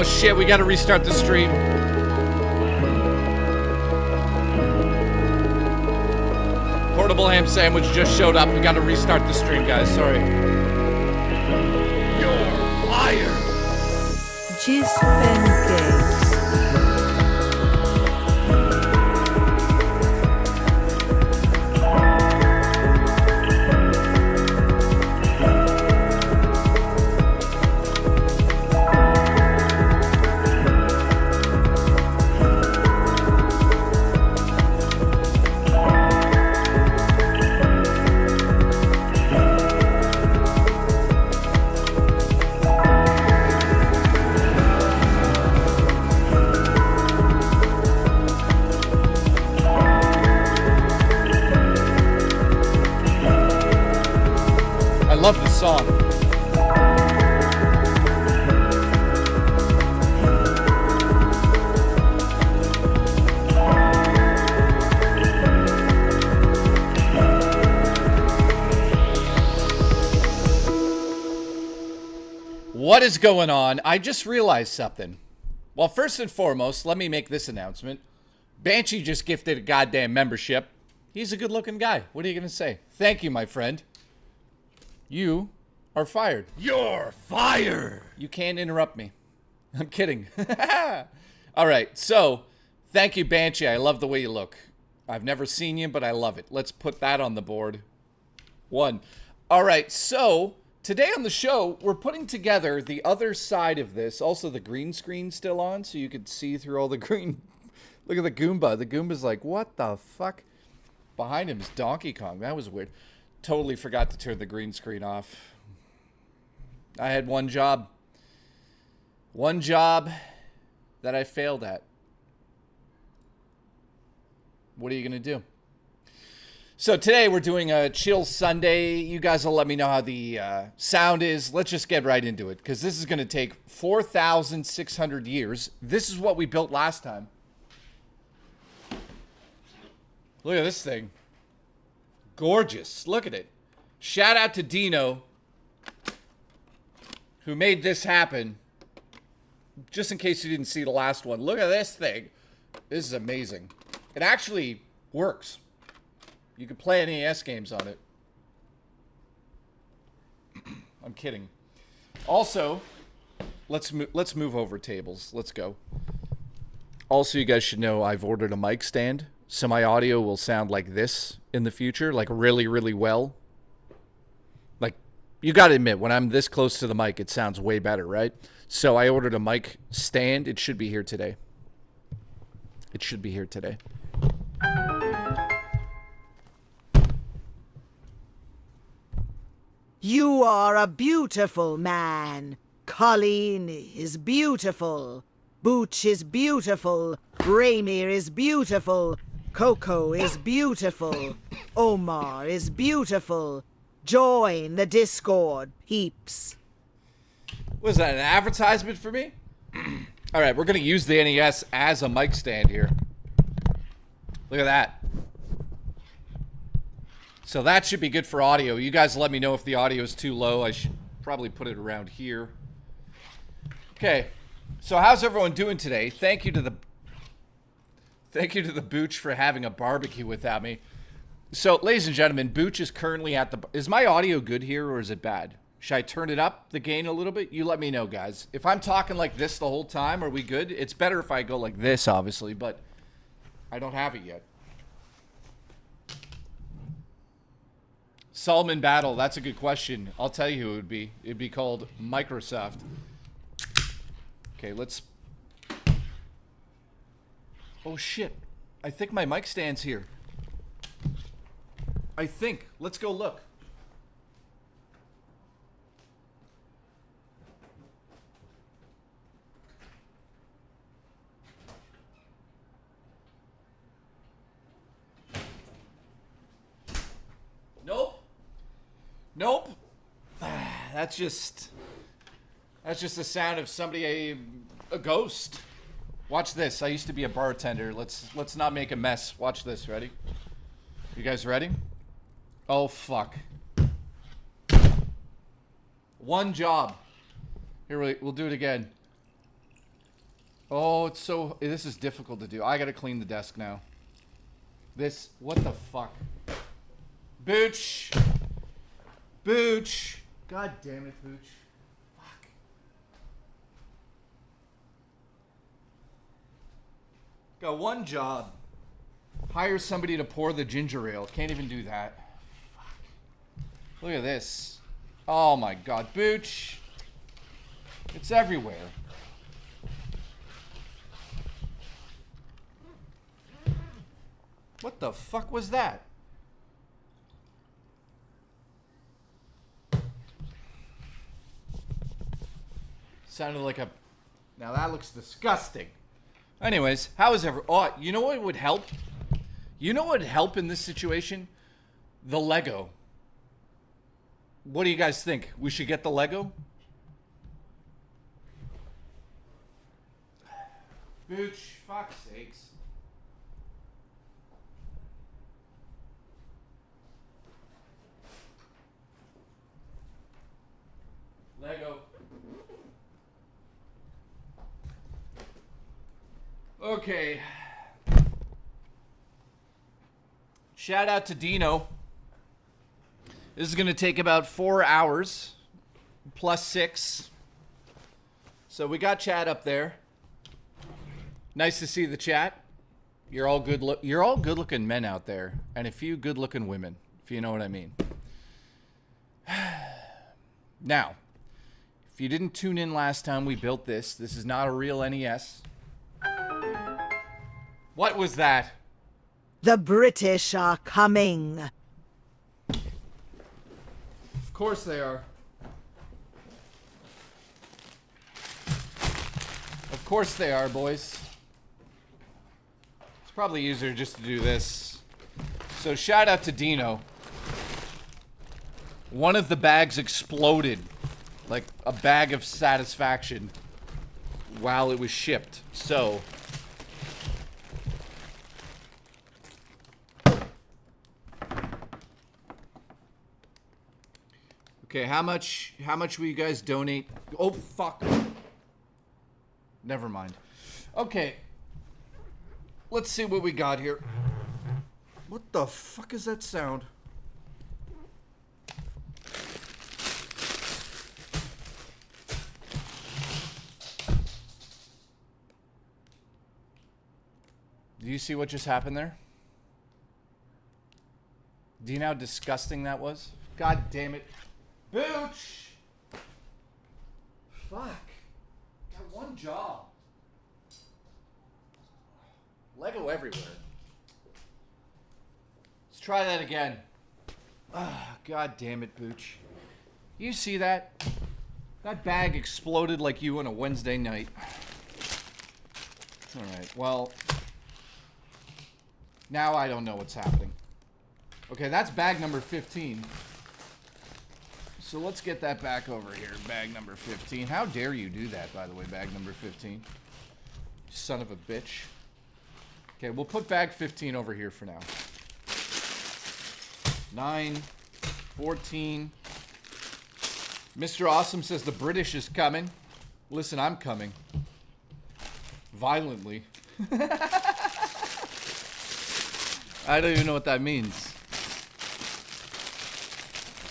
Oh shit, we gotta restart the stream. Portable ham sandwich just showed up. We gotta restart the stream, guys. Sorry. You're fired. Jizz pancakes. I love this song. What is going on? I just realized something. Well, first and foremost, let me make this announcement. Banshee just gifted a goddamn membership. He's a good-looking guy. What are you going to say? Thank you, my friend. You are fired. You're fired. You can't interrupt me. I'm kidding. All right, so thank you, Banshee. I love the way you look. I've never seen you, but I love it. Let's put that on the board. 1. All right, so today on the show, we're putting together the other side of this. Also, the green screen still on, so you could see through all the green. Look at the Goomba. The Goomba's like, what the fuck? Behind him is Donkey Kong. That was weird. Totally forgot to turn the green screen off. I had one job. One job that I failed at. What are you going to do? So today we're doing a chill Sunday. You guys will let me know how the sound is. Let's just get right into it, because this is going to take 4,600 years. This is what we built last time. Look at this thing. Gorgeous. Look at it. Shout out to Dino, who made this happen. Just in case you didn't see the last one. Look at this thing. This is amazing. It actually works. You can play NES games on it. I'm kidding. Also, let's move over tables. Let's go. Also, you guys should know I've ordered a mic stand, so my audio will sound like this in the future, like really, really well. Like, you gotta admit, when I'm this close to the mic, it sounds way better, right? So I ordered a mic stand. It should be here today. It should be here today. You are a beautiful man. Colleen is beautiful. Booch is beautiful. Raymir is beautiful. Coco is beautiful. Omar is beautiful. Join the Discord, peeps. Was that an advertisement for me? All right, we're going to use the NES as a mic stand here. Look at that. So that should be good for audio. You guys let me know if the audio is too low. I should probably put it around here. Okay. So how's everyone doing today? Thank you to the Booch for having a barbecue without me. So, ladies and gentlemen, Booch is currently at the... Is my audio good here, or is it bad? Should I turn it up, the gain a little bit? You let me know, guys. If I'm talking like this the whole time, are we good? It's better if I go like this, obviously, but I don't have it yet. Solomon Battle, that's a good question. I'll tell you who it would be. It'd be called Microsoft. Okay, let's... Oh, shit. I think my mic stand's here. I think. Let's go look. Nope. Nope. That's just the sound of somebody, a ghost. Watch this. I used to be a bartender. Let's not make a mess. Watch this. Ready? You guys ready? Oh, fuck. One job. Here, we'll do it again. Oh, it's so... This is difficult to do. I gotta clean the desk now. This... What the fuck? Booch! Booch! God damn it, Booch. Fuck. Got one job. Hire somebody to pour the ginger ale. Can't even do that. Fuck. Look at this. Oh my god. Booch! It's everywhere. What the fuck was that? Sounded like a... Now that looks disgusting. Anyways, how is ever... Oh, you know what would help? You know what would help in this situation? The Lego. What do you guys think? We should get the Lego? Booch, fuck's sakes. Lego. Okay. Shout out to Dino. This is going to take about 4 hours plus 6. So we got chat up there. Nice to see the chat. You're all good-looking men out there, and a few good-looking women, if you know what I mean. Now, if you didn't tune in last time we built this, this is not a real NES. What was that? The British are coming. Of course they are. Of course they are, boys. It's probably easier just to do this. So shout out to Dino. One of the bags exploded. Like a bag of satisfaction while it was shipped. So... Okay, how much will you guys donate? Oh, fuck. Never mind. Okay. Let's see what we got here. What the fuck is that sound? Do you see what just happened there? Do you know how disgusting that was? God damn it. Booch! Fuck. Got one job. Lego everywhere. Let's try that again. Ah, God damn it, Booch. You see that? That bag exploded like you on a Wednesday night. Alright, well... Now I don't know what's happening. Okay, that's bag number 15. So let's get that back over here. Bag number 15. How dare you do that, by the way, bag number 15. Son of a bitch. Okay, we'll put bag 15 over here for now. 9, 14. Mr. Awesome says the British is coming. Listen, I'm coming. Violently. I don't even know what that means.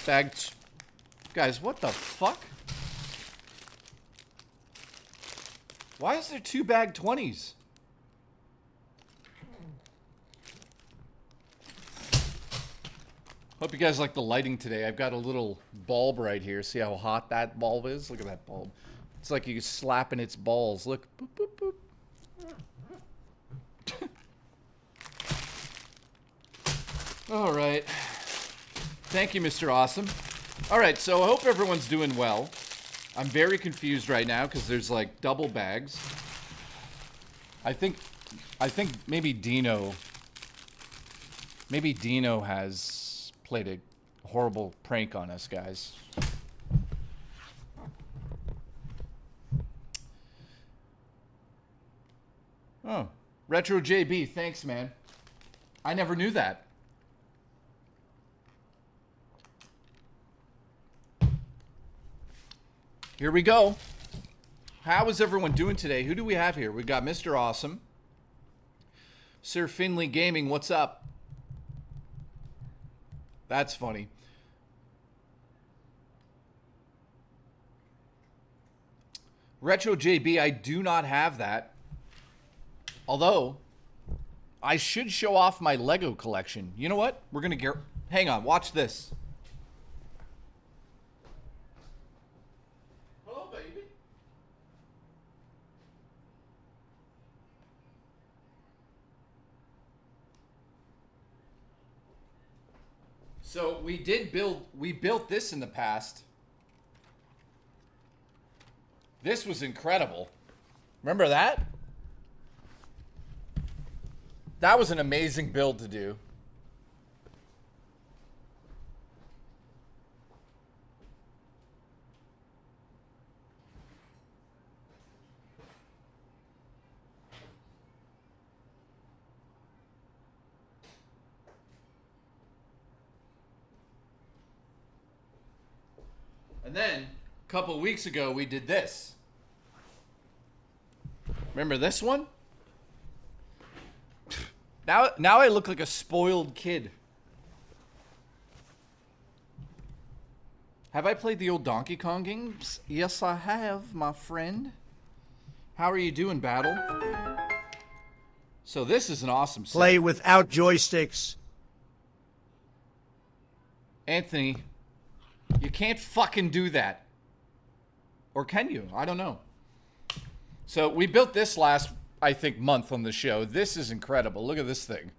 Bag... Guys, what the fuck? Why is there 2 bag 20s? Hope you guys like the lighting today. I've got a little bulb right here. See how hot that bulb is? Look at that bulb. It's like you're slapping its balls. Look. Boop, boop, boop. All right. Thank you, Mr. Awesome. All right, so I hope everyone's doing well. I'm very confused right now because there's like double bags. I think maybe Dino has played a horrible prank on us, guys. Oh, Retro JB, thanks, man. I never knew that. Here we go. How is everyone doing today? Who do we have here? We got Mr. Awesome. Sir Finley Gaming, what's up? That's funny. Retro JB, I do not have that. Although, I should show off my Lego collection. You know what? We're going to get... Hang on, watch this. Hello, baby. So, we built this in the past. This was incredible. Remember that? That was an amazing build to do. And then, a couple weeks ago, we did this. Remember this one? Now I look like a spoiled kid. Have I played the old Donkey Kong games? Yes, I have, my friend. How are you doing, Battle? So this is an awesome set. Play without joysticks. Anthony, you can't fucking do that. Or can you? I don't know. So we built this last, I think, month on the show. This is incredible. Look at this thing.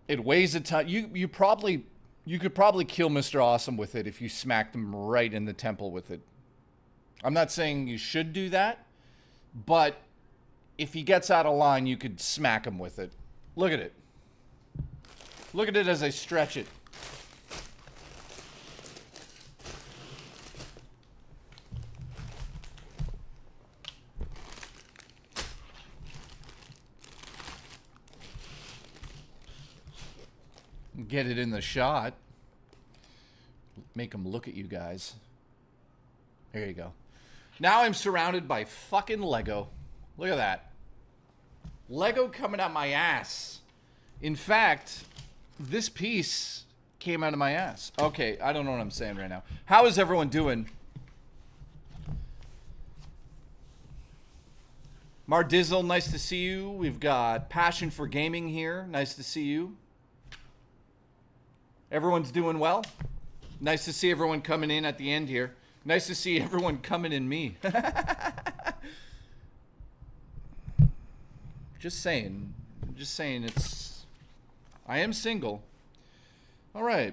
It weighs a ton. You could probably kill Mr. Awesome with it if you smacked him right in the temple with it. I'm not saying you should do that, but if he gets out of line, you could smack him with it. Look at it. Look at it as I stretch it. Get it in the shot. Make them look at you guys. There you go. Now I'm surrounded by fucking Lego. Look at that. Lego coming out my ass. In fact, this piece came out of my ass. Okay, I don't know what I'm saying right now. How is everyone doing? Mardizzle, nice to see you. We've got Passion for Gaming here. Nice to see you. Everyone's doing well. Nice to see everyone coming in at the end here. Nice to see everyone coming in me. Just saying it's... I am single. All right.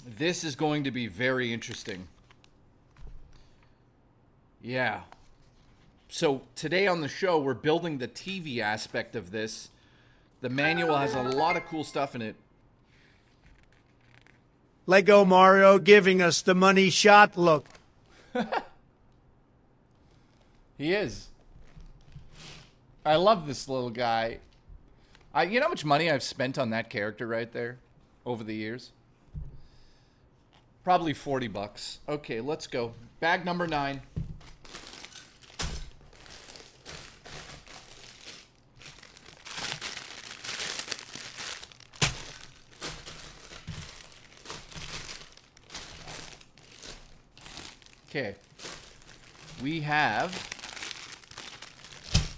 This is going to be very interesting. Yeah. So today on the show, we're building the TV aspect of this. The manual has a lot of cool stuff in it. Lego Mario giving us the money shot look. He is. I love this little guy. You know how much money I've spent on that character right there over the years? Probably 40 bucks. Okay, let's go. Bag number 9. Okay, we have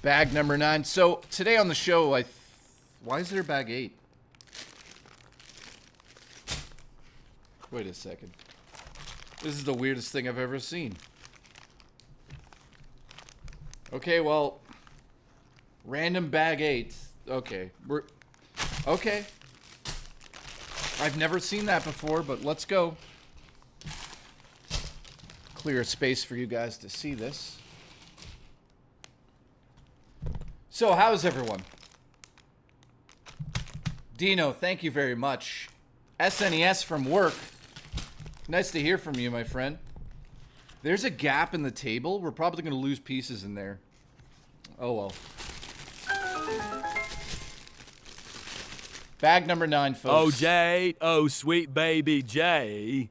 bag number 9. So today on the show, why is there bag 8? Wait a second. This is the weirdest thing I've ever seen. Okay, well, random bag 8. Okay, okay. I've never seen that before, but let's go. Clear space for you guys to see this. So, how's everyone? Dino, thank you very much. SNES from work. Nice to hear from you, my friend. There's a gap in the table. We're probably going to lose pieces in there. Oh, well. Bag number 9, folks. Oh, Jay. Oh, sweet baby Jay.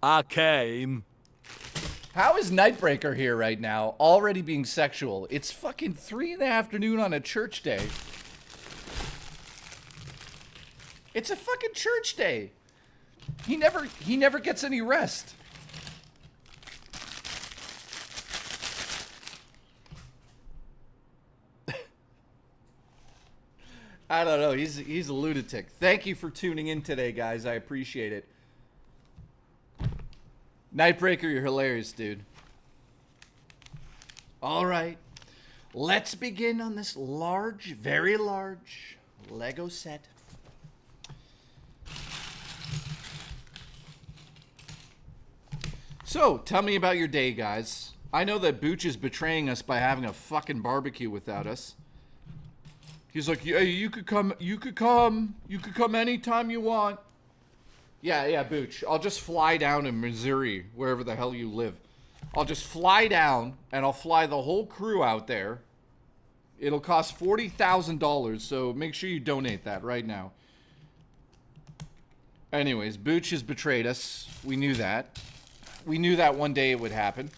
I came How is Nightbreaker here right now, already being sexual? It's fucking 3 in the afternoon on a church day. It's a fucking church day. He never gets any rest. I don't know. He's a lunatic. Thank you for tuning in today, guys. I appreciate it. Nightbreaker, you're hilarious, dude. All right. Let's begin on this large, very large Lego set. So, tell me about your day, guys. I know that Booch is betraying us by having a fucking barbecue without us. He's like, yeah, you could come anytime you want. Yeah, Booch. I'll just fly down to Missouri, wherever the hell you live. I'll just fly down, and I'll fly the whole crew out there. It'll cost $40,000, so make sure you donate that right now. Anyways, Booch has betrayed us. We knew that. We knew that one day it would happen.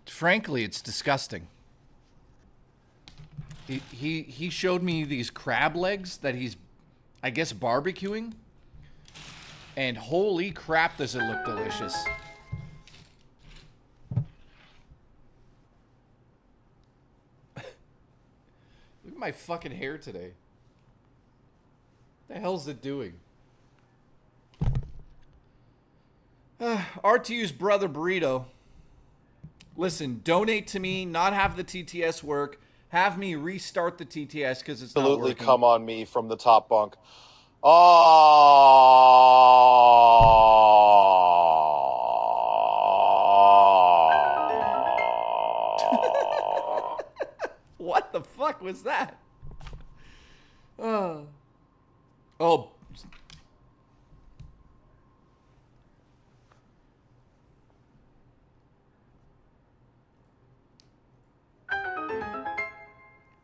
Frankly, it's disgusting. He showed me these crab legs that he's, I guess, barbecuing. And holy crap, does it look delicious. Look at my fucking hair today. What the hell's it doing? RTU's brother Burrito. Listen, donate to me, not have the TTS work. Have me restart the TTS because it's not working. Absolutely come on me from the top bunk. Oh. What the fuck was that? Oh.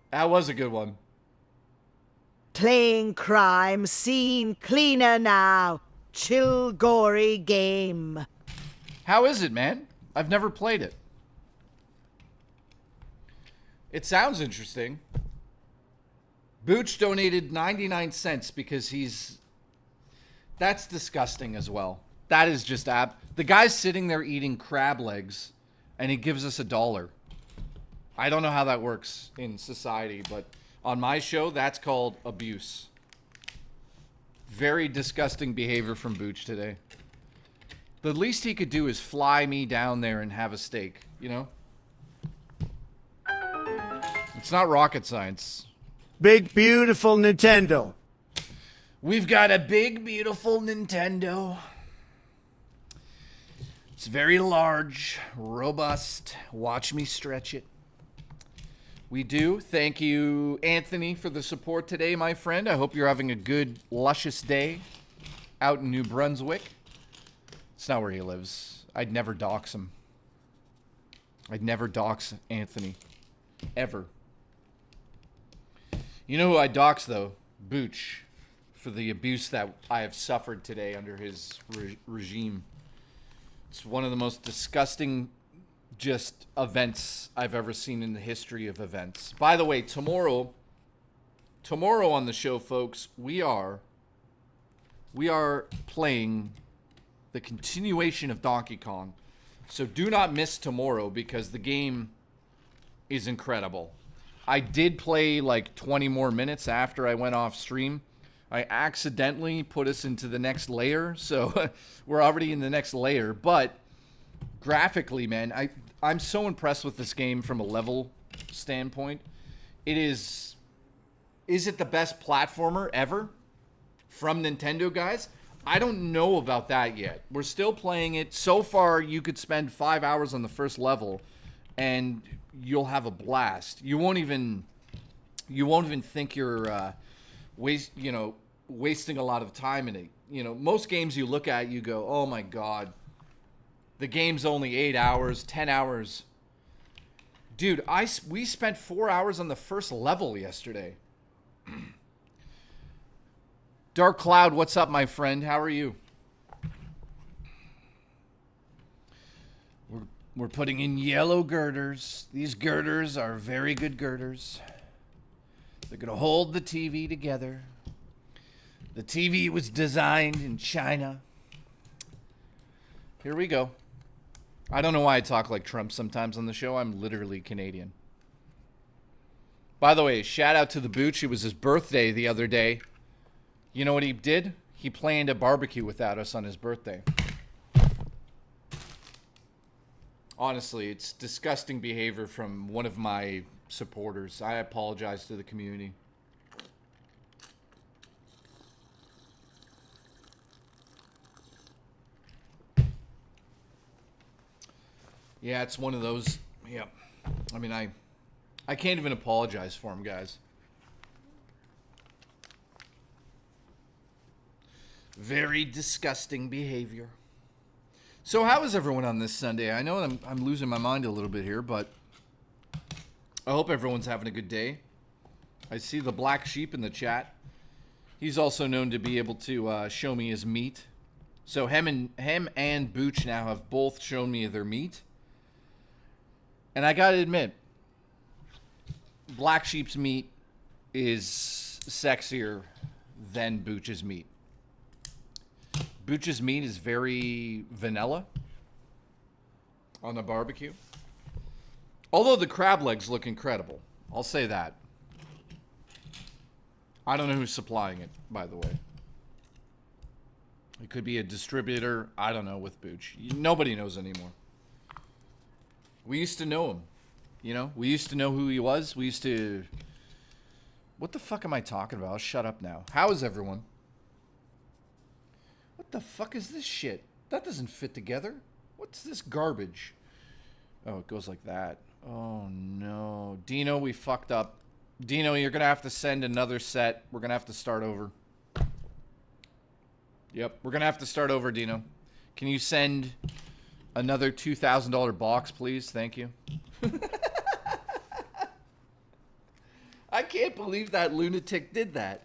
That was a good one. Playing crime scene cleaner now. Chill gory game. How is it, man? I've never played it. It sounds interesting. Booch donated 99 cents because that's disgusting as well. That is just the guy's sitting there eating crab legs and he gives us $1. I don't know how that works in society, but on my show, that's called abuse. Very disgusting behavior from Booch today. The least he could do is fly me down there and have a steak, you know? It's not rocket science. Big, beautiful Nintendo. We've got a big, beautiful Nintendo. It's very large, robust. Watch me stretch it. We do. Thank you, Anthony, for the support today, my friend. I hope you're having a good, luscious day out in New Brunswick. It's not where he lives. I'd never dox him. I'd never dox Anthony. Ever. You know who I dox, though? Booch. For the abuse that I have suffered today under his regime. It's one of the most disgusting just events I've ever seen in the history of events. By the way, tomorrow on the show, folks, we are playing the continuation of Donkey Kong. So do not miss tomorrow because the game is incredible. I did play like 20 more minutes after I went off stream. I accidentally put us into the next layer, so we're already in the next layer, but graphically, man, I'm so impressed with this game from a level standpoint. Is it the best platformer ever from Nintendo, guys? I don't know about that yet. We're still playing it. So far, you could spend 5 hours on the first level, and you'll have a blast. You won't even think you're wasting a lot of time in it. You know, most games you look at, you go, oh my god. The game's only 8 hours, 10 hours. Dude, we spent 4 hours on the first level yesterday. Dark Cloud, what's up, my friend? How are you? We're putting in yellow girders. These girders are very good girders. They're going to hold the TV together. The TV was designed in China. Here we go. I don't know why I talk like Trump sometimes on the show. I'm literally Canadian. By the way, shout out to the Booch. It was his birthday the other day. You know what he did? He planned a barbecue without us on his birthday. Honestly, it's disgusting behavior from one of my supporters. I apologize to the community. Yeah, it's one of those. Yeah. I mean, I can't even apologize for him, guys. Very disgusting behavior. So how is everyone on this Sunday? I know I'm losing my mind a little bit here, but I hope everyone's having a good day. I see the black sheep in the chat. He's also known to be able to show me his meat. So him and Booch now have both shown me their meat. And I gotta admit, black sheep's meat is sexier than Booch's meat. Booch's meat is very vanilla on the barbecue. Although the crab legs look incredible. I'll say that. I don't know who's supplying it, by the way. It could be a distributor. I don't know with Booch. Nobody knows anymore. We used to know him. You know? We used to know who he was. We used to... What the fuck am I talking about? I'll shut up now. How is everyone? What the fuck is this shit? That doesn't fit together. What's this garbage? Oh, it goes like that. Oh, no. Dino, we fucked up. Dino, you're going to have to send another set. We're going to have to start over. Yep, we're going to have to start over, Dino. Can you send another $2,000 box, please? Thank you. I can't believe that lunatic did that.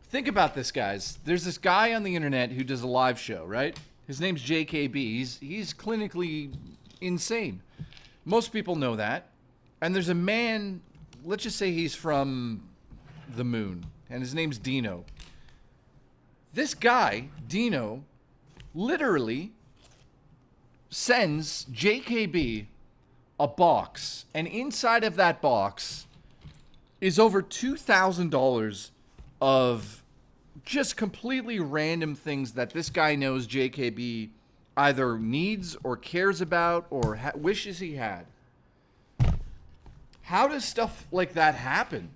Think about this, guys. There's this guy on the internet who does a live show, right? His name's JKB. He's clinically insane. Most people know that. And there's a man, let's just say he's from the moon, and his name's Dino. This guy, Dino, literally sends JKB a box, and inside of that box is over $2,000 of just completely random things that this guy knows JKB either needs or cares about or wishes he had. How does stuff like that happen?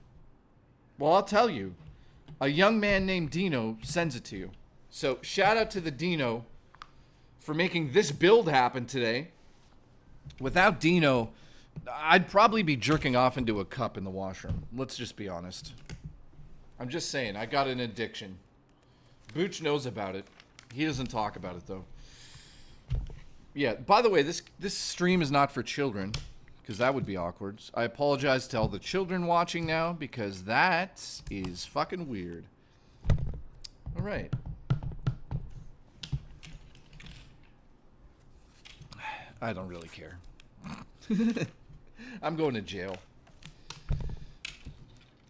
Well, I'll tell you. A young man named Dino sends it to you. So shout out to the Dino for making this build happen today. Without Dino, I'd probably be jerking off into a cup in the washroom. Let's just be honest. I'm just saying, I got an addiction. Booch knows about it. He doesn't talk about it, though. Yeah, by the way, this stream is not for children, because that would be awkward. I apologize to all the children watching now, because that is fucking weird. All right. I don't really care. I'm going to jail.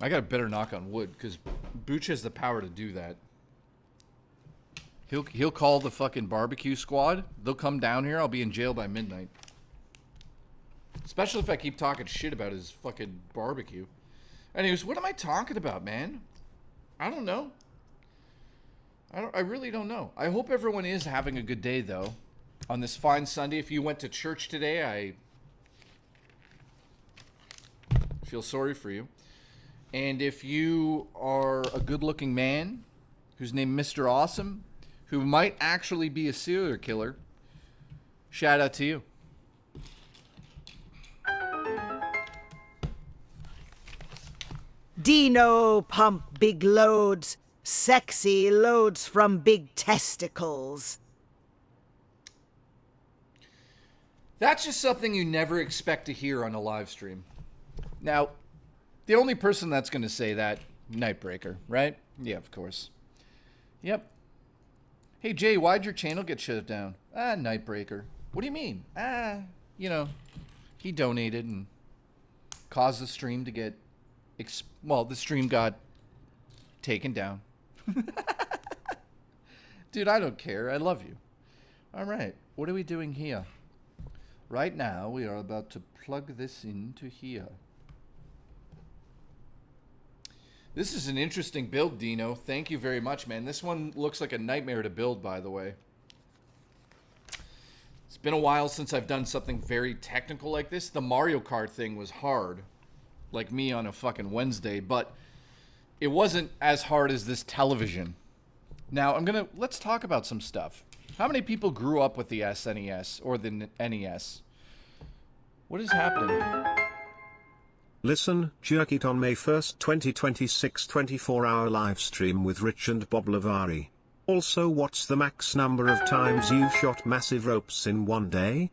I got a better knock on wood, because Booch has the power to do that. He'll call the fucking barbecue squad. They'll come down here. I'll be in jail by midnight. Especially if I keep talking shit about his fucking barbecue. Anyways, what am I talking about, man? I don't know. I really don't know. I hope everyone is having a good day, though. On this fine Sunday. If you went to church today, I feel sorry for you. And if you are a good-looking man who's named Mr. Awesome, who might actually be a serial killer, shout out to you. Dino pump big loads, sexy loads from big testicles. That's just something you never expect to hear on a live stream. Now, the only person that's going to say that, Nightbreaker, right? Yeah, of course. Yep. Hey, Jay, why'd your channel get shut down? Nightbreaker. What do you mean? He donated and caused the stream to get... the stream got taken down. Dude, I don't care. I love you. All right. What are we doing here? Right now, we are about to plug this into here. This is an interesting build, Dino. Thank you very much, man. This one looks like a nightmare to build, by the way. It's been a while since I've done something very technical like this. The Mario Kart thing was hard, like me on a fucking Wednesday, but it wasn't as hard as this television. Now, let's talk about some stuff. How many people grew up with the SNES or the NES? What is happening? Listen, jerk it on May 1st, 2026, 24-hour live stream with Rich and Bob Lavari. Also, what's the max number of times you shot massive ropes in one day?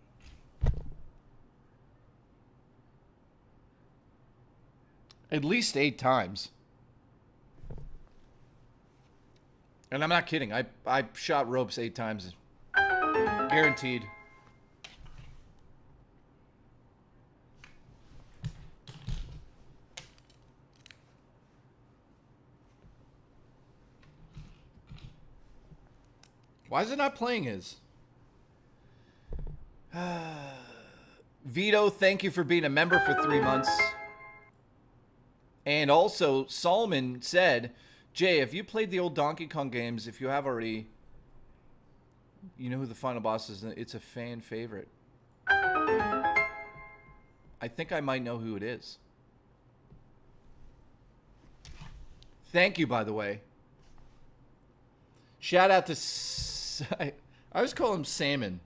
At least 8 times. And I'm not kidding. I shot ropes 8 times. Guaranteed. Why is it not playing his? Vito, thank you for being a member for 3 months. And also, Solomon said, Jay, have you played the old Donkey Kong games? If you have already, you know who the final boss is. It's a fan favorite. I think I might know who it is. Thank you, by the way. Shout out to... I always call him Salmon.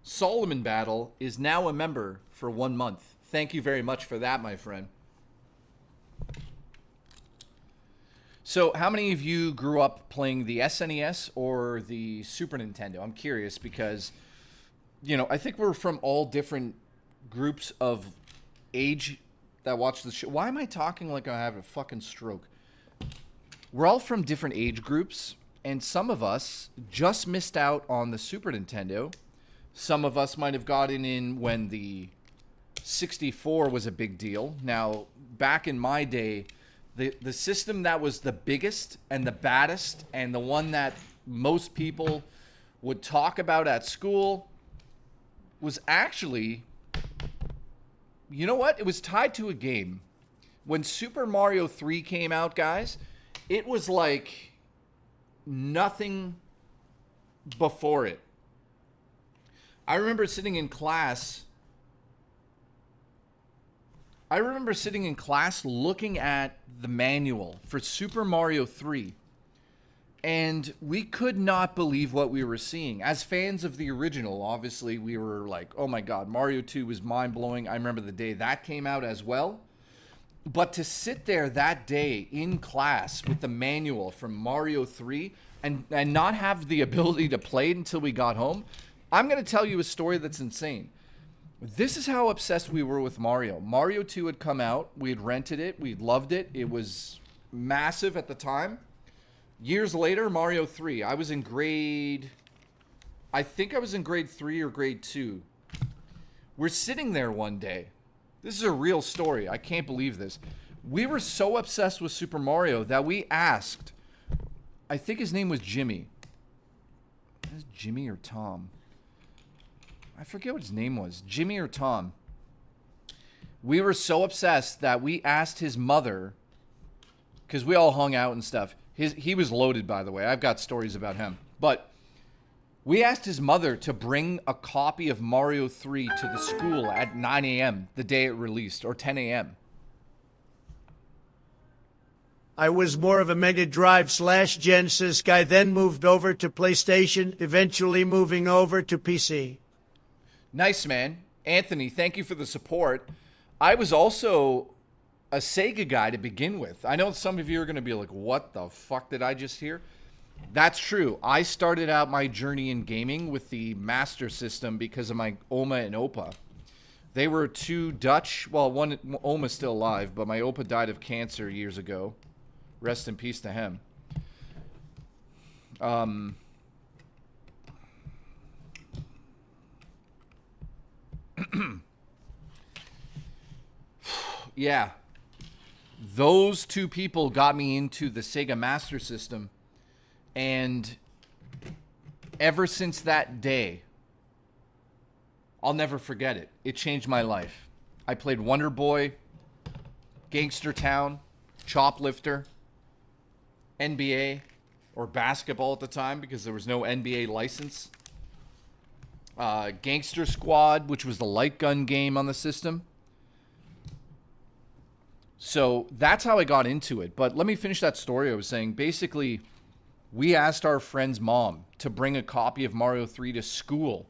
Solomon Battle is now a member for 1 month. Thank you very much for that, my friend. So, how many of you grew up playing the SNES or the Super Nintendo? I'm curious because, I think we're from all different groups of age that watch the show. Why am I talking like I have a fucking stroke? We're all from different age groups, and some of us just missed out on the Super Nintendo. Some of us might have gotten in when the 64 was a big deal. Now, back in my day, the system that was the biggest and the baddest and the one that most people would talk about at school was actually, you know what? It was tied to a game. When Super Mario 3 came out, guys, it was like nothing before it. I remember sitting in class looking at the manual for Super Mario 3, and we could not believe what we were seeing. As fans of the original, obviously, we were like, oh my God, Mario 2 was mind-blowing. I remember the day that came out as well. But to sit there that day in class with the manual from Mario 3 and not have the ability to play it until we got home, I'm going to tell you a story that's insane. This is how obsessed we were with Mario. Mario 2 had come out. We had rented it. We loved it. It was massive at the time. Years later, Mario 3. I think I was in grade 3 or grade 2. We're sitting there one day. This is a real story. I can't believe this. We were so obsessed with Super Mario that we asked, I think his name was Jimmy. Is it Jimmy or Tom? I forget what his name was. Jimmy or Tom. We were so obsessed that we asked his mother, because we all hung out and stuff. He was loaded, by the way. I've got stories about him. But we asked his mother to bring a copy of Mario 3 to the school at 9 a.m. the day it released, or 10 a.m. I was more of a Mega Drive / Genesis guy, then moved over to PlayStation, eventually moving over to PC. Nice, man. Anthony, thank you for the support. I was also a Sega guy to begin with. I know some of you are going to be like, what the fuck did I just hear? That's true. I started out my journey in gaming with the Master System because of my Oma and Opa. They were two Dutch, well, one, Oma's still alive, but my Opa died of cancer years ago. Rest in peace to him. Yeah. Those two people got me into the Sega Master System. And ever since that day, I'll never forget it. It changed my life. I played Wonder Boy, Gangster Town, Choplifter, NBA, or basketball at the time because there was no NBA license. Gangster Squad, which was the light gun game on the system. So that's how I got into it. But let me finish that story I was saying. Basically, we asked our friend's mom to bring a copy of Mario 3 to school.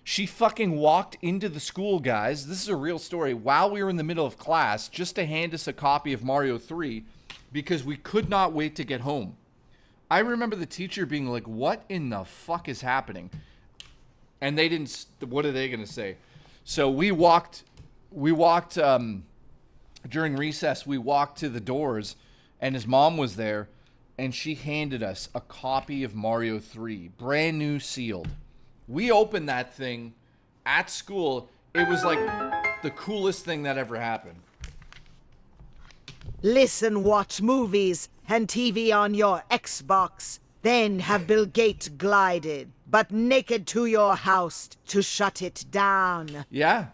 She fucking walked into the school, guys. This is a real story. While we were in the middle of class, just to hand us a copy of Mario 3 because we could not wait to get home. I remember the teacher being like, what in the fuck is happening? And they didn't, what are they going to say? So we walked, during recess, we walked to the doors and his mom was there and she handed us a copy of Mario 3, brand new sealed. We opened that thing at school. It was like the coolest thing that ever happened. Listen, watch movies and TV on your Xbox. Then have Bill Gates glided, but naked to your house to shut it down. Yeah.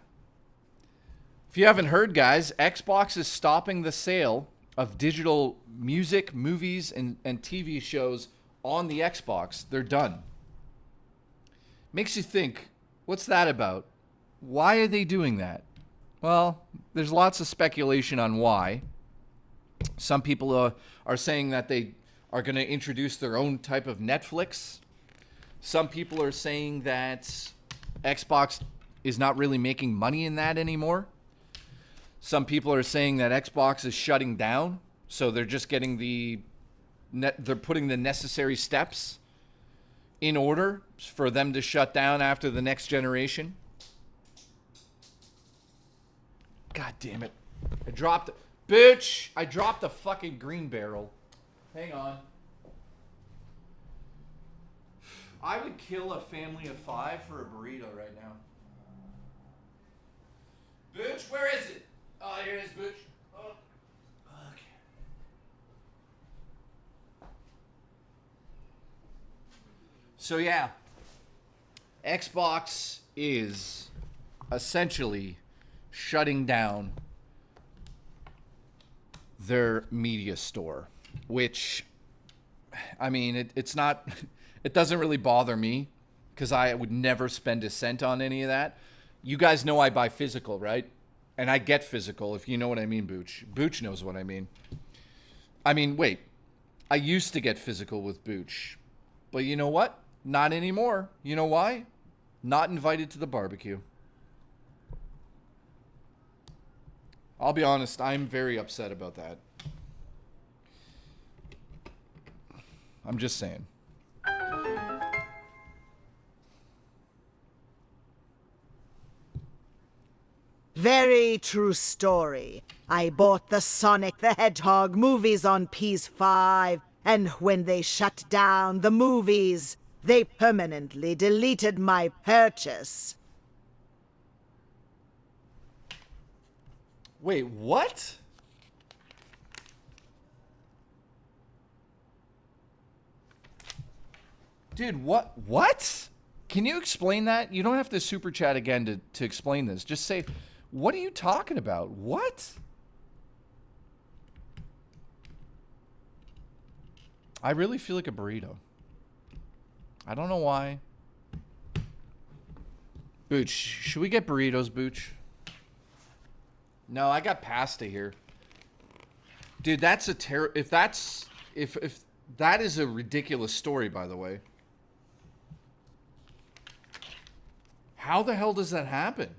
If you haven't heard, guys, Xbox is stopping the sale of digital music, movies, and TV shows on the Xbox. They're done. Makes you think, what's that about? Why are they doing that? Well, there's lots of speculation on why. Some people are saying that they are going to introduce their own type of Netflix. Some people are saying that Xbox is not really making money in that anymore. Some people are saying that Xbox is shutting down, so they're just getting they're putting the necessary steps in order for them to shut down after the next generation. God damn it. I dropped a fucking green barrel. Hang on. I would kill a family of 5 for a burrito right now. Booch, where is it? Oh, here it is, Booch. Oh. Okay. So yeah, Xbox is essentially shutting down their media store, which, I mean, it's not, it doesn't really bother me because I would never spend a cent on any of that. You guys know I buy physical, right? And I get physical, if you know what I mean, Booch. Booch knows what I mean. I mean, wait. I used to get physical with Booch. But you know what? Not anymore. You know why? Not invited to the barbecue. I'll be honest, I'm very upset about that. I'm just saying. Very true story. I bought the Sonic the Hedgehog movies on PS5, and when they shut down the movies, they permanently deleted my purchase. Wait, what? Dude, what? Can you explain that? You don't have to super chat again to explain this. Just say, what are you talking about? What? I really feel like a burrito. I don't know why. Booch, should we get burritos, Booch? No, I got pasta here. Dude, that's a if that is a ridiculous story, by the way. How the hell does that happen?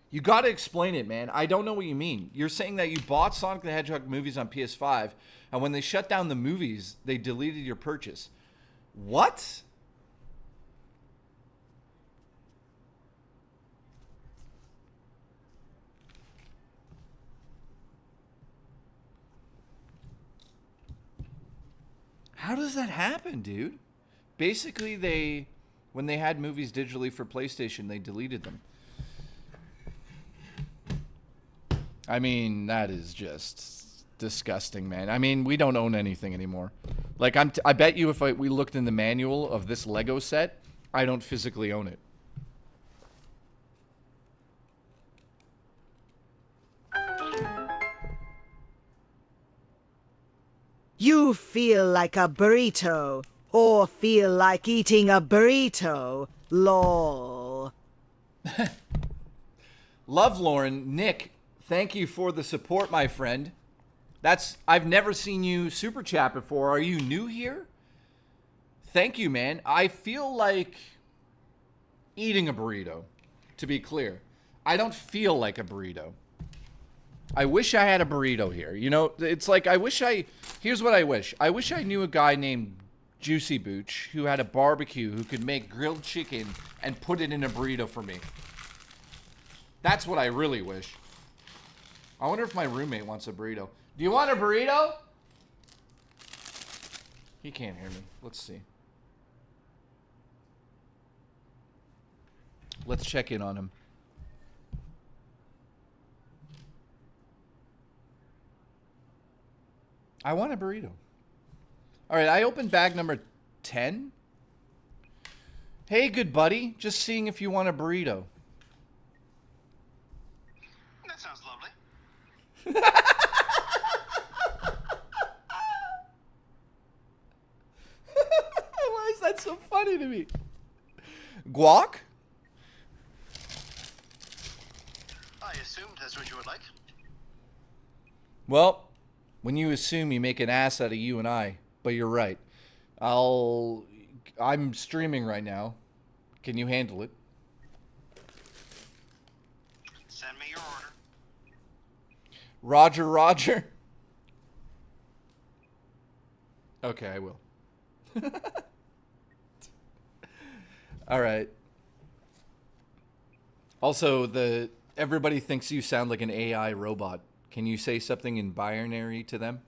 You got to explain it, man. I don't know what you mean. You're saying that you bought Sonic the Hedgehog movies on PS5, and when they shut down the movies, they deleted your purchase. What? How does that happen, dude? Basically, when they had movies digitally for PlayStation, they deleted them. I mean, that is just disgusting, man. I mean, we don't own anything anymore. Like, I bet you if we looked in the manual of this Lego set, I don't physically own it. You feel like a burrito, or feel like eating a burrito. Lol. Love, Lauren. Nick, thank you for the support, my friend. I've never seen you super chat before. Are you new here? Thank you, man. I feel like eating a burrito, to be clear. I don't feel like a burrito. I wish I had a burrito here. You know, it's like here's what I wish. I wish I knew a guy named Juicy Booch who had a barbecue who could make grilled chicken and put it in a burrito for me. That's what I really wish. I wonder if my roommate wants a burrito. Do you want a burrito? He can't hear me. Let's see. Let's check in on him. I want a burrito. All right, I opened bag number 10. Hey, good buddy. Just seeing if you want a burrito. That sounds lovely. Why is that so funny to me? Guac? I assumed that's what you would like. Well, when you assume, you make an ass out of you and I. But you're right. I'm streaming right now. Can you handle it? Send me your order. Roger, Roger. Okay, I will. All right. Also, everybody thinks you sound like an AI robot. Can you say something in binary to them?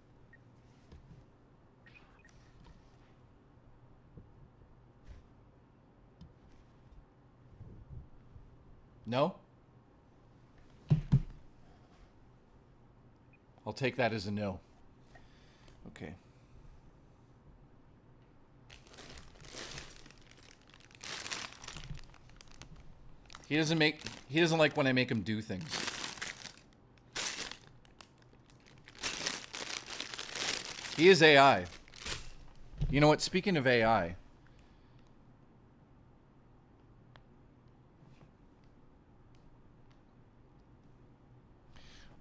No? I'll take that as a no. Okay. He doesn't like when I make him do things. He is AI. You know what? Speaking of AI,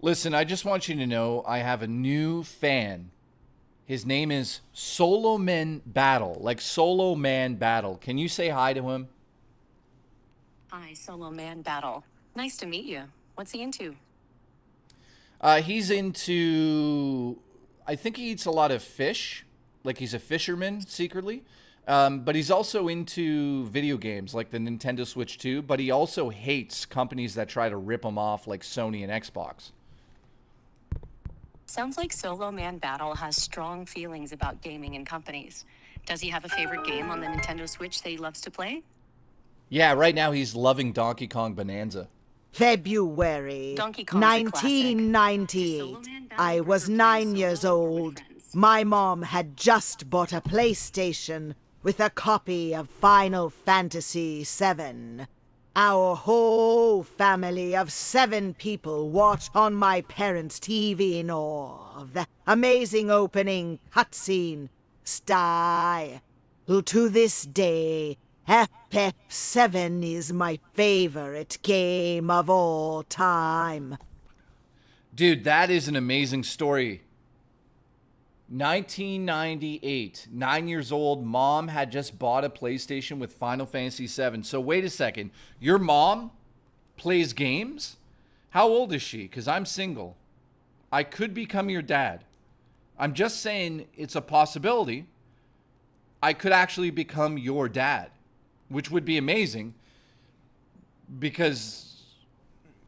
listen, I just want you to know I have a new fan. His name is Solo Man Battle. Like Solo Man Battle. Can you say hi to him? Hi, Solo Man Battle. Nice to meet you. What's he into? He's into... I think he eats a lot of fish. Like he's a fisherman, secretly. But he's also into video games, like the Nintendo Switch 2. But he also hates companies that try to rip him off, like Sony and Xbox. Sounds like Solo Man Battle has strong feelings about gaming and companies. Does he have a favorite game on the Nintendo Switch that he loves to play? Yeah, right now he's loving Donkey Kong Bonanza. February Donkey Kong's a classic. 1998. I was 9 years old. My mom had just bought a PlayStation with a copy of Final Fantasy VII. Our whole family of 7 people watched on my parents' TV in awe of the amazing opening cutscene style. To this day, FF7 is my favorite game of all time. Dude, that is an amazing story. 1998, 9 years old, mom had just bought a PlayStation with Final Fantasy VII. So wait a second, your mom plays games? How old is she? Because I'm single. I could become your dad. I'm just saying it's a possibility. I could actually become your dad, which would be amazing because,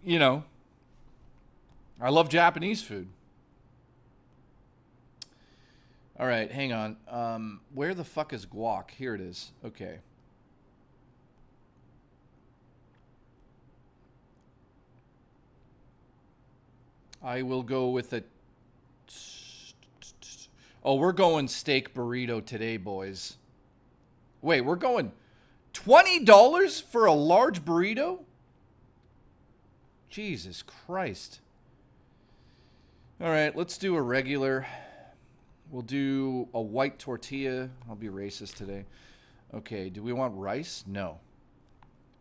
you know, I love Japanese food. All right, hang on. Where the fuck is guac? Here it is. Okay. I will go with a... Oh, we're going steak burrito today, boys. Wait, we're going $20 for a large burrito? Jesus Christ. All right, let's do a regular. We'll do a white tortilla. I'll be racist today. Okay, do we want rice? No.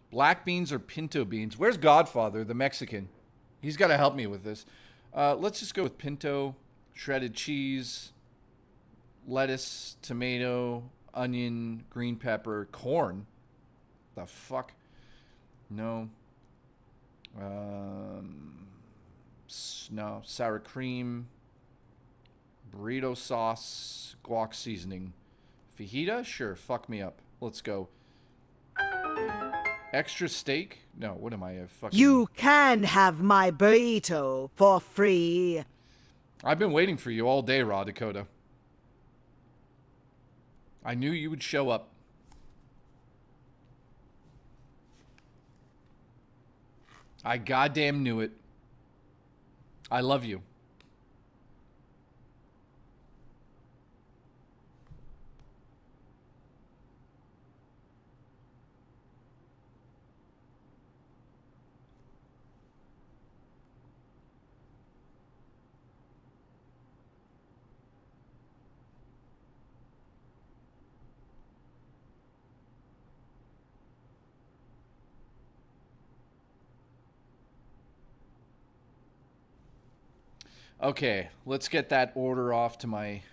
Black beans or pinto beans? Where's Godfather, the Mexican? He's got to help me with this. Let's just go with pinto, shredded cheese, lettuce, tomato, onion, green pepper, corn. The fuck? No. No. Sour cream, burrito sauce, guac seasoning. Fajita? Sure, fuck me up. Let's go. Extra steak? No, what am I, a fucking... You can have my burrito for free. I've been waiting for you all day, Raw Dakota. I knew you would show up. I goddamn knew it. I love you. Okay, let's get that order off to my...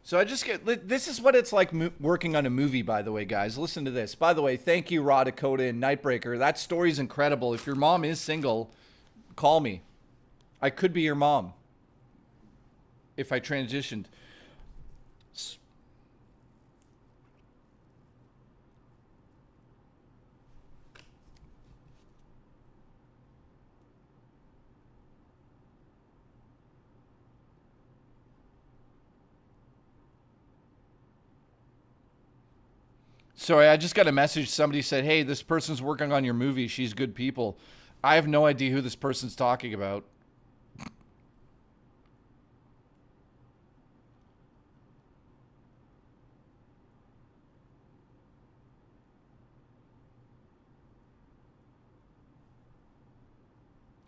So I just get... This is what it's like working on a movie, by the way, guys. Listen to this. By the way, thank you, Raw Dakota and Nightbreaker. That story's incredible. If your mom is single, call me. I could be your mom. If I transitioned. Sorry, I just got a message. Somebody said, hey, this person's working on your movie. She's good people. I have no idea who this person's talking about.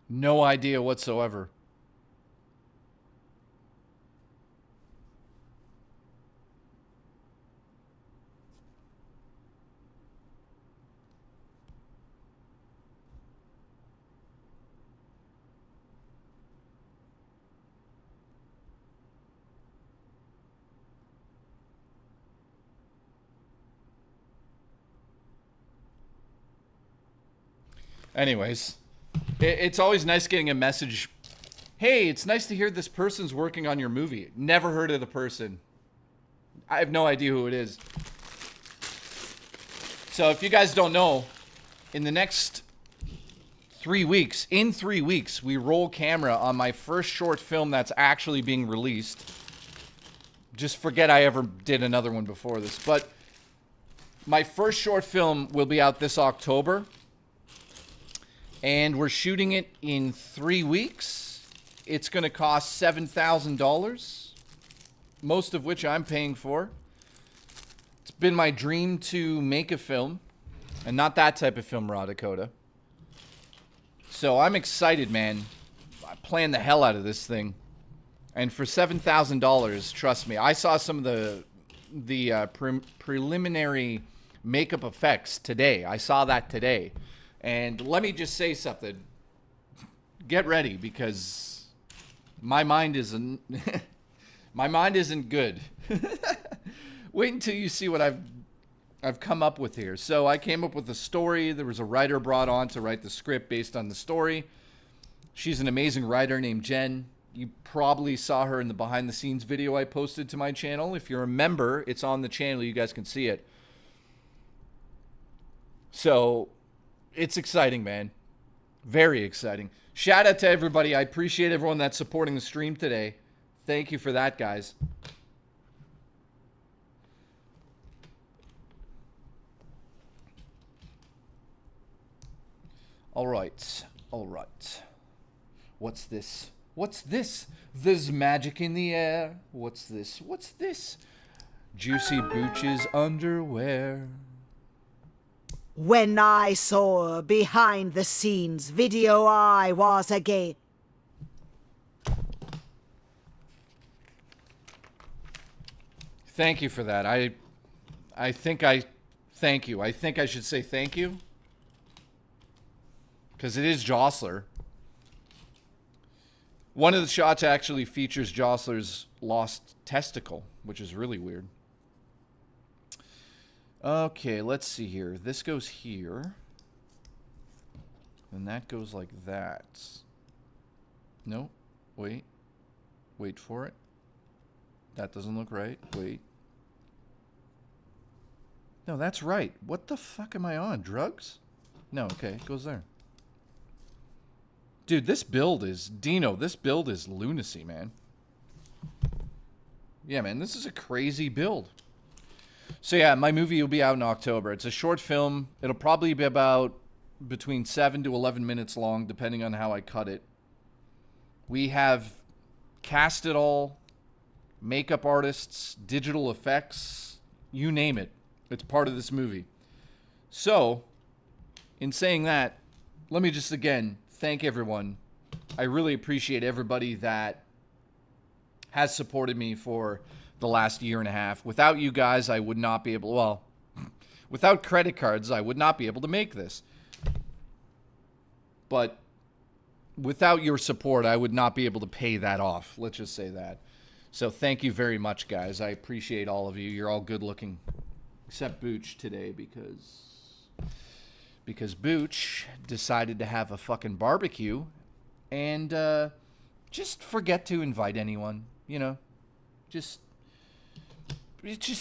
No idea whatsoever. Anyways, it's always nice getting a message. Hey, it's nice to hear this person's working on your movie. Never heard of the person. I have no idea who it is. So if you guys don't know, in the next 3 weeks, we roll camera on my first short film that's actually being released. Just forget I ever did another one before this. But my first short film will be out this October. And we're shooting it in 3 weeks. It's going to cost $7,000, most of which I'm paying for. It's been my dream to make a film, and not that type of film, Raw Dakota. So I'm excited, man. I planned the hell out of this thing. And for $7,000, trust me, I saw some of the preliminary makeup effects today. I saw that today. And let me just say something. Get ready, because my mind isn't my mind isn't good. Wait until you see what I've come up with here. So I came up with a story. There was a writer brought on to write the script based on the story. She's an amazing writer named Jen. You probably saw her in the behind the scenes video I posted to my channel. If you're a member, it's on the channel. You guys can see it. So it's exciting, man. Very exciting. Shout out to everybody. I appreciate everyone that's supporting the stream today. Thank you for that, guys. All right. All right. What's this? What's this? There's magic in the air. What's this? What's this? Juicy Booch's underwear. When I saw behind the scenes video, I was again. Thank you for that. I think I thank you. I think I should say thank you. Because it is Jostler. One of the shots actually features Jostler's lost testicle, which is really weird. Okay, let's see here. This goes here. And that goes like that. No, wait. Wait for it. That doesn't look right. Wait. No, that's right. What the fuck am I on? Drugs? No, okay, it goes there. Dude, this build is... Dino, this build is lunacy, man. Yeah, man, this is a crazy build. So yeah, my movie will be out in October. It's a short film. It'll probably be about between 7 to 11 minutes long, depending on how I cut it. We have cast it all, makeup artists, digital effects, you name it. It's part of this movie. So, in saying that, let me just again thank everyone. I really appreciate everybody that has supported me for the last year and a half. Without you guys, I would not be able, well, without credit cards, I would not be able to make this. But without your support, I would not be able to pay that off. Let's just say that. So thank you very much, guys. I appreciate all of you. You're all good looking. Except Booch today because Booch decided to have a fucking barbecue and just forget to invite anyone, you know. Just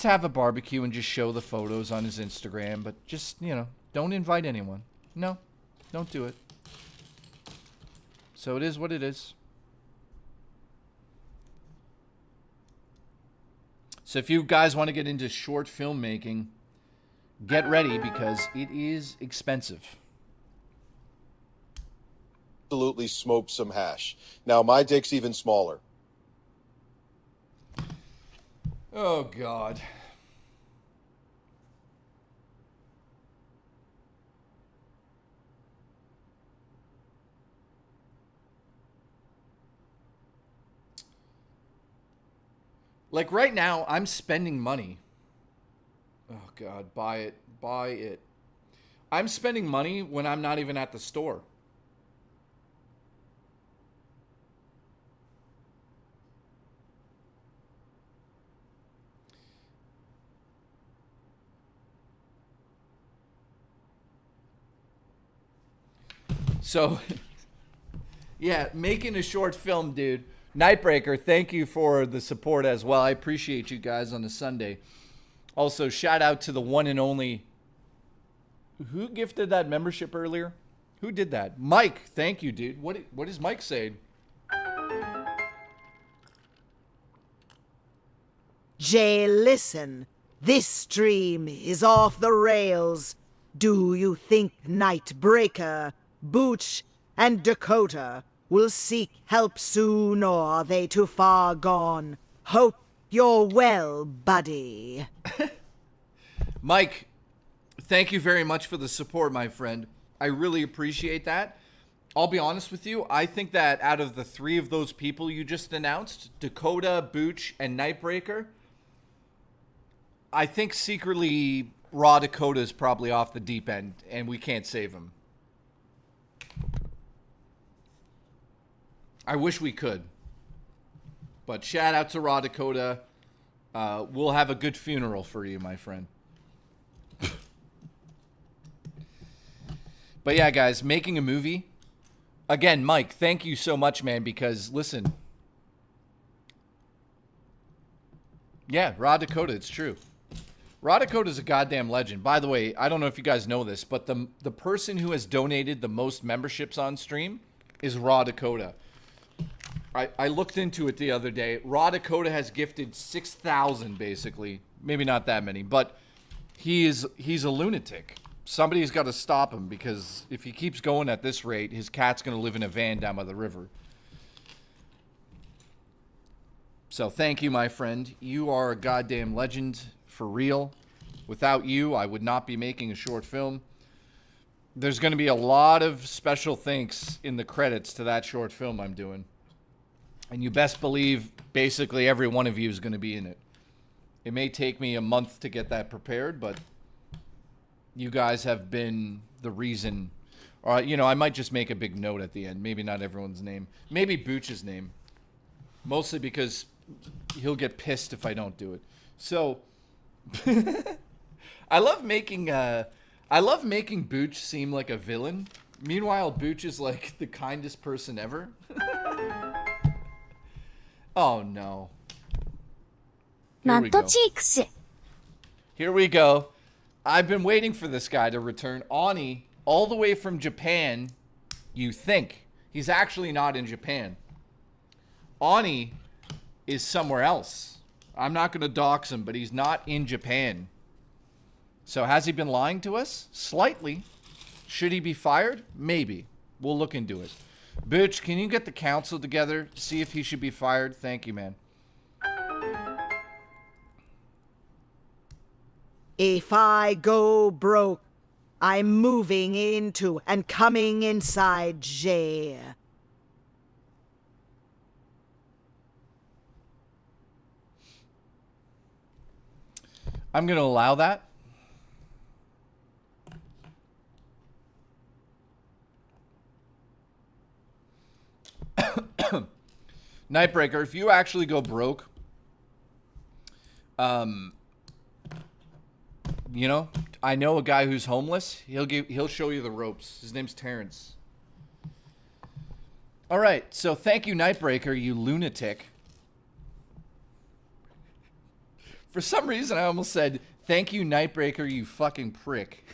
have a barbecue and just show the photos on his Instagram, but just, you know, don't invite anyone. No, don't do it. So it is what it is. So if you guys want to get into short filmmaking, get ready because it is expensive. Absolutely smoked some hash. Now, my dick's even smaller. Oh, God. Like, right now, I'm spending money. Oh, God, buy it. Buy it. I'm spending money when I'm not even at the store. So, yeah, making a short film, dude. Nightbreaker, thank you for the support as well. I appreciate you guys on a Sunday. Also, shout out to the one and only... Who gifted that membership earlier? Who did that? Mike, thank you, dude. What is Mike saying? Jay, listen. This stream is off the rails. Do you think Nightbreaker, Booch, and Dakota will seek help soon, or are they too far gone? Hope you're well, buddy. Mike, thank you very much for the support, my friend. I really appreciate that. I'll be honest with you. I think that out of the three of those people you just announced, Dakota, Booch, and Nightbreaker, I think secretly Raw Dakota is probably off the deep end, and we can't save him. I wish we could. But shout out to Raw Dakota. We'll have a good funeral for you, my friend. But yeah, guys, making a movie. Again, Mike, thank you so much, man, because, listen. Yeah, Raw Dakota, it's true. Radakota's a goddamn legend. By the way, I don't know if you guys know this, but the person who has donated the most memberships on stream is Raw Dakota. I looked into it the other day. Raw Dakota has gifted 6,000, basically. Maybe not that many, but he's a lunatic. Somebody's got to stop him, because if he keeps going at this rate, his cat's going to live in a van down by the river. So thank you, my friend. You are a goddamn legend for real. Without you, I would not be making a short film. There's going to be a lot of special thanks in the credits to that short film I'm doing. And you best believe basically every one of you is going to be in it. It may take me a month to get that prepared, but you guys have been the reason. Or, you know, I might just make a big note at the end. Maybe not everyone's name. Maybe Booch's name. Mostly because he'll get pissed if I don't do it. So, I love making Booch seem like a villain. Meanwhile, Booch is like the kindest person ever. Oh no. Here we go. I've been waiting for this guy to return. Ani, all the way from Japan, you think. He's actually not in Japan. Ani is somewhere else. I'm not going to dox him, but he's not in Japan. So has he been lying to us? Slightly. Should he be fired? Maybe. We'll look into it. Booch, can you get the council together? See if he should be fired? Thank you, man. If I go broke, I'm moving into and coming inside J. I'm going to allow that. Nightbreaker, if you actually go broke, you know, I know a guy who's homeless. He'll show you the ropes. His name's Terrence. All right, so thank you, Nightbreaker, you lunatic. For some reason, I almost said, thank you, Nightbreaker, you fucking prick.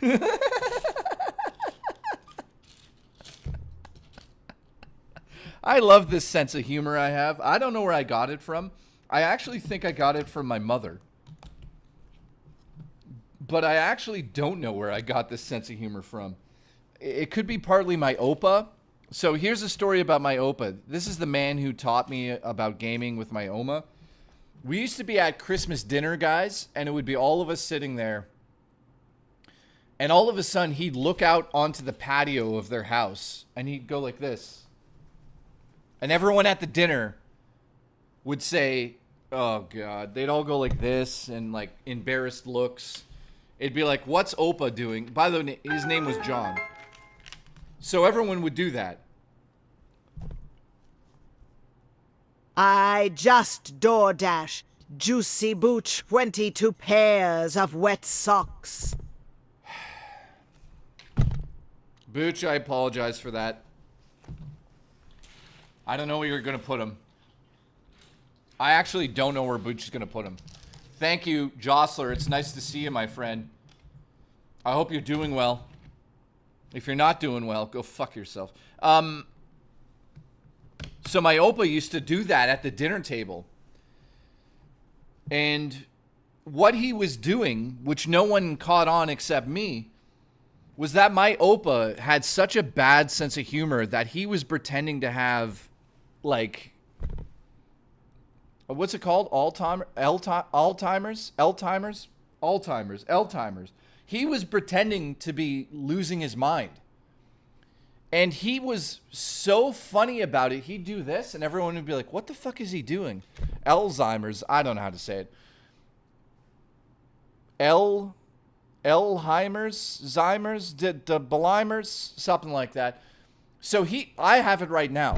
I love this sense of humor I have. I don't know where I got it from. I actually think I got it from my mother. But I actually don't know where I got this sense of humor from. It could be partly my Opa. So here's a story about my Opa. This is the man who taught me about gaming with my Oma. We used to be at Christmas dinner, guys, and it would be all of us sitting there. And all of a sudden, he'd look out onto the patio of their house, and he'd go like this. And everyone at the dinner would say, oh, God. They'd all go like this and, like, embarrassed looks. It'd be like, what's Opa doing? By the way, his name was John. So everyone would do that. I just DoorDash Juicy Booch 22 pairs of wet socks. Booch, I apologize for that. I don't know where you're going to put him. I actually don't know where Booch is going to put him. Thank you, Jostler. It's nice to see you, my friend. I hope you're doing well. If you're not doing well, go fuck yourself. So my Opa used to do that at the dinner table. And what he was doing, which no one caught on except me, was that my Opa had such a bad sense of humor that he was pretending to have, like, what's it called? Alzheimer's? He was pretending to be losing his mind. And he was so funny about it. He'd do this, and everyone would be like, what the fuck is he doing? Alzheimer's. I don't know how to say it. Alzheimer's, Belimers, something like that. So I have it right now.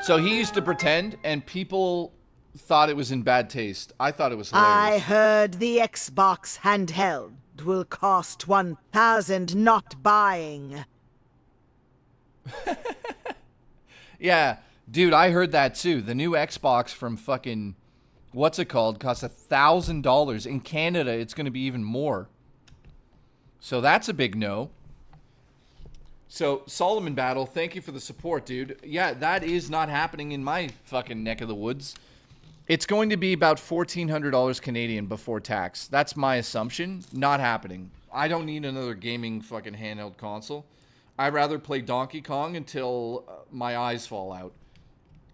So he used to pretend, and people thought it was in bad taste. I thought it was hilarious. I heard the Xbox handheld will cost 1,000 not buying. Yeah, dude, I heard that too. The new Xbox from fucking what's it called, costs $1,000. In Canada, it's going to be even more. So that's a big no. So, Solomon Battle, thank you for the support, dude. Yeah, that is not happening in my fucking neck of the woods. It's going to be about $1,400 Canadian before tax. That's my assumption. Not happening. I don't need another gaming fucking handheld console. I'd rather play Donkey Kong until my eyes fall out.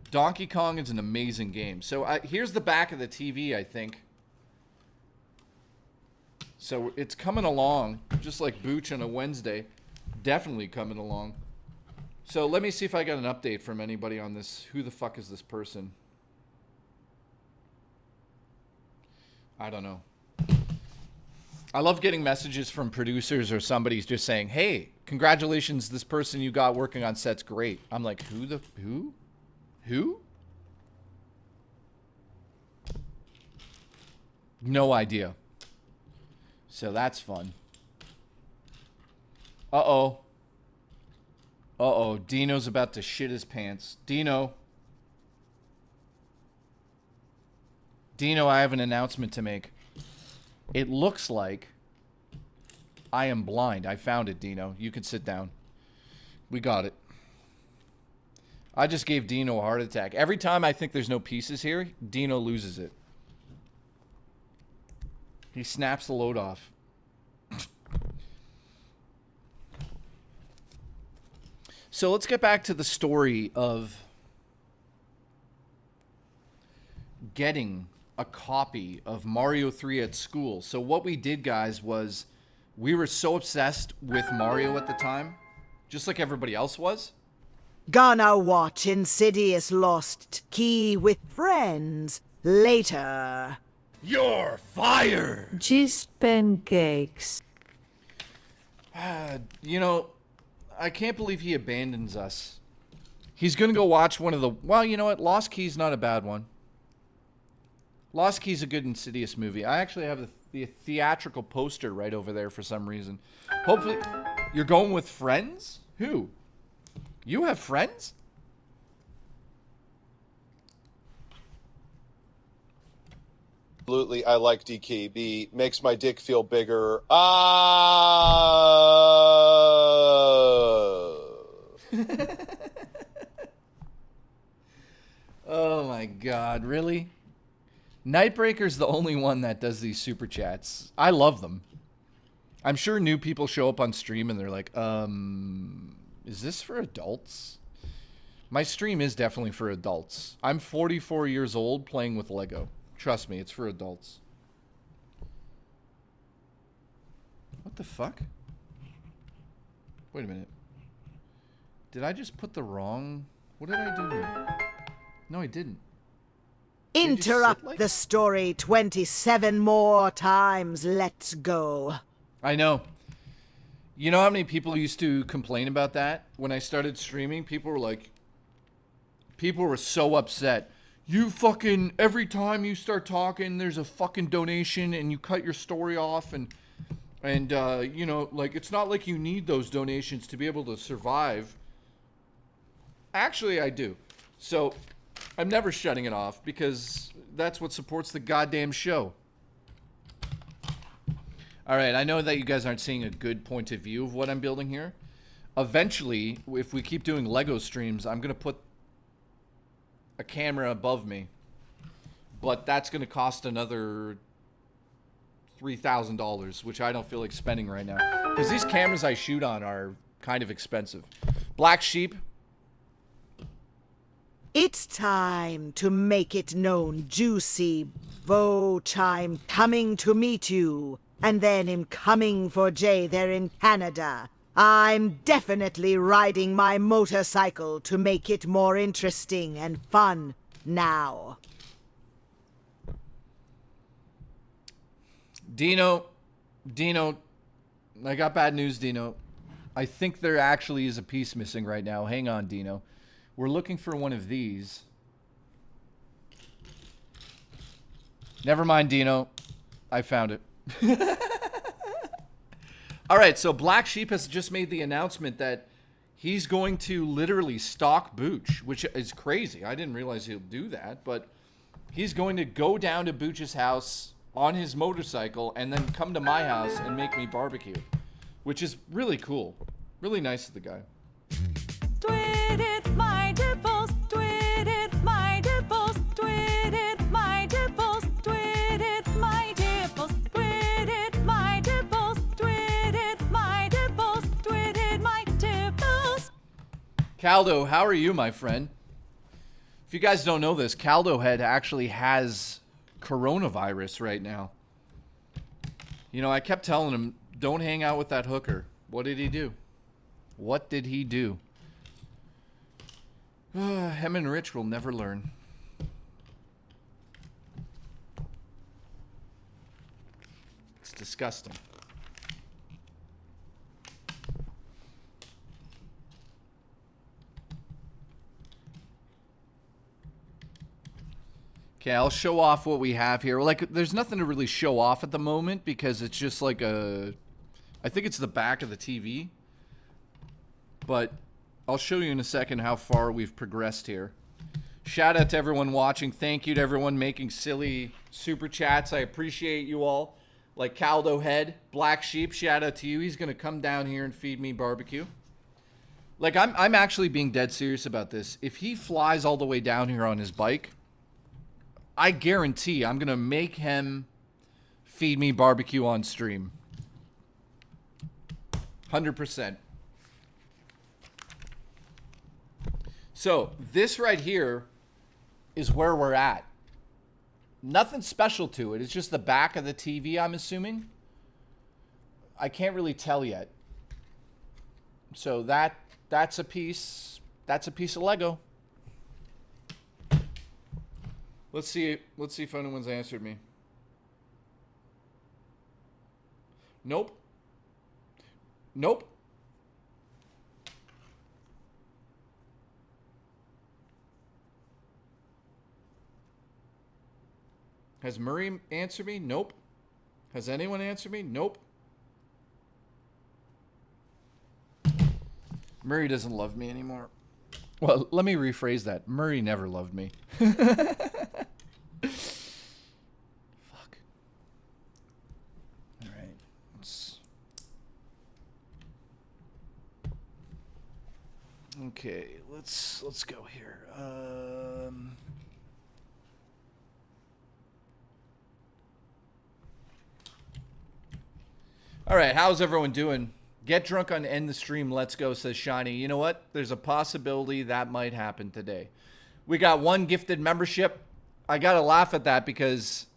Donkey Kong is an amazing game. So, here's the back of the TV, I think. So, it's coming along, just like Booch on a Wednesday. Definitely coming along. So let me see if I got an update from anybody on this. Who the fuck is this person? I don't know. I love getting messages from producers or somebody's just saying, hey, congratulations, this person you got working on set's great. I'm like, who? No idea. So that's fun. Uh-oh. Uh-oh. Dino's about to shit his pants. Dino, I have an announcement to make. It looks like I am blind. I found it, Dino. You can sit down. We got it. I just gave Dino a heart attack. Every time I think there's no pieces here, Dino loses it. He snaps the load off. So let's get back to the story of getting a copy of Mario 3 at school. So what we did, guys, was we were so obsessed with Mario at the time, just like everybody else was. Gonna watch Insidious Lost Key with friends later. You're fired! Cheese pancakes. You know, I can't believe he abandons us. He's going to go watch one of the... Well, you know what? Lost Key's not a bad one. Lost Key's a good Insidious movie. I actually have the theatrical poster right over there for some reason. Hopefully... You're going with friends? Who? You have friends? Absolutely, I like DKB. Makes my dick feel bigger. Oh my god, really? Nightbreaker's the only one that does these super chats. I love them. I'm sure new people show up on stream and they're like, is this for adults? My stream is definitely for adults. I'm 44 years old playing with Lego. Trust me, it's for adults. What the fuck? Wait a minute. Did I just put the wrong... What did I do here? No, I didn't. Interrupt the story 27 more times. Let's go. I know. You know how many people used to complain about that? When I started streaming, people were like... People were so upset. You fucking... Every time you start talking, there's a fucking donation and you cut your story off and you know, like, it's not like you need those donations to be able to survive. Actually, I do. So... I'm never shutting it off because that's what supports the goddamn show. Alright, I know that you guys aren't seeing a good point of view of what I'm building here. Eventually, if we keep doing Lego streams, I'm going to put a camera above me. But that's going to cost another $3,000, which I don't feel like spending right now. Because these cameras I shoot on are kind of expensive. Black Sheep. It's time to make it known, Juicy Bow Chime coming to meet you, and then him coming for Jay there in Canada. I'm definitely riding my motorcycle to make it more interesting and fun now. Dino, I got bad news, Dino. I think there actually is a piece missing right now. Hang on, Dino. We're looking for one of these. Never mind, Dino. I found it. All right, so Black Sheep has just made the announcement that he's going to literally stalk Booch, which is crazy. I didn't realize he'll do that, but He's going to go down to Booch's house on his motorcycle and then come to my house and make me barbecue, which is really cool. Really nice of the guy. Tweet it, my dimples. Tweet it, my dimples. Tweet it, my dimples. Tweet it, my dimples. Tweet it, my dimples. Tweet it, my dimples. Tweet it, my dimples. Caldo, how are you, my friend? If you guys don't know this, Caldo Head actually has coronavirus right now. You know, I kept telling him, don't hang out with that hooker. What did he do? What did he do? Him and Rich will never learn. It's disgusting. Okay, I'll show off what we have here. Like, there's nothing to really show off at the moment because it's just like a... I think it's the back of the TV. But I'll show you in a second how far we've progressed here. Shout out to everyone watching. Thank you to everyone making silly super chats. I appreciate you all. Like Caldo Head, Black Sheep, shout out to you. He's going to come down here and feed me barbecue. Like, I'm actually being dead serious about this. If he flies all the way down here on his bike, I guarantee I'm going to make him feed me barbecue on stream. 100%. So, this right here is where we're at. Nothing special to it. It's just the back of the TV, I'm assuming. I can't really tell yet. So that's a piece of Lego. Let's see if anyone's answered me. Nope. Nope. Has Murray answered me? Nope. Has anyone answered me? Nope. Murray doesn't love me anymore. Well, let me rephrase that. Murray never loved me. Fuck. All right. Okay, let's go here. All right, how's everyone doing? Get drunk on End the Stream, let's go, says Shiny. You know what? There's a possibility that might happen today. We got one gifted membership. I got to laugh at that because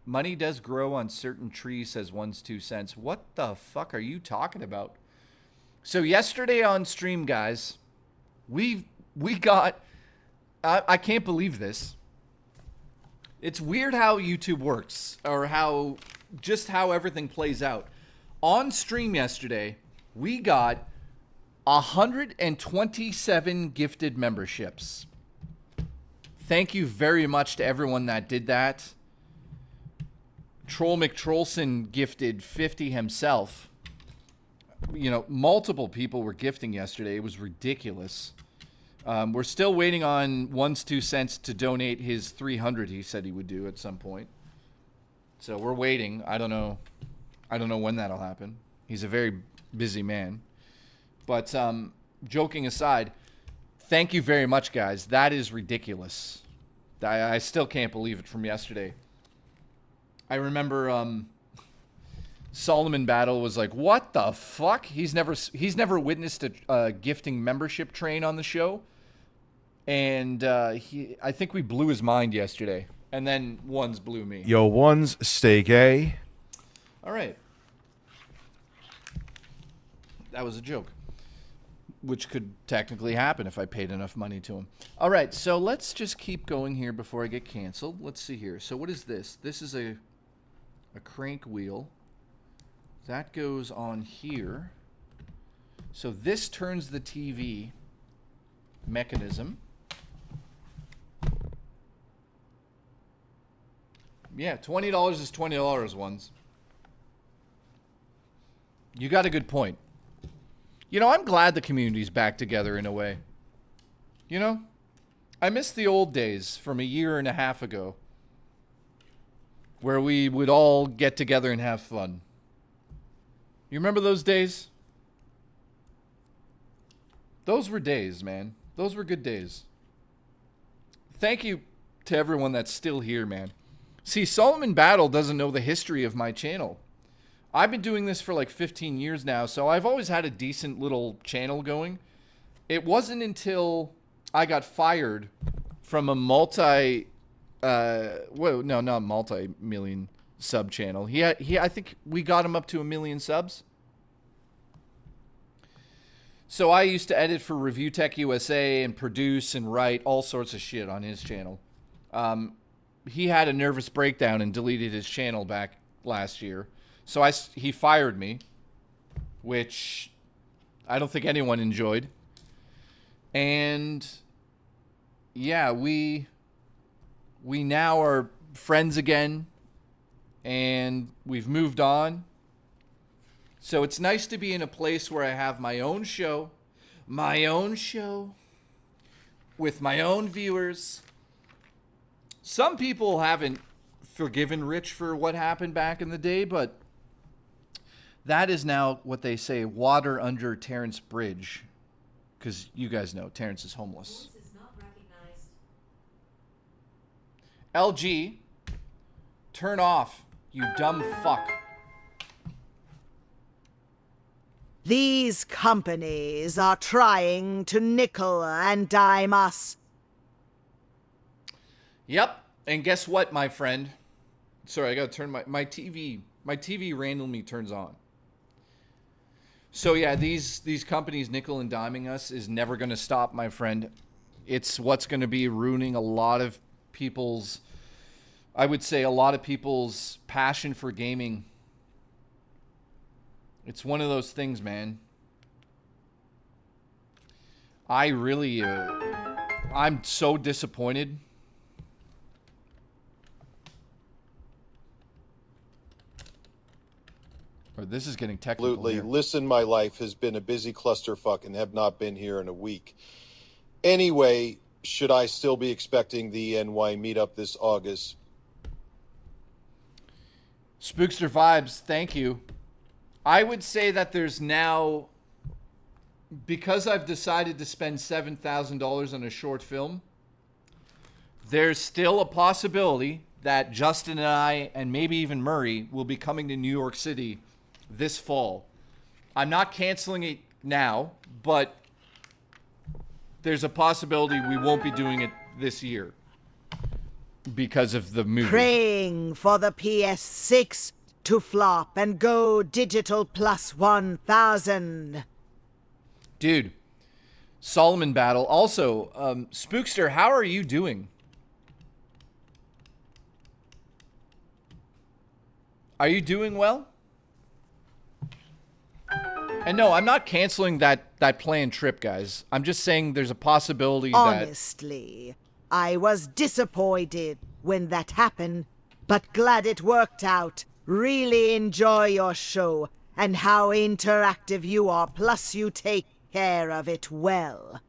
money does grow on certain trees, says 1's 2 cents. What the fuck are you talking about? So yesterday on stream, guys, we got... I can't believe this. It's weird how YouTube works, or how everything plays out. On stream yesterday, we got 127 gifted memberships. Thank you very much to everyone that did that. Troll McTrollson gifted 50 himself. You know, multiple people were gifting yesterday. It was ridiculous. We're still waiting on 1's 2 cents to donate his 300 he said he would do at some point. So we're waiting. I don't know when that'll happen. He's a very busy man. But joking aside, thank you very much, guys. That is ridiculous. I still can't believe it from yesterday. I remember Solomon Battle was like, "What the fuck?" He's never witnessed a gifting membership train on the show, and I think we blew his mind yesterday. And then ones blew me. Yo, ones, stay gay. All right. That was a joke, which could technically happen if I paid enough money to him. All right, so let's just keep going here before I get canceled. Let's see here. So what is this? This is a crank wheel. That goes on here. So this turns the TV mechanism. Yeah, $20 is $20, ones. You got a good point. You know, I'm glad the community's back together in a way. You know? I miss the old days from a year and a half ago, where we would all get together and have fun. You remember those days? Those were days, man. Those were good days. Thank you to everyone that's still here, man. See, Solomon Battle doesn't know the history of my channel. I've been doing this for like 15 years now, so I've always had a decent little channel going. It wasn't until I got fired from a not multi-million sub channel. I think we got him up to 1 million subs. So I used to edit for Review Tech USA and produce and write all sorts of shit on his channel. He had a nervous breakdown and deleted his channel back last year. So he fired me, which I don't think anyone enjoyed. And yeah, we now are friends again, and we've moved on. So it's nice to be in a place where I have my own show with my own viewers. Some people haven't forgiven Rich for what happened back in the day, but that is now what they say, water under Terrence Bridge. Because you guys know, Terrence is homeless. LG, turn off, you dumb fuck. These companies are trying to nickel and dime us. Yep, and guess what, my friend? Sorry, I gotta turn my TV randomly turns on. So yeah, these companies nickel and diming us is never gonna stop, my friend. It's what's gonna be ruining a lot of people's, I would say a lot of people's passion for gaming. It's one of those things, man. I really, I'm so disappointed. Or this is getting technical. Absolutely. Here. Listen, my life has been a busy clusterfuck and have not been here in a week. Anyway, should I still be expecting the NY meetup this August? Spookster Vibes, thank you. I would say that there's now, because I've decided to spend $7,000 on a short film, there's still a possibility that Justin and I, and maybe even Murray, will be coming to New York City this fall. I'm not canceling it now, but there's a possibility we won't be doing it this year because of the movie. Praying for the PS6 to flop and go digital plus 1,000. Dude, Solomon Battle. Also, Spookster, how are you doing? Are you doing well? And no, I'm not canceling that planned trip, guys. I'm just saying there's a possibility that... Honestly, I was disappointed when that happened, but glad it worked out. Really enjoy your show and how interactive you are, plus you take care of it well.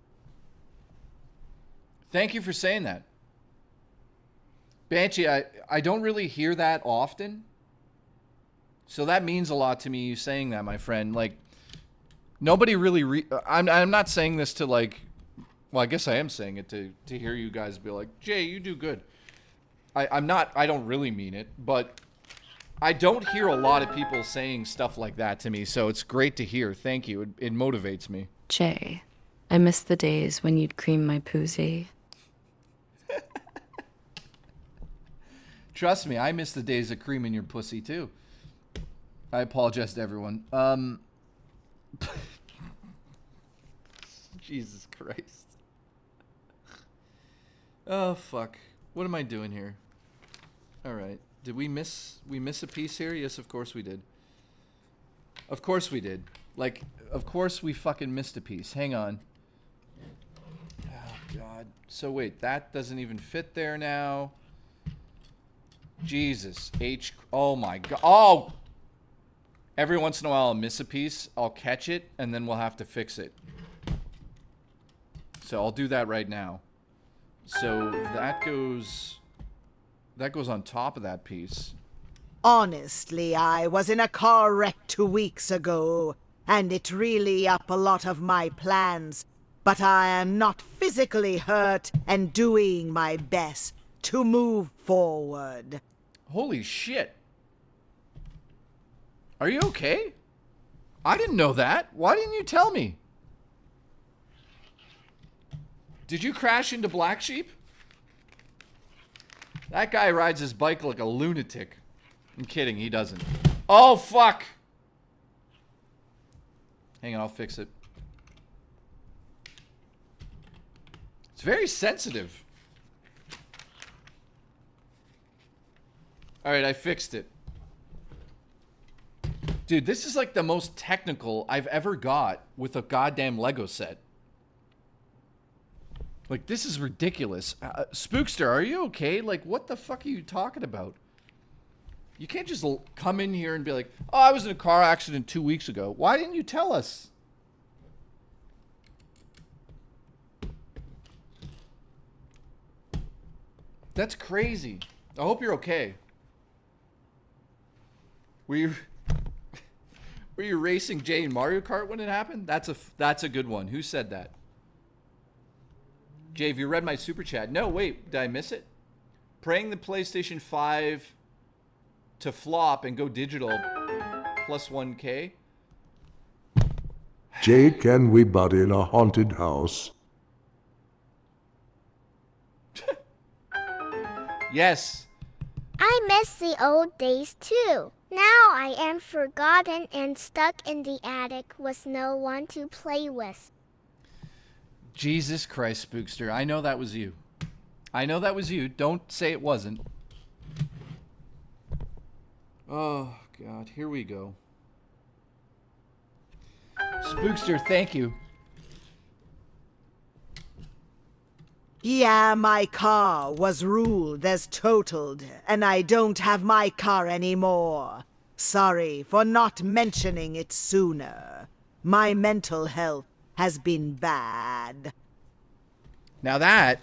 Thank you for saying that. Banshee, I don't really hear that often. So that means a lot to me, you saying that, my friend. Like, nobody really... I'm not saying this to, like... Well, I guess I am saying it to hear you guys be like, Jay, you do good. I'm not... I don't really mean it, but... I don't hear a lot of people saying stuff like that to me, so it's great to hear. Thank you. It motivates me. Jay, I miss the days when you'd cream my poozy. Trust me, I miss the days of creaming your pussy, too. I apologize to everyone. Jesus Christ. Oh, fuck. What am I doing here? All right. Did we miss a piece here? Yes, of course we did. Of course we did. Like, of course we fucking missed a piece. Hang on. Oh, God. So, wait. That doesn't even fit there now. Jesus. Oh, my God. Oh! Every once in a while I'll miss a piece. I'll catch it, and then we'll have to fix it. So, I'll do that right now. So that goes on top of that piece. Honestly, I was in a car wreck 2 weeks ago, and it really up a lot of my plans. But I am not physically hurt and doing my best to move forward. Holy shit. Are you okay? I didn't know that. Why didn't you tell me? Did you crash into Black Sheep? That guy rides his bike like a lunatic. I'm kidding, he doesn't. Oh, fuck! Hang on, I'll fix it. It's very sensitive. Alright, I fixed it. Dude, this is like the most technical I've ever got with a goddamn Lego set. Like, this is ridiculous. Spookster, are you okay? Like, what the fuck are you talking about? You can't just come in here and be like, oh, I was in a car accident 2 weeks ago. Why didn't you tell us? That's crazy. I hope you're okay. Were you racing Jay in Mario Kart when it happened? That's a good one. Who said that? Jay, have you read my super chat? No, wait, did I miss it? Praying the PlayStation 5 to flop and go digital plus 1K. Jay, can we butt in a haunted house? Yes. I miss the old days too. Now I am forgotten and stuck in the attic with no one to play with. Jesus Christ, Spookster. I know that was you. I know that was you. Don't say it wasn't. Oh, God. Here we go. Spookster, thank you. Yeah, my car was ruled as totaled, and I don't have my car anymore. Sorry for not mentioning it sooner. My mental health has been bad. Now that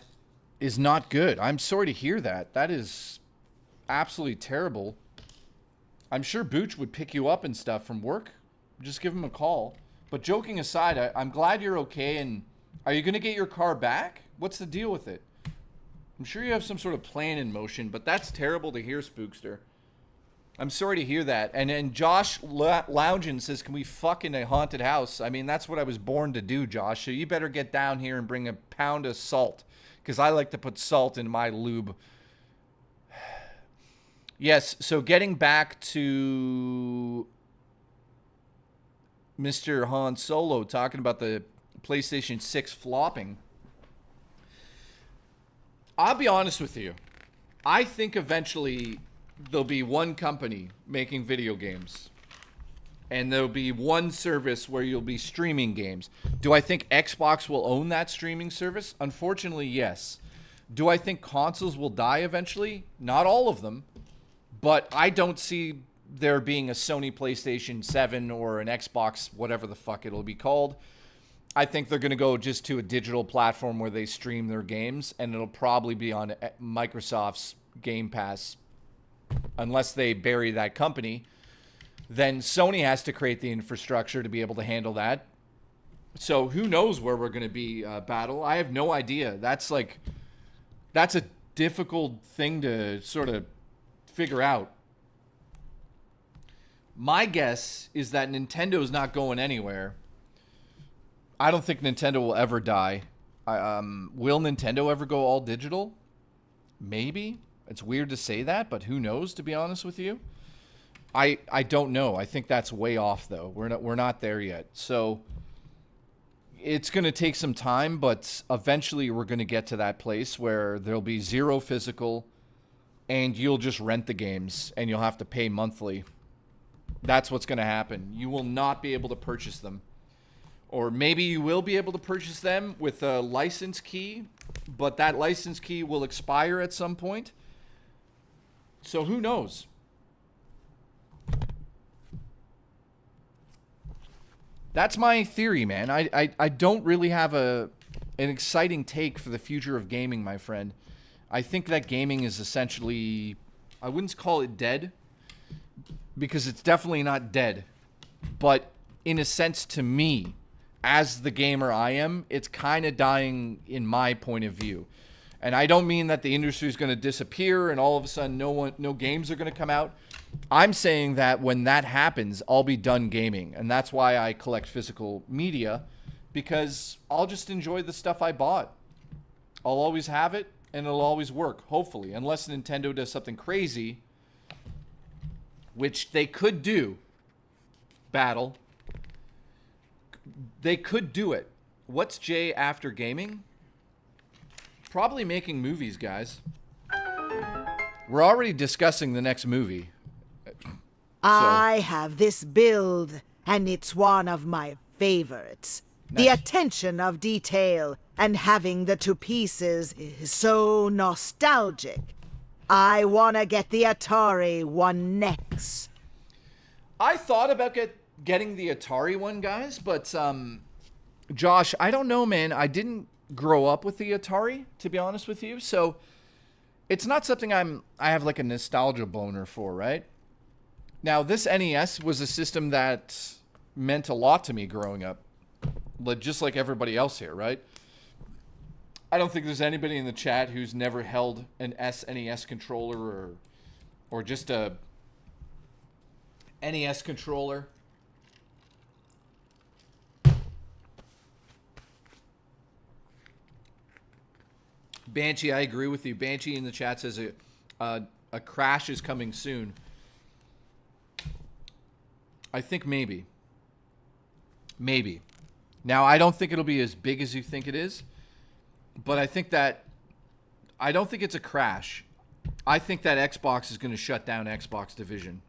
is not good. I'm sorry to hear that. That is absolutely terrible. I'm sure Booch would pick you up and stuff from work. Just give him a call. But joking aside, I'm glad you're okay. And are you going to get your car back? What's the deal with it? I'm sure you have some sort of plan in motion, but that's terrible to hear, Spookster. I'm sorry to hear that. And Josh Loungin says, can we fuck in a haunted house? I mean, that's what I was born to do, Josh. So you better get down here and bring a pound of salt, because I like to put salt in my lube. Yes, so getting back to Mr. Han Solo talking about the PlayStation 6 flopping. I'll be honest with you. I think eventually there'll be one company making video games. And there'll be one service where you'll be streaming games. Do I think Xbox will own that streaming service? Unfortunately, yes. Do I think consoles will die eventually? Not all of them. But I don't see there being a Sony PlayStation 7 or an Xbox, whatever the fuck it'll be called. I think they're going to go just to a digital platform where they stream their games, and it'll probably be on Microsoft's Game Pass. Unless they bury that company, then Sony has to create the infrastructure to be able to handle that. So who knows where we're going to be, Battle? I have no idea. That's a difficult thing to sort of figure out. My guess is that Nintendo's not going anywhere. I don't think Nintendo will ever die. Will Nintendo ever go all digital? Maybe. It's weird to say that, but who knows, to be honest with you? I don't know. I think that's way off, though. We're not there yet. So it's going to take some time, but eventually we're going to get to that place where there'll be zero physical, and you'll just rent the games, and you'll have to pay monthly. That's what's going to happen. You will not be able to purchase them. Or maybe you will be able to purchase them with a license key, but that license key will expire at some point. So who knows? That's my theory, man. I don't really have a an exciting take for the future of gaming, my friend. I think that gaming is essentially, I wouldn't call it dead, because it's definitely not dead. But in a sense, to me, as the gamer I am, it's kind of dying in my point of view. And I don't mean that the industry is going to disappear and all of a sudden no games are going to come out. I'm saying that when that happens, I'll be done gaming. And that's why I collect physical media, because I'll just enjoy the stuff I bought. I'll always have it, and it'll always work, hopefully. Unless Nintendo does something crazy, which they could do. Battle. They could do it. What's J after gaming? Probably making movies, guys. We're already discussing the next movie. I have this build, and it's one of my favorites. The attention of detail and having the two pieces is so nostalgic. I want to get the Atari one next. I thought about getting the Atari one, guys, but Josh, I don't know, man. I didn't grow up with the Atari, to be honest with you, so it's not something I have like a nostalgia boner for, right? Now, this NES was a system that meant a lot to me growing up, just like everybody else here, right? I don't think there's anybody in the chat who's never held an SNES controller or just a NES controller. Banshee, I agree with you. Banshee in the chat says a crash is coming soon. I think maybe. Maybe. Now, I don't think it'll be as big as you think it is, but I don't think it's a crash. I think that Xbox is going to shut down Xbox Division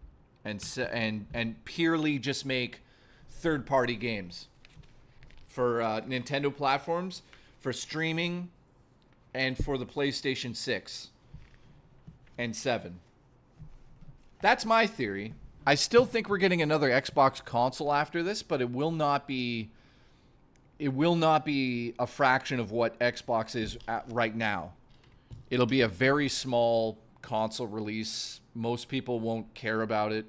and purely just make third-party games for Nintendo platforms, for streaming, and for the PlayStation 6 and 7. That's my theory. I still think we're getting another Xbox console after this, but it will not be a fraction of what Xbox is at right now. It'll be a very small console release. Most people won't care about it.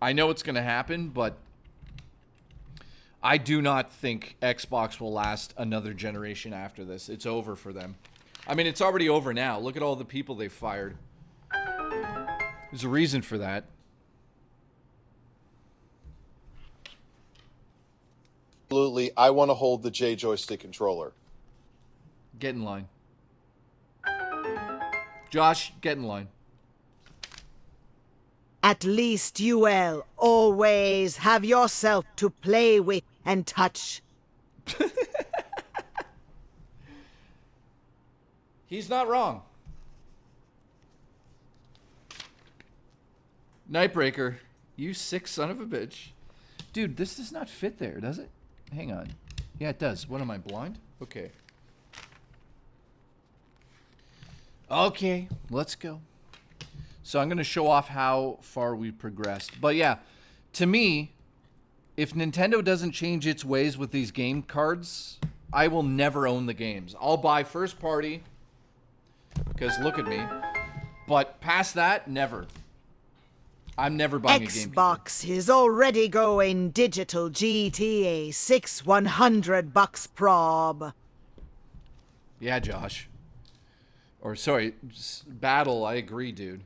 I know it's going to happen, but I do not think Xbox will last another generation after this. It's over for them. I mean, it's already over now. Look at all the people they fired. There's a reason for that. Absolutely. I want to hold the J joystick controller. Get in line. Josh, get in line. At least you will always have yourself to play with and touch. He's not wrong. Nightbreaker, you sick son of a bitch. Dude, this does not fit there, does it? Hang on. Yeah, it does. What, am I blind? Okay. Okay, let's go. So I'm going to show off how far we progressed. But yeah, to me, if Nintendo doesn't change its ways with these game cards, I will never own the games. I'll buy first party, because look at me. But past that, never. I'm never buying a game. Xbox is already going digital GTA 6 $100 prob. Yeah, Josh. Or sorry, Battle, I agree, dude.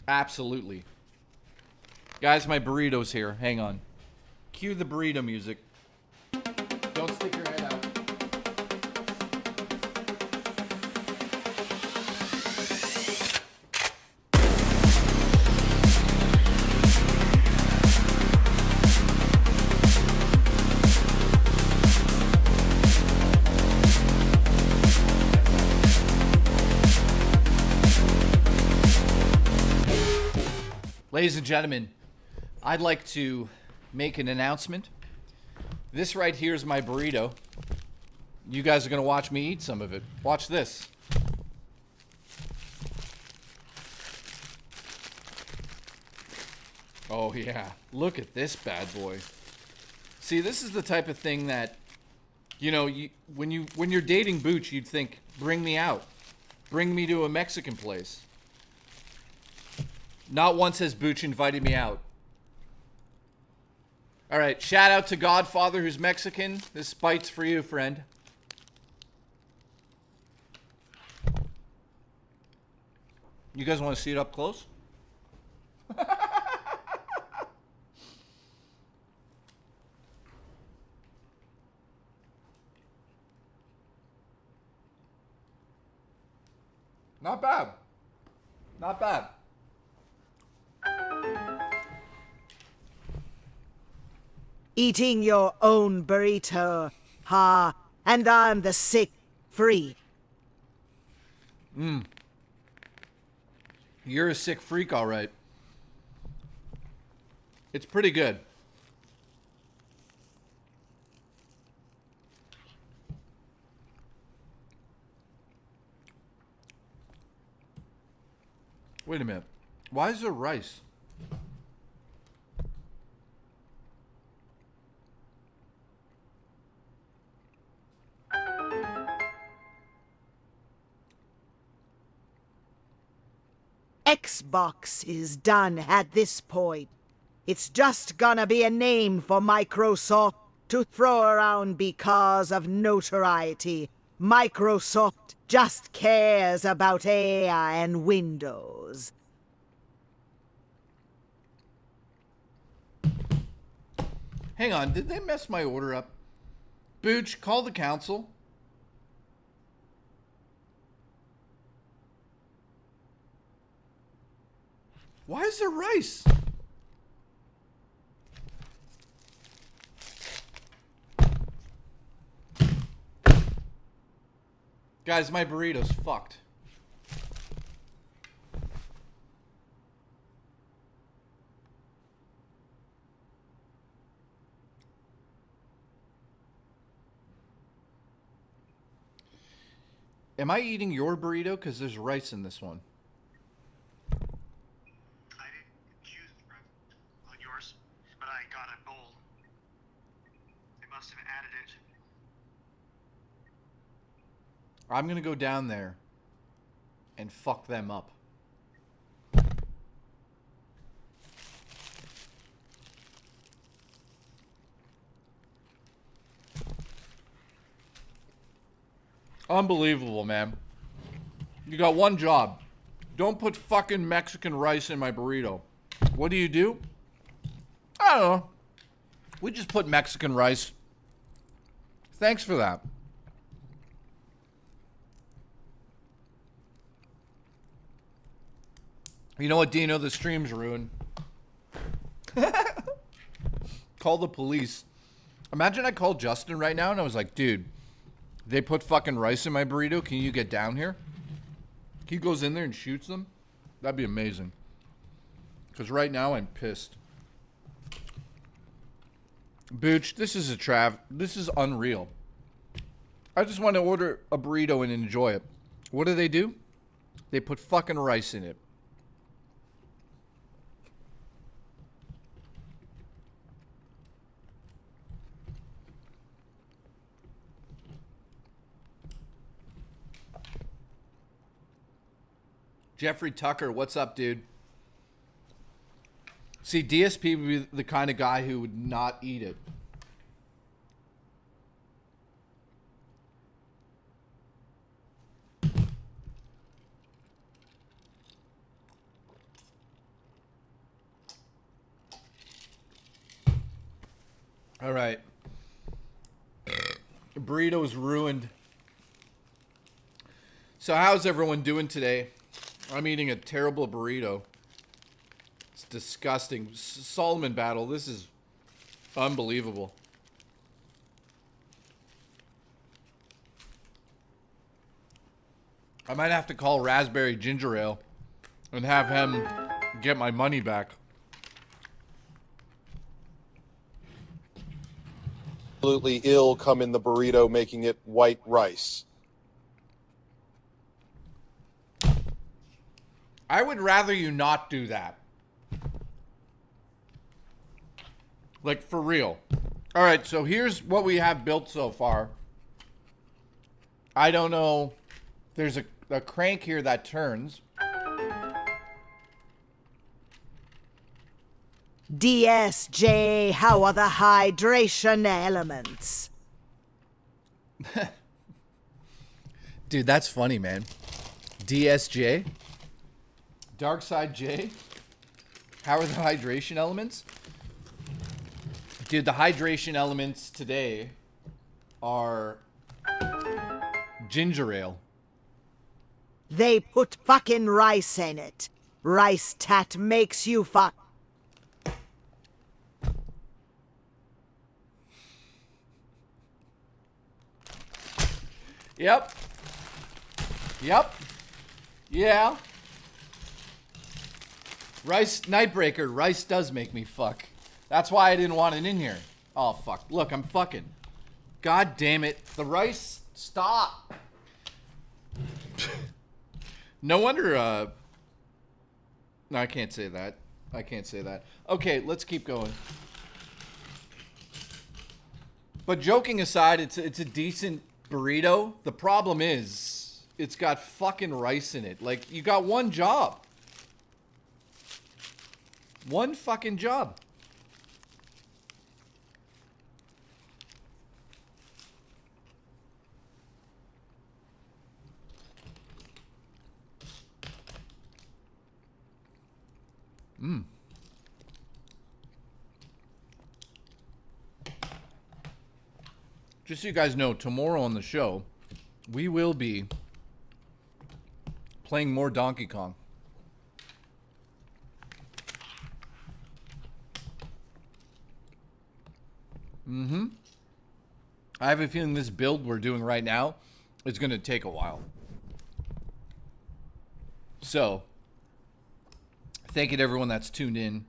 Absolutely. Guys, my burrito's here. Hang on. Cue the burrito music. Don't stick your head out. Ladies and gentlemen, I'd like to make an announcement. This right here is my burrito. You guys are going to watch me eat some of it. Watch this. Oh, yeah. Look at this bad boy. See, this is the type of thing that, you know, when you're dating Booch, you'd think, bring me out. Bring me to a Mexican place. Not once has Booch invited me out. All right, shout out to Godfather, who's Mexican. This bite's for you, friend. You guys want to see it up close? Not bad. Not bad. Eating your own burrito. Ha, and I'm the sick freak. You're a sick freak, all right. It's pretty good. Wait a minute. Why is there rice? Xbox is done at this point. It's just gonna be a name for Microsoft to throw around because of notoriety. Microsoft just cares about AI and Windows. Hang on, did they mess my order up? Booch, call the council. Why is there rice? Guys, my burrito's fucked. Am I eating your burrito? Because there's rice in this one. I didn't choose on yours, but I got a bowl. They must have added it. I'm going to go down there and fuck them up. Unbelievable, man. You got one job. Don't put fucking Mexican rice in my burrito. What do? I don't know. We just put Mexican rice. Thanks for that. You know what, Dino? The stream's ruined. Call the police. Imagine I called Justin right now and I was like, dude, they put fucking rice in my burrito. Can you get down here? He goes in there and shoots them. That'd be amazing. Because right now I'm pissed. Booch, this is this is unreal. I just want to order a burrito and enjoy it. What do? They put fucking rice in it. Jeffrey Tucker, what's up, dude? See, DSP would be the kind of guy who would not eat it. All right. Burrito's ruined. So how's everyone doing today? I'm eating a terrible burrito. It's disgusting. Solomon battle. This is unbelievable. I might have to call Raspberry Ginger Ale and have him get my money back. Absolutely ill come in the burrito, making it white rice. I would rather you not do that. Like, for real. All right, so here's what we have built so far. I don't know. There's a crank here that turns. DSJ, how are the hydration elements? Dude, that's funny, man. DSJ? Dark Side J? How are the hydration elements? Dude, the hydration elements today are ginger ale. They put fucking rice in it. Rice tat makes you fuck. Yep. Yep. Yeah. Rice, Nightbreaker, rice does make me fuck. That's why I didn't want it in here. Oh, fuck. Look, I'm fucking. God damn it. The rice, stop. No wonder, no, I can't say that. I can't say that. Okay, let's keep going. But joking aside, it's a decent burrito. The problem is, it's got fucking rice in it. Like, you got one job. One fucking job. Just so you guys know, tomorrow on the show, we will be playing more Donkey Kong. I have a feeling this build we're doing right now is going to take a while. So, thank you to everyone that's tuned in.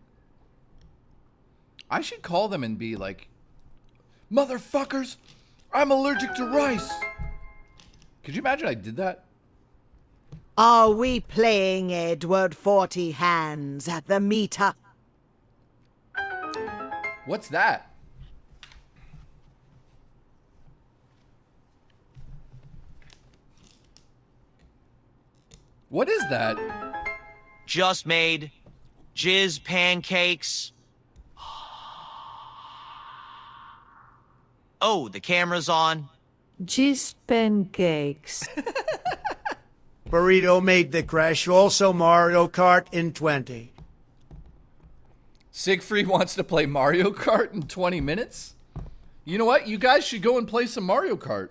I should call them and be like, motherfuckers, I'm allergic to rice. Could you imagine I did that? Are we playing Edward 40 Hands at the meetup? What's that? What is that? Just made jizz pancakes. Oh, the camera's on. Jizz pancakes. Burrito made the crash. Also Mario Kart in 20. Siegfried wants to play Mario Kart in 20 minutes? You know what? You guys should go and play some Mario Kart.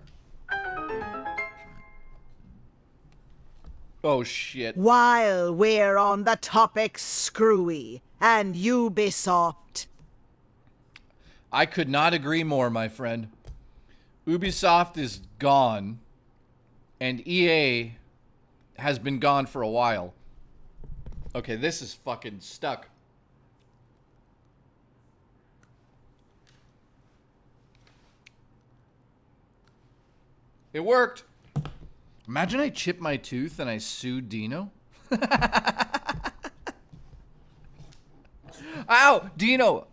Oh, shit. While we're on the topic screwy and Ubisoft. I could not agree more, my friend. Ubisoft is gone, and EA has been gone for a while. Okay, this is fucking stuck. It worked. Imagine I chipped my tooth and I sued Dino. Ow, Dino.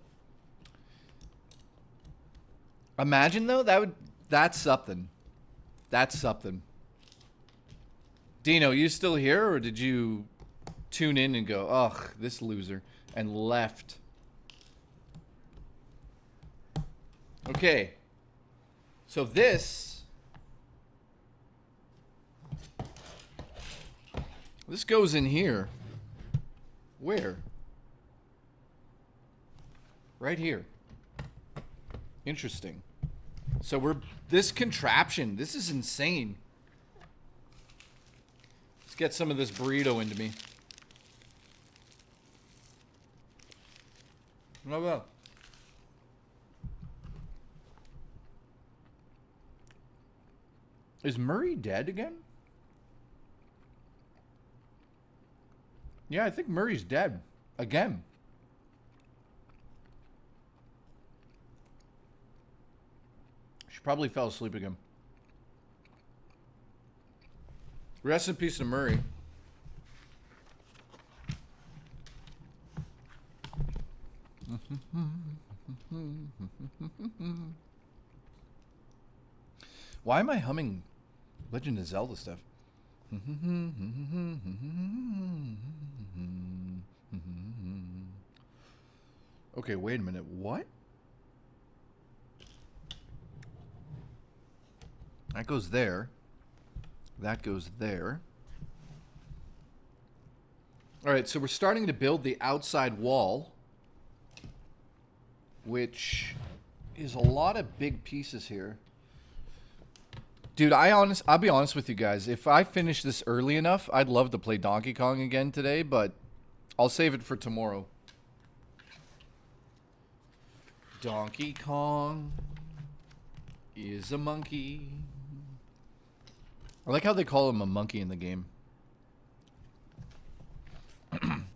Imagine though, that's something. That's something. Dino, you still here, or did you tune in and go, ugh, this loser, and left? Okay. So this goes in here. Where? Right here. Interesting. So this contraption, this is insane. Let's get some of this burrito into me. How about? Is Murray dead again? Yeah, I think Murray's dead. Again. She probably fell asleep again. Rest in peace to Murray. Why am I humming Legend of Zelda stuff? Okay, wait a minute. What? That goes there. That goes there. All right, so we're starting to build the outside wall, which is a lot of big pieces here. Dude, I'll be honest with you guys. If I finish this early enough, I'd love to play Donkey Kong again today, but I'll save it for tomorrow. Donkey Kong is a monkey. I like how they call him a monkey in the game.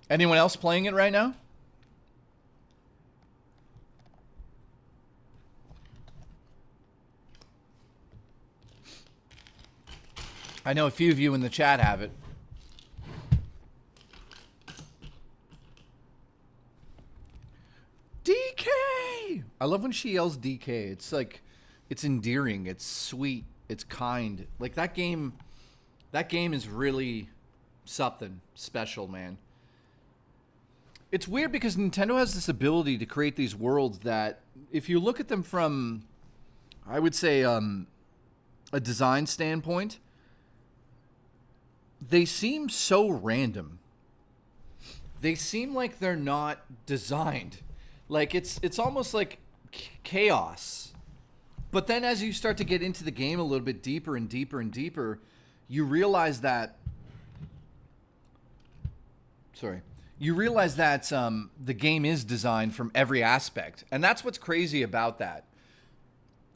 Anyone else playing it right now? I know a few of you in the chat have it. DK! I love when she yells DK. It's like, it's endearing. It's sweet. It's kind. Like that game is really something special, man. It's weird because Nintendo has this ability to create these worlds that, if you look at them from, I would say, a design standpoint, they seem so random. They seem like they're not designed. Like it's almost like chaos. But then as you start to get into the game a little bit deeper and deeper and deeper, you realize that the game is designed from every aspect. And that's what's crazy about that.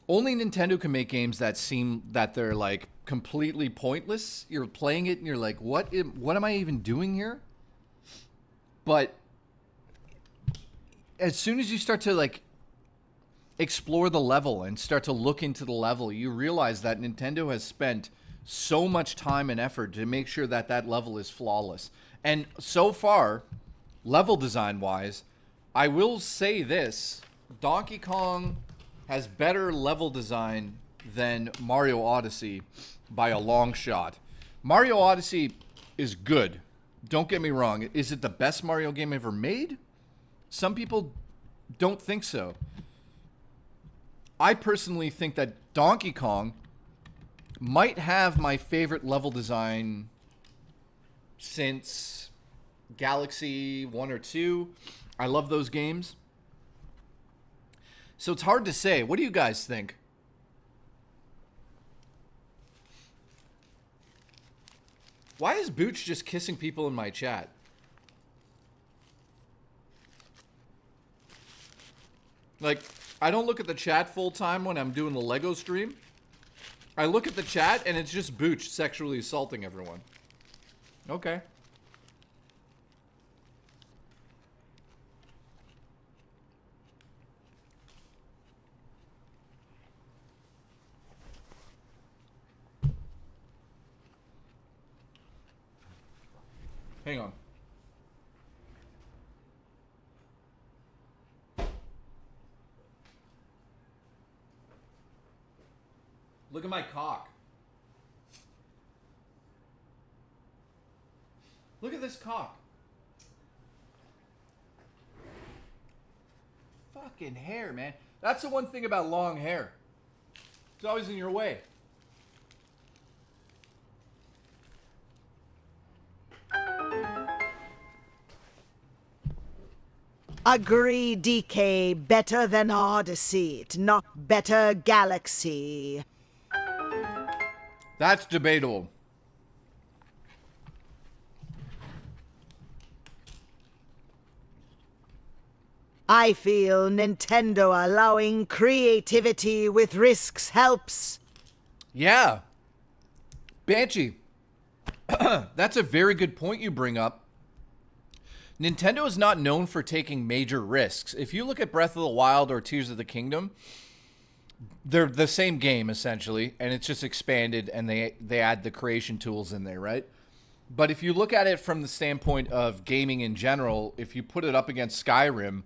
Only Nintendo can make games that seem that they're like completely pointless. You're playing it and you're like, what am I even doing here? But as soon as you start to like explore the level and start to look into the level, you realize that Nintendo has spent so much time and effort to make sure that that level is flawless. And so far, level design wise, I will say this, Donkey Kong has better level design than Mario Odyssey by a long shot. Mario Odyssey is good. Don't get me wrong. Is it the best Mario game ever made? Some people don't think so. I personally think that Donkey Kong might have my favorite level design since Galaxy 1 or 2. I love those games. So it's hard to say. What do you guys think? Why is Booch just kissing people in my chat? Like, I don't look at the chat full time when I'm doing the Lego stream. I look at the chat and it's just Booch sexually assaulting everyone. Okay. Hang on. Look at my cock. Look at this cock. Fucking hair, man. That's the one thing about long hair. It's always in your way. Agree, DK. Better than Odyssey, not better Galaxy. That's debatable. I feel Nintendo allowing creativity with risks helps. Yeah. Banshee. That's a very good point you bring up. Nintendo is not known for taking major risks. If you look at Breath of the Wild or Tears of the Kingdom, they're the same game essentially, and it's just expanded and they add the creation tools in there, right? But if you look at it from the standpoint of gaming in general, if you put it up against Skyrim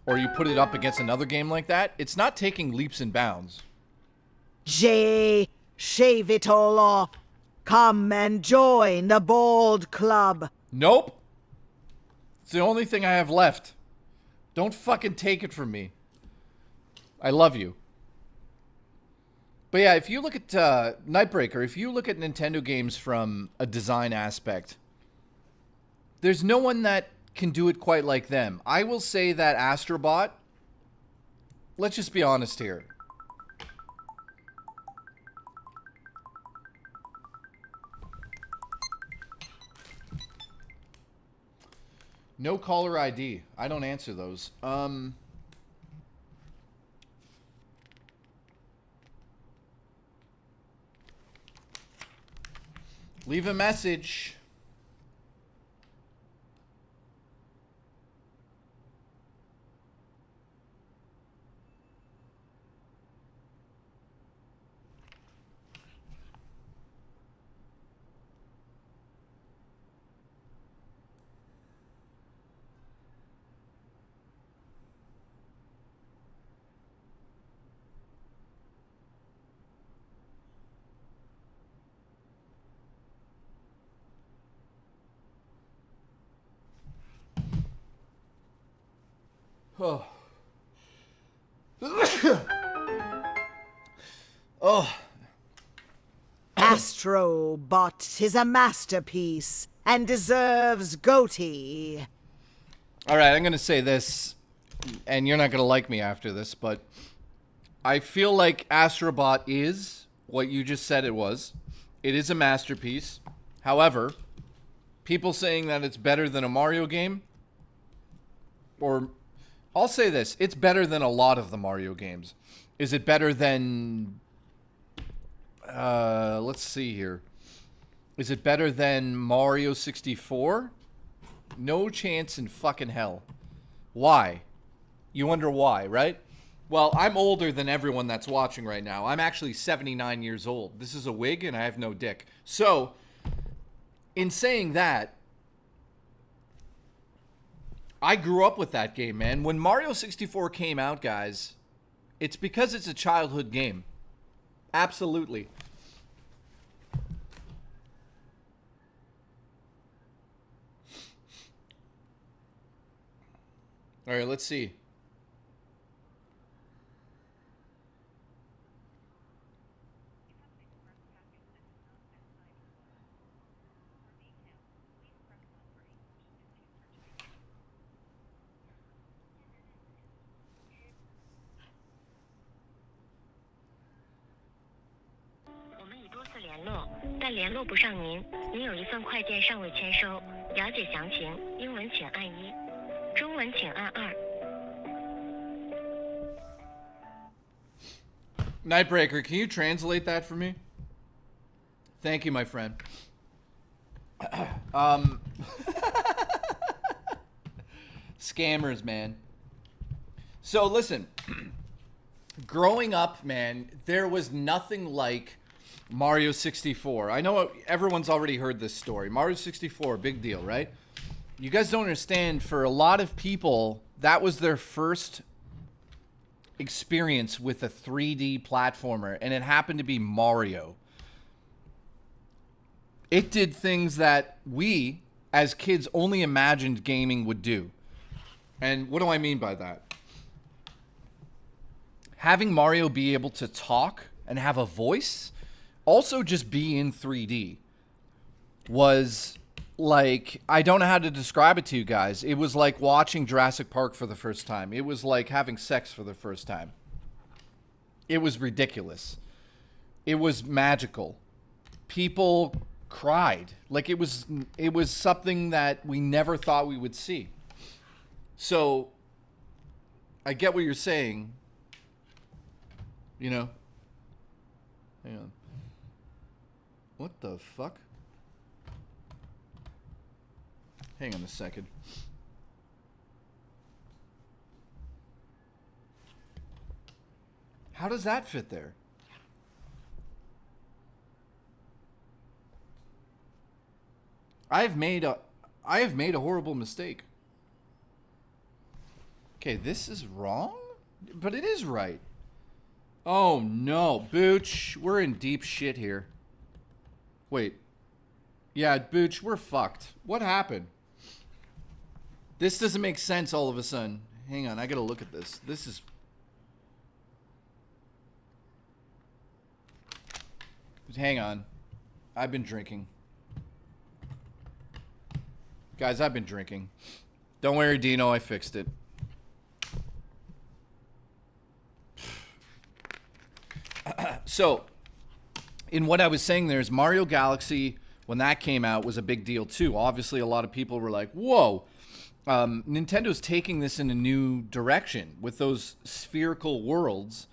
or you put it up against another game like that, it's not taking leaps and bounds. Jay, shave it all off. Come and join the Bald Club. Nope. It's the only thing I have left. Don't fucking take it from me. I love you. But yeah, if you look at Nightbreaker, if you look at Nintendo games from a design aspect, there's no one that can do it quite like them. I will say that Astrobot, let's just be honest here. No caller ID. I don't answer those. Leave a message. Oh. Oh. Astrobot is a masterpiece and deserves goatee. All right, I'm going to say this, and you're not going to like me after this, but I feel like Astrobot is what you just said it was. It is a masterpiece. However, people saying that it's better than a Mario game, or I'll say this, it's better than a lot of the Mario games. Is it better than, let's see here. Is it better than Mario 64? No chance in fucking hell. Why? You wonder why, right? Well, I'm older than everyone that's watching right now. I'm actually 79 years old. This is a wig and I have no dick. So, in saying that, I grew up with that game, man. When Mario 64 came out, guys, it's because it's a childhood game. Absolutely. All right, let's see. Nightbreaker, can you translate that for me? Thank you, my friend. Scammers, man. So listen, growing up, man, there was nothing like Mario 64. I know everyone's already heard this story. Mario 64, big deal, right? You guys don't understand, for a lot of people, that was their first experience with a 3D platformer, and it happened to be Mario. It did things that we, as kids, only imagined gaming would do. And what do I mean by that? Having Mario be able to talk and have a voice, also just be in 3D, was like, I don't know how to describe it to you guys. It was like watching Jurassic Park for the first time. It was like having sex for the first time. It was ridiculous. It was magical. People cried. Like, it was something that we never thought we would see. So I get what you're saying. You know? Hang on. What the fuck? Hang on a second. How does that fit there? I have made a horrible mistake. Okay, this is wrong, but it is right. Oh no, Booch, we're in deep shit here. Wait. Yeah, Booch, we're fucked. What happened? This doesn't make sense all of a sudden. Hang on, I gotta look at this. This is... Hang on. I've been drinking. Guys, I've been drinking. Don't worry, Dino, I fixed it. So, in what I was saying, there's Mario Galaxy, when that came out, was a big deal too. Obviously, a lot of people were like, whoa, Nintendo's taking this in a new direction with those spherical worlds.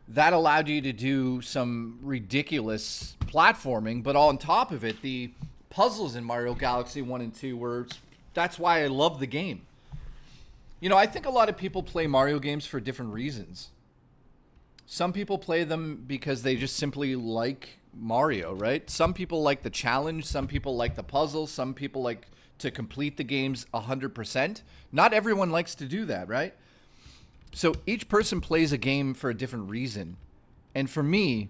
That allowed you to do some ridiculous platforming, but on top of it, the puzzles in Mario Galaxy 1 and 2 were... That's why I love the game. You know, I think a lot of people play Mario games for different reasons. Some people play them because they just simply like Mario, right? Some people like the challenge. Some people like the puzzle. Some people like to complete the games 100%. Not everyone likes to do that, right? So each person plays a game for a different reason. And for me,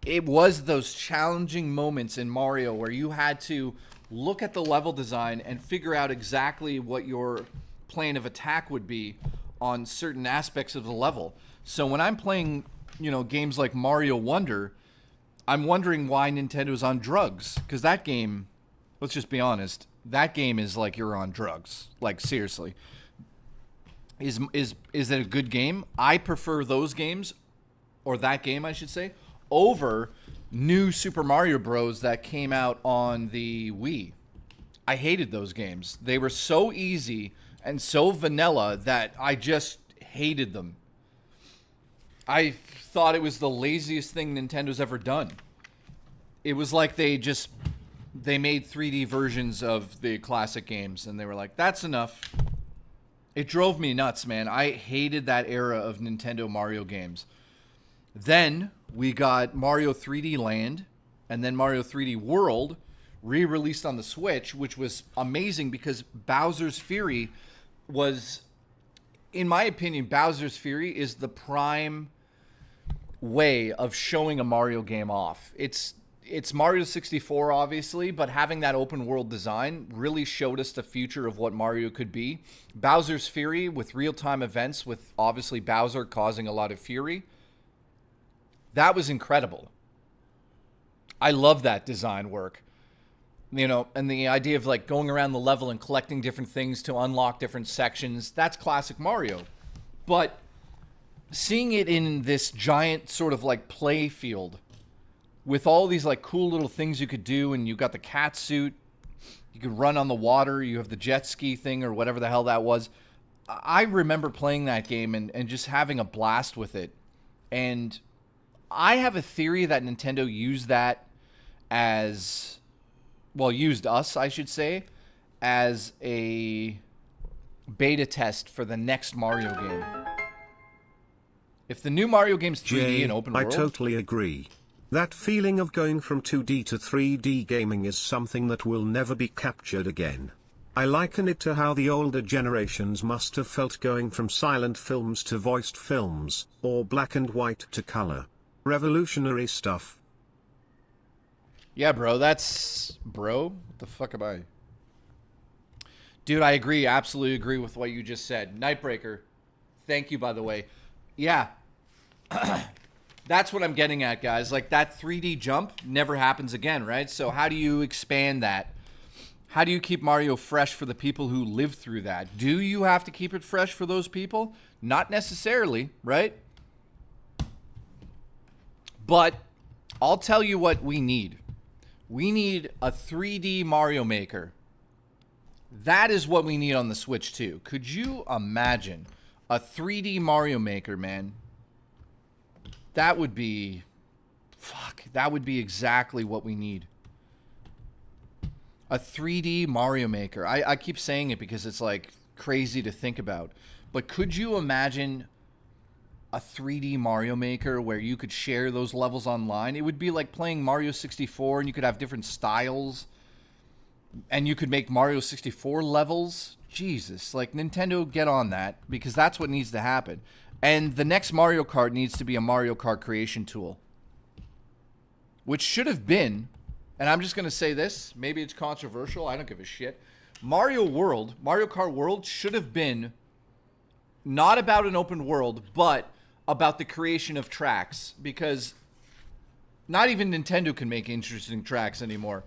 it was those challenging moments in Mario where you had to look at the level design and figure out exactly what your plan of attack would be on certain aspects of the level. So when I'm playing, you know, games like Mario Wonder, I'm wondering why Nintendo's on drugs. Because that game, let's just be honest, that game is like you're on drugs. Like, seriously. Is it a good game? I prefer those games, or that game, I should say, over new Super Mario Bros. That came out on the Wii. I hated those games. They were so easy and so vanilla that I just hated them. I thought it was the laziest thing Nintendo's ever done. It was like they made 3D versions of the classic games, and they were like, that's enough. It drove me nuts, man. I hated that era of Nintendo Mario games. Then we got Mario 3D Land, and then Mario 3D World, re-released on the Switch, which was amazing because Bowser's Fury was... In my opinion, Bowser's Fury is the prime way of showing a Mario game off. It's Mario 64, obviously, but having that open world design really showed us the future of what Mario could be. Bowser's Fury with real-time events, with obviously Bowser causing a lot of fury. That was incredible. I love that design work. You know, and the idea of like going around the level and collecting different things to unlock different sections, that's classic Mario. But seeing it in this giant sort of like play field with all these like cool little things you could do, and you got the cat suit, you could run on the water, you have the jet ski thing or whatever the hell that was. I remember playing that game and just having a blast with it. And I have a theory that Nintendo used that as... Well, used us, I should say, as a beta test for the next Mario game. If the new Mario game's 3D and open world... I totally agree. That feeling of going from 2D to 3D gaming is something that will never be captured again. I liken it to how the older generations must have felt going from silent films to voiced films, or black and white to color. Revolutionary stuff. Yeah, bro, that's... Bro? What the fuck am I? Dude, I agree. Absolutely agree with what you just said. Nightbreaker. Thank you, by the way. Yeah. That's what I'm getting at, guys. Like, that 3D jump never happens again, right? So how do you expand that? How do you keep Mario fresh for the people who live through that? Do you have to keep it fresh for those people? Not necessarily, right? But I'll tell you what we need. We need a 3D Mario Maker. That is what we need on the Switch too. Could you imagine a 3D Mario Maker, man? That would be... Fuck. That would be exactly what we need. A 3D Mario Maker. I keep saying it because it's like crazy to think about. But could you imagine a 3D Mario Maker where you could share those levels online? It would be like playing Mario 64, and you could have different styles, and you could make Mario 64 levels. Jesus, like, Nintendo, get on that, because that's what needs to happen. And the next Mario Kart needs to be a Mario Kart creation tool. Which should have been, and I'm just going to say this, maybe it's controversial, I don't give a shit. Mario Kart World should have been not about an open world, but about the creation of tracks. Because not even Nintendo can make interesting tracks anymore.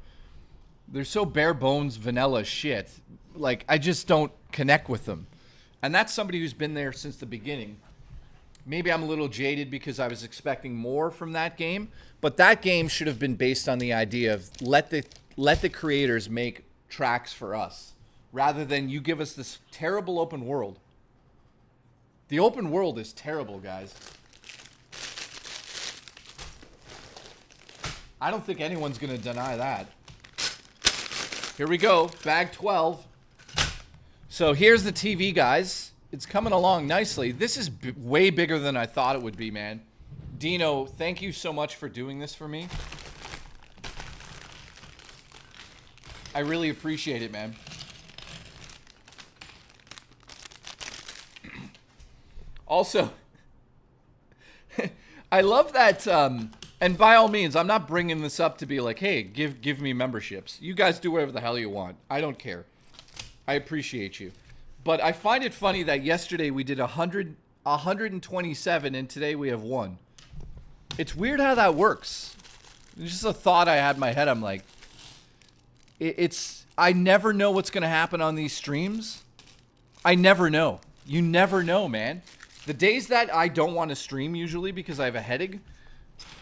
They're so bare bones vanilla shit. Like, I just don't connect with them. And that's somebody who's been there since the beginning. Maybe I'm a little jaded because I was expecting more from that game, but that game should have been based on the idea of let the creators make tracks for us, rather than you give us this terrible open world. The open world is terrible, guys. I don't think anyone's going to deny that. Here we go, bag 12. So here's the TV, guys. It's coming along nicely. This is way bigger than I thought it would be, man. Dino, thank you so much for doing this for me. I really appreciate it, man. Also, I love that, and by all means, I'm not bringing this up to be like, hey, give me memberships. You guys do whatever the hell you want. I don't care. I appreciate you. But I find it funny that yesterday we did 127 and today we have 1. It's weird how that works. It's just a thought I had in my head. I'm like, I never know what's going to happen on these streams. I never know. You never know, man. The days that I don't want to stream usually because I have a headache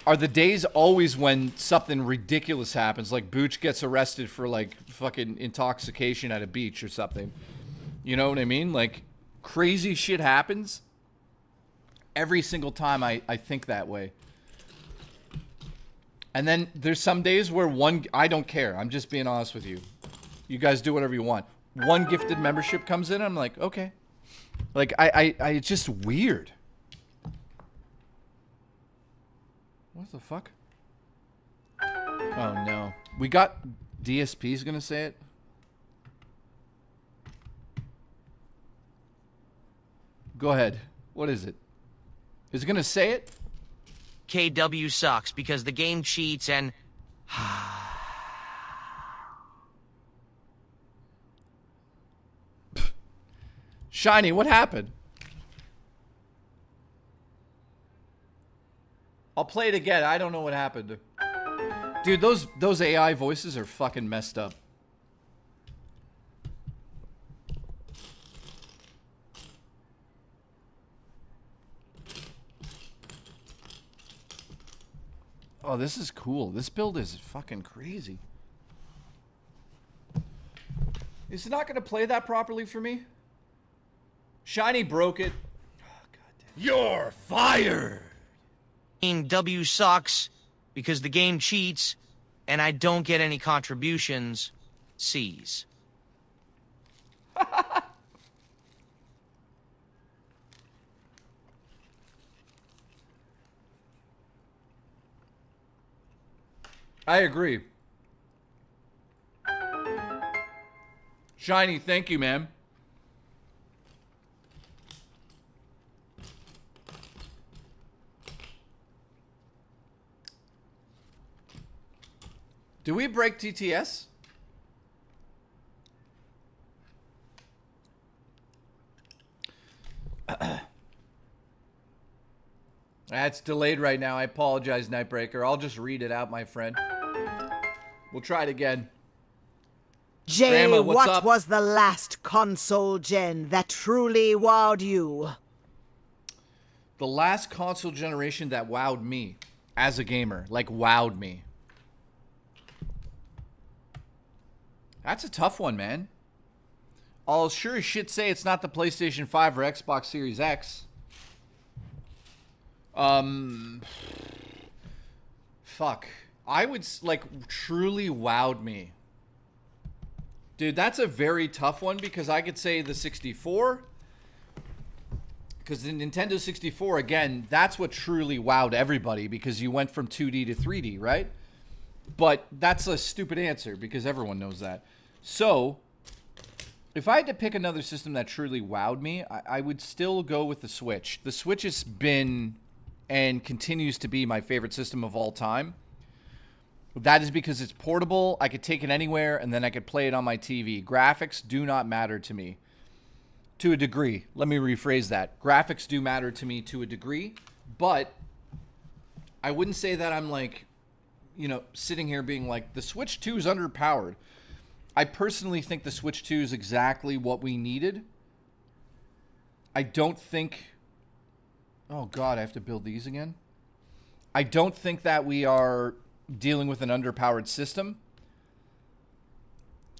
are the days always when something ridiculous happens. Like Booch gets arrested for like fucking intoxication at a beach or something. You know what I mean? Like, crazy shit happens. Every single time I think that way. And then there's some days where I don't care. I'm just being honest with you. You guys do whatever you want. One gifted membership comes in, I'm like, okay. Like, it's just weird. What the fuck? Oh, no. We got... DSP's gonna say it? Go ahead. What is it? Is it going to say it? KW sucks because the game cheats and... Shiny, what happened? I'll play it again. I don't know what happened. Dude, those AI voices are fucking messed up. Oh, this is cool. This build is fucking crazy. Is it not going to play that properly for me? Shiny broke it. Oh, God damn. You're fired! W sucks because the game cheats and I don't get any contributions. C's. I agree. Shiny, thank you, man. Do we break TTS? It's delayed right now. I apologize, Nightbreaker. I'll just read it out, my friend. We'll try it again. Jay, Grandma, what's what up? was the last console gen that truly wowed you? The last console generation that wowed me as a gamer. Like, wowed me. That's a tough one, man. I'll sure as shit say it's not the PlayStation 5 or Xbox Series X. Fuck. I would, like, truly wowed me. Dude, that's a very tough one because I could say the 64. Because the Nintendo 64, again, that's what truly wowed everybody because you went from 2D to 3D, right? But that's a stupid answer because everyone knows that. So, If I had to pick another system that truly wowed me, I would still go with the Switch. The Switch has been and continues to be my favorite system of all time. That is because it's portable, I could take it anywhere, and then I could play it on my TV. Graphics do not matter to me. To a degree. Let me rephrase that. Graphics do matter to me to a degree, but I wouldn't say that I'm like, you know, sitting here being like, the Switch 2 is underpowered. I personally think the Switch 2 is exactly what we needed. I don't think... Oh, God, I have to build these again. I don't think that we are dealing with an underpowered system.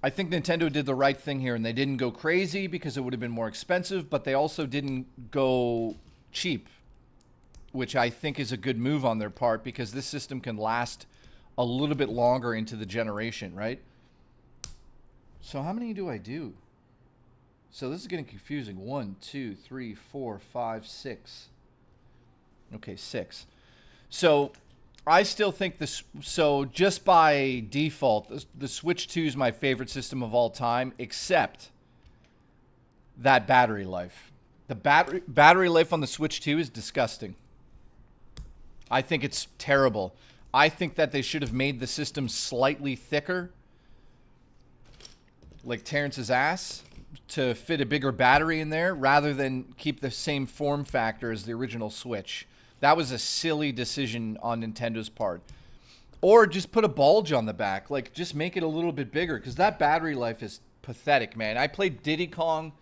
I think Nintendo did the right thing here, and they didn't go crazy because it would have been more expensive, but they also didn't go cheap, which I think is a good move on their part because this system can last a little bit longer into the generation, right? So how many do I do? So this is getting confusing. 1, 2, 3, 4, 5, 6. Okay, 6. So I still think this. So just by default, the Switch 2 is my favorite system of all time, except that battery life. The battery life on the Switch 2 is disgusting. I think it's terrible. I think that they should have made the system slightly thicker, like Terrence's ass, to fit a bigger battery in there rather than keep the same form factor as the original Switch. That was a silly decision on Nintendo's part. Or just put a bulge on the back. Like, just make it a little bit bigger because that battery life is pathetic, man. I played Diddy Kong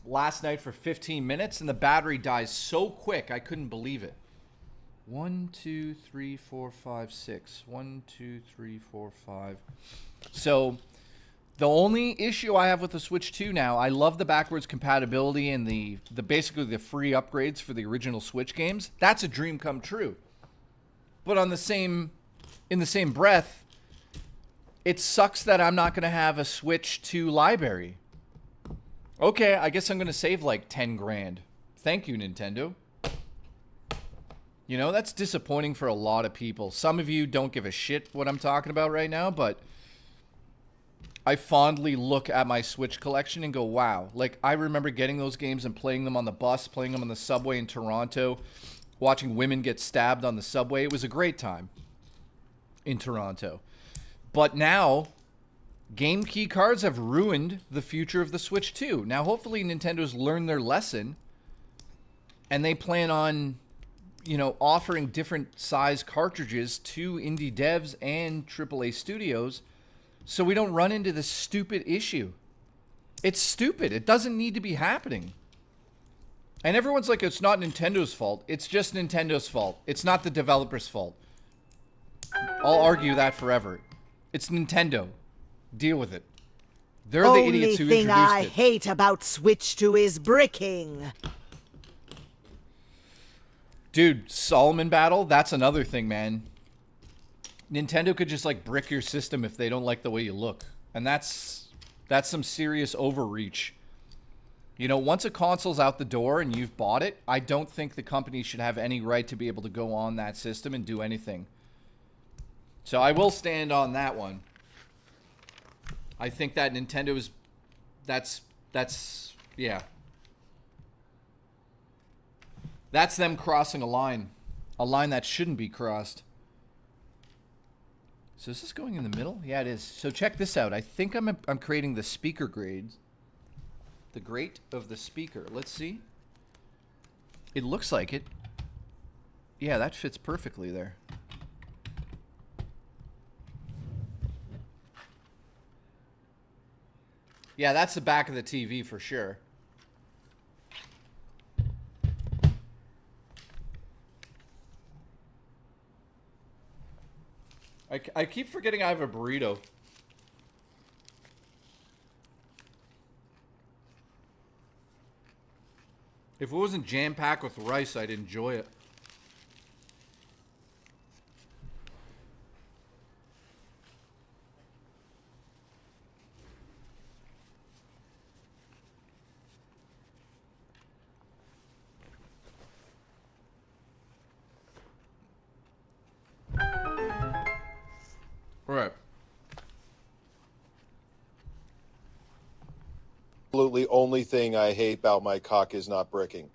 last night for 15 minutes and the battery dies so quick I couldn't believe it. 1, 2, 3, 4, 5, 6. 1, 2, 3, 4, 5. So the only issue I have with the Switch 2 now, I love the backwards compatibility and the basically the free upgrades for the original Switch games. That's a dream come true. But in the same breath, it sucks that I'm not going to have a Switch 2 library. Okay, I guess I'm going to save like 10 grand. Thank you, Nintendo. You know, that's disappointing for a lot of people. Some of you don't give a shit what I'm talking about right now, but I fondly look at my Switch collection and go, wow. Like, I remember getting those games and playing them on the bus, playing them on the subway in Toronto, watching women get stabbed on the subway. It was a great time in Toronto. But now, game key cards have ruined the future of the Switch 2. Now, hopefully, Nintendo's learned their lesson, and they plan on, you know, offering different size cartridges to indie devs and AAA studios so we don't run into this stupid issue. It's stupid. It doesn't need to be happening. And everyone's like, it's not Nintendo's fault. It's just Nintendo's fault. It's not the developer's fault. I'll argue that forever. It's Nintendo. Deal with it. They're the idiots who introduced it. Only thing I hate about Switch 2 is bricking. Dude, Solomon Battle, that's another thing, man. Nintendo could just like brick your system if they don't like the way you look. And that's some serious overreach. You know, once a console's out the door and you've bought it, I don't think the company should have any right to be able to go on that system and do anything. So I will stand on that one. I think that Nintendo is... That's yeah. That's them crossing a line that shouldn't be crossed. So is this going in the middle? Yeah, it is. So check this out. I think I'm creating the speaker grades. The grate of the speaker. Let's see. It looks like it. Yeah, that fits perfectly there. Yeah, that's the back of the TV for sure. I keep forgetting I have a burrito. If it wasn't jam-packed with rice, I'd enjoy it. absolutely only thing I hate about my cock is not bricking.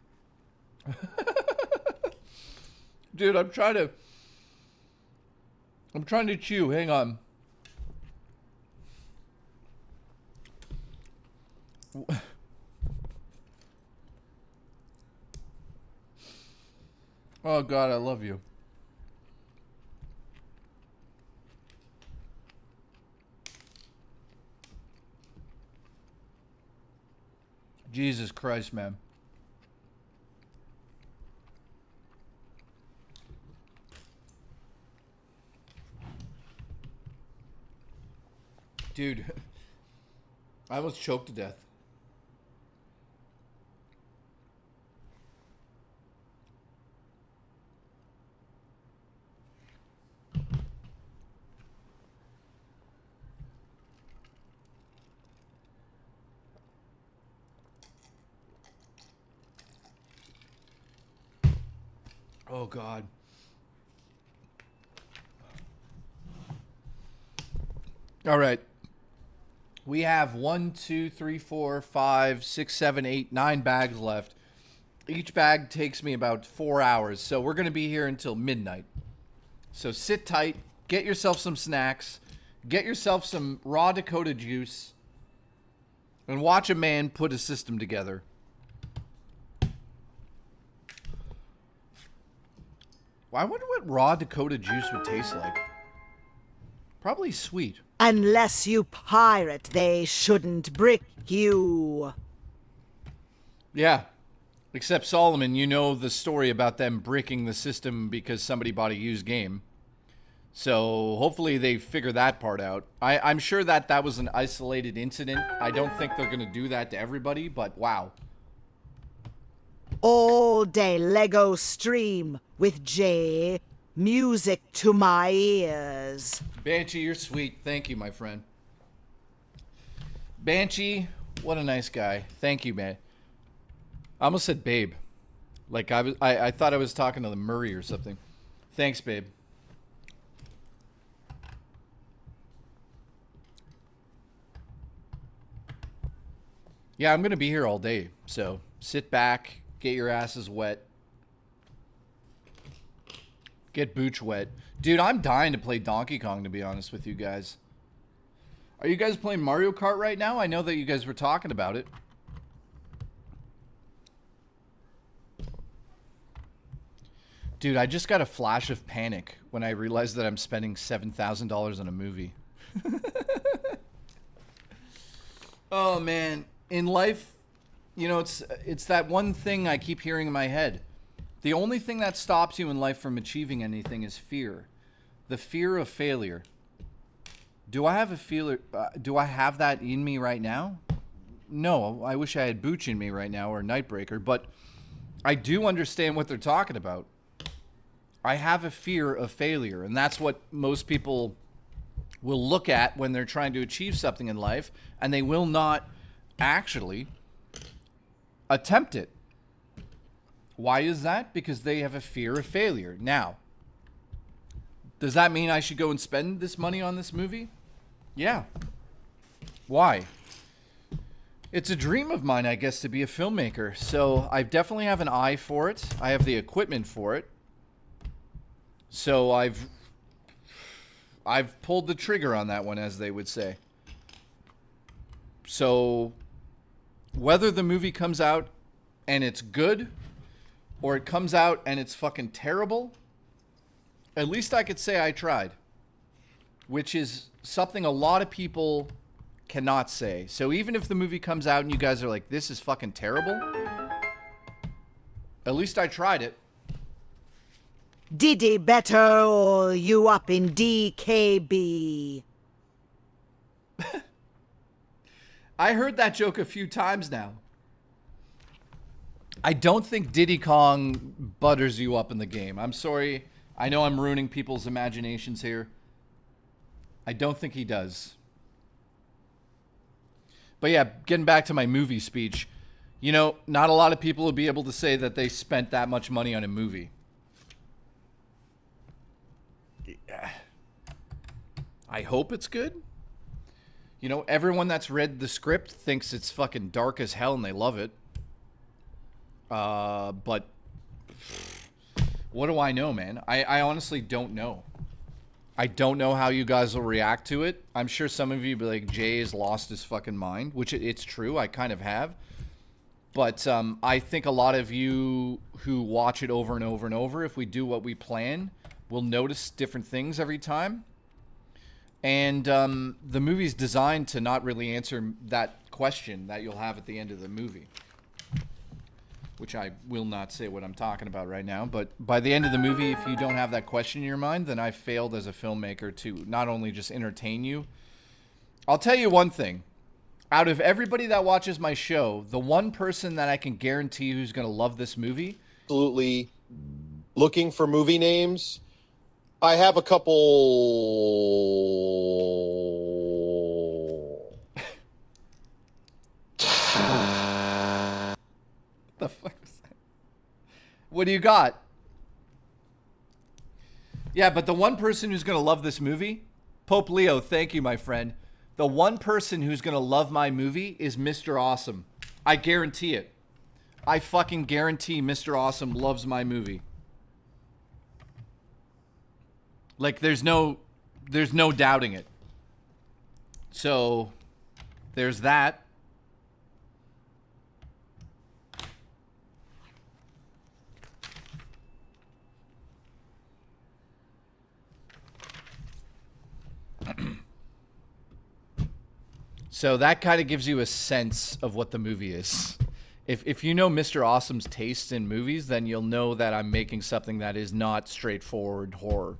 Dude, I'm trying to chew. Hang on. Oh God, I love you. Jesus Christ, man. Dude, I almost choked to death. Oh God. All right. We have 1, 2, 3, 4, 5, 6, 7, 8, 9 bags left. Each bag takes me about 4 hours, so we're going to be here until midnight. So sit tight, get yourself some snacks, get yourself some raw Dakota juice, and watch a man put a system together. Well, I wonder what raw Dakota juice would taste like. Probably sweet. Unless you pirate, they shouldn't brick you. Yeah. Except Solomon, you know the story about them bricking the system because somebody bought a used game. So hopefully they figure that part out. I'm sure that was an isolated incident. I don't think they're going to do that to everybody, but wow. All day Lego stream with J. Music to my ears. Banshee, you're sweet. Thank you, my friend. Banshee, what a nice guy. Thank you, man. I almost said babe. Like I thought I was talking to the Murray or something. Thanks, babe. Yeah, I'm going to be here all day. So sit back, get your asses wet. Get booch wet. Dude, I'm dying to play Donkey Kong, to be honest with you guys. Are you guys playing Mario Kart right now? I know that you guys were talking about it. Dude, I just got a flash of panic when I realized that I'm spending $7,000 on a movie. Oh, man. In life, you know, it's that one thing I keep hearing in my head. The only thing that stops you in life from achieving anything is fear. The fear of failure. Do I have a feeler? Do I have that in me right now? No, I wish I had Booch in me right now or Nightbreaker, but I do understand what they're talking about. I have a fear of failure, and that's what most people will look at when they're trying to achieve something in life, and they will not actually attempt it. Why is that? Because they have a fear of failure. Now, does that mean I should go and spend this money on this movie? Yeah. Why? It's a dream of mine, I guess, to be a filmmaker. So I definitely have an eye for it. I have the equipment for it. So I've pulled the trigger on that one, as they would say. So whether the movie comes out and it's good, or it comes out and it's fucking terrible, at least I could say I tried. Which is something a lot of people cannot say. So even if the movie comes out and you guys are like, this is fucking terrible, at least I tried it. Diddy better or you up in DKB? I heard that joke a few times now. I don't think Diddy Kong butters you up in the game. I'm sorry. I know I'm ruining people's imaginations here. I don't think he does. But yeah, getting back to my movie speech. You know, not a lot of people will be able to say that they spent that much money on a movie. I hope it's good. You know, everyone that's read the script thinks it's fucking dark as hell and they love it. But what do I know, man? I honestly don't know. I don't know how you guys will react to it. I'm sure some of you be like, Jay has lost his fucking mind, which it's true. I kind of have. But I think a lot of you who watch it over and over and over, if we do what we plan, will notice different things every time. And the movie's designed to not really answer that question that you'll have at the end of the movie. Which I will not say what I'm talking about right now. But by the end of the movie, if you don't have that question in your mind, then I failed as a filmmaker to not only just entertain you. I'll tell you one thing. Out of everybody that watches my show, the one person that I can guarantee who's going to love this movie... Absolutely looking for movie names. I have a couple... The fuck is that? What do you got? Yeah, but the one person who's going to love this movie, Pope Leo, thank you, my friend. The one person who's going to love my movie is Mr. Awesome. I guarantee it. I fucking guarantee Mr. Awesome loves my movie. Like, there's no doubting it. So, there's that. So that kind of gives you a sense of what the movie is. If you know Mr. Awesome's taste in movies, then you'll know that I'm making something that is not straightforward horror.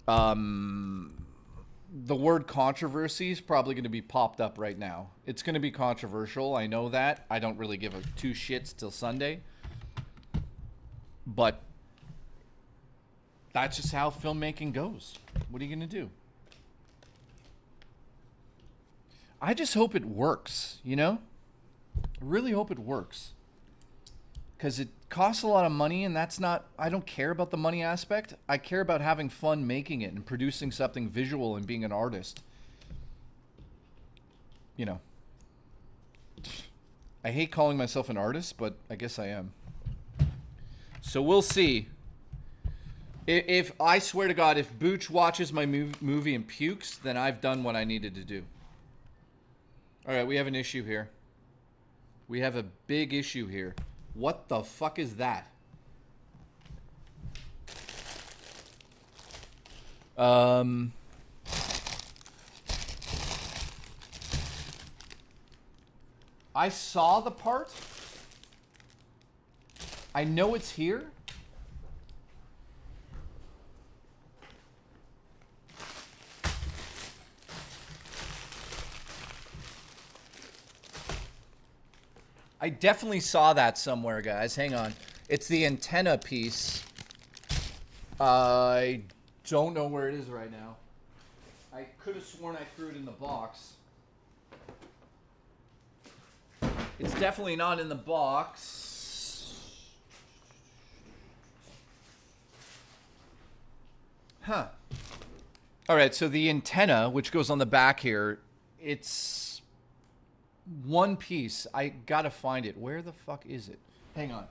The word controversy is probably going to be popped up right now. It's going to be controversial. I know that. I don't really give a two shits till Sunday. But that's just how filmmaking goes. What are you going to do? I just hope it works, you know? I really hope it works. Because it costs a lot of money, and that's not... I don't care about the money aspect. I care about having fun making it and producing something visual and being an artist. You know. I hate calling myself an artist, but I guess I am. So we'll see. If I swear to God, if Booch watches my movie and pukes, then I've done what I needed to do. All right, we have an issue here. We have a big issue here. What the fuck is that? I saw the part. I know it's here. I definitely saw that somewhere, guys. Hang on. It's the antenna piece. I don't know where it is right now. I could have sworn I threw it in the box. It's definitely not in the box. Huh. All right, so the antenna, which goes on the back here, it's one piece. I gotta find it. Where the fuck is it? Hang on.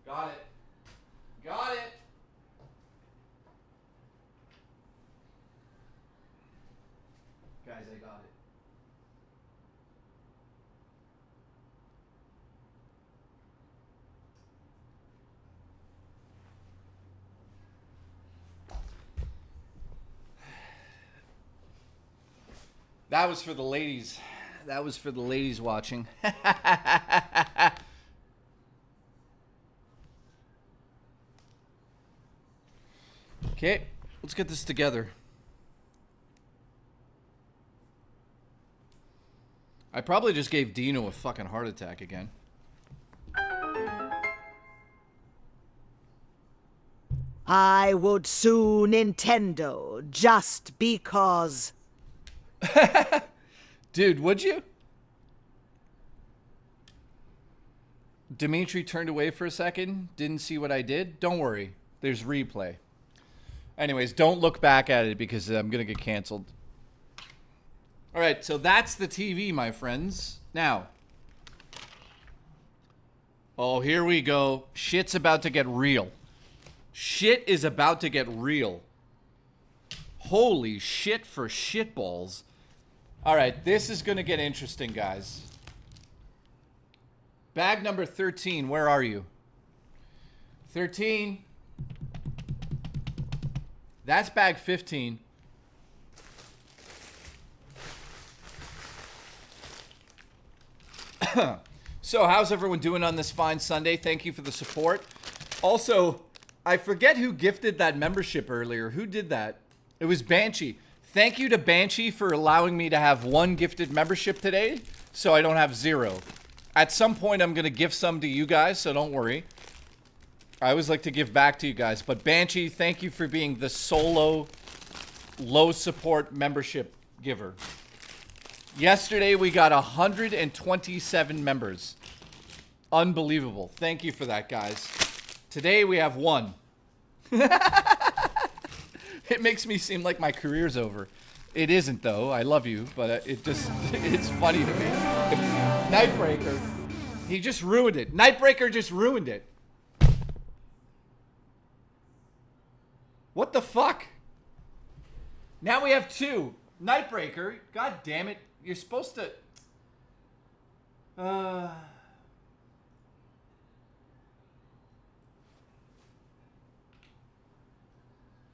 Got it. Got it. Guys, I got it. That was for the ladies. That was for the ladies watching. Okay, let's get this together. I probably just gave Dino a fucking heart attack again. I would sue Nintendo just because. Dude, would you? Dimitri turned away for a second. Didn't see what I did. Don't worry. There's replay. Anyways, don't look back at it because I'm going to get canceled. All right, so that's the TV, my friends. Now. Oh, here we go. Shit's about to get real. Shit is about to get real. Holy shit for shitballs. All right, this is going to get interesting, guys. Bag number 13, where are you? 13. That's bag 15. So, how's everyone doing on this fine Sunday? Thank you for the support. Also, I forget who gifted that membership earlier. Who did that? It was Banshee. Thank you to Banshee for allowing me to have 1 gifted membership today, so I don't have 0. At some point, I'm going to give some to you guys, so don't worry. I always like to give back to you guys. But Banshee, thank you for being the solo low support membership giver. Yesterday, we got 127 members. Unbelievable. Thank you for that, guys. Today, we have 1. It makes me seem like my career's over. It isn't, though. I love you, but it's funny to me. Nightbreaker. He just ruined it. Nightbreaker just ruined it. What the fuck? Now we have 2. Nightbreaker. God damn it. You're supposed to...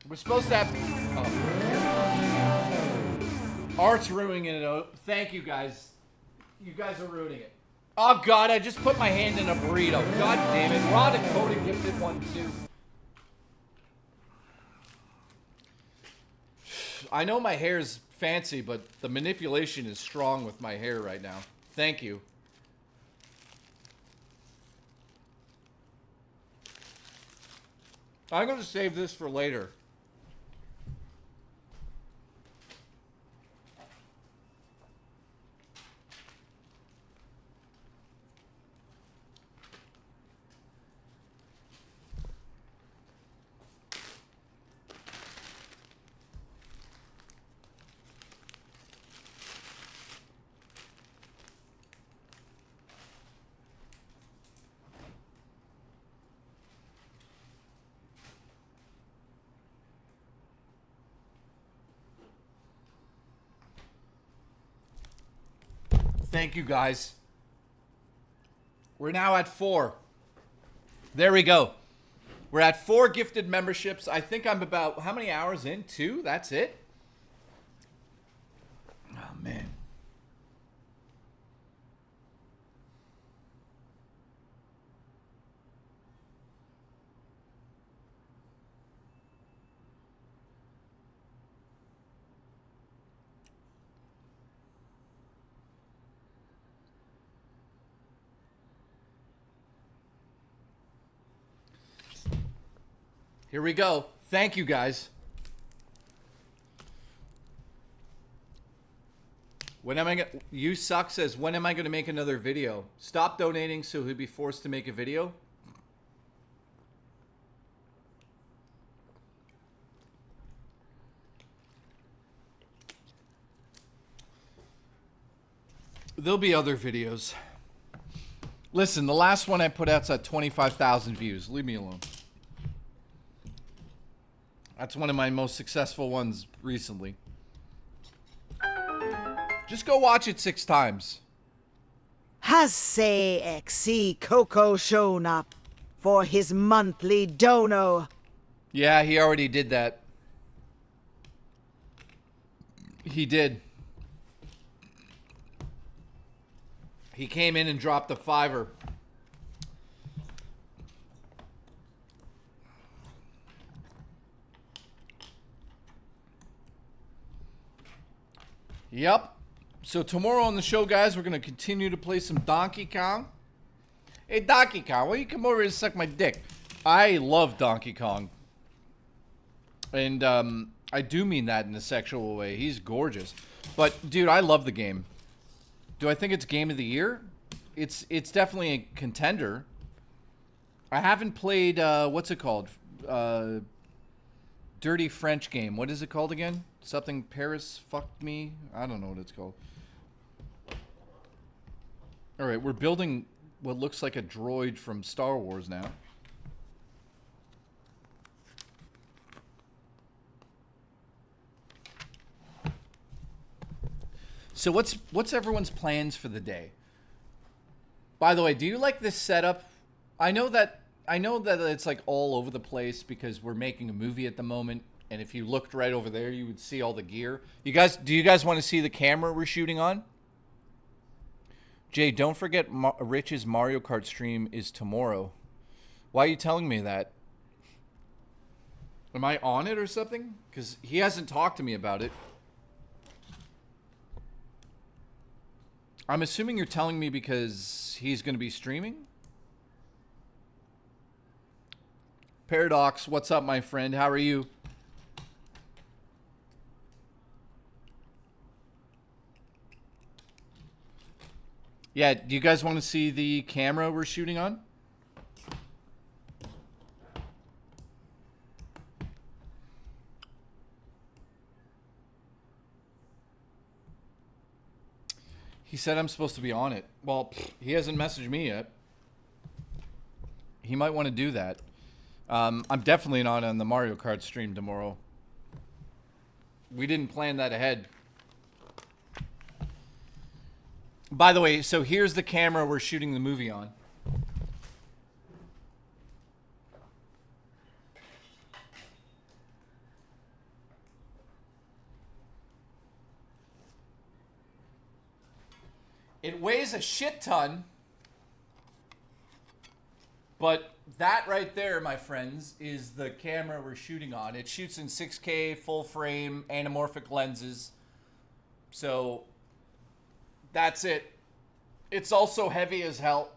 We're supposed to have... Oh. Art's ruining it. Thank you, guys. You guys are ruining it. Oh, God, I just put my hand in a burrito. God damn it. Raw Dakota gifted 1, too. I know my hair's fancy, but the manipulation is strong with my hair right now. Thank you. I'm going to save this for later. Thank you, guys. We're now at 4. There we go. We're at 4 gifted memberships. I think I'm about, how many hours in? 2? That's it? Oh, man. Here we go. Thank you, guys. When am I gonna... You Suck says, when am I going to make another video? Stop donating so he'll be forced to make a video. There'll be other videos. Listen, the last one I put out's at 25,000 views. Leave me alone. That's one of my most successful ones recently. Just go watch it 6 times. Has CXC Coco shown up for his monthly dono? Yeah, he already did that. He did. He came in and dropped a $5. Yep. So tomorrow on the show, guys, we're going to continue to play some Donkey Kong. Hey, Donkey Kong, why don't you come over and suck my dick? I love Donkey Kong. And I do mean that in a sexual way. He's gorgeous. But, dude, I love the game. Do I think it's Game of the Year? It's definitely a contender. I haven't played, what's it called? Dirty French game. What is it called again? Something Paris fucked me? I don't know what it's called. Alright, we're building what looks like a droid from Star Wars now. So what's everyone's plans for the day? By the way, do you like this setup? I know that it's like all over the place because we're making a movie at the moment, and if you looked right over there, you would see all the gear. Do you guys want to see the camera we're shooting on? Jay, don't forget Rich's Mario Kart stream is tomorrow. Why are you telling me that? Am I on it or something? Because he hasn't talked to me about it. I'm assuming you're telling me because he's going to be streaming? Paradox, what's up, my friend? How are you? Yeah, do you guys want to see the camera we're shooting on? He said I'm supposed to be on it. Well, he hasn't messaged me yet. He might want to do that. I'm definitely not on the Mario Kart stream tomorrow. We didn't plan that ahead. By the way, so here's the camera we're shooting the movie on. It weighs a shit ton, but that right there, my friends, is the camera we're shooting on. It shoots in 6K, full frame, anamorphic lenses. So that's it. It's also heavy as hell.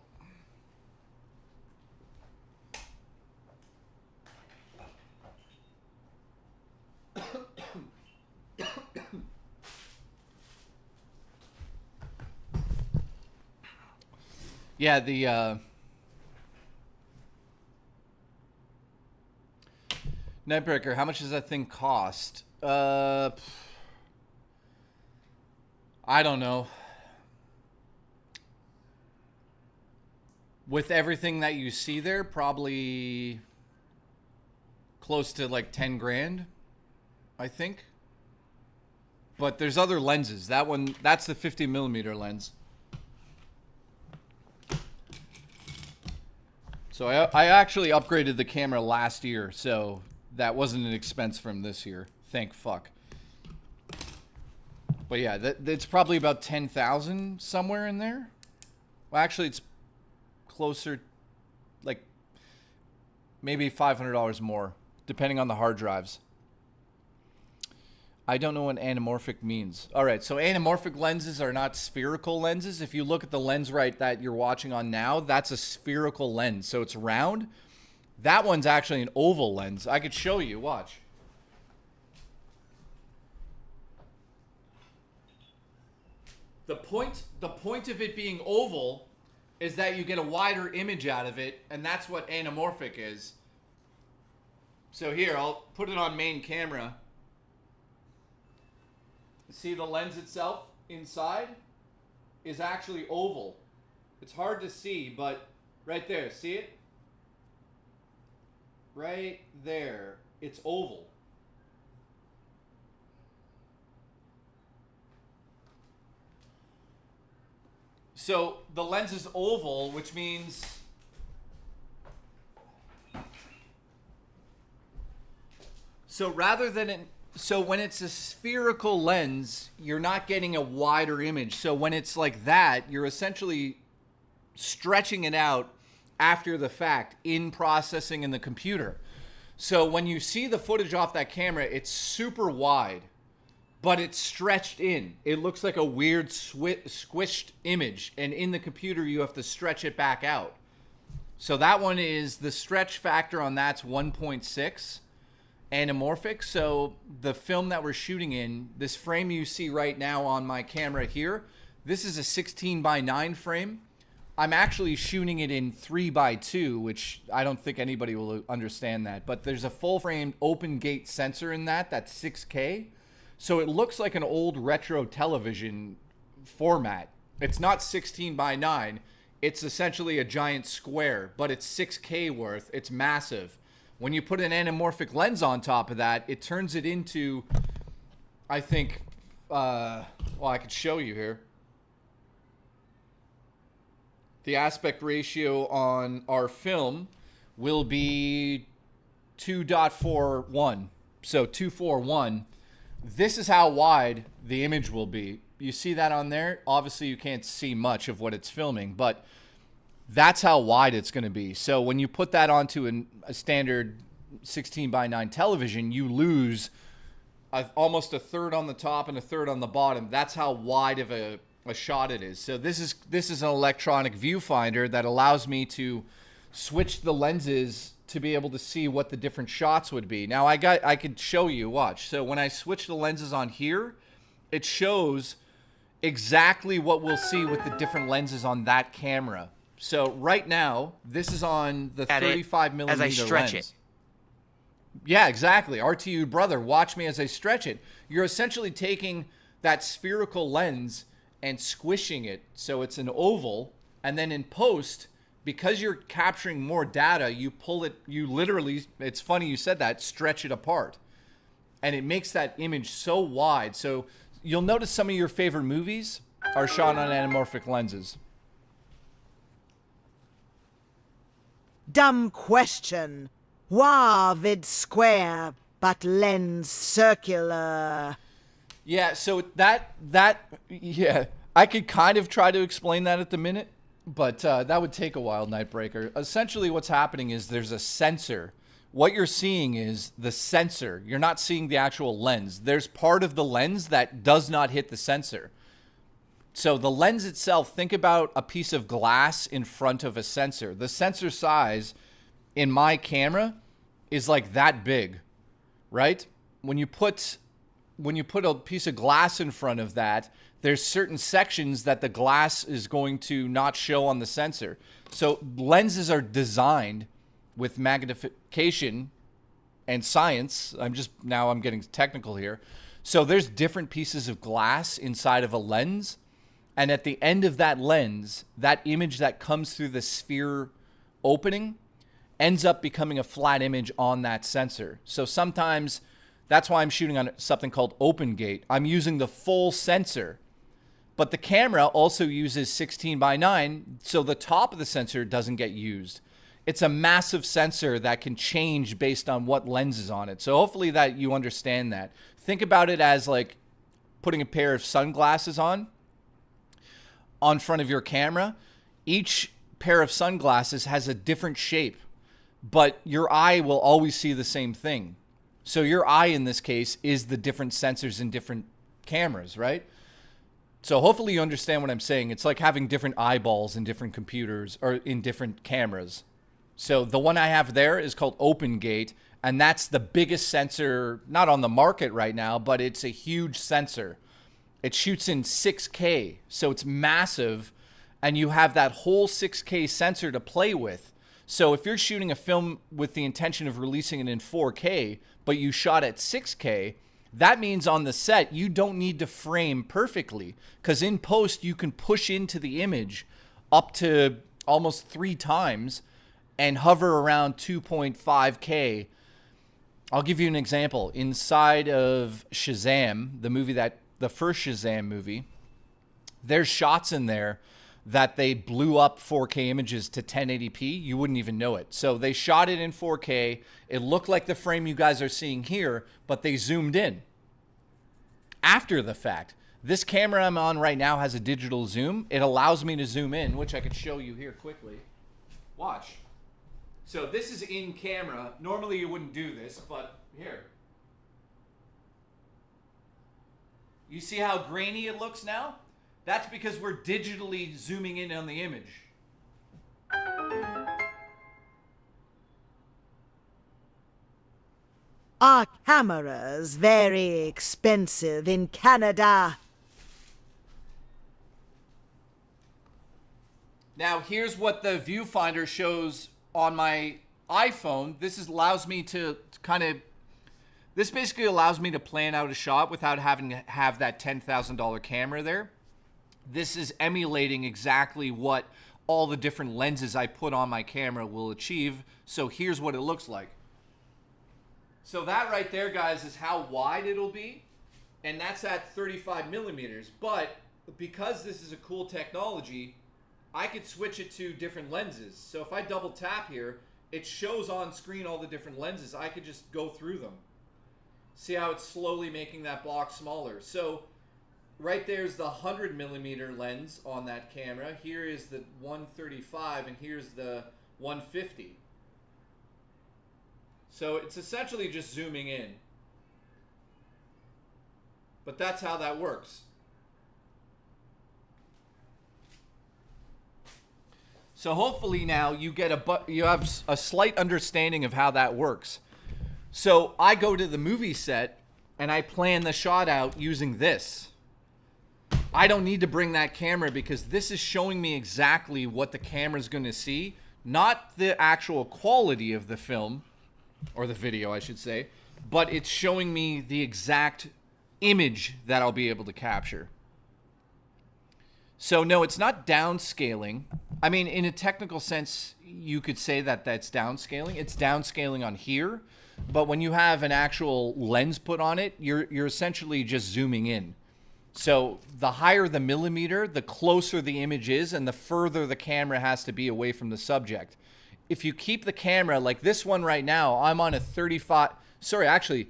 Yeah, the Nightbreaker, how much does that thing cost? I don't know. With everything that you see there, probably close to like 10 grand, I think. But there's other lenses. That one, that's the 50mm lens. So I actually upgraded the camera last year, so that wasn't an expense from this year. Thank fuck. But yeah, that's probably about 10,000 somewhere in there. Well, actually, it's closer, like maybe $500 more, depending on the hard drives. I don't know what anamorphic means. All right, so anamorphic lenses are not spherical lenses. If you look at the lens right that you're watching on now, that's a spherical lens, so it's round. That one's actually an oval lens. I could show you, watch. The point of it being oval is that you get a wider image out of it, and that's what anamorphic is. So here, I'll put it on main camera. See, the lens itself inside is actually oval. It's hard to see, but right there, see it? Right there, it's oval. So the lens is oval, which means so when it's a spherical lens, you're not getting a wider image. So when it's like that, you're essentially stretching it out after the fact in processing in the computer. So when you see the footage off that camera, it's super wide, but it's stretched in. It looks like a weird squished image, and in the computer you have to stretch it back out. So that one is, the stretch factor on that's 1.6. anamorphic. So the film that we're shooting in, this frame you see right now on my camera here, this is a 16:9 frame. I'm actually shooting it in 3:2, which I don't think anybody will understand that. But there's a full-frame open gate sensor in that. That's 6K. So it looks like an old retro television format. It's not 16:9. It's essentially a giant square, but it's 6K worth. It's massive. When you put an anamorphic lens on top of that, it turns it into, I think, well, I could show you here. The aspect ratio on our film will be 2.41. So 241. This is how wide the image will be. You see that on there? Obviously, you can't see much of what it's filming, but that's how wide it's going to be. So when you put that onto a standard 16:9 television, you lose almost a third on the top and a third on the bottom. That's how wide of a shot it is. So this is an electronic viewfinder that allows me to switch the lenses to be able to see what the different shots would be. Now I could show you, watch. So when I switch the lenses on here, it shows exactly what we'll see with the different lenses on that camera. So right now, this is on the 35 millimeter as I stretch lens. it. Yeah, exactly. RTU brother, watch me as I stretch it. You're essentially taking that spherical lens and squishing it so it's an oval, and then in post, because you're capturing more data, you pull it, you literally, it's funny you said that, stretch it apart. And it makes that image so wide. So you'll notice some of your favorite movies are shot on anamorphic lenses. Dumb question. Why vid square, but lens circular? Yeah, so yeah, I could kind of try to explain that at the minute, but that would take a while, Nightbreaker. Essentially what's happening is there's a sensor. What you're seeing is the sensor. You're not seeing the actual lens. There's part of the lens that does not hit the sensor. So the lens itself, think about a piece of glass in front of a sensor. The sensor size in my camera is like that big, right? When you put a piece of glass in front of that, there's certain sections that the glass is going to not show on the sensor. So lenses are designed with magnification and science. I'm getting technical here. So there's different pieces of glass inside of a lens. And at the end of that lens, that image that comes through the sphere opening ends up becoming a flat image on that sensor. So sometimes that's why I'm shooting on something called open gate. I'm using the full sensor, but the camera also uses 16:9, so the top of the sensor doesn't get used. It's a massive sensor that can change based on what lens is on it. So hopefully that you understand that. Think about it as like putting a pair of sunglasses on front of your camera. Each pair of sunglasses has a different shape, but your eye will always see the same thing. So your eye in this case is the different sensors in different cameras, right? So hopefully you understand what I'm saying. It's like having different eyeballs in different computers or in different cameras. So the one I have there is called Open Gate, and that's the biggest sensor, not on the market right now, but it's a huge sensor. It shoots in 6K, so it's massive, and you have that whole 6K sensor to play with. So if you're shooting a film with the intention of releasing it in 4K, but you shot at 6K, that means on the set, you don't need to frame perfectly, because in post, you can push into the image up to almost 3 times and hover around 2.5K. I'll give you an example. Inside of Shazam, the first Shazam movie, there's shots in there that they blew up 4K images to 1080p. You wouldn't even know it. So they shot it in 4K. It looked like the frame you guys are seeing here, but they zoomed in after the fact. This camera I'm on right now has a digital zoom. It allows me to zoom in, which I could show you here quickly. Watch. So this is in camera. Normally you wouldn't do this, but here. You see how grainy it looks now? That's because we're digitally zooming in on the image. Our cameras very expensive in Canada. Now, here's what the viewfinder shows on my iPhone. Allows me to this basically allows me to plan out a shot without having to have that $10,000 camera there. This is emulating exactly what all the different lenses I put on my camera will achieve. So here's what it looks like. So that right there, guys, is how wide it'll be. And that's at 35 millimeters. But because this is a cool technology, I could switch it to different lenses. So if I double tap here, it shows on screen all the different lenses. I could just go through them. See how it's slowly making that box smaller. So right there's the 100 millimeter lens on that camera. Here is the 135 and here's the 150. So it's essentially just zooming in. But that's how that works. So hopefully now you have a slight understanding of how that works. So I go to the movie set and I plan the shot out using this. I don't need to bring that camera because this is showing me exactly what the camera's going to see, not the actual quality of the film, or the video I should say, but it's showing me the exact image that I'll be able to capture. So no, it's not downscaling. I mean, in a technical sense, you could say that that's downscaling. It's downscaling on here, but when you have an actual lens put on it, you're essentially just zooming in. So the higher the millimeter, the closer the image is, and the further the camera has to be away from the subject. If you keep the camera, like this one right now, I'm on a 35, sorry, actually,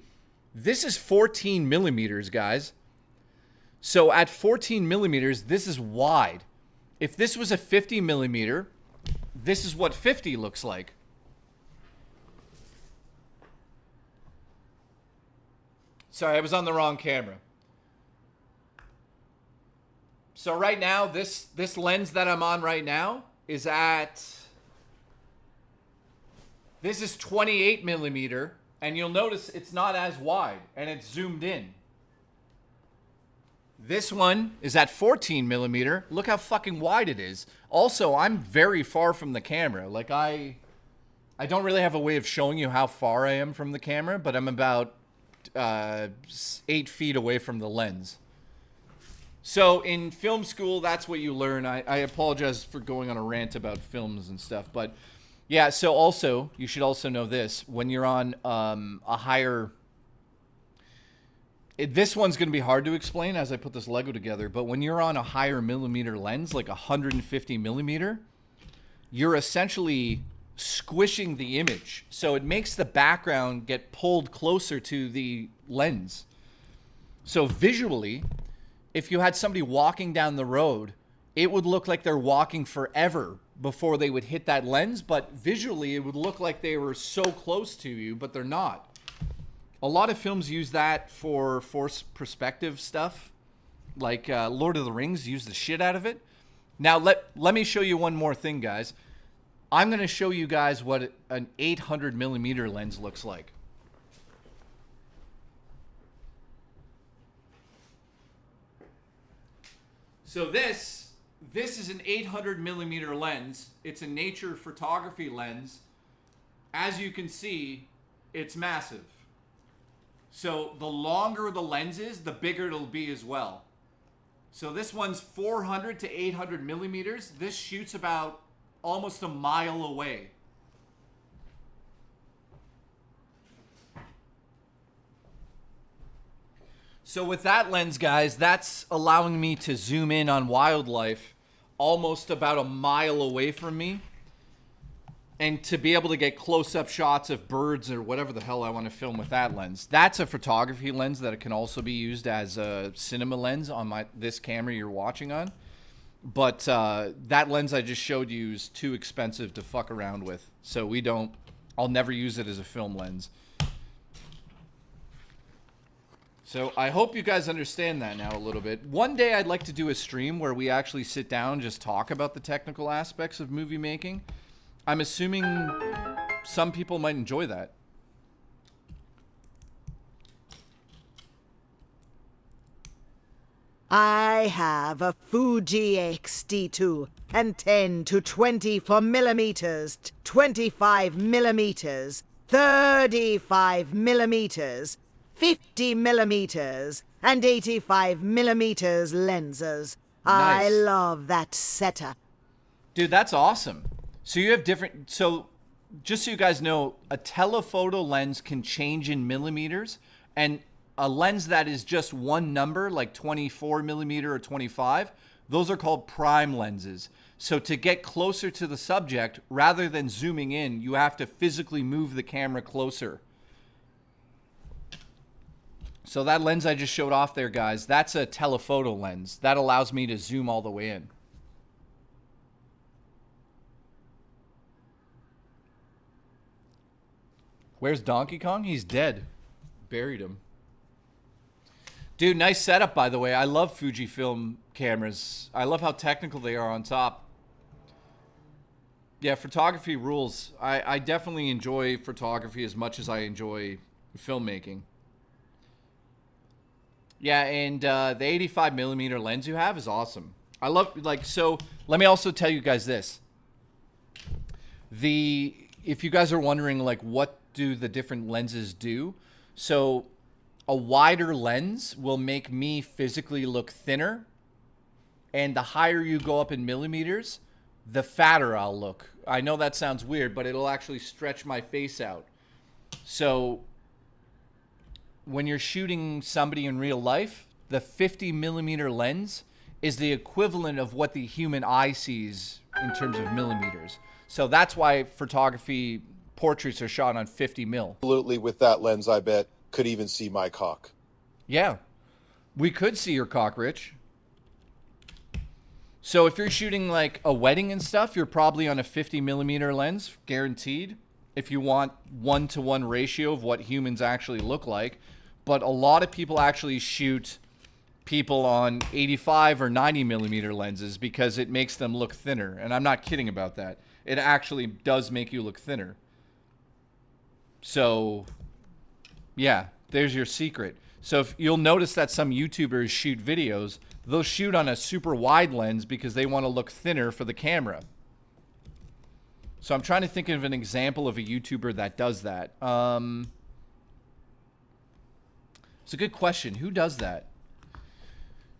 this is 14 millimeters, guys. So at 14 millimeters, this is wide. If this was a 50 millimeter, this is what 50 looks like. Sorry, I was on the wrong camera. So right now, this lens that I'm on right now is at, this is 28 millimeter, and you'll notice it's not as wide, and it's zoomed in. This one is at 14 millimeter. Look how fucking wide it is. Also, I'm very far from the camera. Like I don't really have a way of showing you how far I am from the camera, but I'm about 8 feet away from the lens. So in film school, that's what you learn. I apologize for going on a rant about films and stuff, but yeah, so also, you should also know this. When you're on a higher... this one's going to be hard to explain as I put this Lego together, but when you're on a higher millimeter lens, like 150 millimeter, you're essentially squishing the image. So it makes the background get pulled closer to the lens. So visually, if you had somebody walking down the road, it would look like they're walking forever before they would hit that lens, but visually it would look like they were so close to you, but they're not. A lot of films use that for forced perspective stuff, like Lord of the Rings use the shit out of it. Now let me show you one more thing, guys. I'm going to show you guys what an 800 millimeter lens looks like. So this is an 800 millimeter lens. It's a nature photography lens. As you can see, it's massive. So the longer the lens is, the bigger it'll be as well. So this one's 400 to 800 millimeters. This shoots about almost a mile away. So with that lens, guys, that's allowing me to zoom in on wildlife almost about a mile away from me. And to be able to get close-up shots of birds or whatever the hell I want to film with that lens. That's a photography lens that can also be used as a cinema lens on this camera you're watching on. But that lens I just showed you is too expensive to fuck around with. So I'll never use it as a film lens. So I hope you guys understand that now a little bit. One day I'd like to do a stream where we actually sit down and just talk about the technical aspects of movie making. I'm assuming some people might enjoy that. I have a Fuji XD2 and 10 to 24 millimeters, 25 millimeters, 35 millimeters, 50 millimeters, and 85 millimeters lenses. I Nice. love that setup. Dude, that's awesome. So you have different... So just so you guys know, a telephoto lens can change in millimeters, and a lens that is just one number, like 24 millimeter or 25, those are called prime lenses. So to get closer to the subject, rather than zooming in, you have to physically move the camera closer. So that lens I just showed off there, guys, that's a telephoto lens. That allows me to zoom all the way in. Where's Donkey Kong? He's dead. Buried him. Dude, nice setup, by the way. I love Fujifilm cameras. I love how technical they are on top. Yeah, photography rules. I definitely enjoy photography as much as I enjoy filmmaking. Yeah, and the 85 millimeter lens you have is awesome. I love, like, so let me also tell you guys this. If you guys are wondering, like, what do the different lenses do? So a wider lens will make me physically look thinner, and the higher you go up in millimeters, the fatter I'll look. I know that sounds weird, but it'll actually stretch my face out. So when you're shooting somebody in real life, the 50 millimeter lens is the equivalent of what the human eye sees in terms of millimeters. So that's why photography portraits are shot on 50 mil. Absolutely, with that lens, I bet, could even see my cock. Yeah, we could see your cock, Rich. So if you're shooting like a wedding and stuff, you're probably on a 50 millimeter lens, guaranteed, if you want 1-to-1 ratio of what humans actually look like. But a lot of people actually shoot people on 85 or 90 millimeter lenses because it makes them look thinner. And I'm not kidding about that. It actually does make you look thinner. So, yeah, there's your secret. So if you'll notice that some YouTubers shoot videos, they'll shoot on a super wide lens because they want to look thinner for the camera. So I'm trying to think of an example of a YouTuber that does that. It's a good question. Who does that?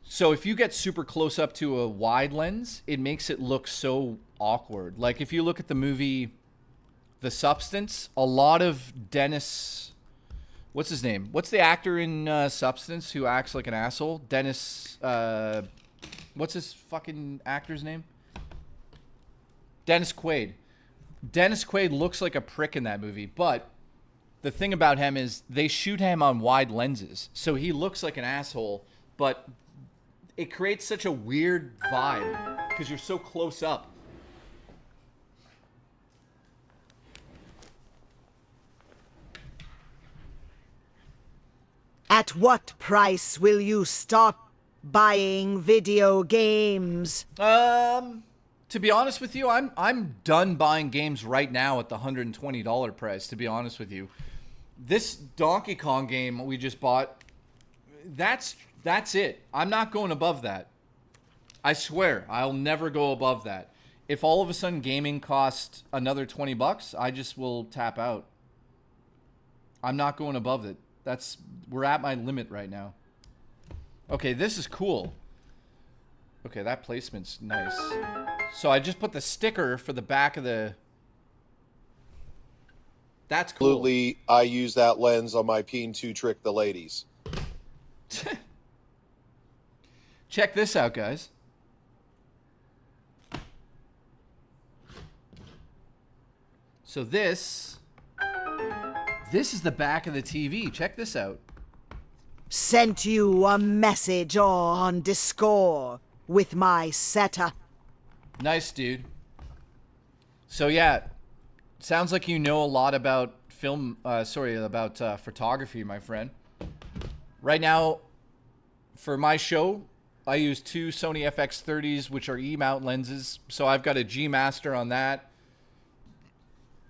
So if you get super close up to a wide lens, it makes it look so awkward. Like if you look at the movie The Substance, a lot of Dennis... What's his name? What's the actor in Substance who acts like an asshole? Dennis... what's his fucking actor's name? Dennis Quaid. Dennis Quaid looks like a prick in that movie, but the thing about him is they shoot him on wide lenses. So he looks like an asshole, but it creates such a weird vibe because you're so close up. At what price will you stop buying video games? To be honest with you, I'm done buying games right now at the $120 price, to be honest with you. This Donkey Kong game we just bought, that's it. I'm not going above that. I swear, I'll never go above that. If all of a sudden gaming costs another $20, I just will tap out. I'm not going above it. We're at my limit right now. Okay, this is cool. Okay, that placement's nice. So I just put the sticker for the back of the... That's cool. Absolutely, I use that lens on my peen to trick the ladies. Check this out, guys. So this is the back of the TV. Check this out. Sent you a message on Discord with my setup. Nice, dude. So yeah, sounds like you know a lot about photography, my friend. Right now, for my show, I use two Sony FX30s, which are E-mount lenses. So I've got a G Master on that.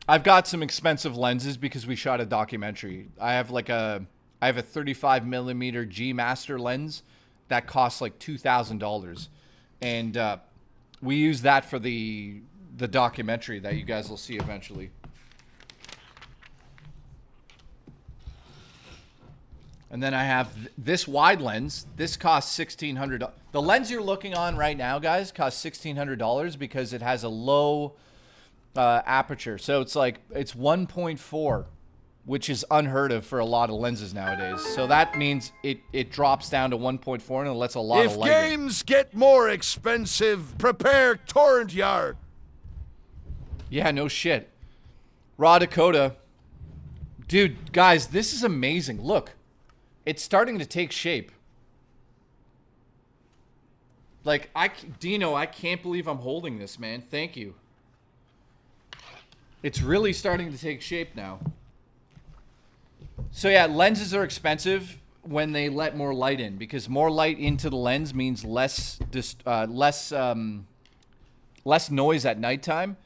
I've got some expensive lenses because we shot a documentary. I have a 35 millimeter G Master lens that costs like $2,000. And we use that for the documentary that you guys will see eventually. And then I have this wide lens. This costs $1,600. The lens you're looking on right now, guys, costs $1,600 because it has a low aperture. So it's 1.4, which is unheard of for a lot of lenses nowadays. So that means it drops down to 1.4 and it lets a lot of light in. If games get more expensive, prepare torrent yard. Yeah, no shit. Raw Dakota. Dude, guys, this is amazing. Look. It's starting to take shape. Like, Dino, I can't believe I'm holding this, man. Thank you. It's really starting to take shape now. So yeah, lenses are expensive when they let more light in, because more light into the lens means less noise at nighttime.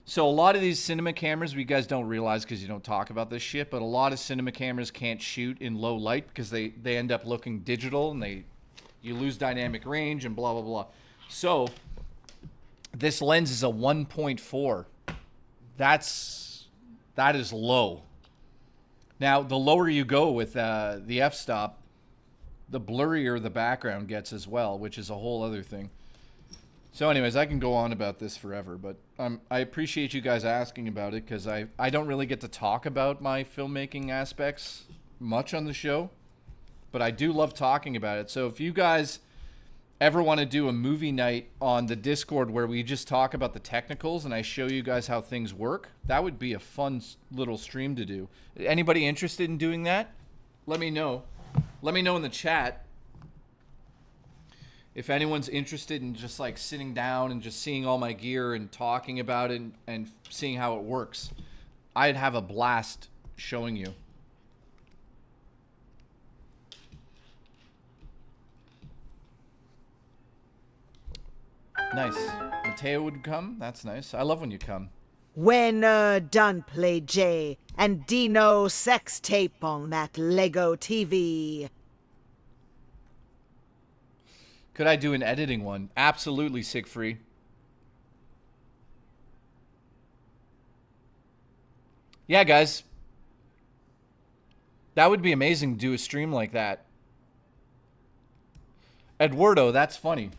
So a lot of these cinema cameras, you guys don't realize because you don't talk about this shit, but a lot of cinema cameras can't shoot in low light because they end up looking digital and you lose dynamic range and blah, blah, blah. So this lens is a 1.4. That is low. Now, the lower you go with the f-stop, the blurrier the background gets as well, which is a whole other thing. So anyways, I can go on about this forever, but I appreciate you guys asking about it because I don't really get to talk about my filmmaking aspects much on the show, but I do love talking about it. So if you guys ever want to do a movie night on the Discord where we just talk about the technicals and I show you guys how things work, that would be a fun little stream to do. Anybody interested in doing that? Let me know. Let me know in the chat. If anyone's interested in just like sitting down and just seeing all my gear and talking about it and seeing how it works, I'd have a blast showing you. Nice. Mateo would come. That's nice. I love when you come. When done play Jay and Dino sex tape on that Lego TV. Could I do an editing one? Absolutely, Siegfried. Yeah, guys. That would be amazing to do a stream like that. Eduardo, that's funny.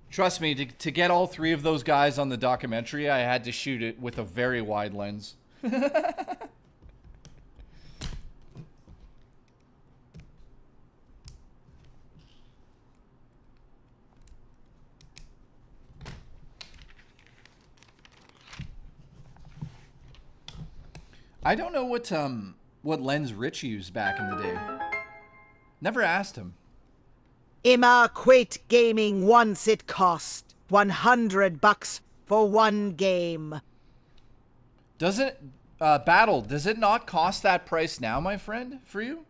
Trust me, to get all three of those guys on the documentary, I had to shoot it with a very wide lens. I don't know what lens Rich used back in the day. Never asked him. Imma quit gaming once it cost $100 for one game. Does it, Battle, does it not cost that price now, my friend, for you?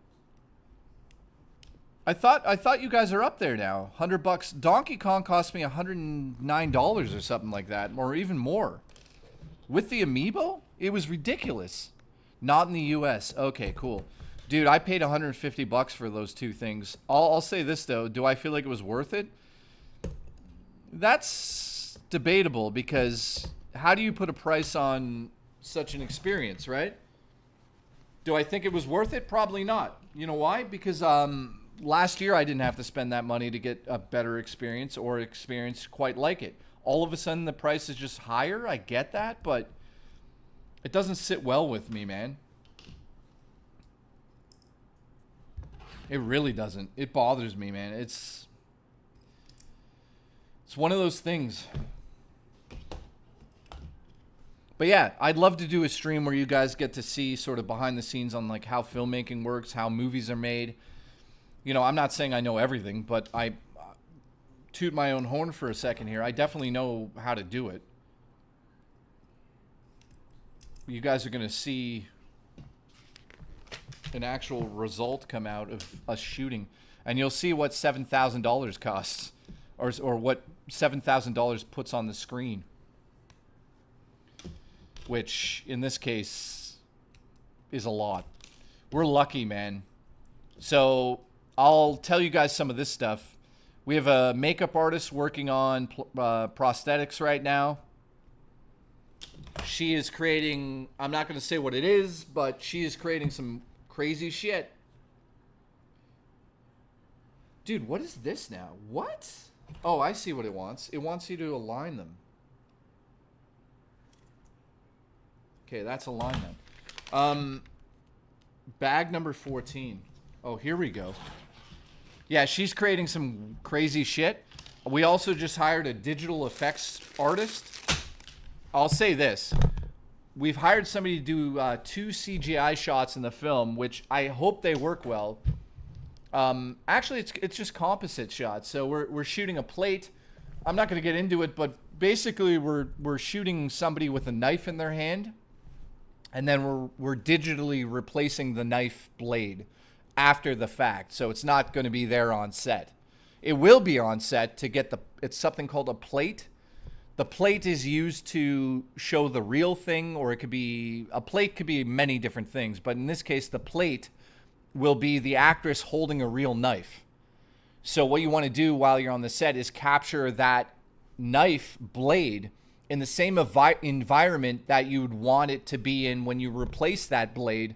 I thought you guys are up there now. $100. Donkey Kong cost me $109 or something like that, or even more. With the amiibo? It was ridiculous. Not in the US. Okay, cool. Dude, I paid $150 for those two things. I'll say this though, do I feel like it was worth it? That's debatable because how do you put a price on such an experience, right? Do I think it was worth it? Probably not. You know why? Because last year I didn't have to spend that money to get a better experience or experience quite like it. All of a sudden the price is just higher. I get that, but it doesn't sit well with me, man. It really doesn't. It bothers me, man. It's one of those things. But yeah, I'd love to do a stream where you guys get to see sort of behind the scenes on like how filmmaking works, how movies are made. You know, I'm not saying I know everything, but I toot my own horn for a second here. I definitely know how to do it. You guys are going to see an actual result come out of us shooting. And you'll see what $7,000 costs. Or what $7,000 puts on the screen. Which, in this case, is a lot. We're lucky, man. So, I'll tell you guys some of this stuff. We have a makeup artist working on prosthetics right now. She is creating, I'm not going to say what it is, but she is creating some crazy shit. Dude, what is this now? What? Oh, I see what it wants. It wants you to align them. Okay, that's alignment. Bag number 14. Oh, here we go. Yeah, she's creating some crazy shit. We also just hired a digital effects artist. I'll say this. We've hired somebody to do 2 CGI shots in the film, which I hope they work well. Actually, it's just composite shots. So we're shooting a plate. I'm not going to get into it, but basically we're shooting somebody with a knife in their hand, and then we're digitally replacing the knife blade after the fact. So it's not going to be there on set. It will be on set to get it's something called a plate. The plate is used to show the real thing, or a plate could be many different things, but in this case, the plate will be the actress holding a real knife. So what you want to do while you're on the set is capture that knife blade in the same environment that you would want it to be in when you replace that blade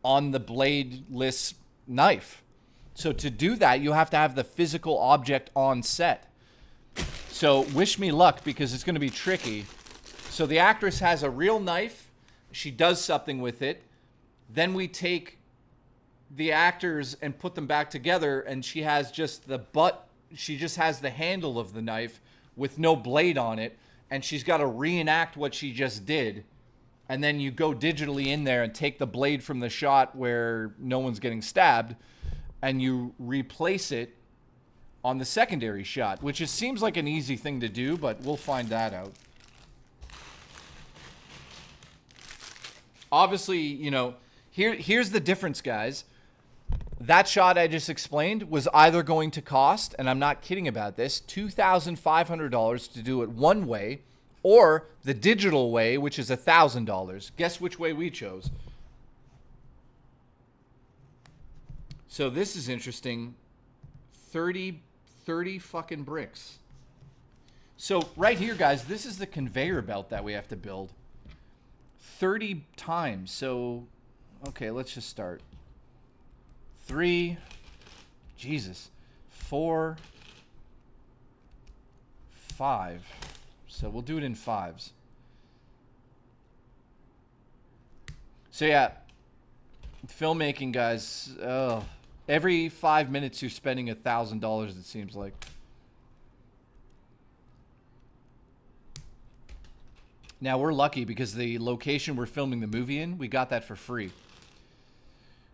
on the bladeless knife. So to do that, you have to have the physical object on set. So wish me luck, because it's going to be tricky. So the actress has a real knife. She does something with it. Then we take the actors and put them back together, and she has just the butt. She just has the handle of the knife with no blade on it, and she's got to reenact what she just did. And then you go digitally in there and take the blade from the shot where no one's getting stabbed, and you replace it on the secondary shot, which seems like an easy thing to do, but we'll find that out. Obviously, you know, here's the difference, guys. That shot I just explained was either going to cost, and I'm not kidding about this, $2,500 to do it one way, or the digital way, which is $1,000. Guess which way we chose. So this is interesting. 30 fucking bricks. So right here, guys, this is the conveyor belt that we have to build 30 times. So, okay, let's just start. 3, Jesus, 4, 5. So we'll do it in 5s. So yeah, filmmaking, guys. Every 5 minutes you're spending $1,000, it seems like. Now we're lucky because the location we're filming the movie in, we got that for free.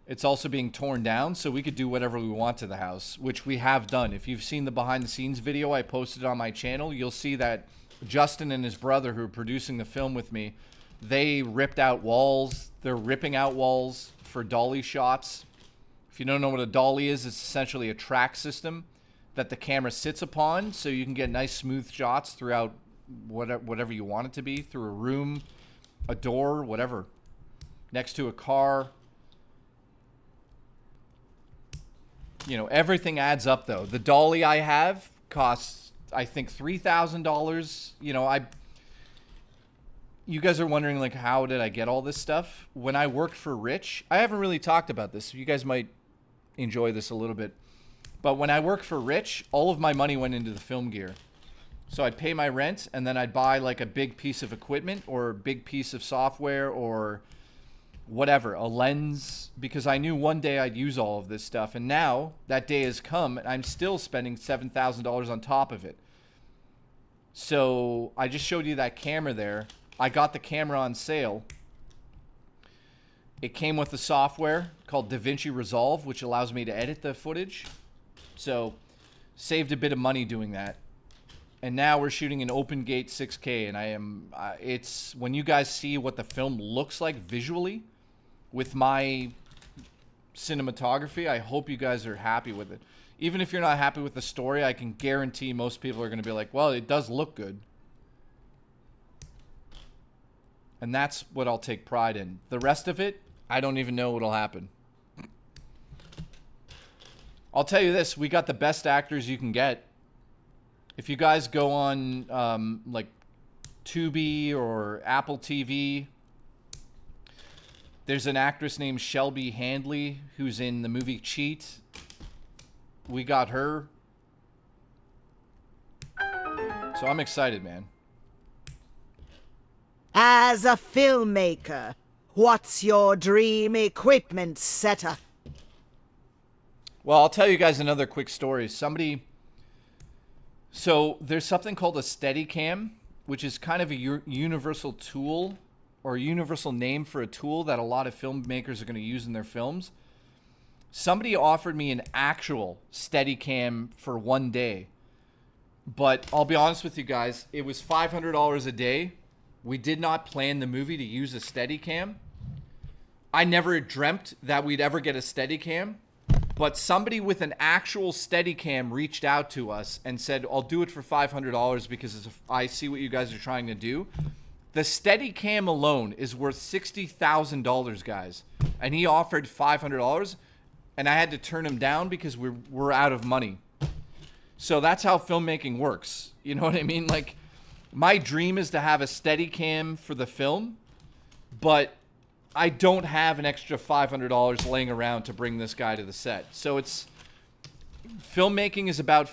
It's also being torn down, so we could do whatever we want to the house, which we have done. If you've seen the behind the scenes video I posted on my channel, you'll see that Justin and his brother, who are producing the film with me, they ripped out walls. They're ripping out walls for dolly shots. If you don't know what a dolly is, it's essentially a track system that the camera sits upon, so you can get nice smooth shots throughout whatever you want it to be, through a room, a door, whatever, next to a car. You know, everything adds up, though. The dolly I have costs, I think, $3,000. You know, you guys are wondering, like, how did I get all this stuff? When I worked for Rich, I haven't really talked about this. You guys might enjoy this a little bit. But when I worked for Rich, all of my money went into the film gear. So I'd pay my rent, and then I'd buy, like, a big piece of equipment or a big piece of software or whatever, a lens, because I knew one day I'd use all of this stuff. And now that day has come, and I'm still spending $7,000 on top of it. So I just showed you that camera there. I got the camera on sale. It came with the software called DaVinci Resolve, which allows me to edit the footage. So saved a bit of money doing that. And now we're shooting an open gate 6K, and it's when you guys see what the film looks like visually with my cinematography, I hope you guys are happy with it. Even if you're not happy with the story, I can guarantee most people are going to be like, well, it does look good. And that's what I'll take pride in. The rest of it, I don't even know what'll happen. I'll tell you this, we got the best actors you can get. If you guys go on like Tubi or Apple TV, there's an actress named Shelby Handley who's in the movie Cheat. We got her. So I'm excited, man. As a filmmaker, what's your dream equipment setup? Well, I'll tell you guys another quick story. So there's something called a Steadicam, which is kind of a universal tool or a universal name for a tool that a lot of filmmakers are going to use in their films. Somebody offered me an actual Steadicam for one day. But I'll be honest with you guys, it was $500 a day. We did not plan the movie to use a Steadicam. I never dreamt that we'd ever get a Steadicam. But somebody with an actual Steadicam reached out to us and said, I'll do it for $500 because I see what you guys are trying to do. The Steadicam alone is worth $60,000, guys. And he offered $500, and I had to turn him down because we're out of money. So that's how filmmaking works. You know what I mean? Like, my dream is to have a Steadicam for the film, but I don't have an extra $500 laying around to bring this guy to the set. So filmmaking is about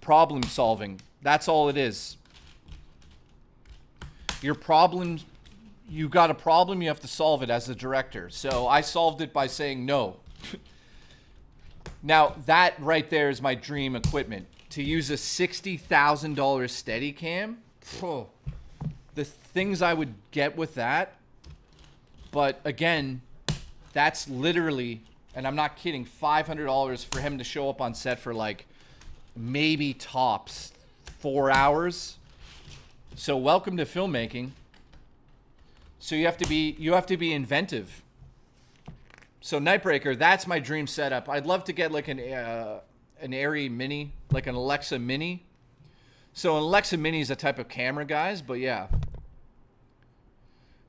problem solving. That's all it is. Your problems, you got a problem, you have to solve it as a director. So I solved it by saying no. Now that right there is my dream equipment. To use a $60,000 Steadicam, the things I would get with that. But again, that's literally, and I'm not kidding, $500 for him to show up on set for like maybe tops 4 hours. So welcome to filmmaking. So you have to be inventive. So Nightbreaker, that's my dream setup. I'd love to get like an Arri Mini, like an Alexa Mini. So an Alexa Mini is a type of camera, guys, but yeah.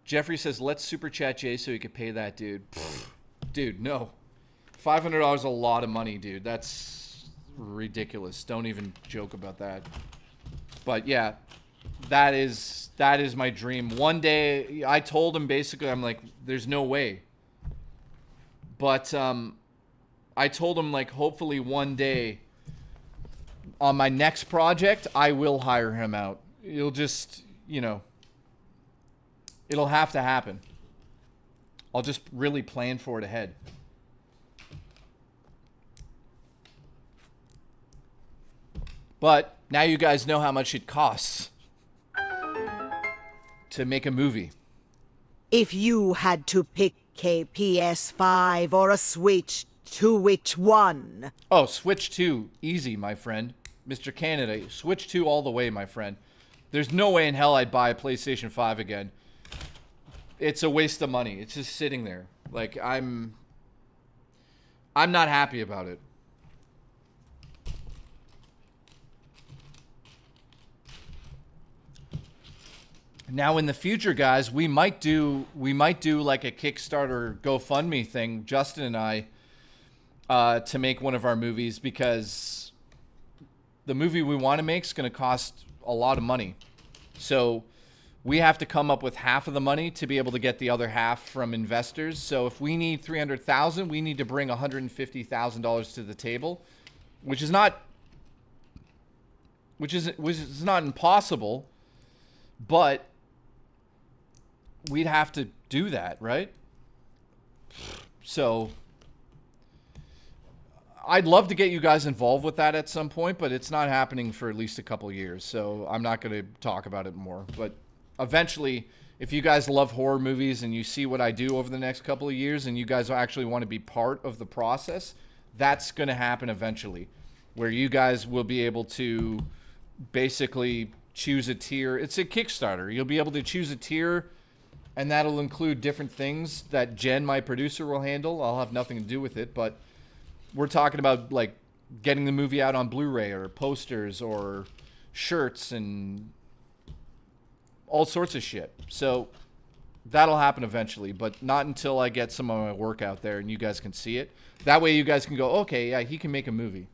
Jeffrey says, let's super chat Jay so he could pay that dude. Pfft, dude, no. $500 is a lot of money, dude. That's ridiculous. Don't even joke about that. But yeah, that is my dream. One day, I told him basically, I'm like, there's no way. But I told him, like, hopefully one day on my next project, I will hire him out. You'll just, you know, it'll have to happen. I'll just really plan for it ahead. But now you guys know how much it costs to make a movie. If you had to pick a PS5 or a Switch, to which one? Oh, Switch 2. Easy, my friend. Mr. Canada, Switch 2 all the way, my friend. There's no way in hell I'd buy a PlayStation 5 again. It's a waste of money. It's just sitting there. Like, I'm not happy about it. Now in the future, guys, we might do like a Kickstarter GoFundMe thing, Justin and I, to make one of our movies, because the movie we want to make is going to cost a lot of money. So we have to come up with half of the money to be able to get the other half from investors. So if we need $300,000, we need to bring $150,000 to the table, which is not impossible, but we'd have to do that, right? So I'd love to get you guys involved with that at some point, but it's not happening for at least a couple years. So I'm not going to talk about it more, but eventually, if you guys love horror movies and you see what I do over the next couple of years and you guys actually want to be part of the process, that's going to happen eventually, where you guys will be able to basically choose a tier. It's a Kickstarter. You'll be able to choose a tier, and that'll include different things that Jen, my producer, will handle. I'll have nothing to do with it, but we're talking about like getting the movie out on Blu-ray or posters or shirts and all sorts of shit. So That'll happen eventually, but not until I get some of my work out there and you guys can see it. That way you guys can go, okay, yeah, he can make a movie.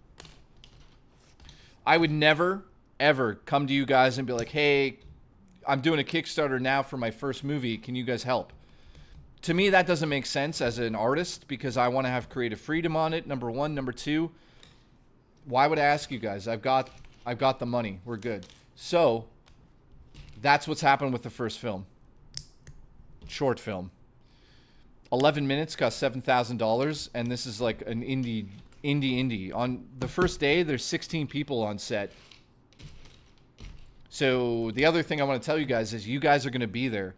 I would never, ever come to you guys and be like, hey, I'm doing a Kickstarter now for my first movie. Can you guys help? To me, that doesn't make sense as an artist because I want to have creative freedom on it, number one. Number two, why would I ask you guys? I've got the money. We're good. So that's what's happened with the first film. Short film. 11 minutes, cost $7,000, and this is like an indie. On the first day, there's 16 people on set. So the other thing I want to tell you guys is you guys are going to be there.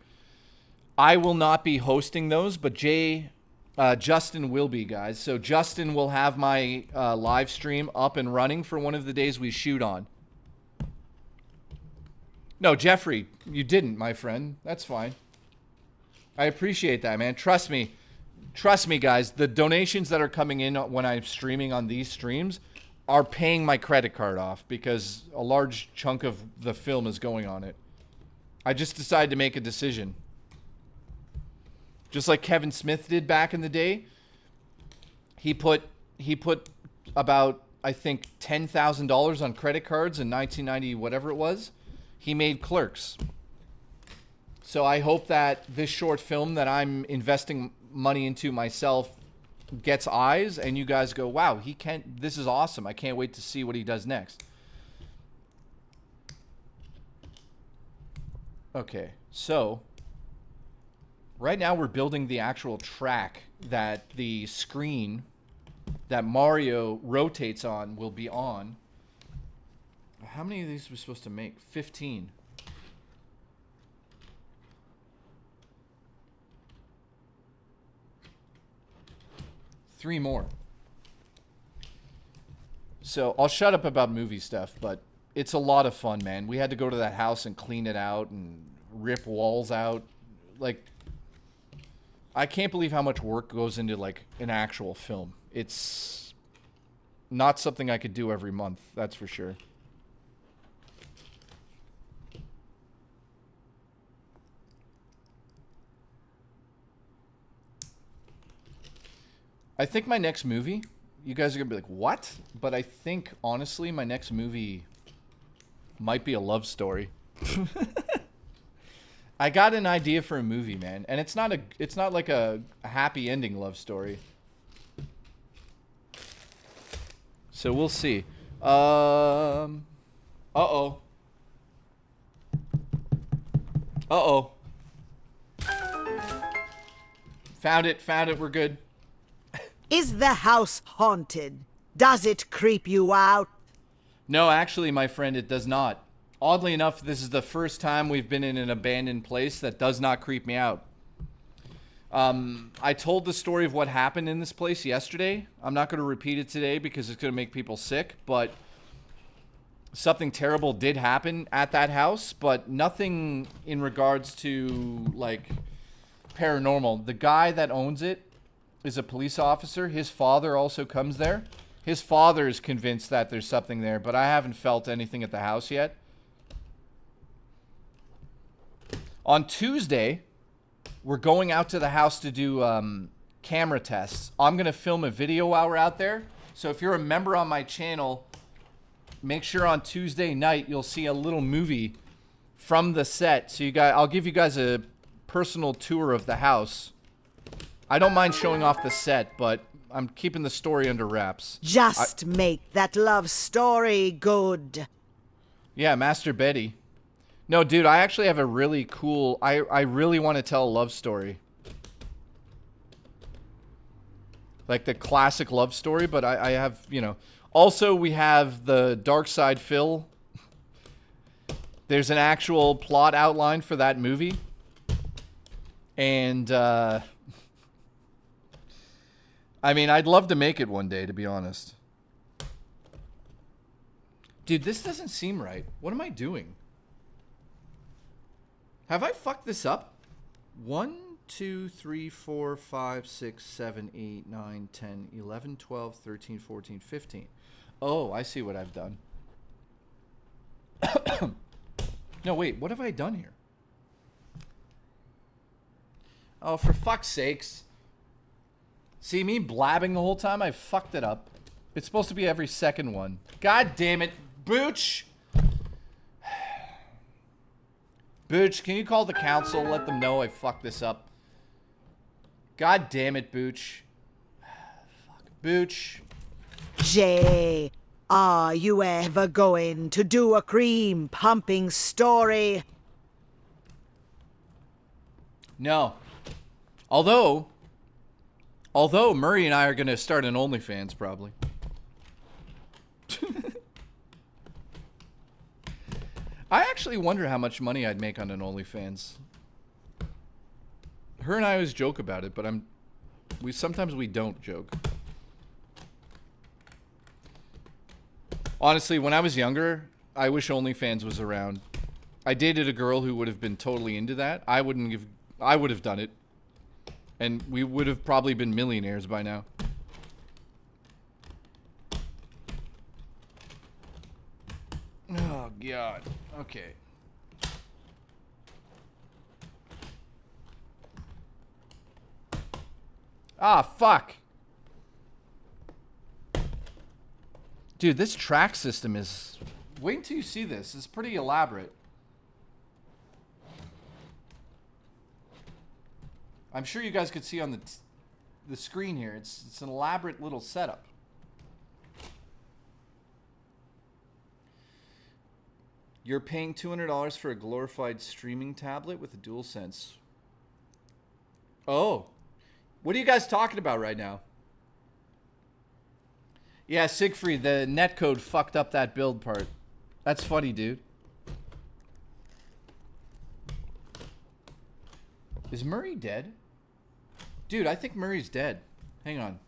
I will not be hosting those, but Justin will be, guys. So Justin will have my live stream up and running for one of the days we shoot on. No, Jeffrey, you didn't, my friend. That's fine. I appreciate that, man. Trust me, guys. The donations that are coming in when I'm streaming on these streams are paying my credit card off because a large chunk of the film is going on it. I just decided to make a decision. Just like Kevin Smith did back in the day. He put about, I think, $10,000 on credit cards in 1990, whatever it was. He made Clerks. So I hope that this short film that I'm investing money into myself gets eyes and you guys go, wow, this is awesome. I can't wait to see what he does next. Okay, so right now we're building the actual track that the screen that Mario rotates on will be on. How many of these are we supposed to make? 15. Three more. So I'll shut up about movie stuff, but it's a lot of fun, man. We had to go to that house and clean it out and rip walls out. Like, I can't believe how much work goes into like an actual film. It's not something I could do every month, that's for sure. I think my next movie, you guys are going to be like, what? But I think, honestly, my next movie might be a love story. I got an idea for a movie, man. And it's not like a happy ending love story. So we'll see. Uh-oh. Uh-oh. Found it, we're good. Is the house haunted? Does it creep you out? No, actually, my friend, it does not. Oddly enough, this is the first time we've been in an abandoned place that does not creep me out. I told the story of what happened in this place yesterday. I'm not going to repeat it today because it's going to make people sick, but something terrible did happen at that house, but nothing in regards to, like, paranormal. The guy that owns it is a police officer. His father also comes there. His father is convinced that there's something there, but I haven't felt anything at the house yet. On Tuesday, we're going out to the house to do camera tests. I'm going to film a video while we're out there. So if you're a member on my channel, make sure on Tuesday night you'll see a little movie from the set. So I'll give you guys a personal tour of the house. I don't mind showing off the set, but I'm keeping the story under wraps. Just make that love story good. Yeah, Master Betty. No, dude, I actually have a really cool... I really want to tell a love story. Like the classic love story, but I have, you know... Also, we have the Dark Side Phil. There's an actual plot outline for that movie. And, I mean, I'd love to make it one day, to be honest. Dude, this doesn't seem right. What am I doing? Have I fucked this up? 1, 2, 3, 4, 5, 6, 7, 8, 9, 10, 11, 12, 13, 14, 15. Oh, I see what I've done. No, wait. What have I done here? Oh, for fuck's sakes. See me blabbing the whole time? I fucked it up. It's supposed to be every second one. God damn it. Booch! Booch, can you call the council? Let them know I fucked this up. God damn it, Booch. Fuck. Booch. Jay, are you ever going to do a cream pumping story? No. Although Murray and I are going to start an OnlyFans probably. I actually wonder how much money I'd make on an OnlyFans. Her and I always joke about it, but sometimes we don't joke. Honestly, when I was younger, I wish OnlyFans was around. I dated a girl who would have been totally into that. I would have done it. And we would have probably been millionaires by now. Oh, God. Okay. Ah, fuck. Dude, this track system is... Wait until you see this. It's pretty elaborate. I'm sure you guys could see on the screen here. It's an elaborate little setup. You're paying $200 for a glorified streaming tablet with a DualSense. Oh. What are you guys talking about right now? Yeah, Siegfried, the netcode fucked up that build part. That's funny, dude. Is Murray dead? Dude, I think Murray's dead. Hang on.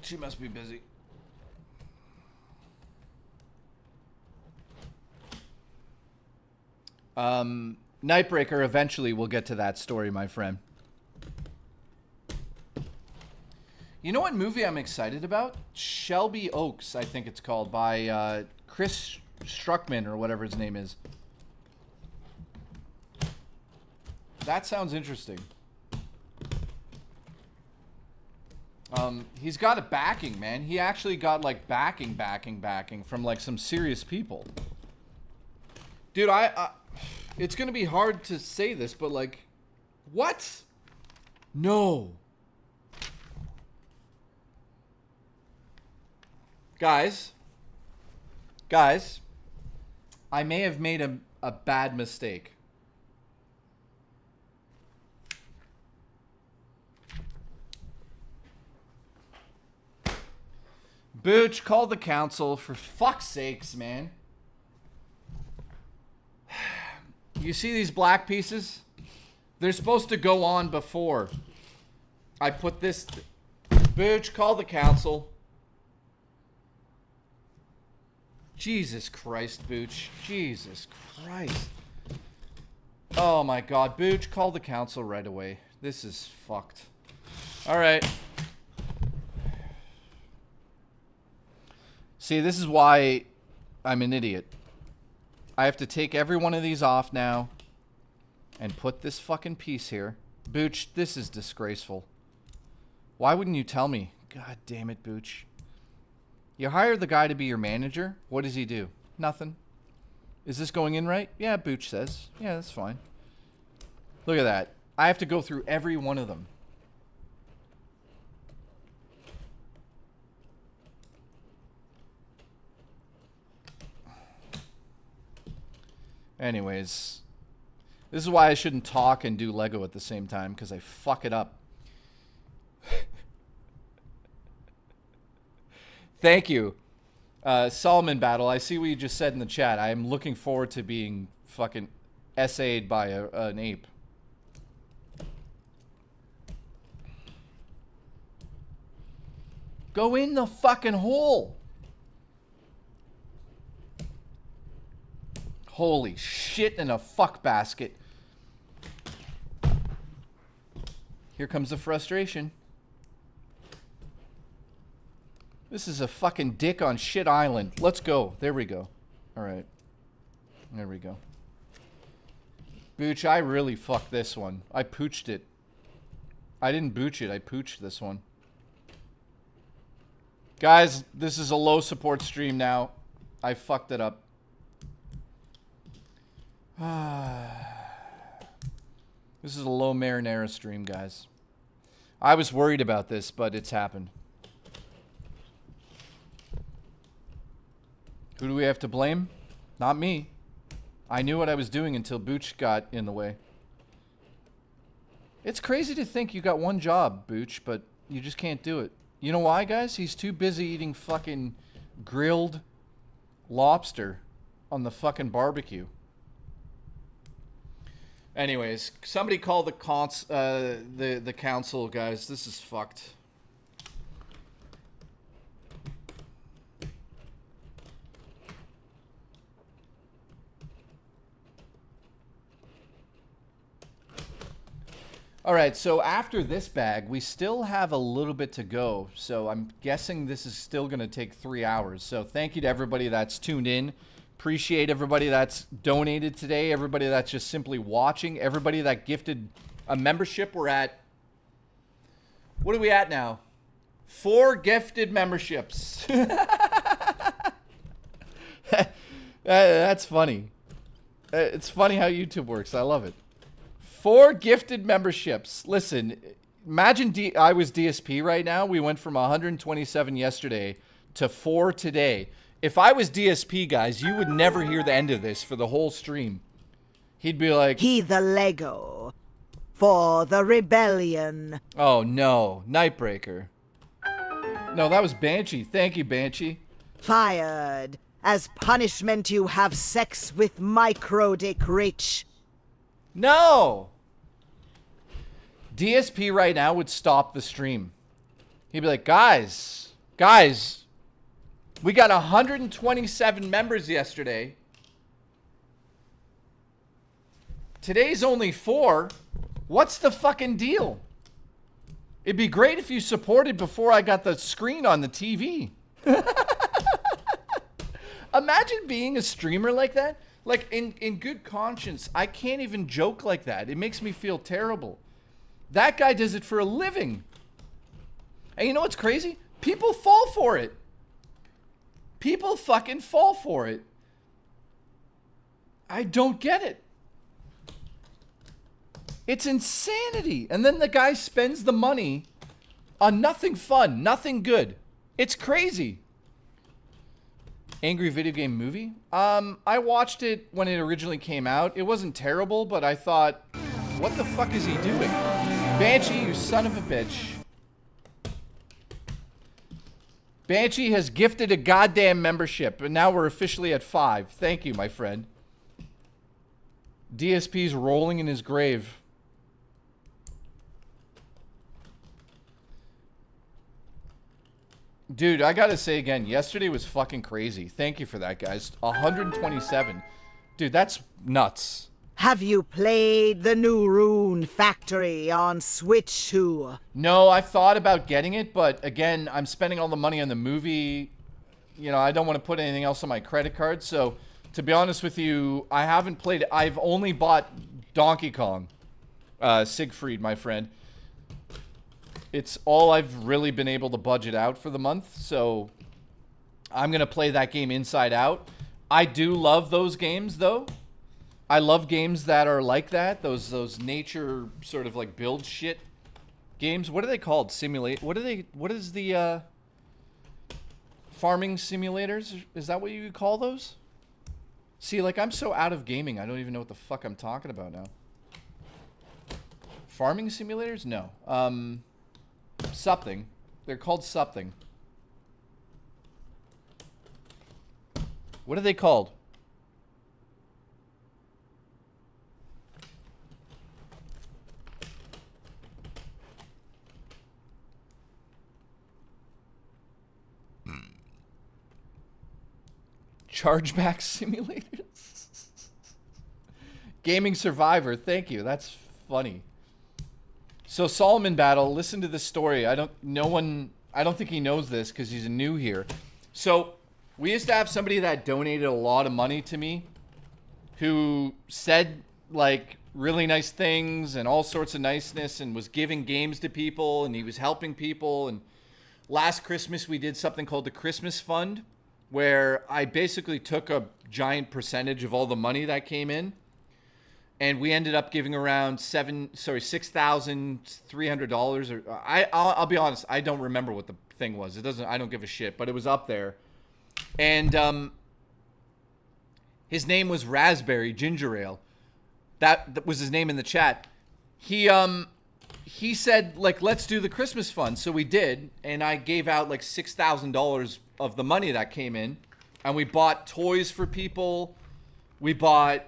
She must be busy. Nightbreaker, eventually we'll get to that story, my friend. You know what movie I'm excited about? Shelby Oaks, I think it's called, by Chris Struckman or whatever his name is. That sounds interesting. He's got a backing, man. He actually got like backing from like some serious people. Dude, it's gonna be hard to say this, but like, what? No. Guys, I may have made a bad mistake. Booch, call the council, for fuck's sakes, man. You see these black pieces? They're supposed to go on before I put this... Booch, call the council. Jesus Christ, Booch. Jesus Christ. Oh my God, Booch, call the council right away. This is fucked. Alright. See, this is why I'm an idiot. I have to take every one of these off now and put this fucking piece here. Booch, this is disgraceful. Why wouldn't you tell me? God damn it, Booch. You hire the guy to be your manager. What does he do? Nothing. Is this going in right? Yeah, Booch says. Yeah, that's fine. Look at that. I have to go through every one of them. Anyways, this is why I shouldn't talk and do Lego at the same time, because I fuck it up. Thank you. Solomon Battle, I see what you just said in the chat. I am looking forward to being fucking essayed by an ape. Go in the fucking hole. Holy shit in a fuck basket. Here comes the frustration. This is a fucking dick on shit island. Let's go. There we go. Alright. There we go. Booch, I really fucked this one. I pooched it. I didn't booch it. I pooched this one. Guys, this is a low support stream now. I fucked it up. This is a low marinara stream, guys. I was worried about this, but it's happened. Who do we have to blame? Not me. I knew what I was doing until Booch got in the way. It's crazy to think you got one job, Booch, but you just can't do it. You know why, guys? He's too busy eating fucking grilled lobster on the fucking barbecue. Anyways, somebody call the council, guys. This is fucked. All right, so after this bag, we still have a little bit to go. So I'm guessing this is still going to take 3 hours. So thank you to everybody that's tuned in. Appreciate everybody that's donated today. Everybody that's just simply watching. Everybody that gifted a membership. We're at... What are we at now? 4 gifted memberships. That's funny. It's funny how YouTube works. I love it. 4 gifted memberships. Listen, imagine I was DSP right now. We went from 127 yesterday to 4 today. If I was DSP, guys, you would never hear the end of this for the whole stream. He'd be like... He the Lego for the rebellion. Oh, no. Nightbreaker. No, that was Banshee. Thank you, Banshee. Fired. As punishment, you have sex with Microdick Rich. No! DSP right now would stop the stream. He'd be like, guys, we got 127 members yesterday. Today's only 4. What's the fucking deal? It'd be great if you supported before I got the screen on the TV. Imagine being a streamer like that. Like, in good conscience, I can't even joke like that. It makes me feel terrible. That guy does it for a living. And you know what's crazy? People fall for it. People fucking fall for it. I don't get it. It's insanity. And then the guy spends the money on nothing fun, nothing good. It's crazy. Angry video game movie? I watched it when it originally came out. It wasn't terrible, but I thought, what the fuck is he doing? Banshee, you son of a bitch. Banshee has gifted a goddamn membership, and now we're officially at 5. Thank you, my friend. DSP's rolling in his grave. Dude, I gotta say again, yesterday was fucking crazy. Thank you for that, guys. 127. Dude, that's nuts. Have you played the new Rune Factory on Switch 2? No, I thought about getting it, but again, I'm spending all the money on the movie. You know, I don't want to put anything else on my credit card. So, to be honest with you, I haven't played it. I've only bought Donkey Kong. Siegfried, my friend. It's all I've really been able to budget out for the month. So, I'm going to play that game inside out. I do love those games, though. I love games that are like that. Those nature sort of like build shit games. What are they called? Simulate. What is the farming simulators? Is that what you call those? See, like, I'm so out of gaming, I don't even know what the fuck I'm talking about now. Farming simulators? No. Something. They're called something. What are they called? Chargeback simulators? Gaming Survivor, thank you. That's funny. So Solomon Battle, listen to this story. I don't think he knows this because he's new here. So we used to have somebody that donated a lot of money to me who said like really nice things and all sorts of niceness and was giving games to people and he was helping people. And last Christmas we did something called the Christmas Fund where I basically took a giant percentage of all the money that came in. And we ended up giving around $6,300. Or I'll be honest, I don't remember what the thing was. I don't give a shit, but it was up there. And his name was Raspberry Ginger Ale. That was his name in the chat. He said like, let's do the Christmas Fund. So we did, and I gave out like $6,000 of the money that came in, and we bought toys for people. We bought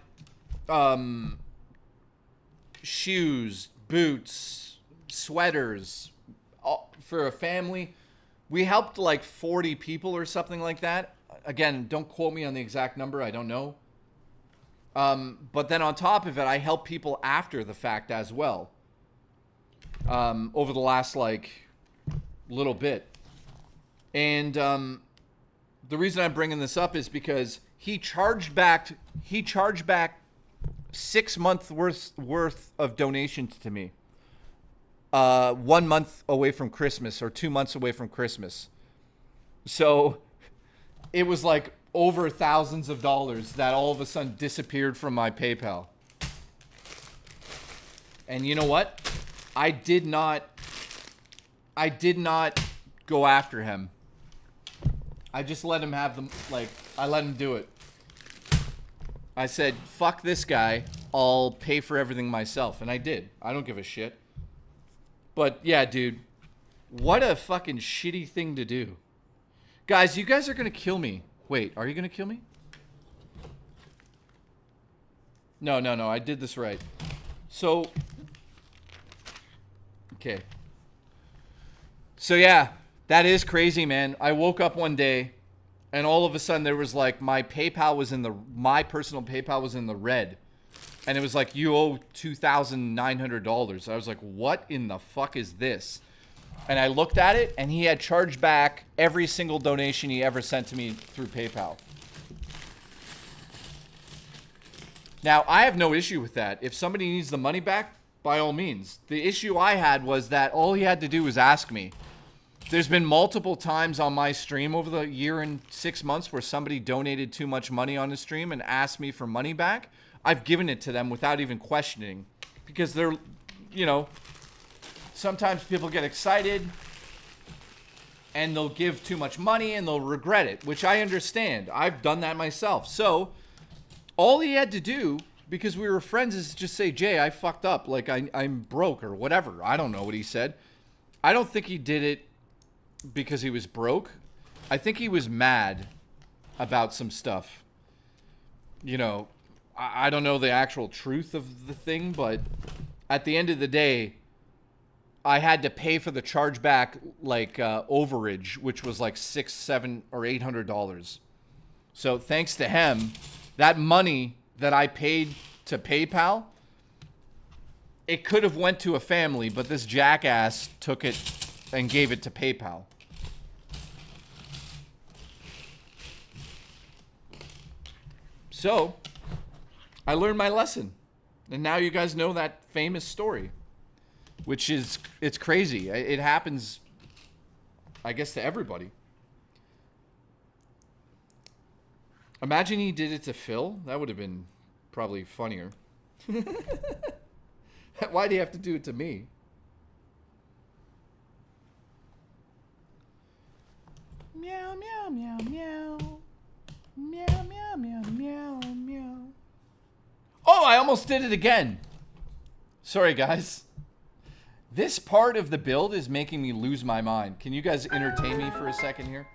shoes, boots, sweaters for a family. We helped like 40 people or something like that. Again, don't quote me on the exact number. I don't know. But then on top of it, I helped people after the fact as well. Over the last like little bit. And the reason I'm bringing this up is because he charged back 6 months worth of donations to me. 1 month away from Christmas or 2 months away from Christmas. So it was like over thousands of dollars that all of a sudden disappeared from my PayPal. And you know what? I did not go after him. I just let him have them, like, I let him do it. I said, fuck this guy, I'll pay for everything myself. And I did. I don't give a shit. But yeah, dude, what a fucking shitty thing to do. Guys, you guys are gonna kill me. Wait, are you gonna kill me? No, I did this right. So, okay. So yeah, that is crazy, man. I woke up one day and all of a sudden there was like my personal PayPal was in the red. And it was like, you owe $2,900. I was like, what in the fuck is this? And I looked at it and he had charged back every single donation he ever sent to me through PayPal. Now, I have no issue with that. If somebody needs the money back, by all means. The issue I had was that all he had to do was ask me. There's been multiple times on my stream over the year and 6 months where somebody donated too much money on the stream and asked me for money back. I've given it to them without even questioning. Because they're, you know, sometimes people get excited and they'll give too much money and they'll regret it, which I understand. I've done that myself. So all he had to do, because we were friends, is just say, Jay, I fucked up. Like, I'm broke or whatever. I don't know what he said. I don't think he did it because he was broke. I think he was mad about some stuff. You know, I don't know the actual truth of the thing, but at the end of the day, I had to pay for the chargeback, like, overage, which was like $600, $700, or $800. So thanks to him, that money that I paid to PayPal, it could have went to a family, but this jackass took it and gave it to PayPal. So, I learned my lesson. And now you guys know that famous story. Which is, it's crazy. It happens, I guess, to everybody. Imagine he did it to Phil. That would have been probably funnier. Why do you have to do it to me? Meow, meow, meow, meow. Meow, meow, meow, meow, meow. Oh, I almost did it again. Sorry, guys. This part of the build is making me lose my mind. Can you guys entertain me for a second here?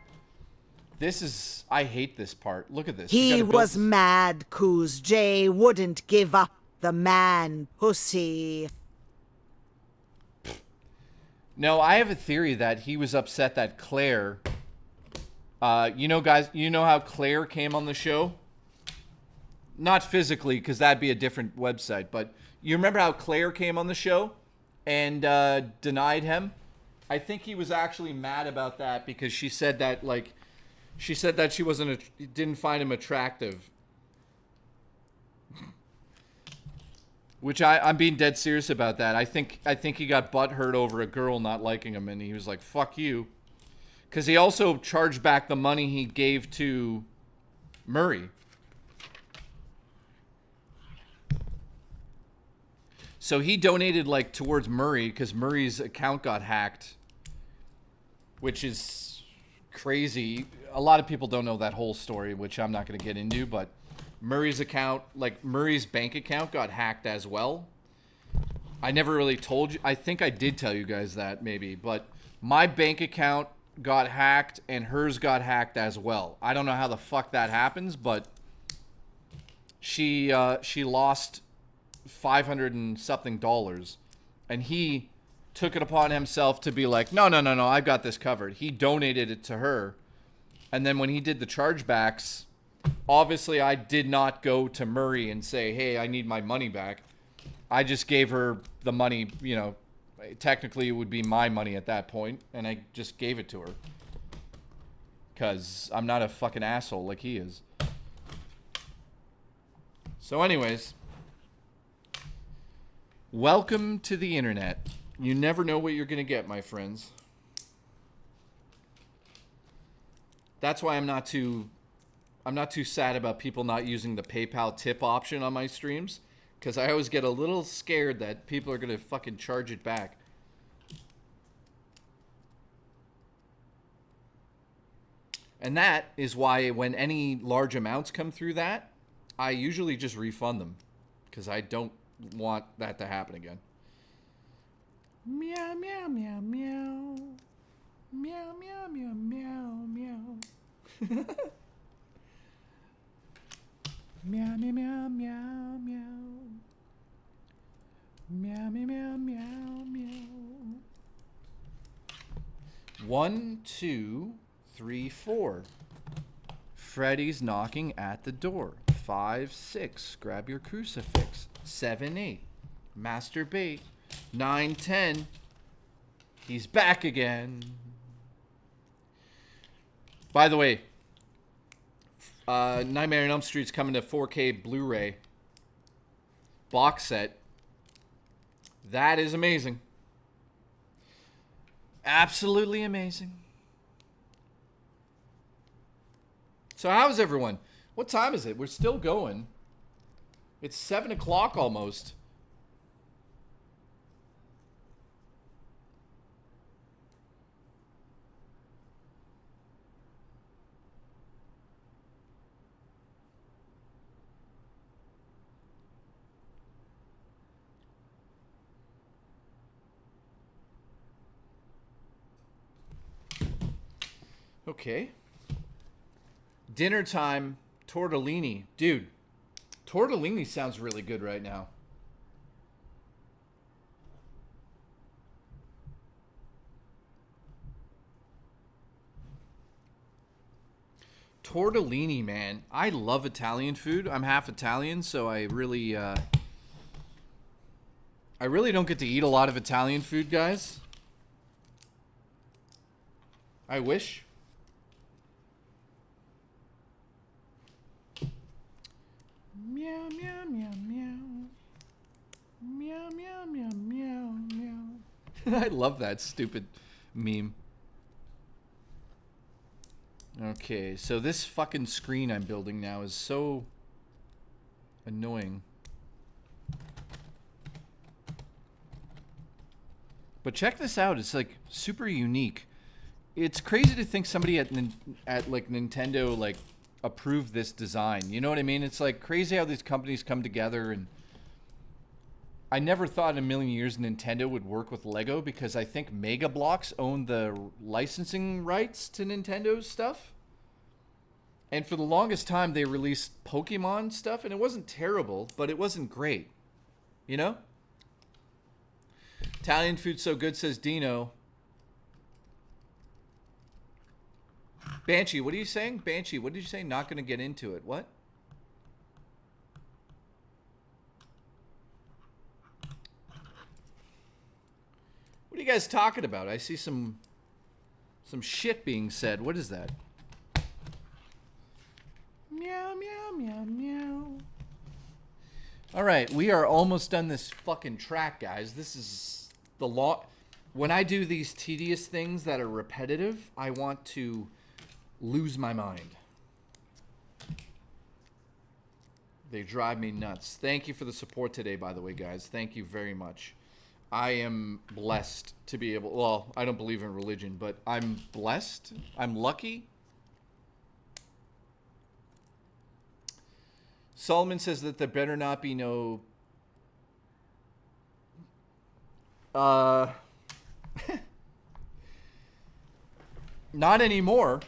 This is... I hate this part. Look at this. He was mad 'cause Jay wouldn't give up the man pussy. No, I have a theory that he was upset that Claire... you know, guys, you know how Claire came on the show? not physically, because that'd be a different website. But you remember how Claire came on the show and denied him? I think he was actually mad about that because she said that she didn't find him attractive. Which I'm being dead serious about that. I think he got butthurt over a girl not liking him, and he was like, "Fuck you," because he also charged back the money he gave to Murray. So he donated towards Murray because Murray's account got hacked, which is crazy. A lot of people don't know that whole story, which I'm not going to get into, but Murray's account, Murray's bank account got hacked as well. I never really told you. I think I did tell you guys that maybe, but my bank account got hacked and hers got hacked as well. I don't know how the fuck that happens, but she lost $500 and something, and he took it upon himself to be like, no, I've got this covered. He donated it to her, and then when he did the chargebacks, obviously I did not go to Murray and say, hey, I need my money back. I just gave her the money, technically it would be my money at that point, and I just gave it to her because I'm not a fucking asshole like he is. So anyways, welcome to the internet. You never know what you're going to get, my friends. That's why I'm not too sad about people not using the PayPal tip option on my streams, because I always get a little scared that people are going to fucking charge it back. And that is why when any large amounts come through that, I usually just refund them, because I don't want that to happen again. Meow, meow, meow, meow. Meow, meow, meow, meow, meow. Meow, meow, meow, meow, meow. Meow, meow, meow, meow, meow. 1, 2, 3, 4. Freddy's knocking at the door. 5, 6. Grab your crucifix. 7, 8. Masturbate. 9, 10. He's back again. By the way, Nightmare on Elm Street's coming to 4K Blu-ray box set. That is amazing. Absolutely amazing. So how's everyone? What time is it? We're still going. It's 7 o'clock almost. Okay. Dinner time, tortellini. Dude, tortellini sounds really good right now. Tortellini, man. I love Italian food. I'm half Italian, so I really don't get to eat a lot of Italian food, guys. I wish. Meow, meow, meow, meow. Meow, meow, meow, meow, meow. I love that stupid meme. Okay, so this fucking screen I'm building now is so annoying. But check this out. It's like super unique. It's crazy to think somebody at like Nintendo like approved this design. You know what I mean? It's like crazy how these companies come together, and I never thought in a million years Nintendo would work with Lego, because I think Mega Bloks owned the licensing rights to Nintendo's stuff. And for the longest time they released Pokemon stuff, and it wasn't terrible, but it wasn't great. You know? Italian food's so good, says Dino. Banshee, what are you saying? Banshee, what did you say? Not going to get into it. What? What are you guys talking about? I see some shit being said. What is that? Meow, meow, meow, meow. All right, we are almost done this fucking track, guys. This is the law. When I do these tedious things that are repetitive, I want to lose my mind. They drive me nuts. Thank you for the support today, by the way, guys. Thank you very much. I am blessed to be able... Well, I don't believe in religion, but I'm blessed. I'm lucky. Solomon says that there better not be no... Not anymore.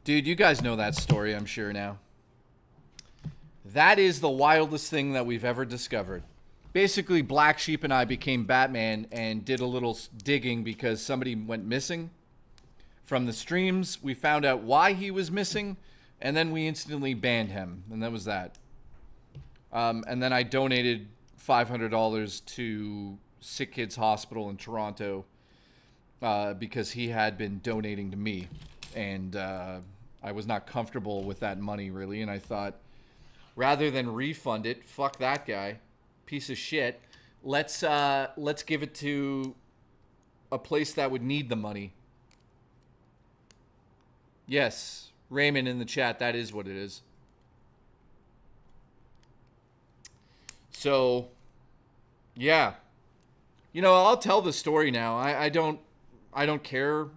Dude, you guys know that story, I'm sure now. That is the wildest thing that we've ever discovered. Basically, Black Sheep and I became Batman and did a little digging because somebody went missing from the streams. We found out why he was missing, and then we instantly banned him, and that was that. And then I donated $500 to Sickids Hospital in Toronto because he had been donating to me, and I was not comfortable with that money, really, and I thought, rather than refund it, fuck that guy, piece of shit, let's give it to a place that would need the money. Yes, Raymond in the chat, that is what it is. So, yeah. You know, I'll tell the story now. I don't care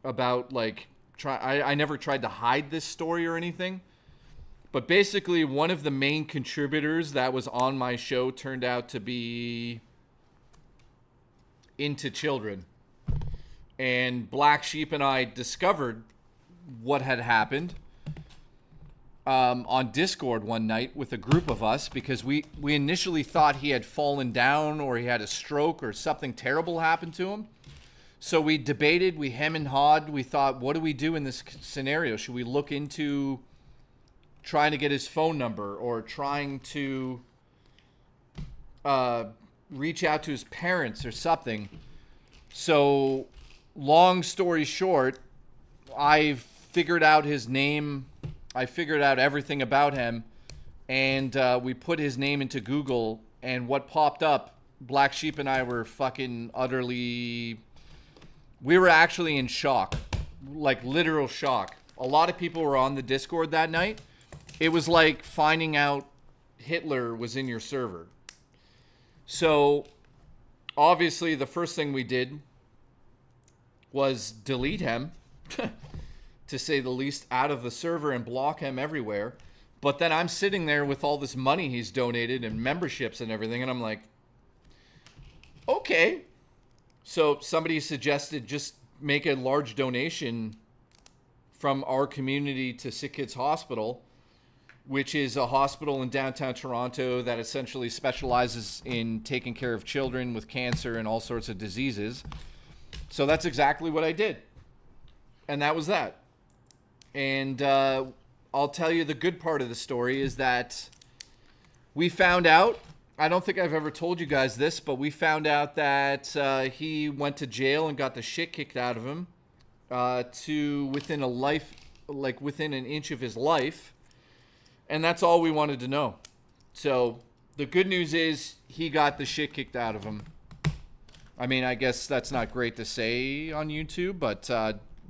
about, like, I never tried to hide this story or anything. But basically, one of the main contributors that was on my show turned out to be into children. And Black Sheep and I discovered what had happened on Discord one night with a group of us because we initially thought he had fallen down or he had a stroke or something terrible happened to him. So we debated, we hem and hawed, we thought, what do we do in this scenario? Should we look into trying to get his phone number or trying to reach out to his parents or something? So, long story short, I figured out his name. I figured out everything about him, and we put his name into Google, and what popped up, Black Sheep and I were fucking utterly... We were actually in shock, like literal shock. A lot of people were on the Discord that night. It was like finding out Hitler was in your server. So, obviously, the first thing we did was delete him, to say the least, out of the server and block him everywhere. But then I'm sitting there with all this money he's donated and memberships and everything, and I'm like, okay. So somebody suggested just make a large donation from our community to Sickids Hospital, which is a hospital in downtown Toronto that essentially specializes in taking care of children with cancer and all sorts of diseases. So that's exactly what I did. And that was that. And I'll tell you the good part of the story is that we found out, I don't think I've ever told you guys this, but we found out that he went to jail and got the shit kicked out of him to within an inch of his life. And that's all we wanted to know. So the good news is he got the shit kicked out of him. I mean, I guess that's not great to say on YouTube, but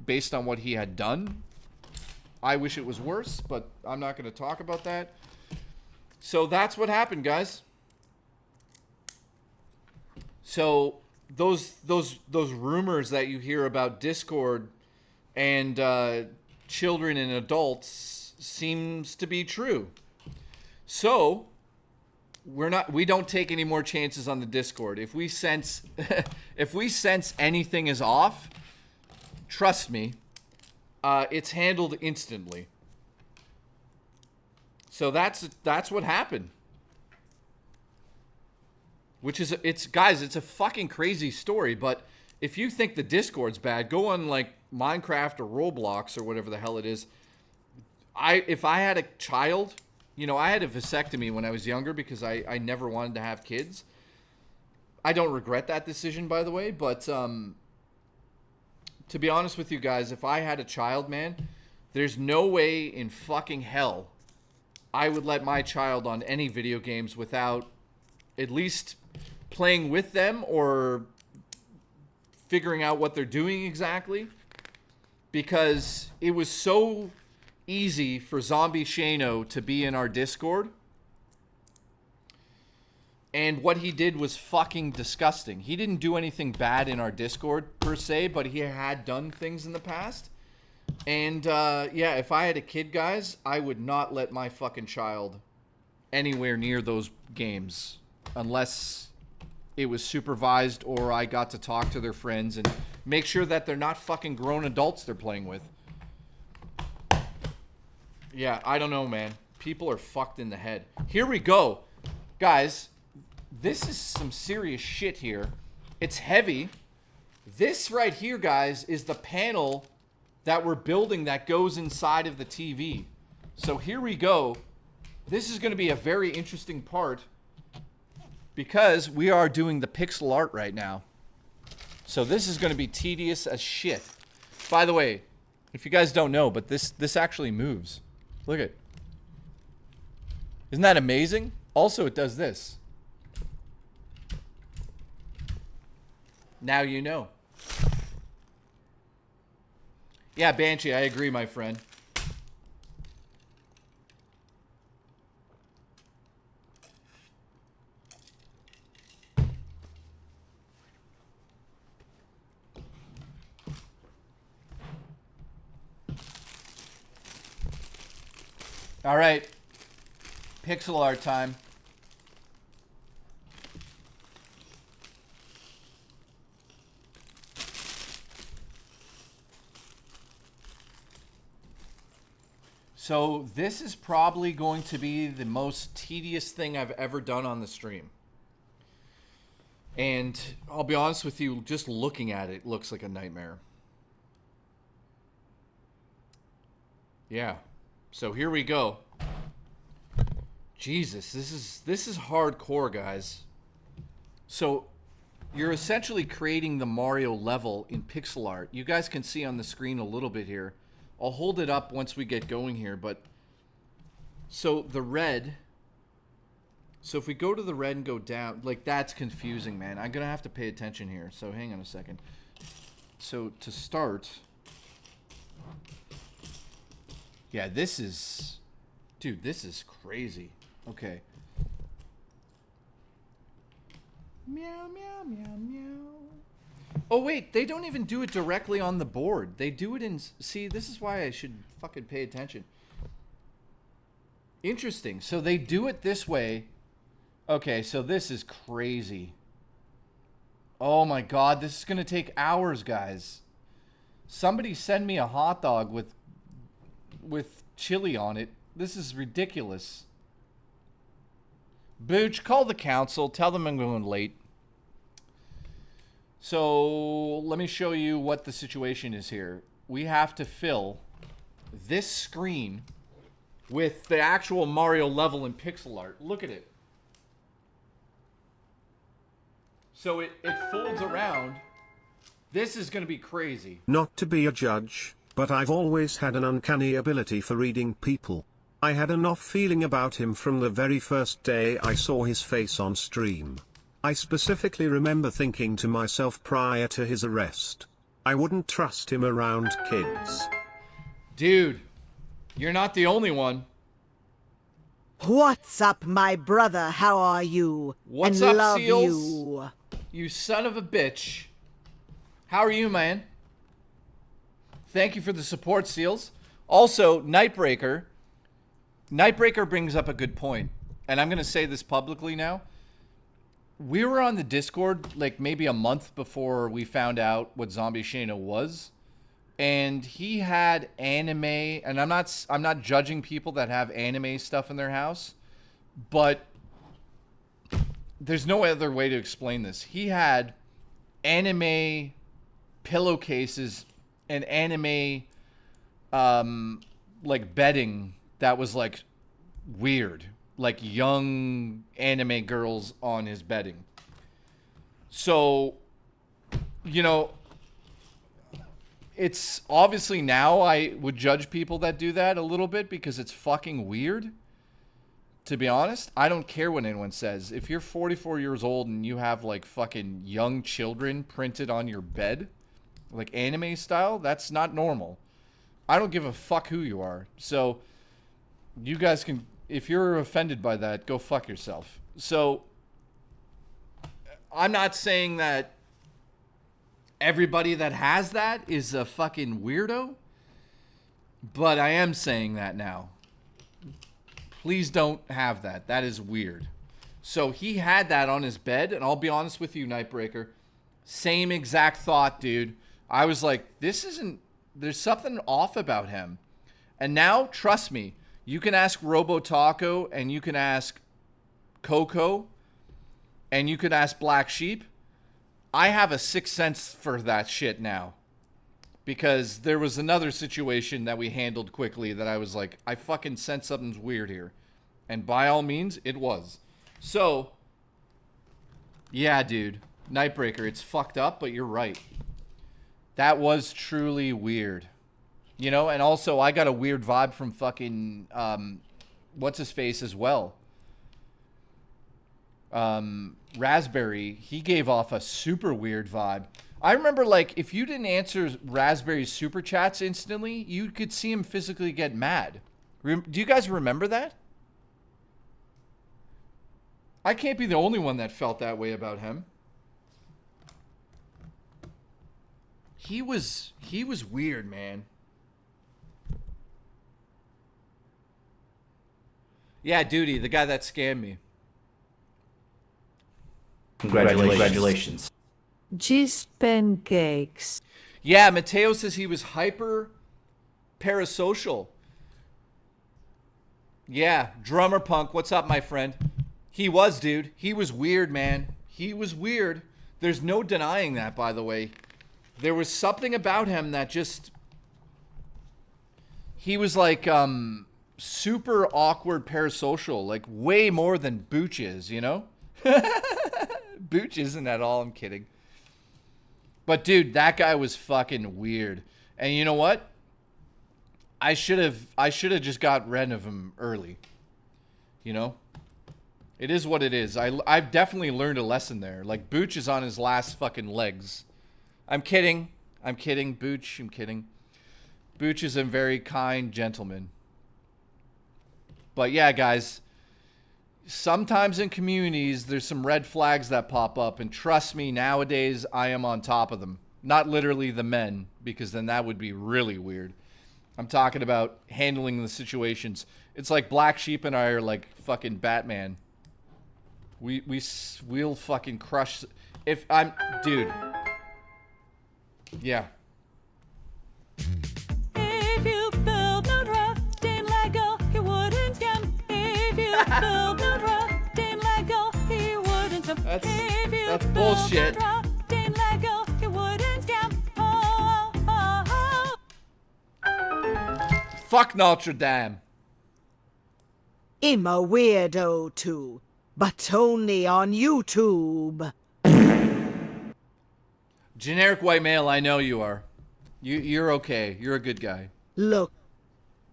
based on what he had done, I wish it was worse, but I'm not going to talk about that. So that's what happened, guys. So those rumors that you hear about Discord and children and adults seems to be true. So we don't take any more chances on the Discord. If we sense anything is off, trust me, it's handled instantly. So that's what happened. Which is, guys, it's a fucking crazy story, but if you think the Discord's bad, go on like Minecraft or Roblox or whatever the hell it is. If I had a child, you know, I had a vasectomy when I was younger because I never wanted to have kids. I don't regret that decision, by the way, but to be honest with you guys, if I had a child, man, there's no way in fucking hell I would let my child on any video games without at least playing with them or figuring out what they're doing exactly. Because it was so easy for Zombie Shano to be in our Discord. And what he did was fucking disgusting. He didn't do anything bad in our Discord, per se, but he had done things in the past. And, yeah, if I had a kid, guys, I would not let my fucking child anywhere near those games. Unless it was supervised or I got to talk to their friends and make sure that they're not fucking grown adults they're playing with. Yeah, I don't know, man. People are fucked in the head. Here we go. Guys, this is some serious shit here. It's heavy. This right here, guys, is the panel that we're building that goes inside of the TV. So here we go. This is going to be a very interesting part because we are doing the pixel art right now. So this is going to be tedious as shit. By the way, if you guys don't know, but this actually moves. Look at it. Isn't that amazing? Also, it does this. Now you know. Yeah, Banshee, I agree, my friend. All right. Pixel art time. So this is probably going to be the most tedious thing I've ever done on the stream. And I'll be honest with you, just looking at it looks like a nightmare. Yeah. So here we go. Jesus, this is hardcore, guys. So you're essentially creating the Mario level in pixel art. You guys can see on the screen a little bit here. I'll hold it up once we get going here, but so the red, so if we go to the red and go down, like that's confusing, man. I'm gonna have to pay attention here, so hang on a second. So to start, yeah, this is, dude, this is crazy. Okay. Meow, meow, meow, meow. Oh, wait, they don't even do it directly on the board. They do it in... See, this is why I should fucking pay attention. Interesting. So they do it this way. Okay, so this is crazy. Oh, my God. This is going to take hours, guys. Somebody send me a hot dog with chili on it. This is ridiculous. Booch, call the council. Tell them I'm going late. So let me show you what the situation is here. We have to fill this screen with the actual Mario level in pixel art. Look at it. So it folds around. This is going to be crazy. Not to be a judge, but I've always had an uncanny ability for reading people. I had an off feeling about him from the very first day I saw his face on stream. I specifically remember thinking to myself prior to his arrest, I wouldn't trust him around kids. Dude, you're not the only one. What's up, my brother? How are you? What's and up, love Seals? You. You son of a bitch. How are you, man? Thank you for the support, Seals. Also, Nightbreaker brings up a good point, and I'm going to say this publicly now. We were on the Discord like maybe a month before we found out what Zombie Shano was, and he had anime, and I'm not judging people that have anime stuff in their house, but there's no other way to explain this. He had anime pillowcases and anime like bedding that was like weird. Like young anime girls on his bedding. So, you know, it's obviously now I would judge people that do that a little bit because it's fucking weird. To be honest, I don't care what anyone says. If you're 44 years old and you have like fucking young children printed on your bed, like anime style, that's not normal. I don't give a fuck who you are. So you guys can, if you're offended by that, go fuck yourself. So I'm not saying that everybody that has that is a fucking weirdo, but I am saying that now. Please don't have that. That is weird. So he had that on his bed, and I'll be honest with you, Nightbreaker. Same exact thought, dude. I was like, there's something off about him. And now, trust me, you can ask Robo Taco, and you can ask Coco, and you can ask Black Sheep. I have a sixth sense for that shit now. Because there was another situation that we handled quickly that I was like, I fucking sense something's weird here. And by all means, it was. So, yeah, dude. Nightbreaker, it's fucked up, but you're right. That was truly weird. You know, and also I got a weird vibe from fucking, what's-his-face as well. Raspberry, he gave off a super weird vibe. I remember, like, if you didn't answer Raspberry's super chats instantly, you could see him physically get mad. Do you guys remember that? I can't be the only one that felt that way about him. He was weird, man. Yeah, Duty, the guy that scammed me. Congratulations. Cheese pancakes. Yeah, Mateo says he was hyper parasocial. Yeah, Drummer Punk, what's up, my friend? He was, dude. He was weird, man. He was weird. There's no denying that, by the way. There was something about him that just... He was like, super awkward parasocial. Like, way more than Booch is, you know? Booch isn't at all, I'm kidding. But dude, that guy was fucking weird. And you know what? I should have just got rid of him early. You know? It is what it is. I've definitely learned a lesson there. Like, Booch is on his last fucking legs. I'm kidding. I'm kidding, Booch. I'm kidding. Booch is a very kind gentleman. But yeah, guys. Sometimes in communities, there's some red flags that pop up. And trust me, nowadays, I am on top of them. Not literally the men, because then that would be really weird. I'm talking about handling the situations. It's like Black Sheep and I are like fucking Batman. We'll fucking crush. If I'm... Dude. Yeah. If you build no draft in Lego, he wouldn't scam. If you build no draft in Lego, he wouldn't scam. That's bullshit. In Lego, he wouldn't scam. Oh, oh, oh. Fuck Notre Dame. I'm a weirdo too, but only on YouTube. Generic white male, I know you are. You're okay. You're a good guy. Look,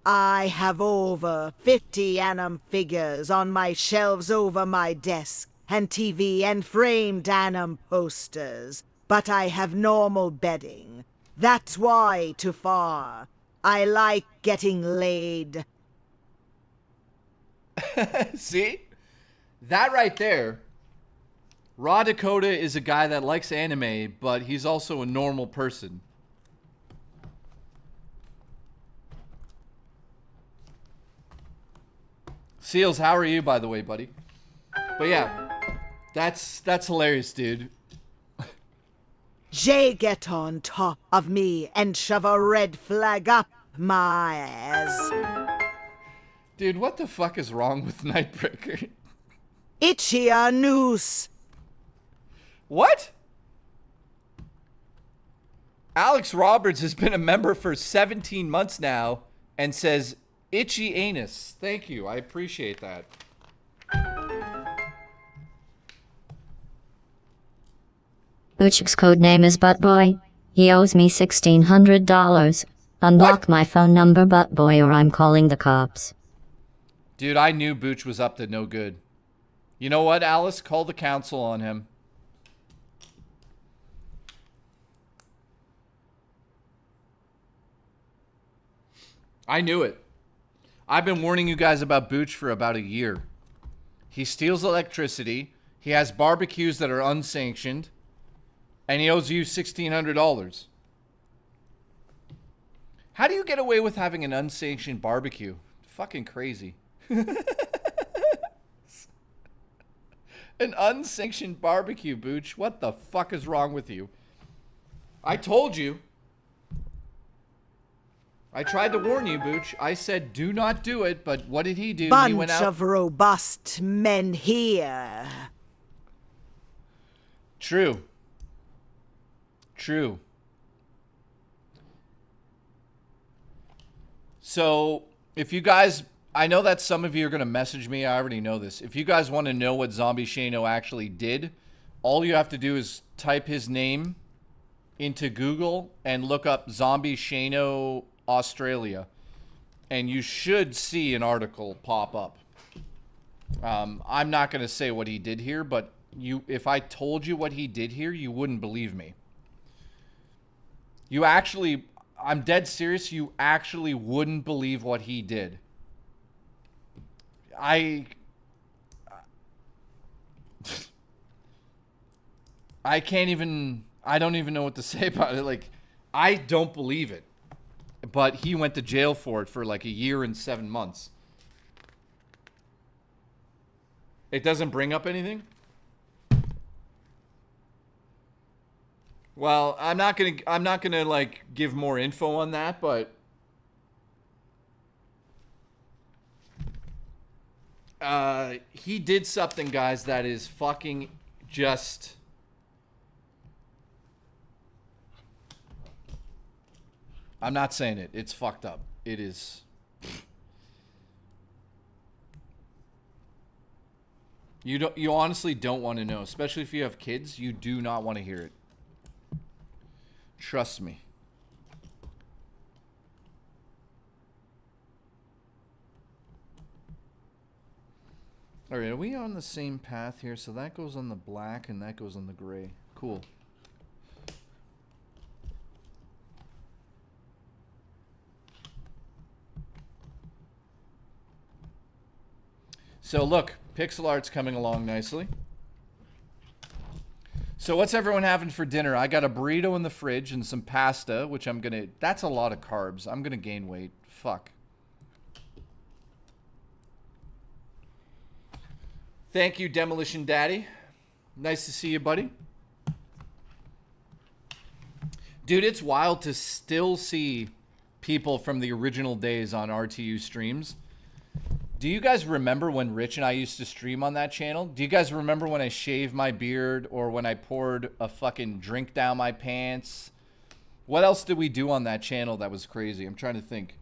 I have over 50 anim figures on my shelves over my desk, and TV and framed anim posters, but I have normal bedding. That's why, too far. I like getting laid. See? That right there. Raw Dakota is a guy that likes anime, but he's also a normal person. Seals, how are you, by the way, buddy? But yeah, that's hilarious, dude. Jay get on top of me and shove a red flag up my ass. Dude, what the fuck is wrong with Nightbreaker? Itchy a noose. What? Alex Roberts has been a member for 17 months now and says, itchy anus. Thank you. I appreciate that. Booch's codename is Buttboy. He owes me $1,600. Unblock my phone number, Buttboy, or I'm calling the cops. Dude, I knew Booch was up to no good. You know what, Alice? Call the council on him. I knew it. I've been warning you guys about Booch for about a year. He steals electricity. He has barbecues that are unsanctioned. And he owes you $1,600. How do you get away with having an unsanctioned barbecue? Fucking crazy. An unsanctioned barbecue, Booch. What the fuck is wrong with you? I told you. I tried to warn you, Booch. I said do not do it, but what did he do? He went out. Bunch of robust men here. True. True. So, if you guys, I know that some of you are going to message me. I already know this. If you guys want to know what Zombie Shano actually did, all you have to do is type his name into Google and look up Zombie Shano Australia. And you should see an article pop up. I'm not going to say what he did here, but if I told you what he did here, you wouldn't believe me. You actually, I'm dead serious, you actually wouldn't believe what he did. I can't even, I don't even know what to say about it. Like, I don't believe it. But he went to jail for it for like a year and 7 months. It doesn't bring up anything? Well, I'm not gonna like give more info on that, but he did something, guys, that is fucking just I'm not saying it. It's fucked up. It is. You honestly don't want to know, especially if you have kids. You do not want to hear it. Trust me. All right, are we on the same path here? So that goes on the black and that goes on the gray. Cool. So look, pixel art's coming along nicely. So what's everyone having for dinner? I got a burrito in the fridge and some pasta, which I'm gonna, that's a lot of carbs. I'm gonna gain weight. Fuck. Thank you, Demolition Daddy. Nice to see you, buddy. Dude, it's wild to still see people from the original days on RTU streams. Do you guys remember when Rich and I used to stream on that channel? Do you guys remember when I shaved my beard or when I poured a fucking drink down my pants? What else did we do on that channel that was crazy? I'm trying to think.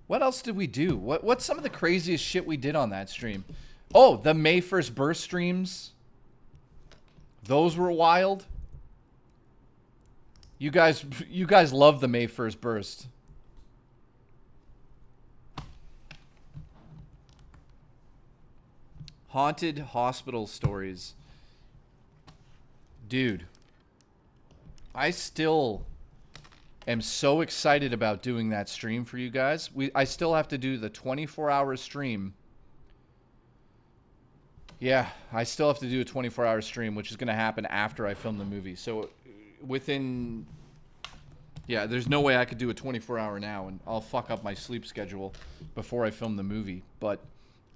What else did we do? What's some of the craziest shit we did on that stream? Oh, the May 1st burst streams. Those were wild. You guys love the May 1st burst. Haunted hospital stories. Dude, I still am so excited about doing that stream for you guys. I still have to do the 24-hour stream. Yeah, I still have to do a 24-hour stream, which is going to happen after I film the movie. So within... Yeah, there's no way I could do a 24-hour now, and I'll fuck up my sleep schedule before I film the movie. But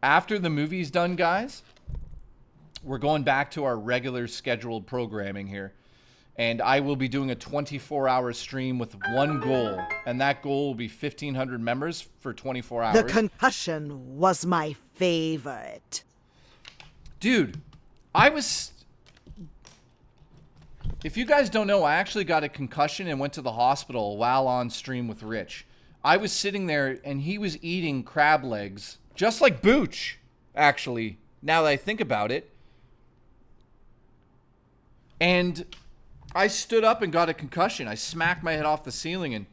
after the movie's done, guys, we're going back to our regular scheduled programming here. And I will be doing a 24-hour stream with one goal. And that goal will be 1,500 members for 24 hours. The concussion was my favorite. Dude, if you guys don't know, I actually got a concussion and went to the hospital while on stream with Rich. I was sitting there and he was eating crab legs, just like Booch, actually, now that I think about it. And I stood up and got a concussion. I smacked my head off the ceiling,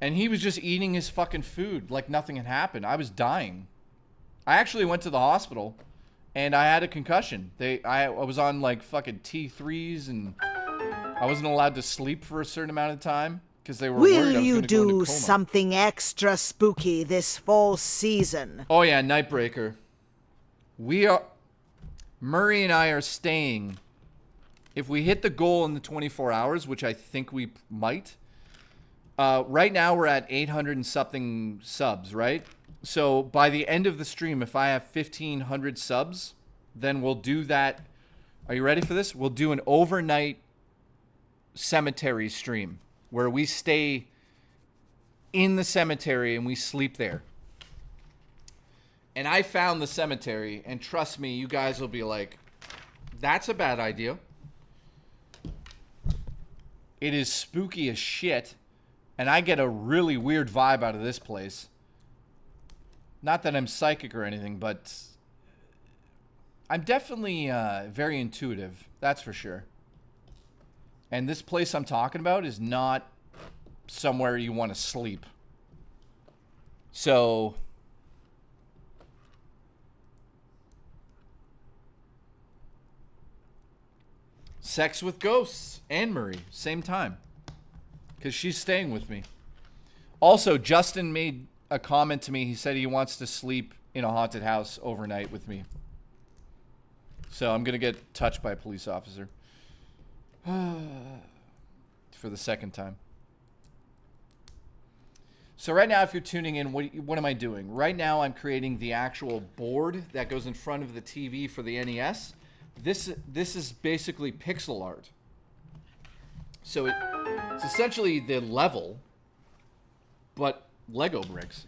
and he was just eating his fucking food like nothing had happened. I was dying. I actually went to the hospital, and I had a concussion. I was on like fucking T3s, and I wasn't allowed to sleep for a certain amount of time because they were worried I Will was you gonna go into do coma. something extra spooky this fall season? Oh yeah, Nightbreaker. Murray and I are staying. If we hit the goal in the 24 hours, which I think we might, right now we're at 800 and something subs, right? So by the end of the stream, if I have 1,500 subs, then we'll do that. Are you ready for this? We'll do an overnight cemetery stream where we stay in the cemetery and we sleep there. And I found the cemetery, and trust me, you guys will be like, that's a bad idea. It is spooky as shit, and I get a really weird vibe out of this place. Not that I'm psychic or anything, but I'm definitely very intuitive, that's for sure. And this place I'm talking about is not somewhere you want to sleep. So sex with ghosts and Marie, same time. Because she's staying with me. Also, Justin made a comment to me. He said he wants to sleep in a haunted house overnight with me. So I'm going to get touched by a police officer. For the second time. So right now, if you're tuning in, what am I doing? Right now, I'm creating the actual board that goes in front of the TV for the NES. This is basically pixel art. So it's essentially the level, but Lego bricks.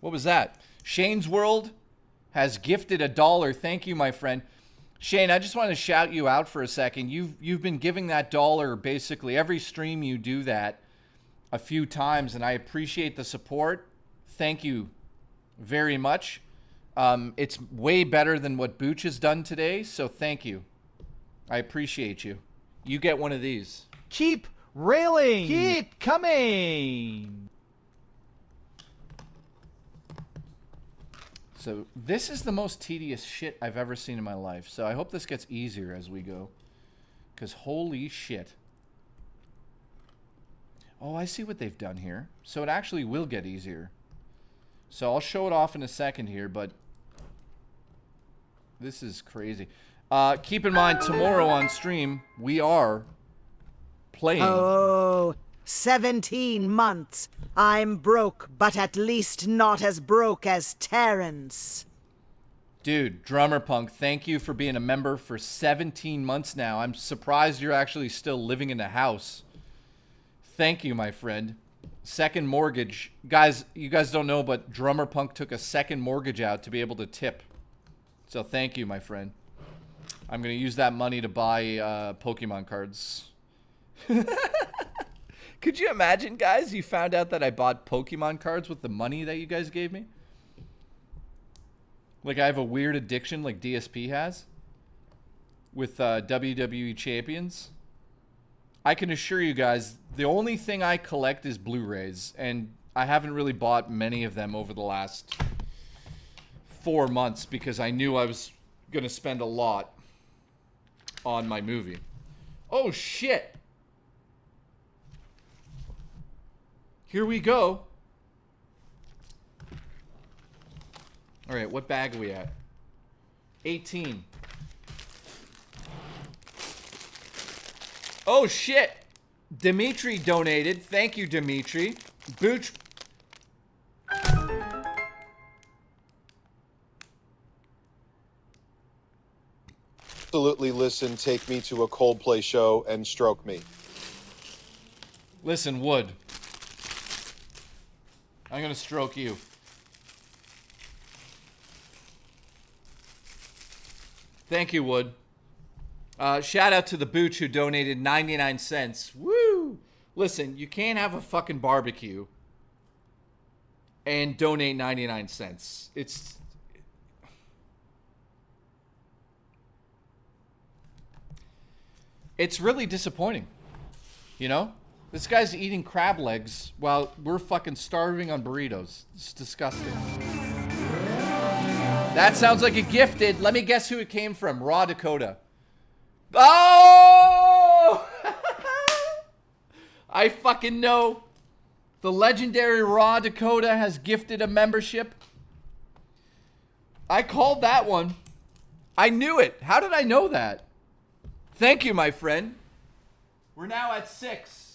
What was that? Shane's World has gifted $1. Thank you, my friend. Shane, I just want to shout you out for a second. You've been giving that $1 basically every stream. You do that a few times, and I appreciate the support. Thank you very much. It's way better than what Booch has done today, so thank you. I appreciate you. You get one of these. Keep railing. Keep coming. So this is the most tedious shit I've ever seen in my life. So I hope this gets easier as we go. Because holy shit. Oh, I see what they've done here. So it actually will get easier. So I'll show it off in a second here, but this is crazy. Keep in mind, tomorrow on stream, we are playing. Oh, 17 months. I'm broke, but at least not as broke as Terrence. Dude, Drummer Punk, thank you for being a member for 17 months now. I'm surprised you're actually still living in the house. Thank you, my friend. Second mortgage. Guys, you guys don't know, but Drummer Punk took a second mortgage out to be able to tip. So thank you, my friend. I'm going to use that money to buy Pokemon cards. Could you imagine, guys, you found out that I bought Pokemon cards with the money that you guys gave me? Like I have a weird addiction like DSP has with WWE champions. I can assure you guys, the only thing I collect is Blu-rays, and I haven't really bought many of them over the last 4 months because I knew I was going to spend a lot on my movie. Oh, shit. Here we go. All right, what bag are we at? 18. Oh, shit. Dimitri donated. Thank you, Dimitri. Booch. Absolutely listen, take me to a Coldplay show and stroke me. Listen, Wood. I'm going to stroke you. Thank you, Wood. Shout out to the Booch who donated 99 cents. Woo! Listen, you can't have a fucking barbecue and donate 99 cents. It's really disappointing. You know? This guy's eating crab legs while we're fucking starving on burritos. It's disgusting. That sounds like a gifted. Let me guess who it came from. Raw Dakota. Oh! I fucking know. The legendary Raw Dakota has gifted a membership. I called that one. I knew it. How did I know that? Thank you, my friend. We're now at 6.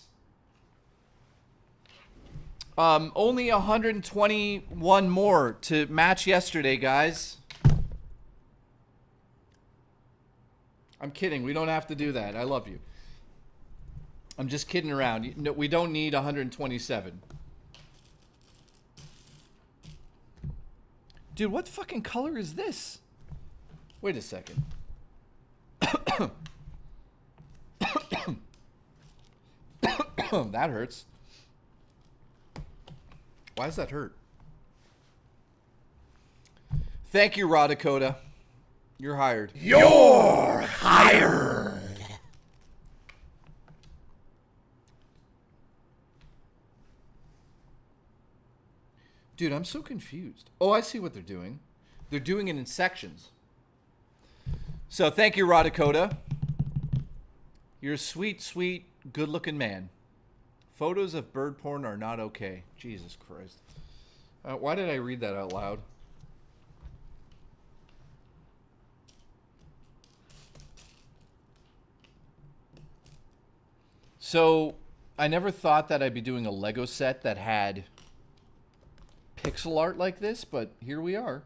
Only 121 more to match yesterday, guys. I'm kidding. We don't have to do that. I love you. I'm just kidding around. No, we don't need 127. Dude, what fucking color is this? Wait a second. That hurts. Why does that hurt? Thank you, Raw Dakota. You're hired. You're hired. Dude, I'm so confused. Oh, I see what they're doing. They're doing it in sections. So thank you, Raw Dakota. You're a sweet, sweet, good-looking man. Photos of bird porn are not okay. Jesus Christ. Why did I read that out loud? So, I never thought that I'd be doing a Lego set that had pixel art like this, but here we are.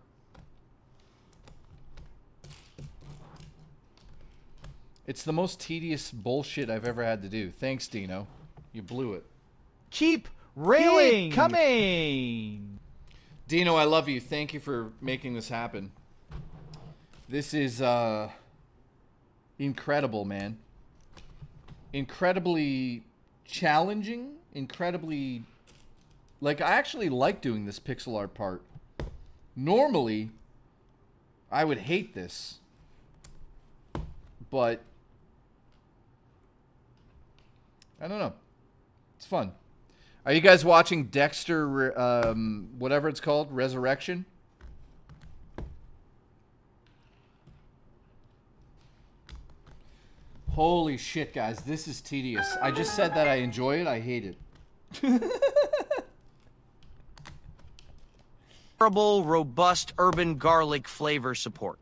It's the most tedious bullshit I've ever had to do. Thanks, Dino. You blew it. Keep railing. Coming. Dino, I love you. Thank you for making this happen. This is incredible, man. Incredibly challenging. Incredibly... Like, I actually like doing this pixel art part. Normally, I would hate this. But... I don't know. It's fun. Are you guys watching Dexter, whatever it's called, Resurrection? Holy shit, guys. This is tedious. I just said that I enjoy it. I hate it. Durable, robust urban garlic flavor support.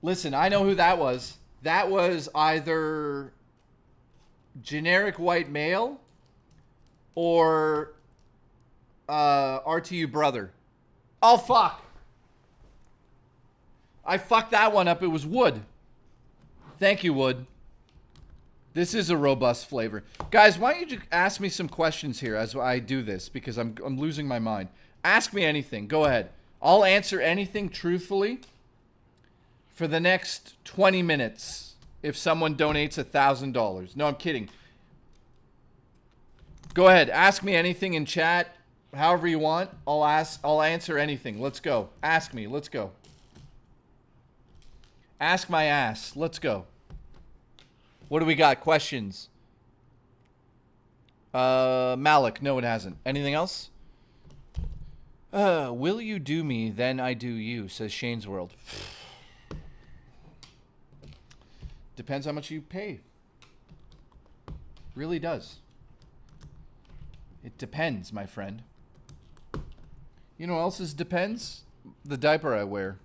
Listen, I know who that was. That was either generic white male or RTU brother. Oh, fuck. I fucked that one up. It was Wood. Thank you, Wood. This is a robust flavor. Guys, why don't you just ask me some questions here as I do this, because I'm losing my mind. Ask me anything. Go ahead. I'll answer anything truthfully for the next 20 minutes if someone donates $1,000. No, I'm kidding. Go ahead. Ask me anything in chat, however you want. I'll answer anything. Let's go. Ask me. Let's go. Ask my ass. Let's go. What do we got? Questions? Malik. No, it hasn't. Anything else? Will you do me, then I do you, says Shane's World. Depends how much you pay. Really does. It depends, my friend. You know what else is depends? The diaper I wear.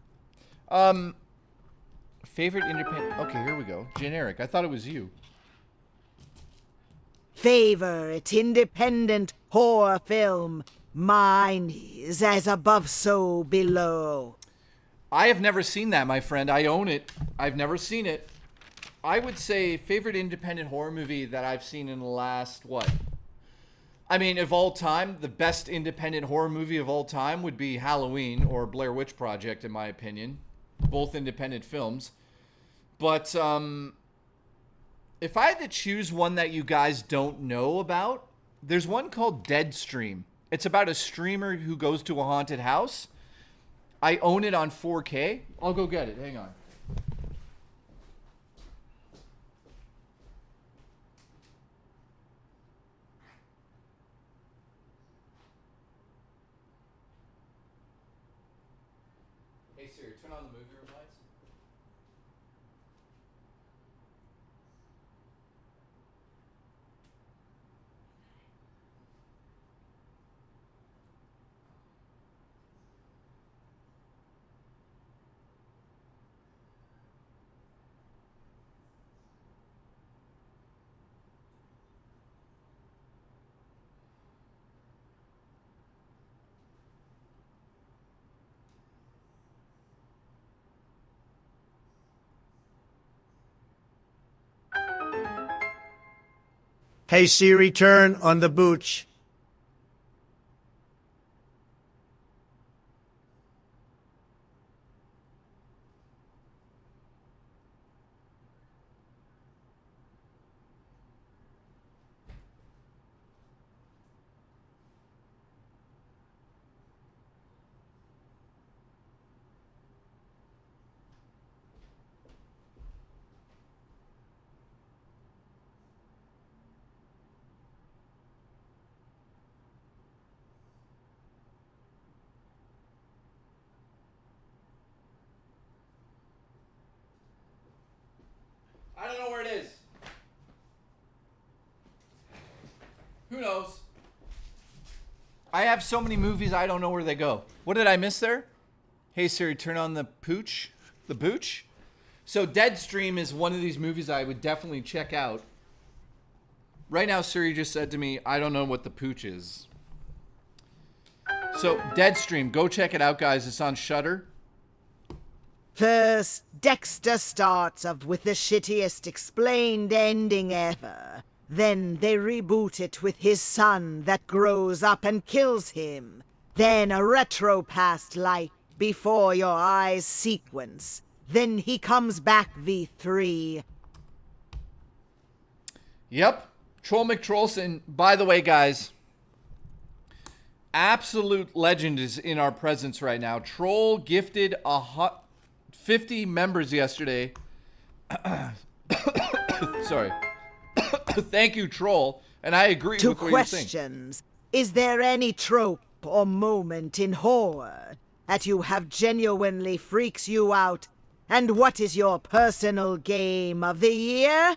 Favorite independent... Okay, here we go. Generic. I thought it was you. Favorite independent horror film. Mine is As Above, So Below. I have never seen that, my friend. I own it. I've never seen it. I would say favorite independent horror movie that I've seen in the last, what? I mean, of all time, the best independent horror movie of all time would be Halloween or Blair Witch Project, in my opinion. Both independent films. But if I had to choose one that you guys don't know about, there's one called Deadstream. It's about a streamer who goes to a haunted house. I own it on 4K. I'll go get it. Hang on. Hey Siri, turn on the movie lights. Hey Siri, turn on the booch. I don't know where it is. Who knows? I have so many movies, I don't know where they go. What did I miss there? Hey Siri, turn on the pooch. The booch? So Deadstream is one of these movies I would definitely check out. Right now, Siri just said to me, I don't know what the pooch is. So Deadstream, go check it out, guys. It's on Shudder. First, Dexter starts off with the shittiest explained ending ever. Then they reboot it with his son that grows up and kills him. Then a retro past like before your eyes sequence. Then he comes back V3. Yep. Troll McTrollson. By the way, guys, absolute legend is in our presence right now. Troll gifted 50 members yesterday. Sorry. Thank you, Troll. And I agree Two with what you're saying. questions. Is there any trope or moment in horror that you have genuinely freaks you out? And what is your personal game of the year?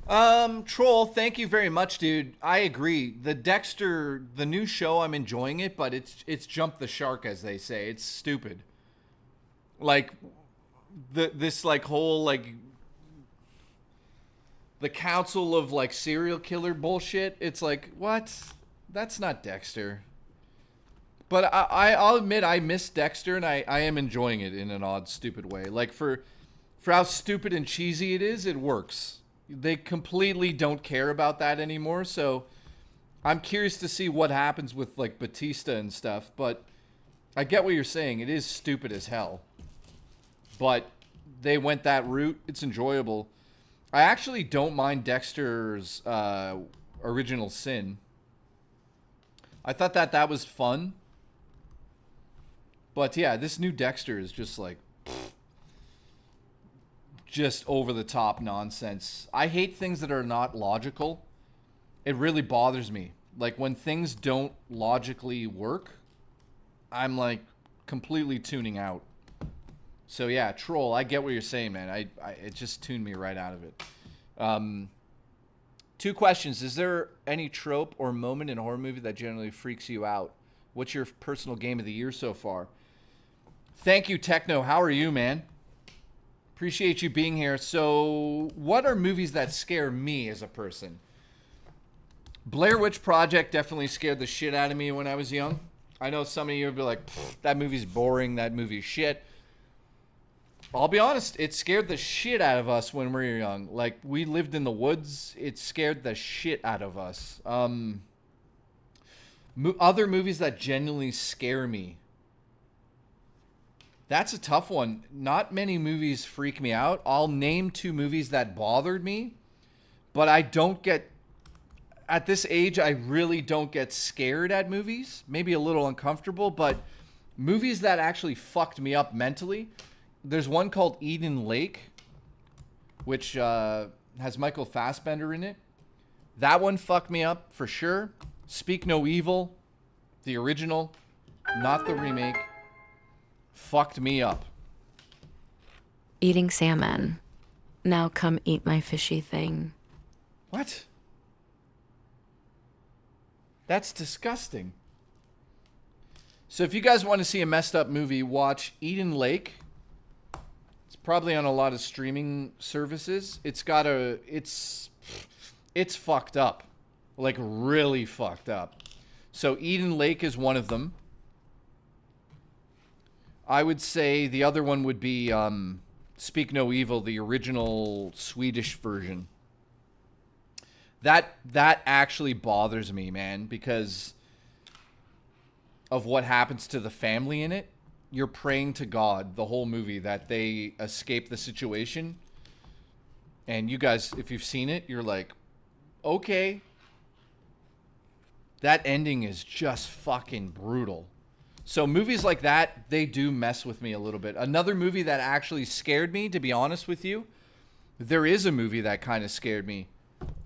Troll, thank you very much, dude. I agree. The Dexter, the new show, I'm enjoying it, but it's jumped the shark, as they say. It's stupid. Like, this, like, whole, like, the council of, like, serial killer bullshit. It's like, what? That's not Dexter. But I'll admit I miss Dexter, and I am enjoying it in an odd, stupid way. Like, for how stupid and cheesy it is, it works. They completely don't care about that anymore, so I'm curious to see what happens with, like, Batista and stuff, but I get what you're saying. It is stupid as hell. But they went that route. It's enjoyable. I actually don't mind Dexter's Original Sin. I thought that was fun. But yeah, this new Dexter is just like... just over-the-top nonsense. I hate things that are not logical. It really bothers me. Like, when things don't logically work, I'm, like, completely tuning out. So, yeah, Troll, I get what you're saying, man. It just tuned me right out of it. Two questions. Is there any trope or moment in a horror movie that generally freaks you out? What's your personal game of the year so far? Thank you, Techno. How are you, man? Appreciate you being here. So, what are movies that scare me as a person? Blair Witch Project definitely scared the shit out of me when I was young. I know some of you would be like, that movie's boring, that movie's shit. I'll be honest, it scared the shit out of us when we were young. Like, we lived in the woods. It scared the shit out of us. Other movies that genuinely scare me. That's a tough one. Not many movies freak me out. I'll name 2 movies that bothered me, but I don't get... At this age, I really don't get scared at movies. Maybe a little uncomfortable, but movies that actually fucked me up mentally. There's one called Eden Lake, which has Michael Fassbender in it. That one fucked me up for sure. Speak No Evil, the original, not the remake. fucked me up. Eating salmon. Now come eat my fishy thing. What? That's disgusting. So if you guys want to see a messed up movie, watch Eden Lake. It's probably on a lot of streaming services. It's fucked up. Like really fucked up. So Eden Lake is one of them. I would say the other one would be Speak No Evil, the original Swedish version. That actually bothers me, man, because of what happens to the family in it. You're praying to God the whole movie that they escape the situation. And you guys, if you've seen it, you're like, okay. That ending is just fucking brutal. So movies like that, they do mess with me a little bit. Another movie that actually scared me, to be honest with you, there is a movie that kind of scared me.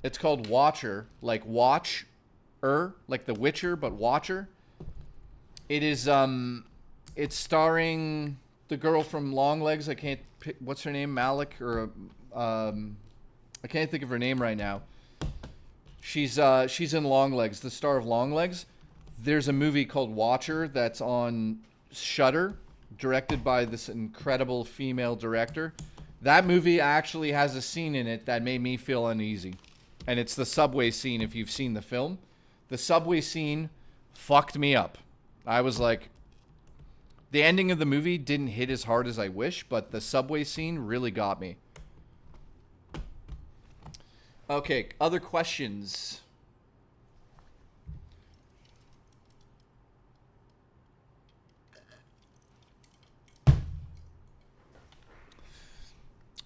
It's called Watcher, like Watcher, like The Witcher, but Watcher. It is, it's starring the girl from Longlegs. I can't pick, what's her name? Malik, or, I can't think of her name right now. She's in Longlegs, the star of Longlegs. There's a movie called Watcher that's on Shudder, directed by this incredible female director. That movie actually has a scene in it that made me feel uneasy. And it's the subway scene, if you've seen the film. The subway scene fucked me up. I was like, the ending of the movie didn't hit as hard as I wish, but the subway scene really got me. Okay, other questions?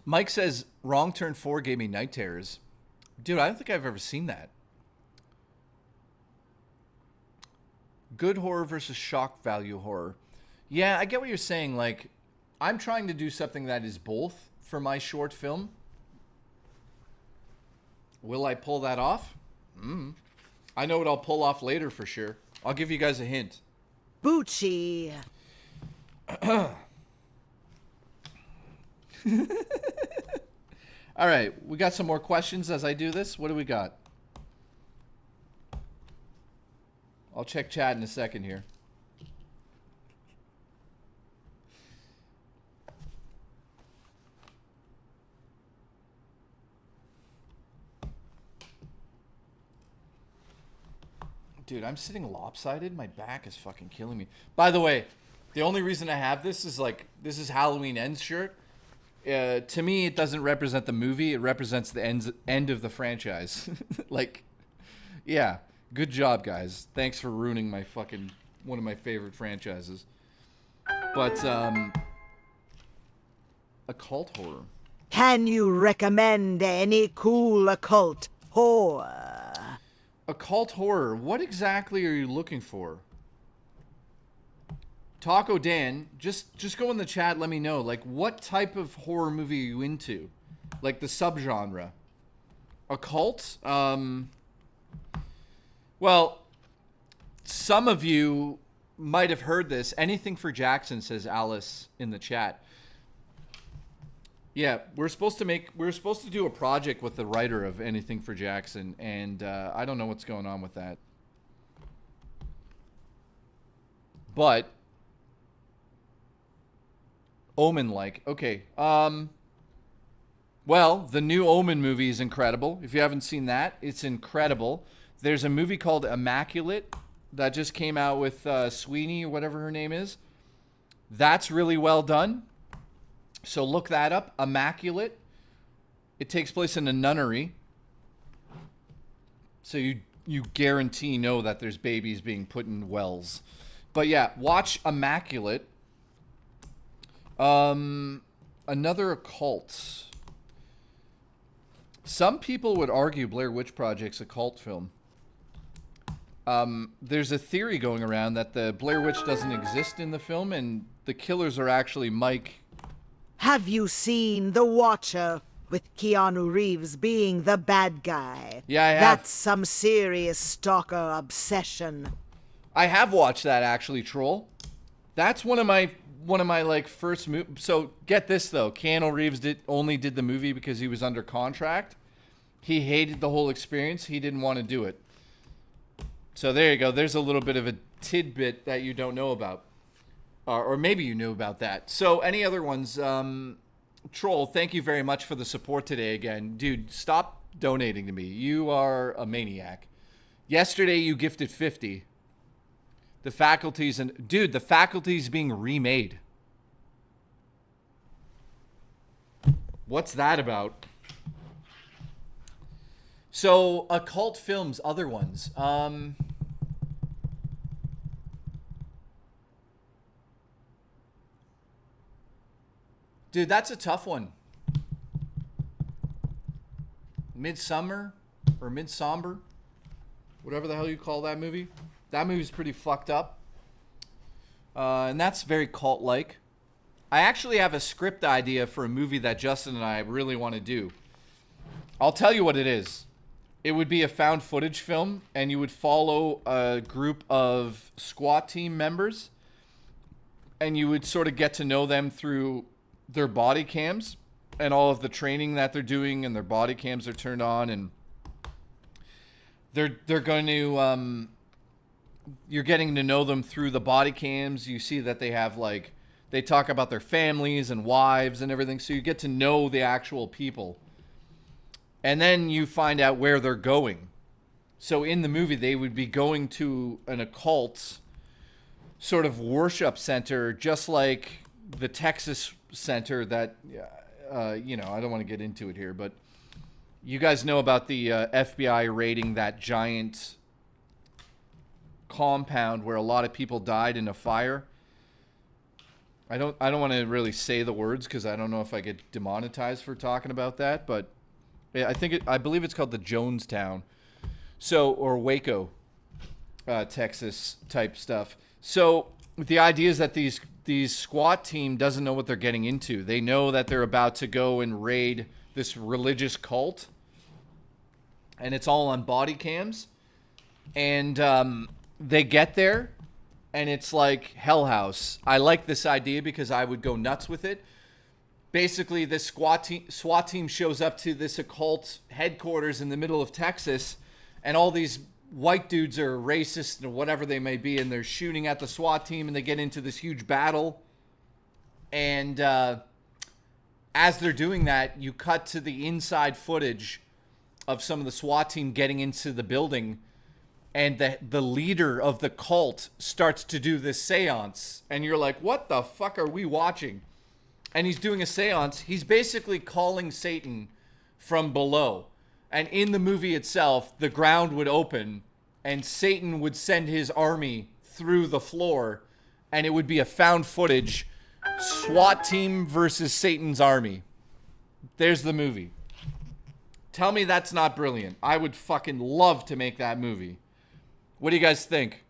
Mike says, Wrong Turn 4 gave me night terrors. Dude, I don't think I've ever seen that. Good horror versus shock value horror. Yeah, I get what you're saying. Like, I'm trying to do something that is both for my short film. Will I pull that off? I know what I'll pull off later for sure. I'll give you guys a hint. Bucci. All right, we got some more questions as I do this. What do we got? I'll check chat in a second here. Dude, I'm sitting lopsided. My back is fucking killing me. By the way, the only reason I have this is like, this is Halloween Ends shirt. To me, it doesn't represent the movie. It represents the end of the franchise. Like, yeah, good job, guys. Thanks for ruining my fucking, one of my favorite franchises. But, occult horror. Can you recommend any cool occult horror? Occult horror. What exactly are you looking for? Taco Dan, just go in the chat, let me know. Like, what type of horror movie are you into? Like, the subgenre. Occult? Well, some of you might have heard this. Anything for Jackson, says Alice in the chat. Yeah, we're supposed to do a project with the writer of Anything for Jackson, and I don't know what's going on with that. But Omen-like. Okay. Well, the new Omen movie is incredible. If you haven't seen that, it's incredible. There's a movie called Immaculate that just came out with Sweeney or whatever her name is. That's really well done. So look that up. Immaculate. It takes place in a nunnery. So you guarantee know that there's babies being put in wells. But yeah, watch Immaculate. Another occult. Some people would argue Blair Witch Project's a cult film. There's a theory going around that the Blair Witch doesn't exist in the film and the killers are actually Mike. Have you seen The Watcher with Keanu Reeves being the bad guy? Yeah, I have. That's some serious stalker obsession. I have watched that actually, Troll. That's one of one of my like first so get this though, Keanu Reeves only did the movie because he was under contract. He hated the whole experience. He didn't want to do it. So there you go. There's a little bit of a tidbit that you don't know about. Or maybe you knew about that. So any other ones? Troll, thank you very much for the support today again. Dude, stop donating to me. You are a maniac. Yesterday you gifted 50. The faculty's the faculty's being remade. What's that about? So, occult films, other ones. Dude, that's a tough one. Midsummer or Midsomber, whatever the hell you call that movie. That movie's pretty fucked up. And that's very cult-like. I actually have a script idea for a movie that Justin and I really want to do. I'll tell you what it is. It would be a found footage film, and you would follow a group of SWAT team members, and you would sort of get to know them through their body cams and all of the training that they're doing, and their body cams are turned on, and they're going to you're getting to know them through the body cams. You see that they have like, they talk about their families and wives and everything, so you get to know the actual people. And then you find out where they're going. So in the movie, they would be going to an occult sort of worship center, just like the Texas center that, you know, I don't want to get into it here, but you guys know about the FBI raiding that giant compound where a lot of people died in a fire. I don't want to really say the words because I don't know if I get demonetized for talking about that, but yeah, I believe it's called the Jonestown, or Waco, Texas type stuff. So the idea is that these SWAT team doesn't know what they're getting into. They know that they're about to go and raid this religious cult, and it's all on body cams. And they get there, and it's like Hell House. I like this idea because I would go nuts with it. Basically, this SWAT team shows up to this occult headquarters in the middle of Texas, and all these white dudes are racist or whatever they may be, and they're shooting at the SWAT team, and they get into this huge battle. And as they're doing that, you cut to the inside footage of some of the SWAT team getting into the building, and the leader of the cult starts to do this seance, and you're like, what the fuck are we watching? And he's doing a seance. He's basically calling Satan from below. And in the movie itself, the ground would open and Satan would send his army through the floor, and it would be a found footage SWAT team versus Satan's army. There's the movie. Tell me that's not brilliant. I would fucking love to make that movie. What do you guys think?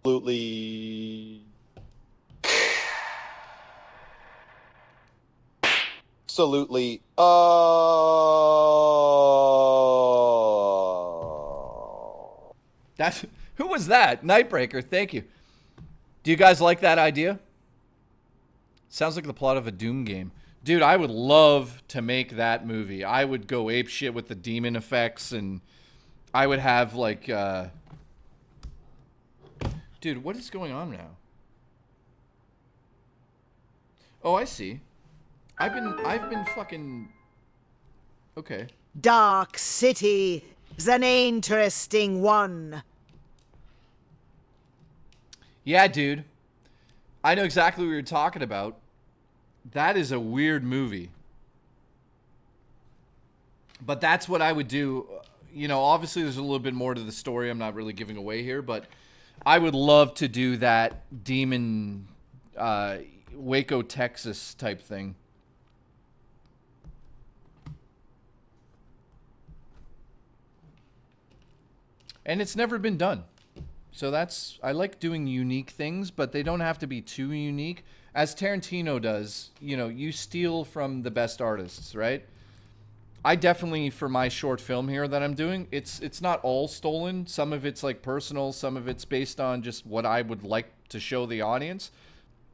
Absolutely. Absolutely. That's who was that? Nightbreaker, thank you. Do you guys like that idea? Sounds like the plot of a Doom game. Dude, I would love to make that movie. I would go ape shit with the demon effects, and I would have like dude, what is going on now? Oh, I see. I've been fucking... Okay. Dark City is an interesting one. Yeah, dude. I know exactly what you're talking about. That is a weird movie. But that's what I would do. You know, obviously there's a little bit more to the story I'm not really giving away here, but I would love to do that demon Waco, Texas type thing. And it's never been done. So that's, I like doing unique things, but they don't have to be too unique. As Tarantino does, you know, you steal from the best artists, right? I definitely, for my short film here that I'm doing, it's not all stolen. Some of it's like personal. Some of it's based on just what I would like to show the audience.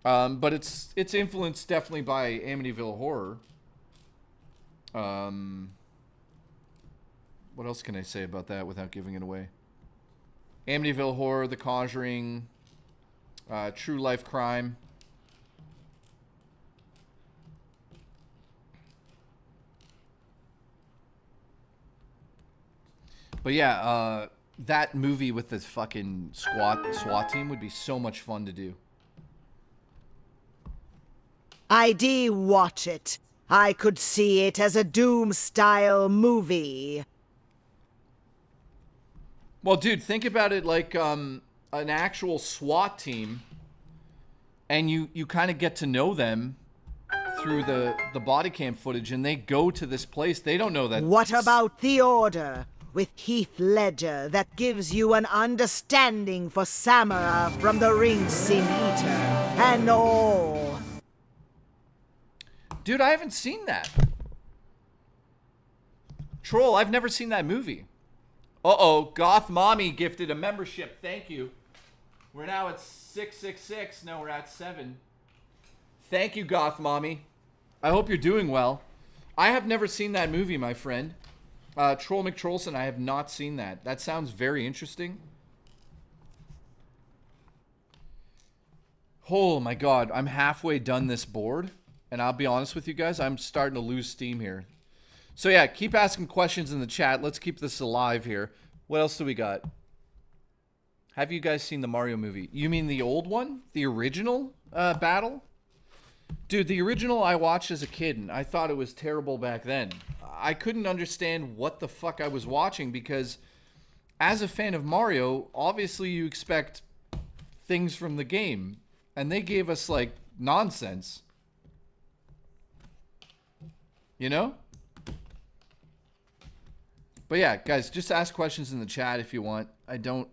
But it's influenced definitely by Amityville Horror. What else can I say about that without giving it away? Amityville Horror, The Conjuring, True Life Crime. But yeah, that movie with the fucking SWAT team would be so much fun to do. I'd watch it. I could see it as a Doom-style movie. Well, dude, think about it like an actual SWAT team, and you kind of get to know them through the body cam footage, and they go to this place. They don't know that. What about The Order with Heath Ledger that gives you an understanding for Samara from the Ring Sin Eater and all? Dude, I haven't seen that. Troll, I've never seen that movie. Uh-oh, Goth Mommy gifted a membership. Thank you. We're now at 666. No, we're at 7. Thank you, Goth Mommy. I hope you're doing well. I have never seen that movie, my friend. Troll McTrollson, I have not seen that. That sounds very interesting. Oh my god, I'm halfway done this board. And I'll be honest with you guys, I'm starting to lose steam here. So yeah, keep asking questions in the chat. Let's keep this alive here. What else do we got? Have you guys seen the Mario movie? You mean the old one? The original battle? Dude, the original I watched as a kid, and I thought it was terrible back then. I couldn't understand what the fuck I was watching because as a fan of Mario, obviously you expect things from the game. And they gave us, like, nonsense. You know? But yeah, guys, just ask questions in the chat if you want. I don't...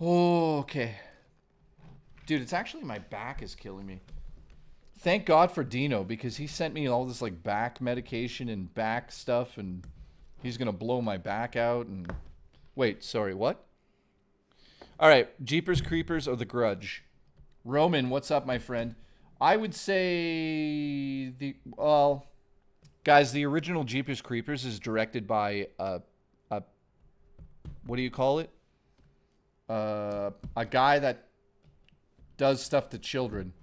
okay. Dude, it's actually my back is killing me. Thank God for Dino, because he sent me all this, like, back medication and back stuff, and he's gonna blow my back out, and... Wait, sorry, what? Alright, Jeepers Creepers or The Grudge? Roman, what's up, my friend? I would say the... Well... Guys, the original Jeepers Creepers is directed by what do you call it? A guy that does stuff to children.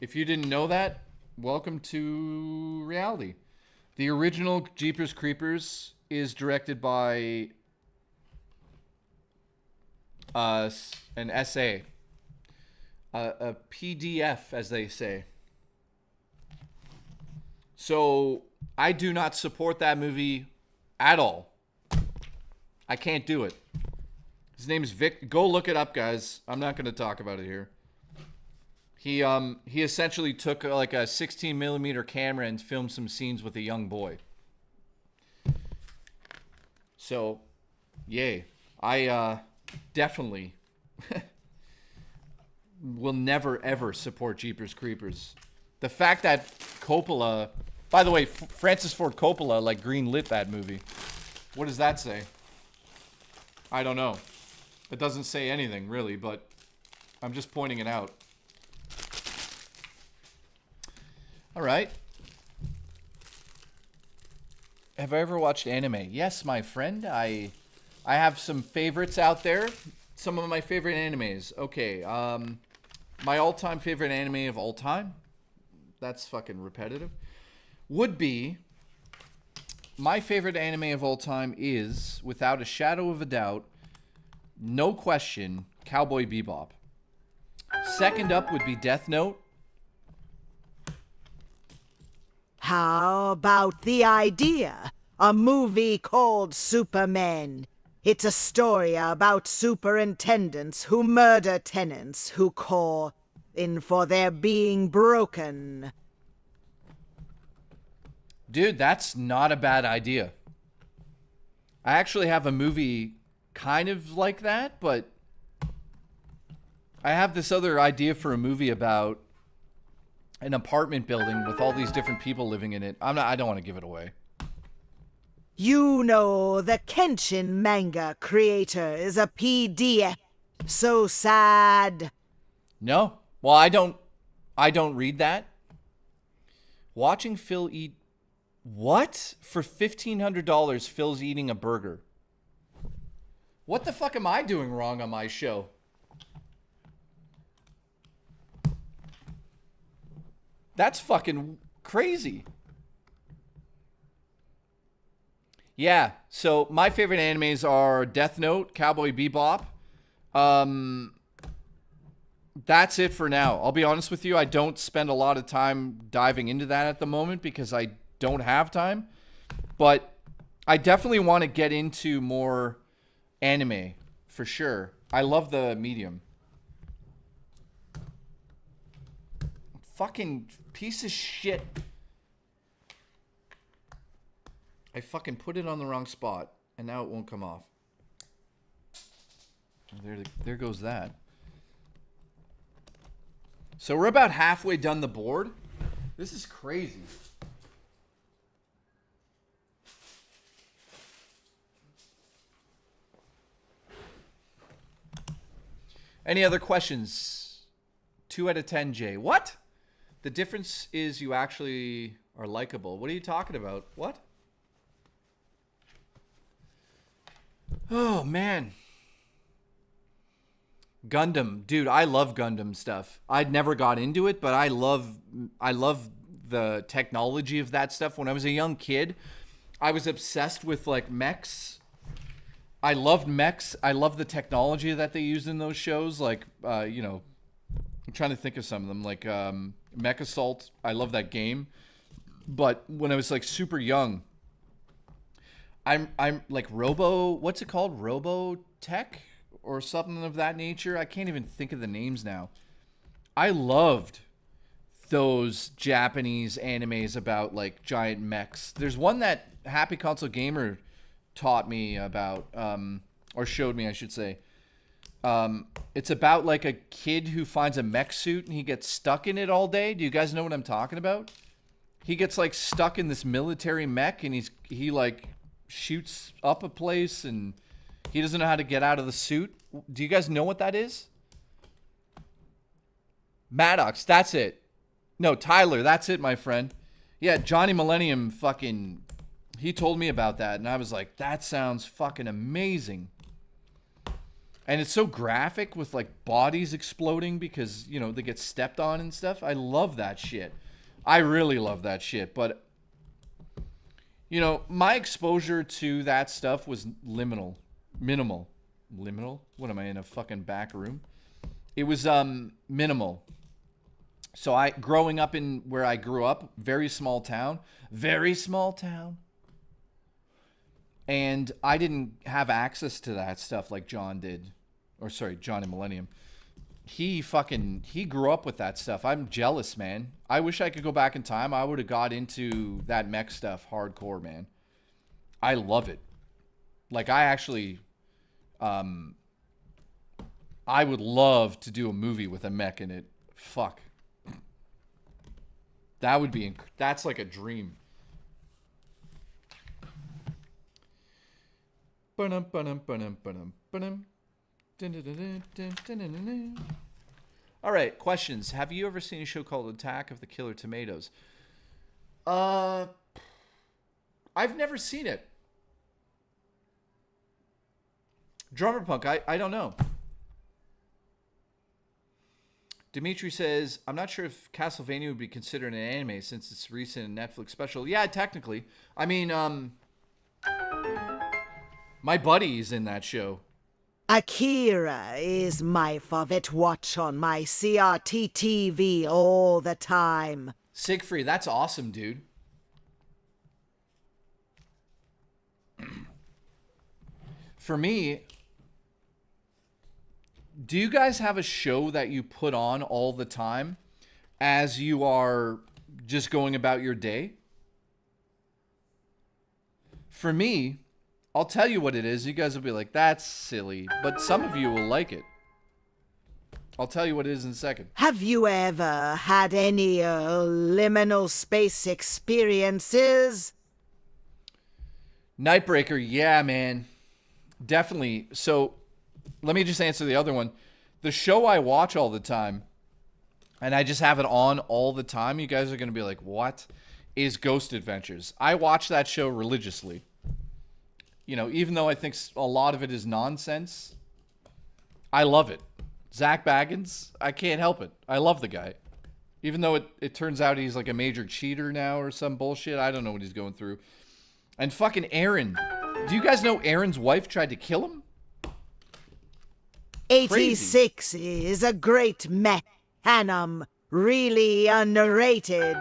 If you didn't know that, welcome to reality. The original Jeepers Creepers is directed by an essay, a PDF, as they say. So, I do not support that movie at all. I can't do it. His name is Vic. Go look it up, guys. I'm not going to talk about it here. He essentially took like a 16mm camera and filmed some scenes with a young boy. So, yay. I definitely will never, ever support Jeepers Creepers. The fact that Coppola... By the way, Francis Ford Coppola, like, green-lit that movie. What does that say? I don't know. It doesn't say anything, really, but I'm just pointing it out. All right. Have I ever watched anime? Yes, my friend. I have some favorites out there. Some of my favorite animes. Okay, my all-time favorite anime of all time. That's fucking repetitive. Would be, my favorite anime of all time is, without a shadow of a doubt, no question, Cowboy Bebop. Second up would be Death Note. How about the idea? A movie called Supermen. It's a story about superintendents who murder tenants who call in for their being broken. Dude, that's not a bad idea. I actually have a movie kind of like that, but I have this other idea for a movie about an apartment building with all these different people living in it. I don't want to give it away. You know, the Kenshin manga creator is a PDF. So sad. No. Well, I don't read that. Watching Phil eat what? For $1,500, Phil's eating a burger. What the fuck am I doing wrong on my show? That's fucking crazy. Yeah, so my favorite animes are Death Note, Cowboy Bebop. That's it for now. I'll be honest with you, I don't spend a lot of time diving into that at the moment because I don't have time. But I definitely want to get into more anime, for sure. I love the medium. Fucking piece of shit. I fucking put it on the wrong spot, and now it won't come off. There goes that. So we're about halfway done the board. This is crazy. Any other questions? 2 out of 10, Jay. What? The difference is you actually are likable. What are you talking about? What? Oh, man. Gundam. Dude, I love Gundam stuff. I'd never got into it, but I love the technology of that stuff. When I was a young kid, I was obsessed with, like, mechs. I loved mechs. I love the technology that they used in those shows. Like, you know, I'm trying to think of some of them. Like, Mech Assault. I love that game. But when I was, like, super young, I'm like what's it called? Robotech or something of that nature. I can't even think of the names now. I loved those Japanese animes about like giant mechs. There's one that Happy Console Gamer taught me about, or showed me, I should say. It's about like a kid who finds a mech suit and he gets stuck in it all day. Do you guys know what I'm talking about? He gets like stuck in this military mech and he like shoots up a place and he doesn't know how to get out of the suit. Do you guys know what that is? Maddox, that's it. No, Tyler, that's it, my friend. Yeah, Johnny Millennium fucking, he told me about that and I was like, that sounds fucking amazing. And it's so graphic with like bodies exploding because, you know, they get stepped on and stuff. I love that shit. I really love that shit, but you know, my exposure to that stuff was minimal. What am I in a fucking back room? It was minimal. So growing up in where I grew up, very small town, and I didn't have access to that stuff like John did, or sorry, Johnny Millennium. He grew up with that stuff. I'm jealous, man. I wish I could go back in time. I would have got into that mech stuff hardcore, man. I love it. Like, I actually, I would love to do a movie with a mech in it. Fuck. That would be, that's like a dream. All right, questions. Have you ever seen a show called Attack of the Killer Tomatoes? I've never seen it. Drummer Punk, I don't know. Dimitri says, I'm not sure if Castlevania would be considered an anime since it's recent Netflix special. Yeah, technically. I mean, my buddy is in that show. Akira is my favorite watch on my CRT TV all the time. Siegfried, that's awesome, dude. For me, do you guys have a show that you put on all the time as you are just going about your day? For me, I'll tell you what it is. You guys will be like, that's silly. But some of you will like it. I'll tell you what it is in a second. Have you ever had any liminal space experiences? Nightbreaker, yeah, man. Definitely. So, let me just answer the other one. The show I watch all the time, and I just have it on all the time, you guys are going to be like, what? Is Ghost Adventures. I watch that show religiously. You know, even though I think a lot of it is nonsense, I love it. Zach Baggins, I can't help it. I love the guy. Even though it turns out he's like a major cheater now or some bullshit. I don't know what he's going through. And fucking Aaron. Do you guys know Aaron's wife tried to kill him? 86 is a great mechanum. Really underrated.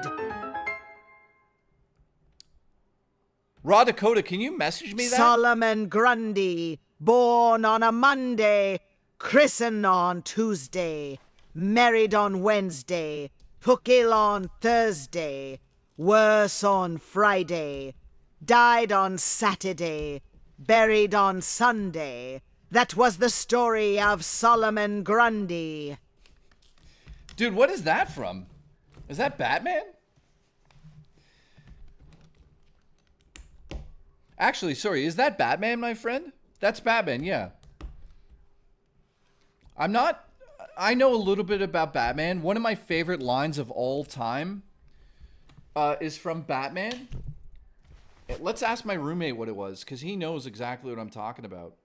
Raw Dakota, can you message me that? Solomon Grundy, born on a Monday, christened on Tuesday, married on Wednesday, took ill on Thursday, worse on Friday, died on Saturday, buried on Sunday. That was the story of Solomon Grundy. Dude, what is that from? Is that Batman? Actually, sorry, is that Batman, my friend? That's Batman, yeah. I know a little bit about Batman. One of my favorite lines of all time is from Batman. Let's ask my roommate what it was, because he knows exactly what I'm talking about.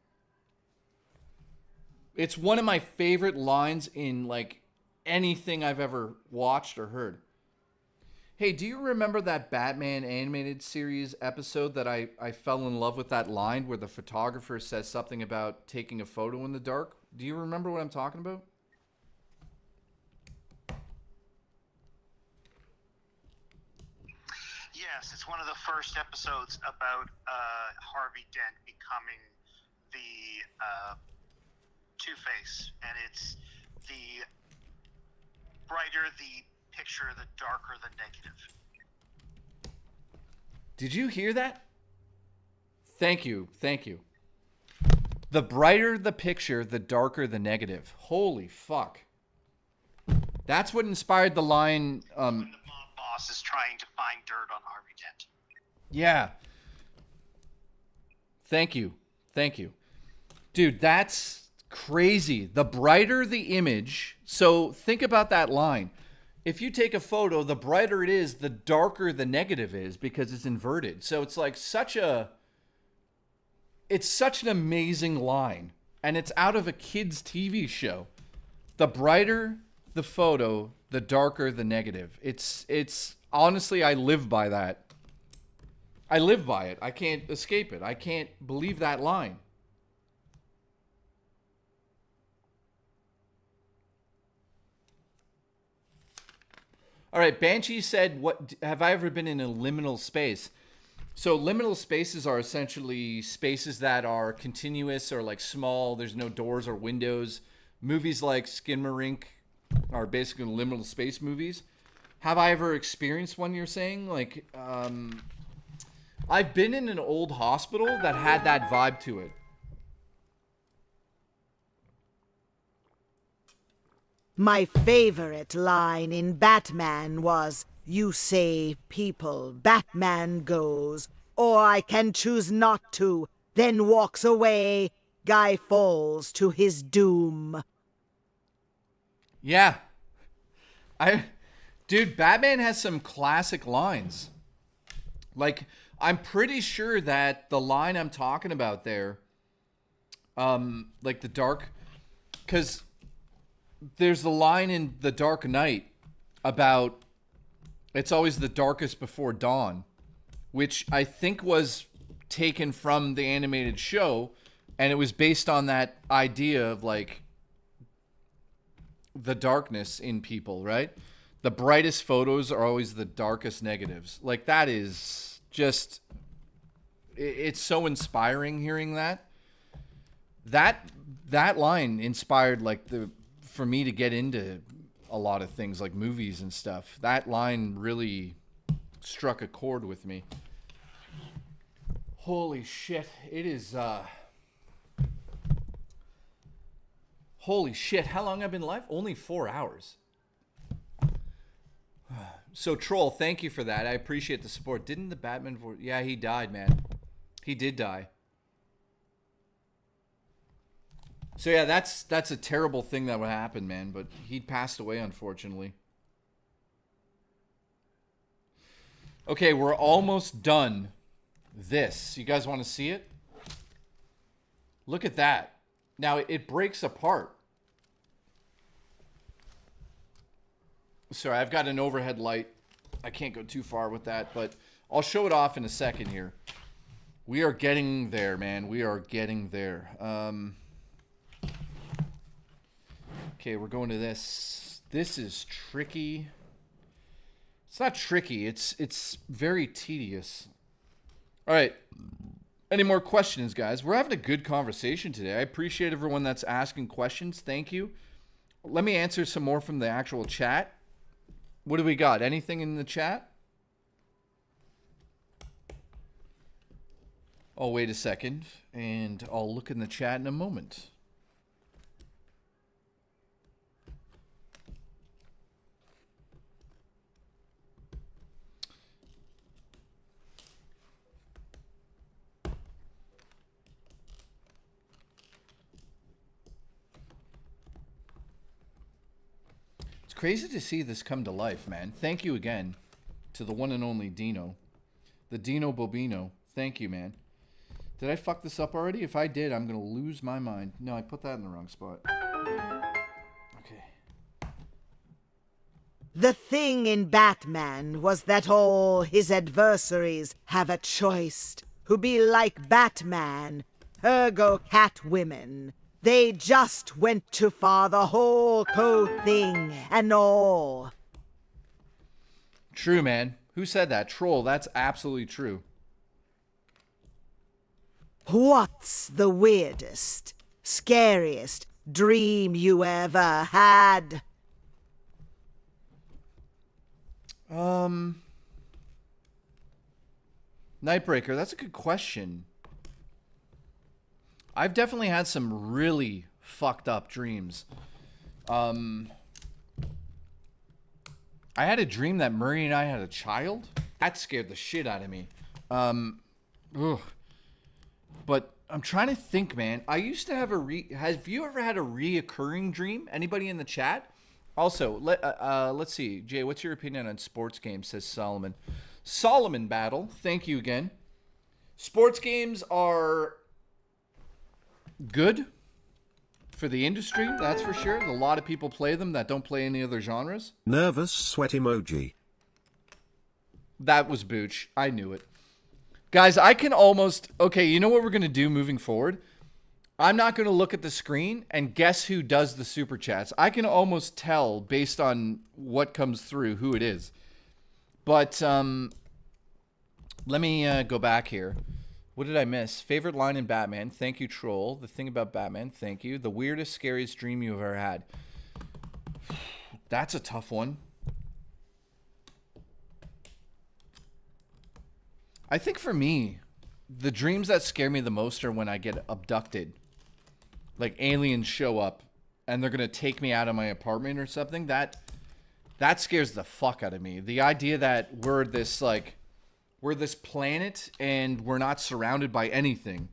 It's one of my favorite lines in, like, anything I've ever watched or heard. Hey, do you remember that Batman animated series episode that I fell in love with that line where the photographer says something about taking a photo in the dark? Do you remember what I'm talking about? Yes, it's one of the first episodes about Harvey Dent becoming the Two-Face, and it's the brighter the picture, the darker the negative. Did you hear that? Thank you. Thank you. The brighter the picture, the darker the negative. Holy fuck. That's what inspired the line. When the mob boss is trying to find dirt on Harvey Dent. Yeah. Thank you. Thank you. Dude, that's crazy. The brighter the image. So think about that line. If you take a photo, the brighter it is, the darker the negative is because it's inverted. So it's like it's such an amazing line. And it's out of a kid's TV show. The brighter the photo, the darker the negative. It's honestly, I live by that. I live by it. I can't escape it. I can't believe that line. All right, Banshee said, "What have I ever been in a liminal space?" So liminal spaces are essentially spaces that are continuous or like small. There's no doors or windows. Movies like Skinamarink are basically liminal space movies. Have I ever experienced one, you're saying? Like, I've been in an old hospital that had that vibe to it. My favorite line in Batman was, "You save people, Batman goes, or I can choose not to," then walks away, guy falls to his doom. Yeah. Dude, Batman has some classic lines. Like, I'm pretty sure that the line I'm talking about there, like the dark, because there's the line in The Dark Knight about it's always the darkest before dawn, which I think was taken from the animated show, and it was based on that idea of like the darkness in people, right? The brightest photos are always the darkest negatives. Like, that is just, it's so inspiring hearing that. That line inspired for me to get into a lot of things like movies and stuff. That line really struck a chord with me. Holy shit. It is, Holy shit, how long I've been live? Only 4 hours. So, Troll, thank you for that. I appreciate the support. Didn't the Batman... Yeah, he died, man. He did die. So, yeah, that's a terrible thing that would happen, man. But he passed away, unfortunately. Okay, we're almost done this. You guys want to see it? Look at that. Now, it breaks apart. Sorry, I've got an overhead light. I can't go too far with that, but I'll show it off in a second here. We are getting there, man. We are getting there. Okay, we're going to this. This is tricky. It's not tricky. It's very tedious. All right. Any more questions, guys? We're having a good conversation today. I appreciate everyone that's asking questions. Thank you. Let me answer some more from the actual chat. What do we got? Anything in the chat? Oh, wait a second. And I'll look in the chat in a moment. Crazy to see this come to life, man. Thank you again to the one and only Dino. The Dino Bobino. Thank you, man. Did I fuck this up already? If I did, I'm going to lose my mind. No, I put that in the wrong spot. Okay. The thing in Batman was that all his adversaries have a choice who be like Batman, ergo Catwomen. They just went too far, the whole thing and all. True, man. Who said that? Troll, that's absolutely true. What's the weirdest, scariest dream you ever had? Nightbreaker, that's a good question. I've definitely had some really fucked up dreams. I had a dream that Murray and I had a child. That scared the shit out of me. But I'm trying to think, man. I used to have have you ever had a reoccurring dream? Anybody in the chat? Also, let's see. Jay, what's your opinion on sports games, says Solomon. Solomon Battle, thank you again. Sports games are good for the industry, that's for sure. A lot of people play them that don't play any other genres. Nervous sweat emoji. That was Booch. I knew it. Guys, I can almost... Okay, you know what we're going to do moving forward? I'm not going to look at the screen and guess who does the super chats. I can almost tell based on what comes through who it is. But let me go back here. What did I miss? Favorite line in Batman? Thank you, Troll. The thing about Batman? Thank you. The weirdest, scariest dream you've ever had? That's a tough one. I think for me, the dreams that scare me the most are when I get abducted. Like aliens show up and they're going to take me out of my apartment or something. That scares the fuck out of me. The idea that we're this planet and we're not surrounded by anything.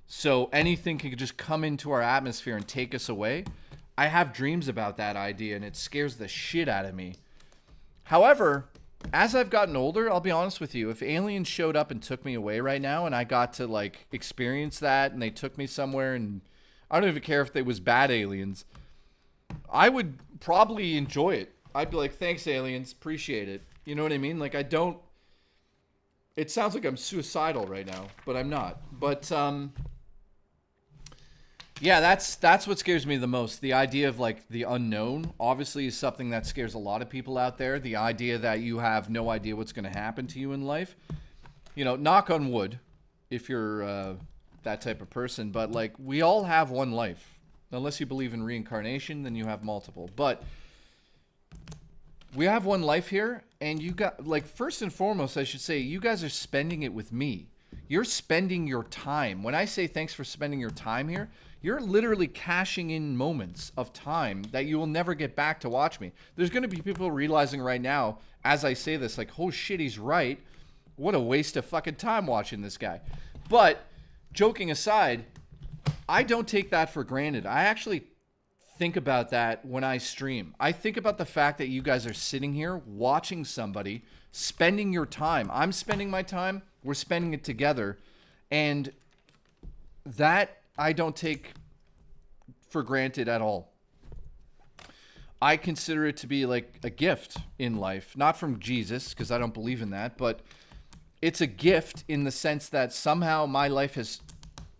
So anything can just come into our atmosphere and take us away. I have dreams about that idea and it scares the shit out of me. However, as I've gotten older, I'll be honest with you, if aliens showed up and took me away right now and I got to like experience that and they took me somewhere and I don't even care if they was bad aliens, I would probably enjoy it. I'd be like, thanks aliens, appreciate it. You know what I mean? Like it sounds like I'm suicidal right now, but I'm not. But yeah, that's what scares me the most. The idea of like the unknown obviously is something that scares a lot of people out there. The idea that you have no idea what's going to happen to you in life. You know, knock on wood if you're that type of person, but like we all have one life. Unless you believe in reincarnation, then you have multiple. But we have one life here, and you got, like, first and foremost, I should say, you guys are spending it with me. You're spending your time. When I say thanks for spending your time here, you're literally cashing in moments of time that you will never get back to watch me. There's going to be people realizing right now, as I say this, like, oh shit, he's right. What a waste of fucking time watching this guy. But joking aside, I don't take that for granted. I actually think about that when I stream. I think about the fact that you guys are sitting here watching somebody, spending your time. I'm spending my time. We're spending it together. And that I don't take for granted at all. I consider it to be like a gift in life. Not from Jesus, because I don't believe in that, but it's a gift in the sense that somehow my life has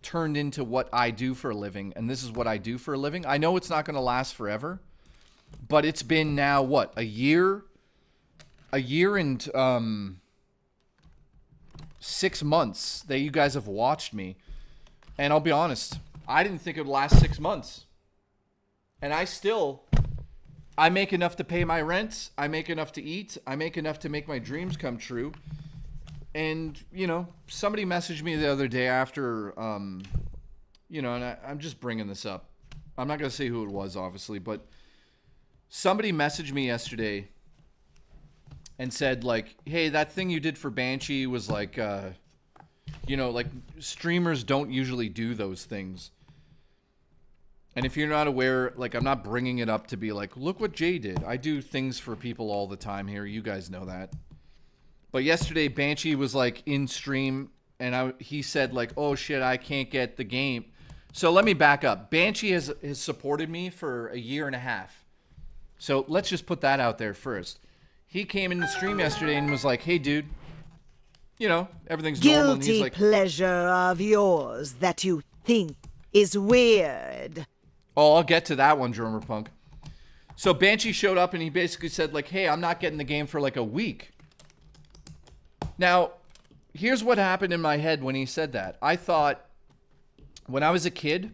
turned into what I do for a living, and this is what I do for a living. I know it's not going to last forever, but it's been now what, a year and 6 months that you guys have watched me, and I'll be honest, I didn't think it would last 6 months, and I make enough to pay my rent, I make enough to eat, I make enough to make my dreams come true. And, you know, somebody messaged me the other day after, you know, and I'm just bringing this up. I'm not going to say who it was, obviously, but somebody messaged me yesterday and said, like, hey, that thing you did for Banshee was like, you know, like, streamers don't usually do those things. And if you're not aware, like, I'm not bringing it up to be like, look what Jay did. I do things for people all the time here. You guys know that. But yesterday, Banshee was like in stream, and he said like, "Oh shit, I can't get the game." So let me back up. Banshee has supported me for a year and a half. So let's just put that out there first. He came in the stream yesterday and was like, "Hey, dude, you know everything's normal." And he's like, pleasure of yours that you think is weird. "Oh, I'll get to that one, Drummer Punk." So Banshee showed up and he basically said like, "Hey, I'm not getting the game for like a week." Now, here's what happened in my head when he said that. I thought, when I was a kid,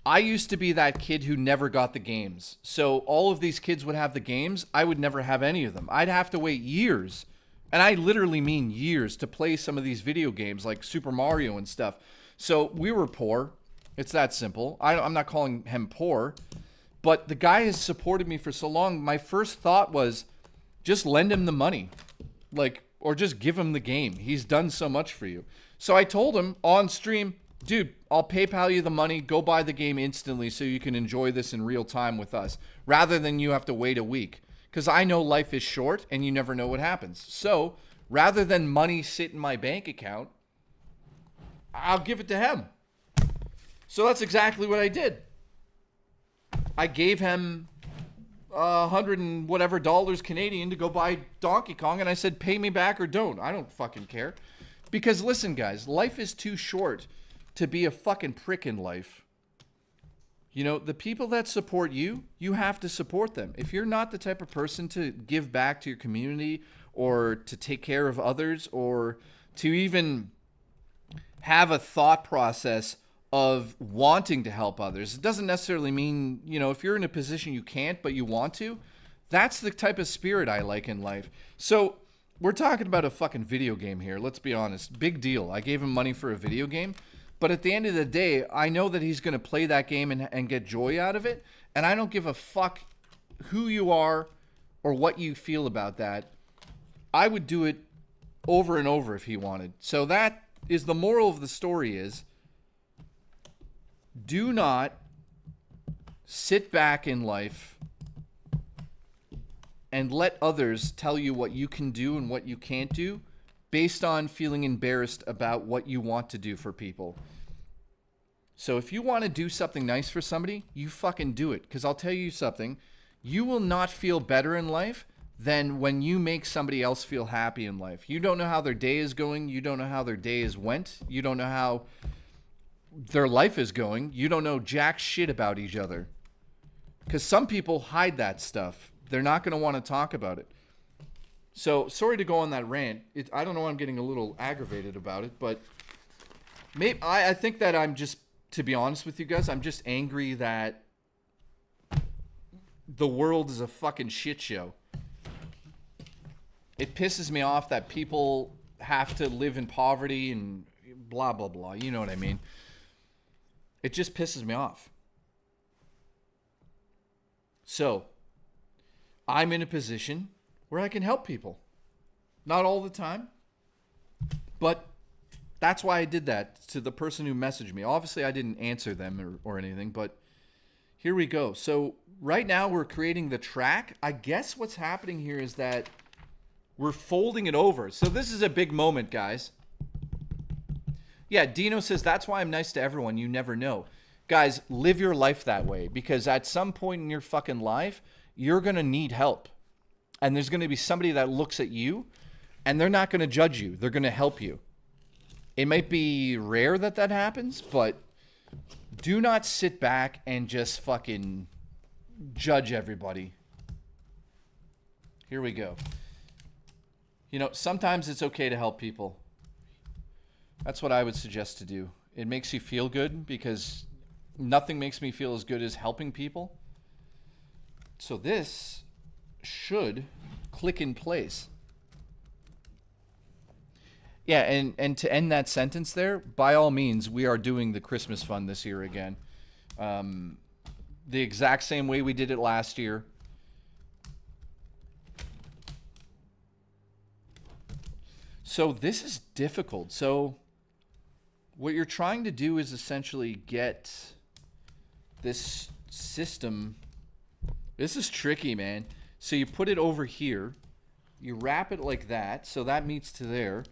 I used to be that kid who never got the games. So all of these kids would have the games. I would never have any of them. I'd have to wait years, and I literally mean years, to play some of these video games like Super Mario and stuff. So we were poor. It's that simple. I'm not calling him poor, but the guy has supported me for so long. My first thought was, just lend him the money. Like, or just give him the game. He's done so much for you. So I told him on stream, dude, I'll PayPal you the money. Go buy the game instantly so you can enjoy this in real time with us, rather than you have to wait a week. Because I know life is short and you never know what happens. So rather than money sit in my bank account, I'll give it to him. So that's exactly what I did. I gave him $100 and whatever Canadian to go buy Donkey Kong, and I said, pay me back or don't. I don't fucking care. Because listen, guys, life is too short to be a fucking prick in life. You know, the people that support you, you have to support them. If you're not the type of person to give back to your community or to take care of others or to even have a thought process of wanting to help others. It doesn't necessarily mean, you know, if you're in a position you can't, but you want to, that's the type of spirit I like in life. So we're talking about a fucking video game here. Let's be honest. Big deal. I gave him money for a video game, but at the end of the day, I know that he's going to play that game and get joy out of it. And I don't give a fuck who you are or what you feel about that. I would do it over and over if he wanted. So that is the moral of the story is, do not sit back in life and let others tell you what you can do and what you can't do based on feeling embarrassed about what you want to do for people. So if you want to do something nice for somebody, you fucking do it. Because I'll tell you something, you will not feel better in life than when you make somebody else feel happy in life. You don't know how their day is going. You don't know how their day is went. You don't know how their life is going. You don't know jack shit about each other. Because some people hide that stuff. They're not going to want to talk about it. So, sorry to go on that rant. I don't know, I'm getting a little aggravated about it, but maybe I think that I'm just, to be honest with you guys, I'm just angry that the world is a fucking shit show. It pisses me off that people have to live in poverty and blah, blah, blah. You know what I mean? It just pisses me off. So, I'm in a position where I can help people. Not all the time, but that's why I did that to the person who messaged me. Obviously, I didn't answer them or anything, but here we go. So right now we're creating the track. I guess what's happening here is that we're folding it over. So this is a big moment, guys. Yeah, Dino says, that's why I'm nice to everyone. You never know. Guys, live your life that way, because at some point in your fucking life, you're going to need help. And there's going to be somebody that looks at you, and they're not going to judge you. They're going to help you. It might be rare that that happens, but do not sit back and just fucking judge everybody. Here we go. You know, sometimes it's okay to help people. That's what I would suggest to do. It makes you feel good, because nothing makes me feel as good as helping people. So this should click in place. Yeah, and to end that sentence there, by all means, we are doing the Christmas fund this year again. The exact same way we did it last year. So this is difficult. So what you're trying to do is essentially get this system. This is tricky, man. So you put it over here. You wrap it like that, so that meets to there.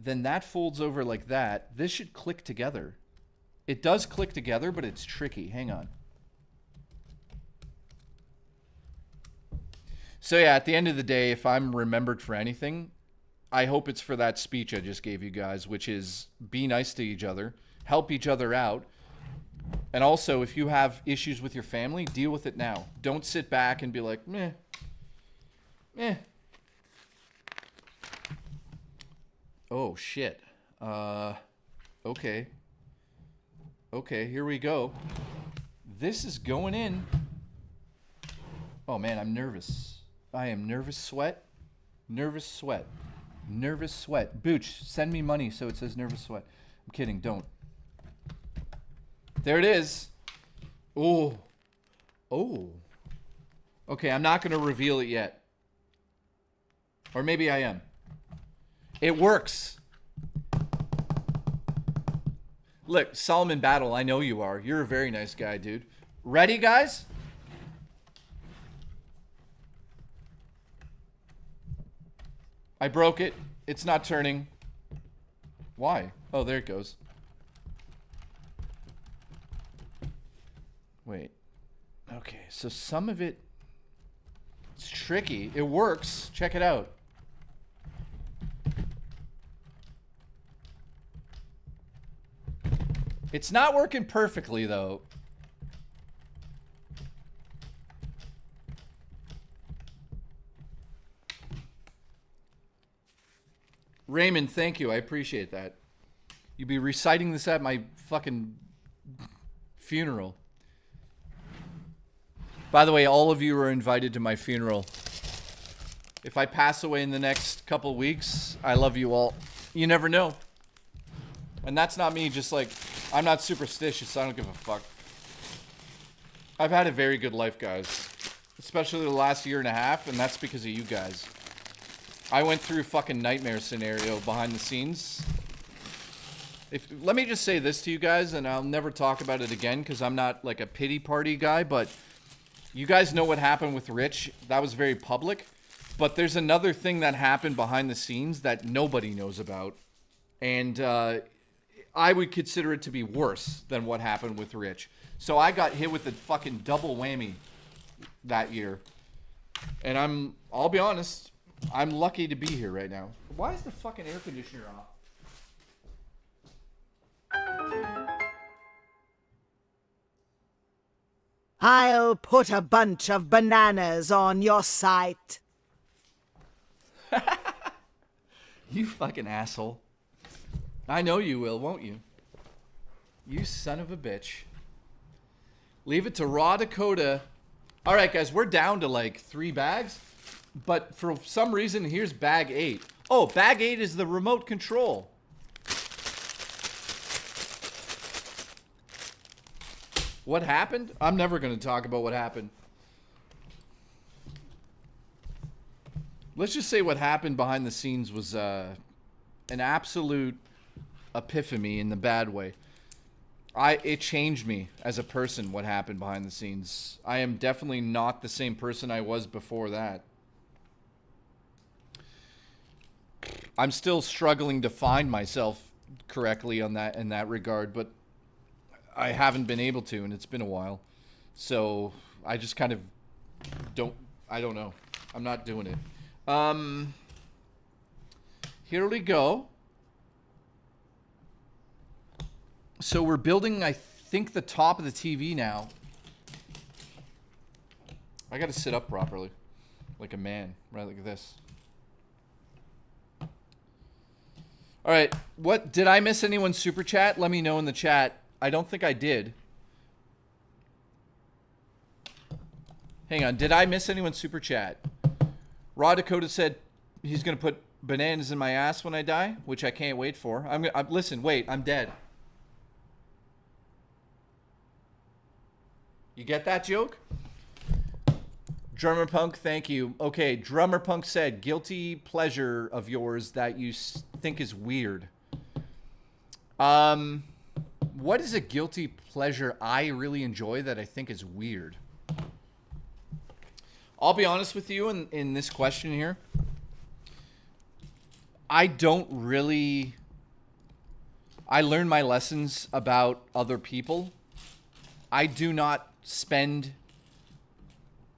Then that folds over like that. This should click together. It does click together, but it's tricky. Hang on. So yeah, at the end of the day, if I'm remembered for anything, I hope it's for that speech I just gave you guys, which is be nice to each other, help each other out. And also, if you have issues with your family, deal with it now. Don't sit back and be like, meh, meh. Oh, shit. Okay. Okay, here we go. This is going in. Oh, man, I'm nervous. I am nervous sweat. Nervous sweat. Nervous sweat. Booch, send me money so it says nervous sweat. I'm kidding, don't. There it is. Oh. Oh. Okay, I'm not going to reveal it yet. Or maybe I am. It works. Look, Solomon Battle, I know you are. You're a very nice guy, dude. Ready, guys? I broke it. It's not turning. Why? Oh, there it goes. Wait. Okay, so some of it... It's tricky. It works. Check it out. It's not working perfectly, though. Raymond, thank you. I appreciate that. You'd be reciting this at my fucking funeral. By the way, all of you are invited to my funeral. If I pass away in the next couple weeks, I love you all. You never know. And that's not me just like... I'm not superstitious. I don't give a fuck. I've had a very good life, guys. Especially the last year and a half, and that's because of you guys. I went through a fucking nightmare scenario behind the scenes. Let me just say this to you guys, and I'll never talk about it again because I'm not like a pity party guy, but you guys know what happened with Rich. That was very public. But there's another thing that happened behind the scenes that nobody knows about. And I would consider it to be worse than what happened with Rich. So I got hit with a fucking double whammy that year. And I'll be honest, I'm lucky to be here right now. Why is the fucking air conditioner off? I'll put a bunch of bananas on your site. You fucking asshole. I know you will, won't you? You son of a bitch. Leave it to Raw Dakota. All right, guys, we're down to like 3 bags. But for some reason, here's bag 8. Oh, bag 8 is the remote control. What happened? I'm never going to talk about what happened. Let's just say what happened behind the scenes was an absolute epiphany in the bad way. It changed me as a person, what happened behind the scenes. I am definitely not the same person I was before that. I'm still struggling to find myself correctly on that in that regard, but I haven't been able to, and it's been a while. So I just kind of I don't know. I'm not doing it. Here we go. So we're building, I think, the top of the TV now. I gotta sit up properly. Like a man. Right, like this. Alright, what, did I miss anyone's super chat? Let me know in the chat. I don't think I did. Hang on, did I miss anyone's super chat? Raw Dakota said he's gonna put bananas in my ass when I die, which I can't wait for. Listen, wait, I'm dead. You get that joke? Drummer Punk, thank you. Okay, Drummer Punk said, guilty pleasure of yours that you think is weird. What is a guilty pleasure I really enjoy that I think is weird? I'll be honest with you in this question here. I don't really... I learn my lessons about other people. I do not spend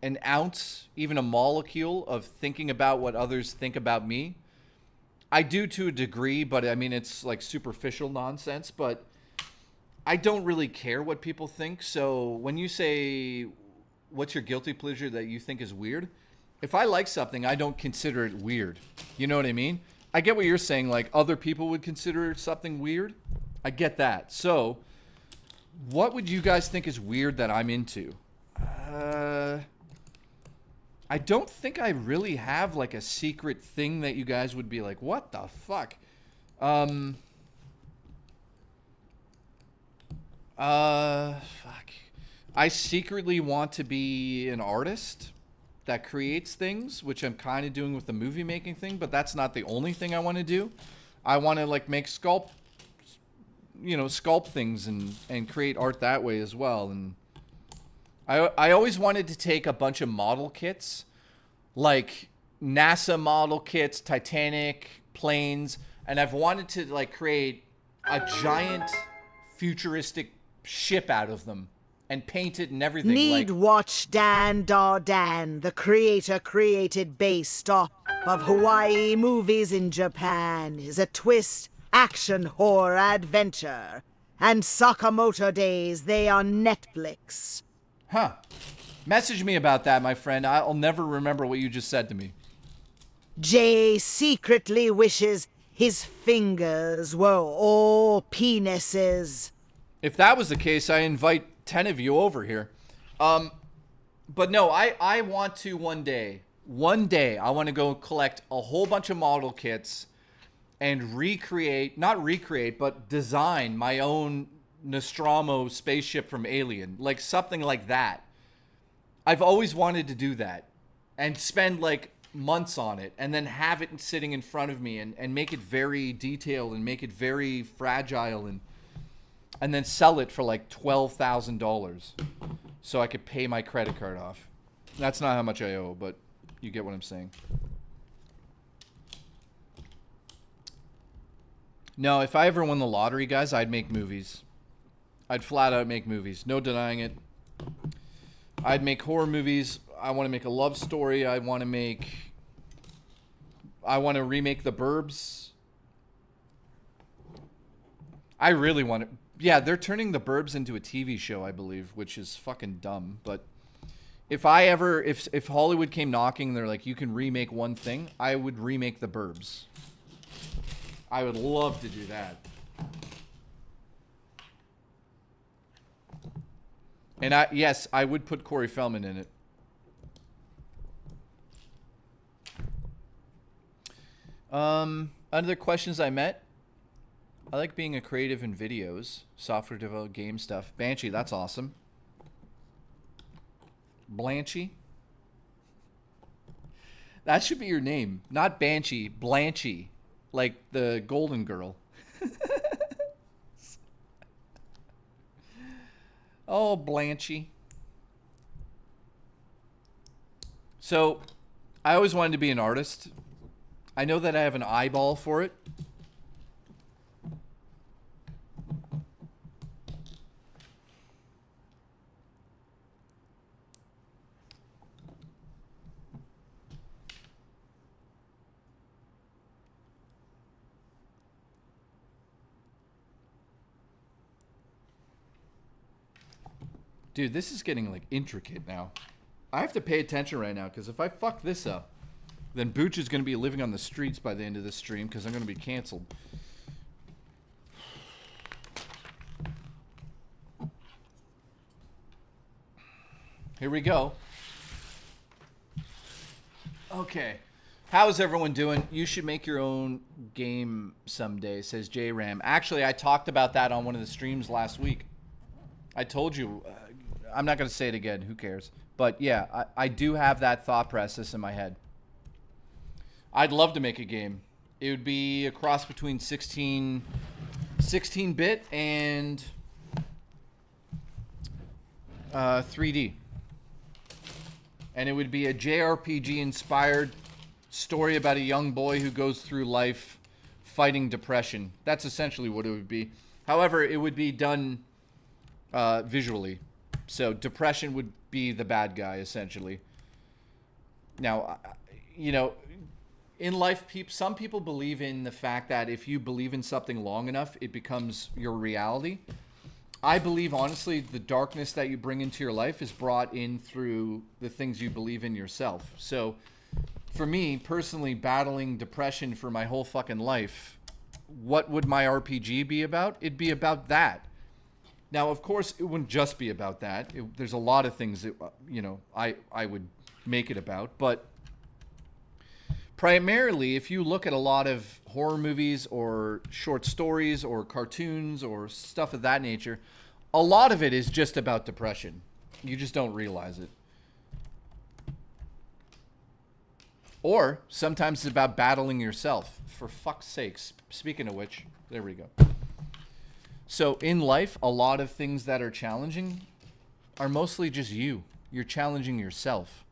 an ounce, even a molecule, of thinking about what others think about me. I do to a degree, but I mean, it's like superficial nonsense, but I don't really care what people think. So when you say, what's your guilty pleasure that you think is weird? If I like something, I don't consider it weird. You know what I mean? I get what you're saying, like other people would consider something weird. I get that. So what would you guys think is weird that I'm into? I don't think I really have like a secret thing that you guys would be like, what the fuck? Fuck. I secretly want to be an artist that creates things, which I'm kind of doing with the movie making thing, but that's not the only thing I want to do. I want to like make sculpt things and create art that way as well. And I always wanted to take a bunch of model kits, like NASA model kits, Titanic, planes, and I've wanted to like create a giant futuristic ship out of them and paint it and everything. Need watch Dan Dardan, the creator created based off of Hawaii movies in Japan, is a twist action horror adventure. And Sakamoto Days, they on Netflix. Huh. Message me about that, my friend. I'll never remember what you just said to me. Jay secretly wishes his fingers were all penises. If that was the case, I invite 10 of you over here. But no, I want to one day, I want to go collect a whole bunch of model kits and not recreate, but design my own Nostromo spaceship from Alien. Like something like that. I've always wanted to do that and spend like months on it and then have it sitting in front of me and make it very detailed and make it very fragile and then sell it for like $12,000 so I could pay my credit card off. That's not how much I owe, but you get what I'm saying. No, if I ever won the lottery, guys, I'd make movies. I'd flat out make movies. No denying it. I'd make horror movies. I want to make a love story. I want to remake The Burbs. I really want to. Yeah, they're turning The Burbs into a TV show, I believe, which is fucking dumb. But if Hollywood came knocking, they're like, you can remake one thing, I would remake The Burbs. I would love to do that. And yes, I would put Corey Feldman in it. Other questions I met. I like being a creative in videos, software development, game stuff. Banshee, that's awesome. Blanchy. That should be your name. Not Banshee, Blanchy. Like the Golden Girl. Oh, Blanchy. So, I always wanted to be an artist. I know that I have an eyeball for it. Dude, this is getting, like, intricate now. I have to pay attention right now, because if I fuck this up, then Booch is going to be living on the streets by the end of this stream, because I'm going to be canceled. Here we go. Okay. How's everyone doing? You should make your own game someday, says JRam. Actually, I talked about that on one of the streams last week. I told you... I'm not going to say it again. Who cares? But yeah, I do have that thought process in my head. I'd love to make a game. It would be a cross between 16-bit and 3D. And it would be a JRPG-inspired story about a young boy who goes through life fighting depression. That's essentially what it would be. However, it would be done visually. So depression would be the bad guy, essentially. Now, you know, in life, some people believe in the fact that if you believe in something long enough, it becomes your reality. I believe, honestly, the darkness that you bring into your life is brought in through the things you believe in yourself. So, for me, personally, battling depression for my whole fucking life, what would my RPG be about? It'd be about that. Now, of course, it wouldn't just be about that. There's a lot of things that, you know, I would make it about. But primarily, if you look at a lot of horror movies or short stories or cartoons or stuff of that nature, a lot of it is just about depression. You just don't realize it. Or sometimes it's about battling yourself. For fuck's sakes. Speaking of which, there we go. So in life, a lot of things that are challenging are mostly just you. You're challenging yourself.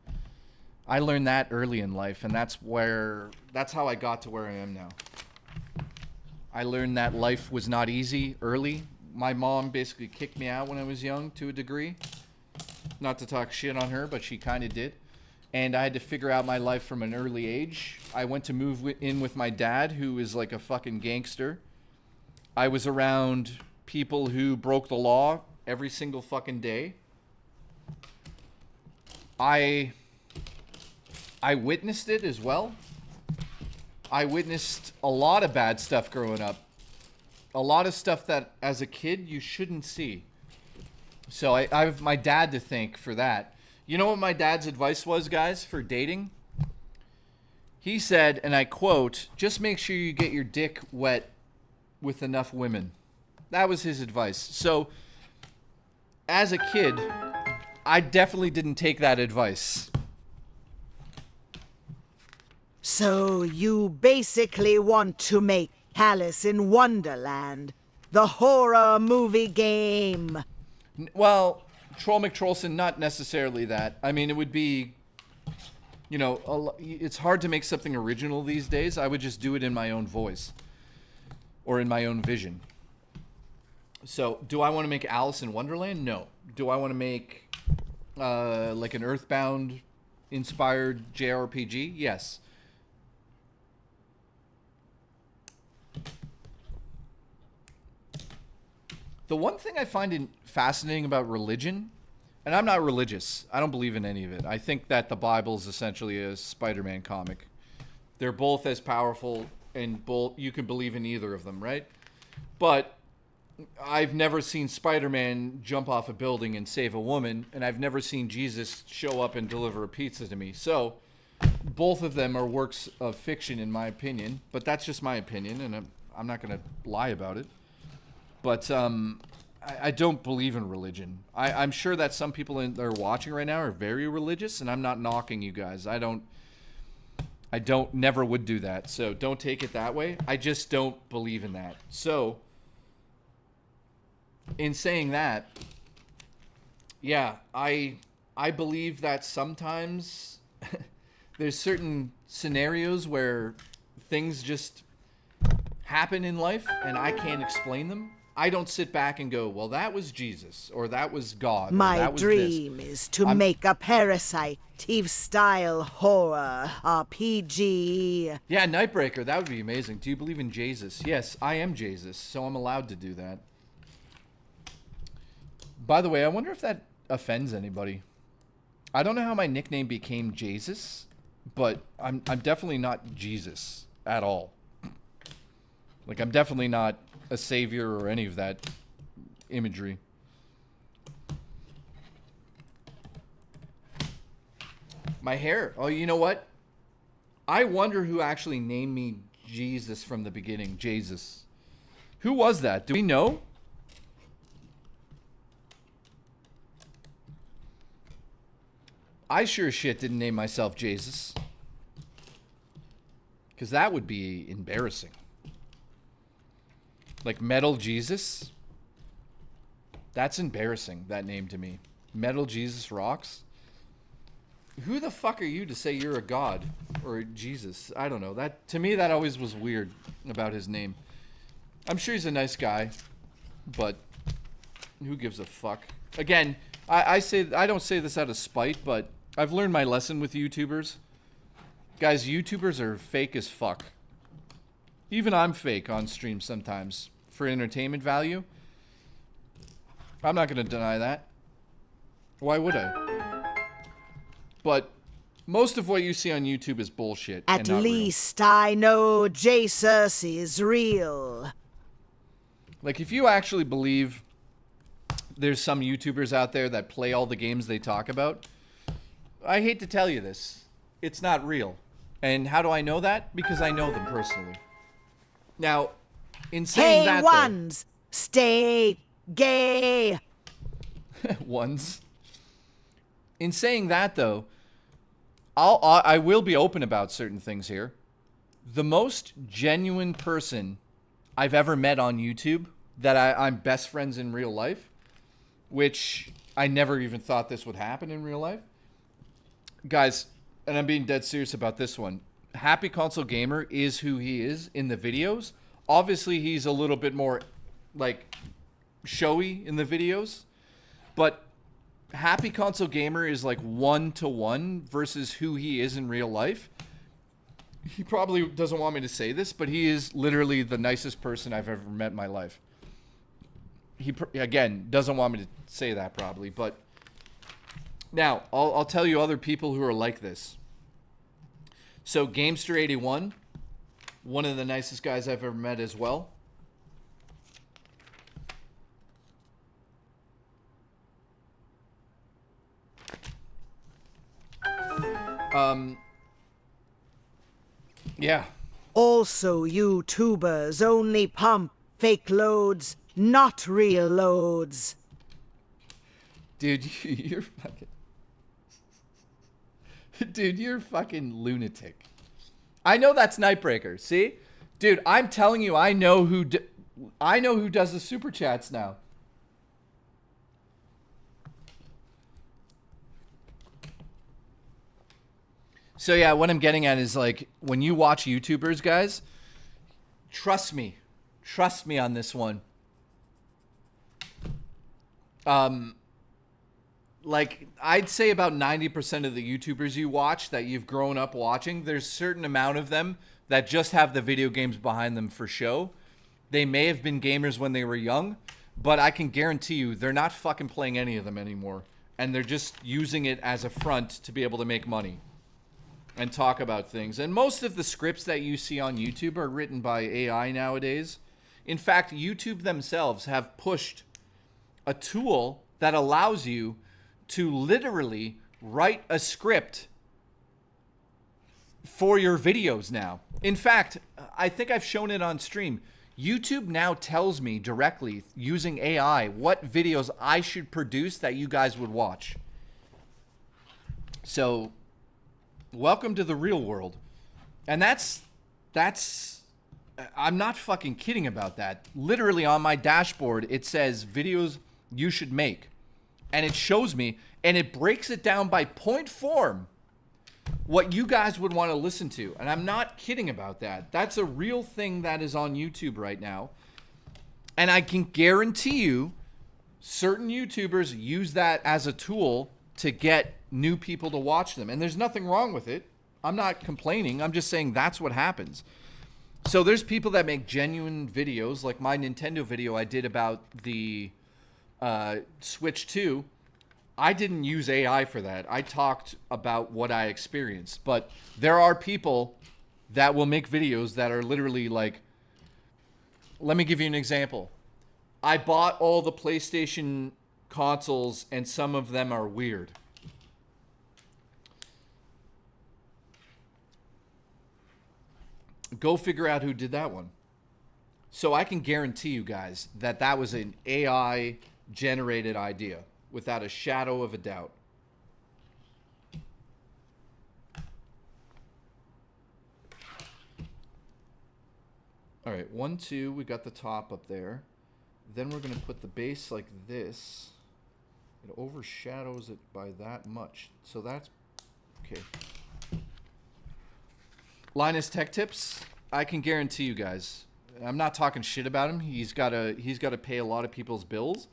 I learned that early in life, and that's how I got to where I am now. I learned that life was not easy early. My mom basically kicked me out when I was young to a degree. Not to talk shit on her, but she kind of did. And I had to figure out my life from an early age. I went to move in with my dad, who is like a fucking gangster. I was around people who broke the law every single fucking day. I witnessed it as well. I witnessed a lot of bad stuff growing up. A lot of stuff that, as a kid, you shouldn't see. So I have my dad to thank for that. You know what my dad's advice was, guys, for dating? He said, and I quote, "Just make sure you get your dick wet with enough women." That was his advice. So, as a kid, I definitely didn't take that advice. So you basically want to make Alice in Wonderland the horror movie game? Well, Troll McTrollson, not necessarily that. I mean, it would be, you know, it's hard to make something original these days. I would just do it in my own voice or in my own vision. So, do I want to make Alice in Wonderland? No. Do I want to make like an Earthbound inspired JRPG? Yes. The one thing I find fascinating about religion, and I'm not religious. I don't believe in any of it. I think that the Bible is essentially a Spider-Man comic. They're both as powerful, and both you can believe in either of them, right? But I've never seen Spider-Man jump off a building and save a woman, and I've never seen Jesus show up and deliver a pizza to me. So both of them are works of fiction in my opinion, but that's just my opinion, and I'm not going to lie about it. But I don't believe in religion. I'm sure that some people that are watching right now are very religious, and I'm not knocking you guys. I never would do that, so don't take it that way. I just don't believe in that. So, in saying that, yeah, I believe that sometimes there's certain scenarios where things just happen in life and I can't explain them. I don't sit back and go, well, that was Jesus, or that was God, or My that was dream is to make a Parasite Eve-style horror RPG. Yeah, Nightbreaker, that would be amazing. Do you believe in Jesus? Yes, I am Jesus, so I'm allowed to do that. By the way, I wonder if that offends anybody. I don't know how my nickname became Jesus, but I'm definitely not Jesus at all. Like, I'm definitely not a savior or any of that imagery. My hair. Oh, you know what? I wonder who actually named me Jesus from the beginning. Jesus. Who was that? Do we know? I sure as shit didn't name myself Jesus. Because that would be embarrassing. Like Metal Jesus? That's embarrassing, that name to me. Metal Jesus rocks? Who the fuck are you to say you're a god? Or Jesus? I don't know. That, to me, that always was weird about his name. I'm sure he's a nice guy. But who gives a fuck? Again, I don't say this out of spite, but I've learned my lesson with YouTubers. Guys, YouTubers are fake as fuck. Even I'm fake on stream sometimes for entertainment value. I'm not going to deny that. Why would I? But most of what you see on YouTube is bullshit. At least I know Jesus is real. Like, if you actually believe there's some YouTubers out there that play all the games they talk about, I hate to tell you this. It's not real. And how do I know that? Because I know them personally. Now, in saying that, ones, stay gay. Ones. In saying that, though, I will be open about certain things here. The most genuine person I've ever met on YouTube that I'm best friends in real life, which I never even thought this would happen in real life. Guys, and I'm being dead serious about this one. Happy Console Gamer is who he is in the videos. Obviously, he's a little bit more, like, showy in the videos. But Happy Console Gamer is, like, 1-to-1 versus who he is in real life. He probably doesn't want me to say this, but he is literally the nicest person I've ever met in my life. He, again, doesn't want me to say that probably, but... Now, I'll tell you other people who are like this. So, Gamester81, one of the nicest guys I've ever met as well. Yeah. Also, YouTubers only pump fake loads, not real loads. Dude, you're fucking... Dude, you're fucking lunatic. I know that's Nightbreaker. See? Dude, I'm telling you, I know who does the super chats now. So yeah, what I'm getting at is, like, when you watch YouTubers, guys, trust me on this one. Like, I'd say about 90% of the YouTubers you watch that you've grown up watching, there's a certain amount of them that just have the video games behind them for show. They may have been gamers when they were young, but I can guarantee you they're not fucking playing any of them anymore. And they're just using it as a front to be able to make money and talk about things. And most of the scripts that you see on YouTube are written by AI nowadays. In fact, YouTube themselves have pushed a tool that allows you to literally write a script for your videos now. In fact, I think I've shown it on stream. YouTube now tells me directly using AI what videos I should produce that you guys would watch. So, welcome to the real world. And that's I'm not fucking kidding about that. Literally on my dashboard, it says videos you should make. And it shows me, and it breaks it down by point form what you guys would want to listen to. And I'm not kidding about that. That's a real thing that is on YouTube right now. And I can guarantee you certain YouTubers use that as a tool to get new people to watch them. And there's nothing wrong with it. I'm not complaining. I'm just saying that's what happens. So there's people that make genuine videos, like my Nintendo video I did about the Switch 2. I didn't use AI for that. I talked about what I experienced. But there are people that will make videos that are literally like, let me give you an example. I bought all the PlayStation consoles and some of them are weird. Go figure out who did that one. So I can guarantee you guys that that was an AI generated idea without a shadow of a doubt. All right, 1, 2, we got the top up there. Then we're going to put the base like this. It overshadows it by that much. So that's okay. Linus Tech Tips, I can guarantee you guys. I'm not talking shit about him. He's got to pay a lot of people's bills.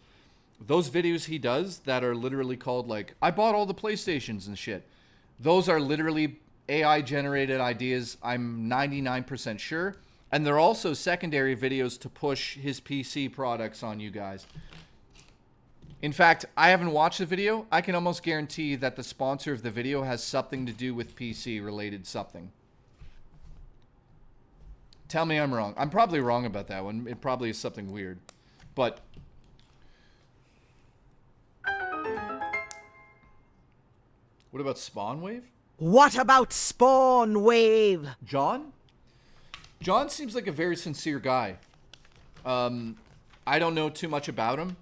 Those videos he does that are literally called like, I bought all the PlayStations and shit. Those are literally AI generated ideas. I'm 99% sure. And they're also secondary videos to push his PC products on you guys. In fact, I haven't watched the video. I can almost guarantee that the sponsor of the video has something to do with PC related something. Tell me I'm wrong. I'm probably wrong about that one. It probably is something weird. But what about Spawn Wave? What about Spawn Wave? John? John seems like a very sincere guy. I don't know too much about him.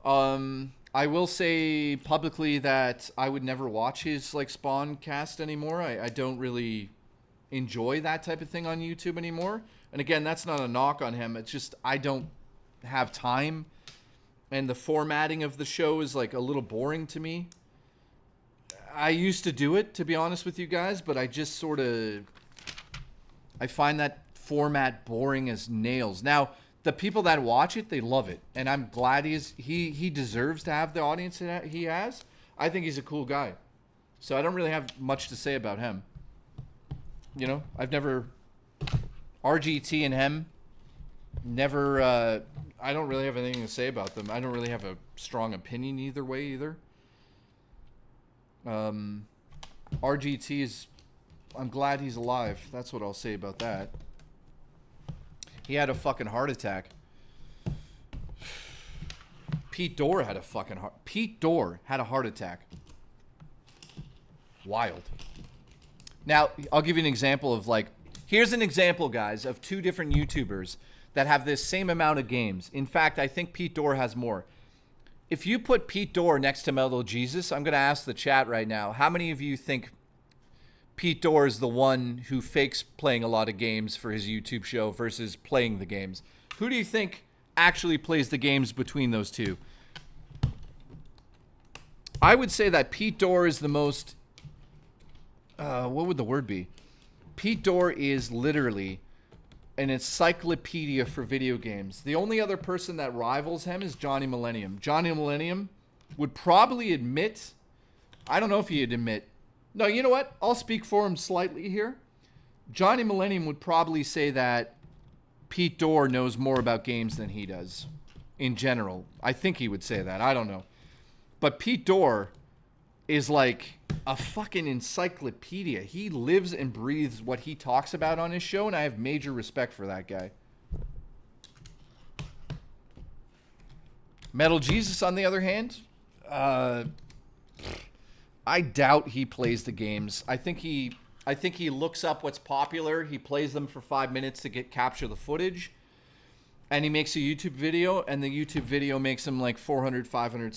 I will say publicly that I would never watch his like Spawn cast anymore. I don't really enjoy that type of thing on YouTube anymore. And again, that's not a knock on him. It's just I don't have time. And the formatting of the show is like a little boring to me. I used to do it, to be honest with you guys, but I just sort of... I find that format boring as nails. Now, the people that watch it, they love it. And I'm glad he deserves to have the audience that he has. I think he's a cool guy. So I don't really have much to say about him. You know, I've never... RGT and him, never... I don't really have anything to say about them. I don't really have a strong opinion either way either. RGT is... I'm glad he's alive. That's what I'll say about that. He had a fucking heart attack. Pete Dorr had a fucking heart... Pete Dorr had a heart attack. Wild. Now, I'll give you an example of like... Here's an example, guys, of two different YouTubers that have this same amount of games. In fact, I think Pete Dorr has more. If you put Pete Dorr next to Mellow Jesus, I'm going to ask the chat right now, how many of you think Pete Dorr is the one who fakes playing a lot of games for his YouTube show versus playing the games? Who do you think actually plays the games between those two? I would say that Pete Dorr is the most... what would the word be? Pete Dorr is literally an encyclopedia for video games. The only other person that rivals him is Johnny Millennium. Johnny Millennium would probably admit... I don't know if he'd admit... No, you know what? I'll speak for him slightly here. Johnny Millennium would probably say that Pete Dorr knows more about games than he does. In general. I think he would say that. I don't know. But Pete Dorr is like a fucking encyclopedia. He lives and breathes what he talks about on his show, and I have major respect for that guy. Metal Jesus, on the other hand, I doubt he plays the games. I think he I think he looks up what's popular. He plays them for 5 minutes to capture the footage. And he makes a YouTube video, and the YouTube video makes him like $400, $500,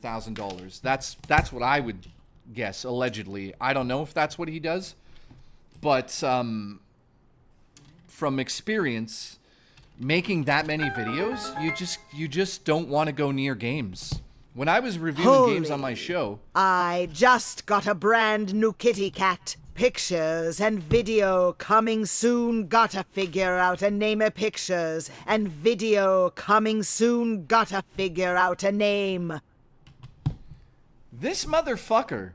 $600,000. That's what I would guess, allegedly. I don't know if that's what he does. But from experience, making that many videos, you just don't want to go near games. When I was reviewing games on my show, I just got a brand new kitty cat. Pictures and video coming soon. Gotta figure out a name of pictures and video coming soon. Gotta figure out a name. This motherfucker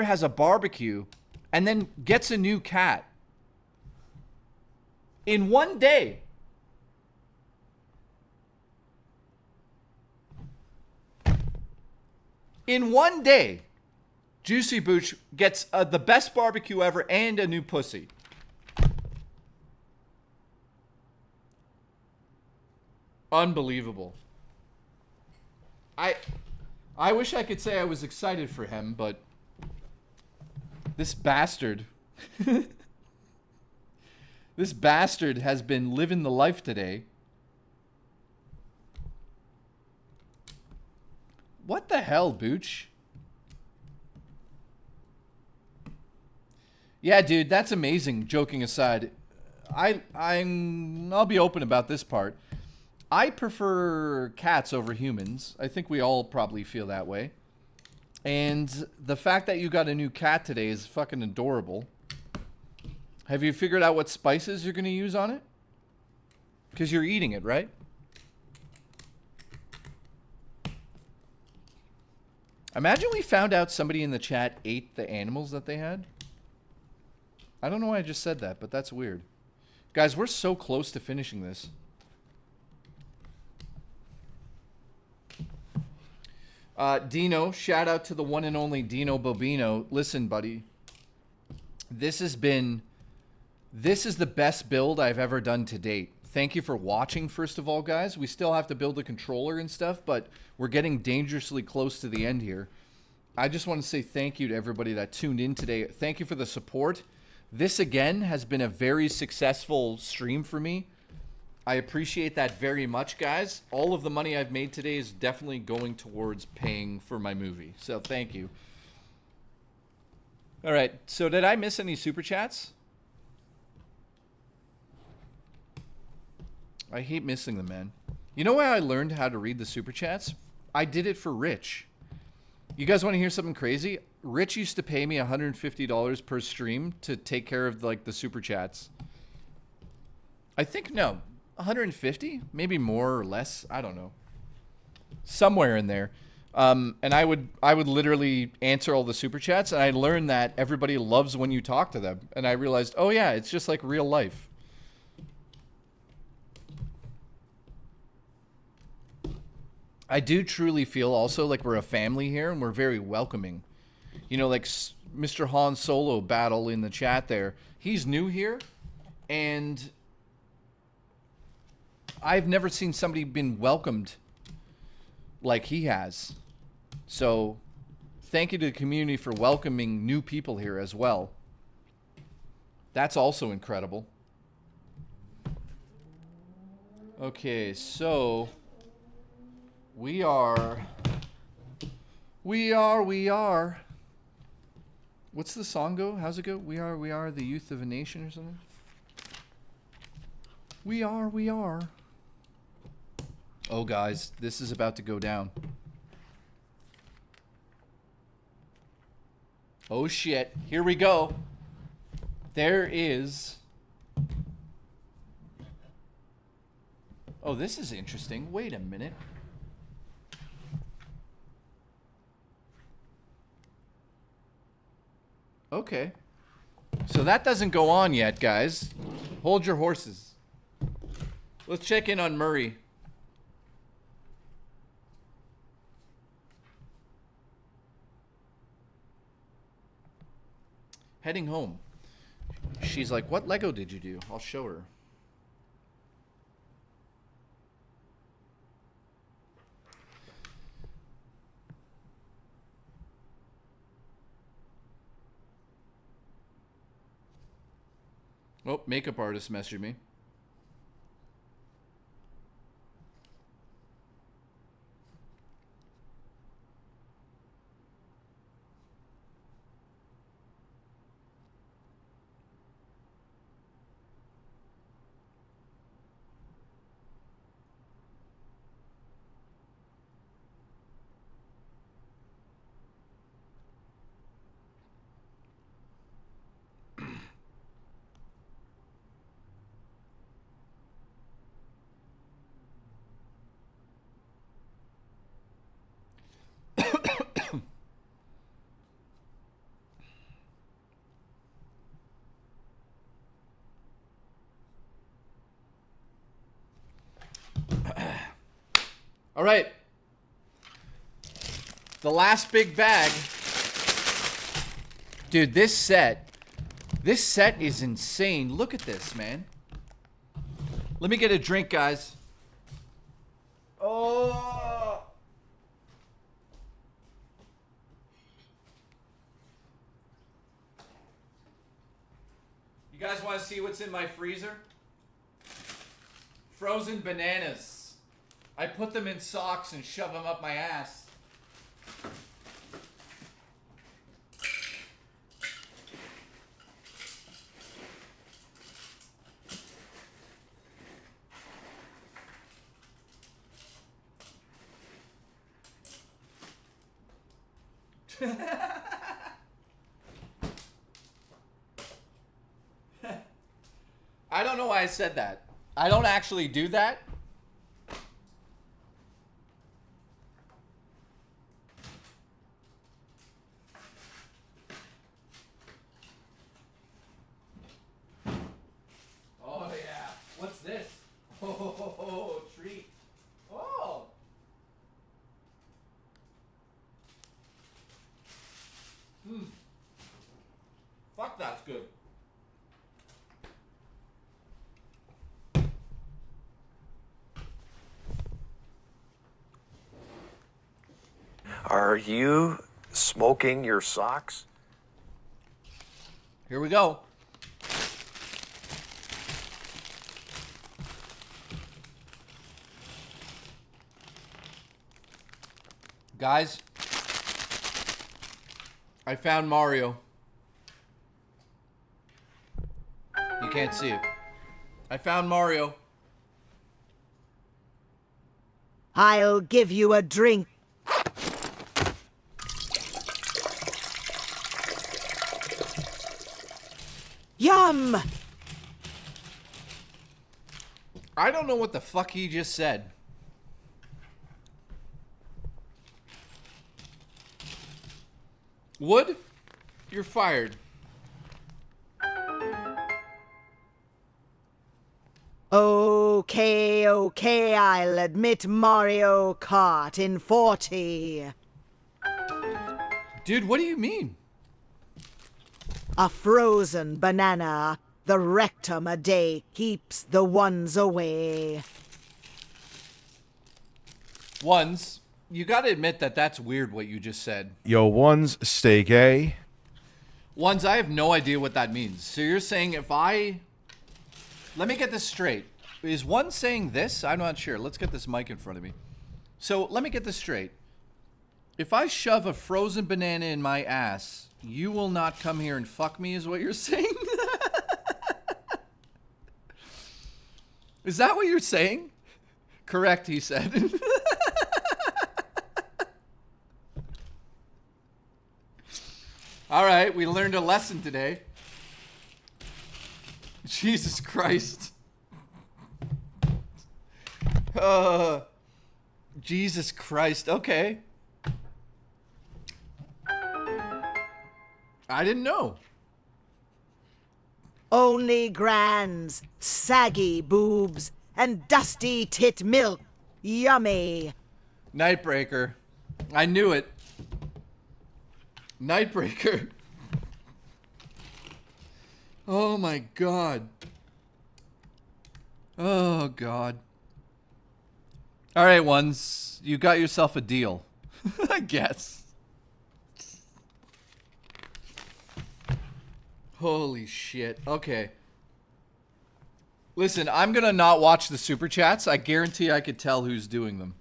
has a barbecue and then gets a new cat in one day. In one day, Juicy Booch gets the best barbecue ever and a new pussy. Unbelievable. I wish I could say I was excited for him, but this bastard, this bastard has been living the life today. What the hell, Booch? Yeah, dude, that's amazing. Joking aside, I'll be open about this part. I prefer cats over humans. I think we all probably feel that way. And the fact that you got a new cat today is fucking adorable. Have you figured out what spices you're going to use on it? Because you're eating it, right? Imagine we found out somebody in the chat ate the animals that they had. I don't know why I just said that, but that's weird. Guys, we're so close to finishing this. Dino, shout out to the one and only Dino Bobino. Listen, buddy. This is the best build I've ever done to date. Thank you for watching, first of all, guys. We still have to build a controller and stuff, but we're getting dangerously close to the end here. I just want to say thank you to everybody that tuned in today. Thank you for the support. This, again, has been a very successful stream for me. I appreciate that very much, guys. All of the money I've made today is definitely going towards paying for my movie. So thank you. All right. So did I miss any super chats? I hate missing them, man. You know why I learned how to read the super chats? I did it for Rich. You guys want to hear something crazy? Rich used to pay me $150 per stream to take care of like the super chats. I think, no, 150, maybe more or less. I don't know. Somewhere in there. And I would literally answer all the super chats, and I learned that everybody loves when you talk to them. And I realized, oh yeah, it's just like real life. I do truly feel also like we're a family here, and we're very welcoming. You know, like Mr. Han Solo battle in the chat there. He's new here, and I've never seen somebody been welcomed like he has. So thank you to the community for welcoming new people here as well. That's also incredible. Okay, so we are. What's the song go? How's it go? We are the youth of a nation or something? We are. Oh, guys, this is about to go down. Oh, shit. Here we go. There is... Oh, this is interesting. Wait a minute. Okay. So that doesn't go on yet, guys. Hold your horses. Let's check in on Murray. Heading home. She's like, what Lego did you do? I'll show her. Oh, makeup artist messaged me. All right. The last big bag. Dude, this set is insane. Look at this, man. Let me get a drink, guys. Oh. You guys want to see what's in my freezer? Frozen bananas. I put them in socks and shove them up my ass. I don't know why I said that. I don't actually do that. Oh yeah. What's this? Oh, treat. Oh. Fuck, that's good. Are you smoking your socks? Here we go. Guys, I found Mario. You can't see it. I found Mario. I'll give you a drink. Yum! I don't know what the fuck he just said. Wood, you're fired. Okay, I'll admit Mario Kart in 40. Dude, what do you mean? A frozen banana, the rectum a day keeps the ones away. Ones, you gotta admit that that's weird what you just said. Yo, one's steak, eh? Ones, I have no idea what that means. So you're saying if I... Let me get this straight. Is one saying this? I'm not sure. Let's get this mic in front of me. So let me get this straight. If I shove a frozen banana in my ass, you will not come here and fuck me is what you're saying? Is that what you're saying? Correct, he said. All right, we learned a lesson today. Jesus Christ. Jesus Christ. Okay. I didn't know. Only grands, saggy boobs, and dusty tit milk. Yummy. Nightbreaker. I knew it. Nightbreaker. Oh my God. Oh God. All right, ones. You got yourself a deal. I guess. Holy shit. Okay. Listen, I'm gonna not watch the super chats. I guarantee I could tell who's doing them.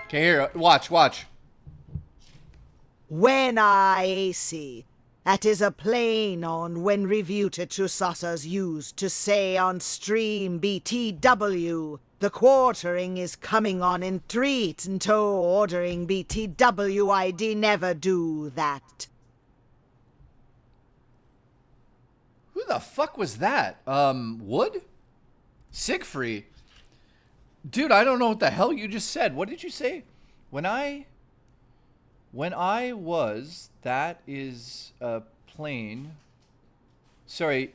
Okay, here, watch. When I see, that is a plain on when review to Trusasas used to say on stream BTW. The quartering is coming on in treat and toe ordering BTW ID never do that. Who the fuck was that? Wood? Siegfried? Dude, I don't know what the hell you just said. What did you say? When I was, that is a plane. Sorry.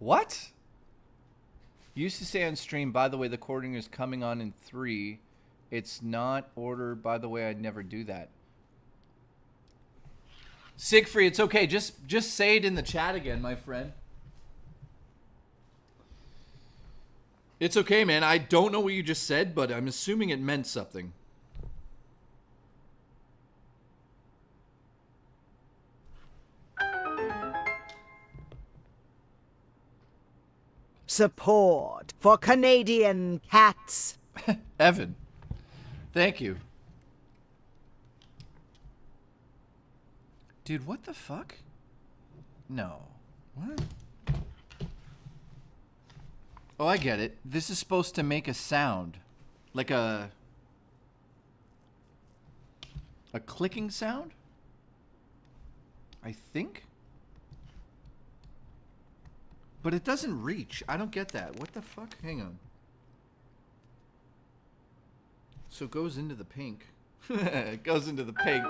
What? You used to say on stream, by the way, the quartering is coming on in 3. It's not order, by the way, I'd never do that. Siegfried, it's okay. Just say it in the chat again, my friend. It's okay, man. I don't know what you just said, but I'm assuming it meant something. Support for Canadian cats. Evan, thank you. Dude, what the fuck? No. What? Oh, I get it. This is supposed to make a sound. Like a clicking sound? I think? But it doesn't reach. I don't get that. What the fuck? Hang on. So it goes into the pink. It goes into the pink.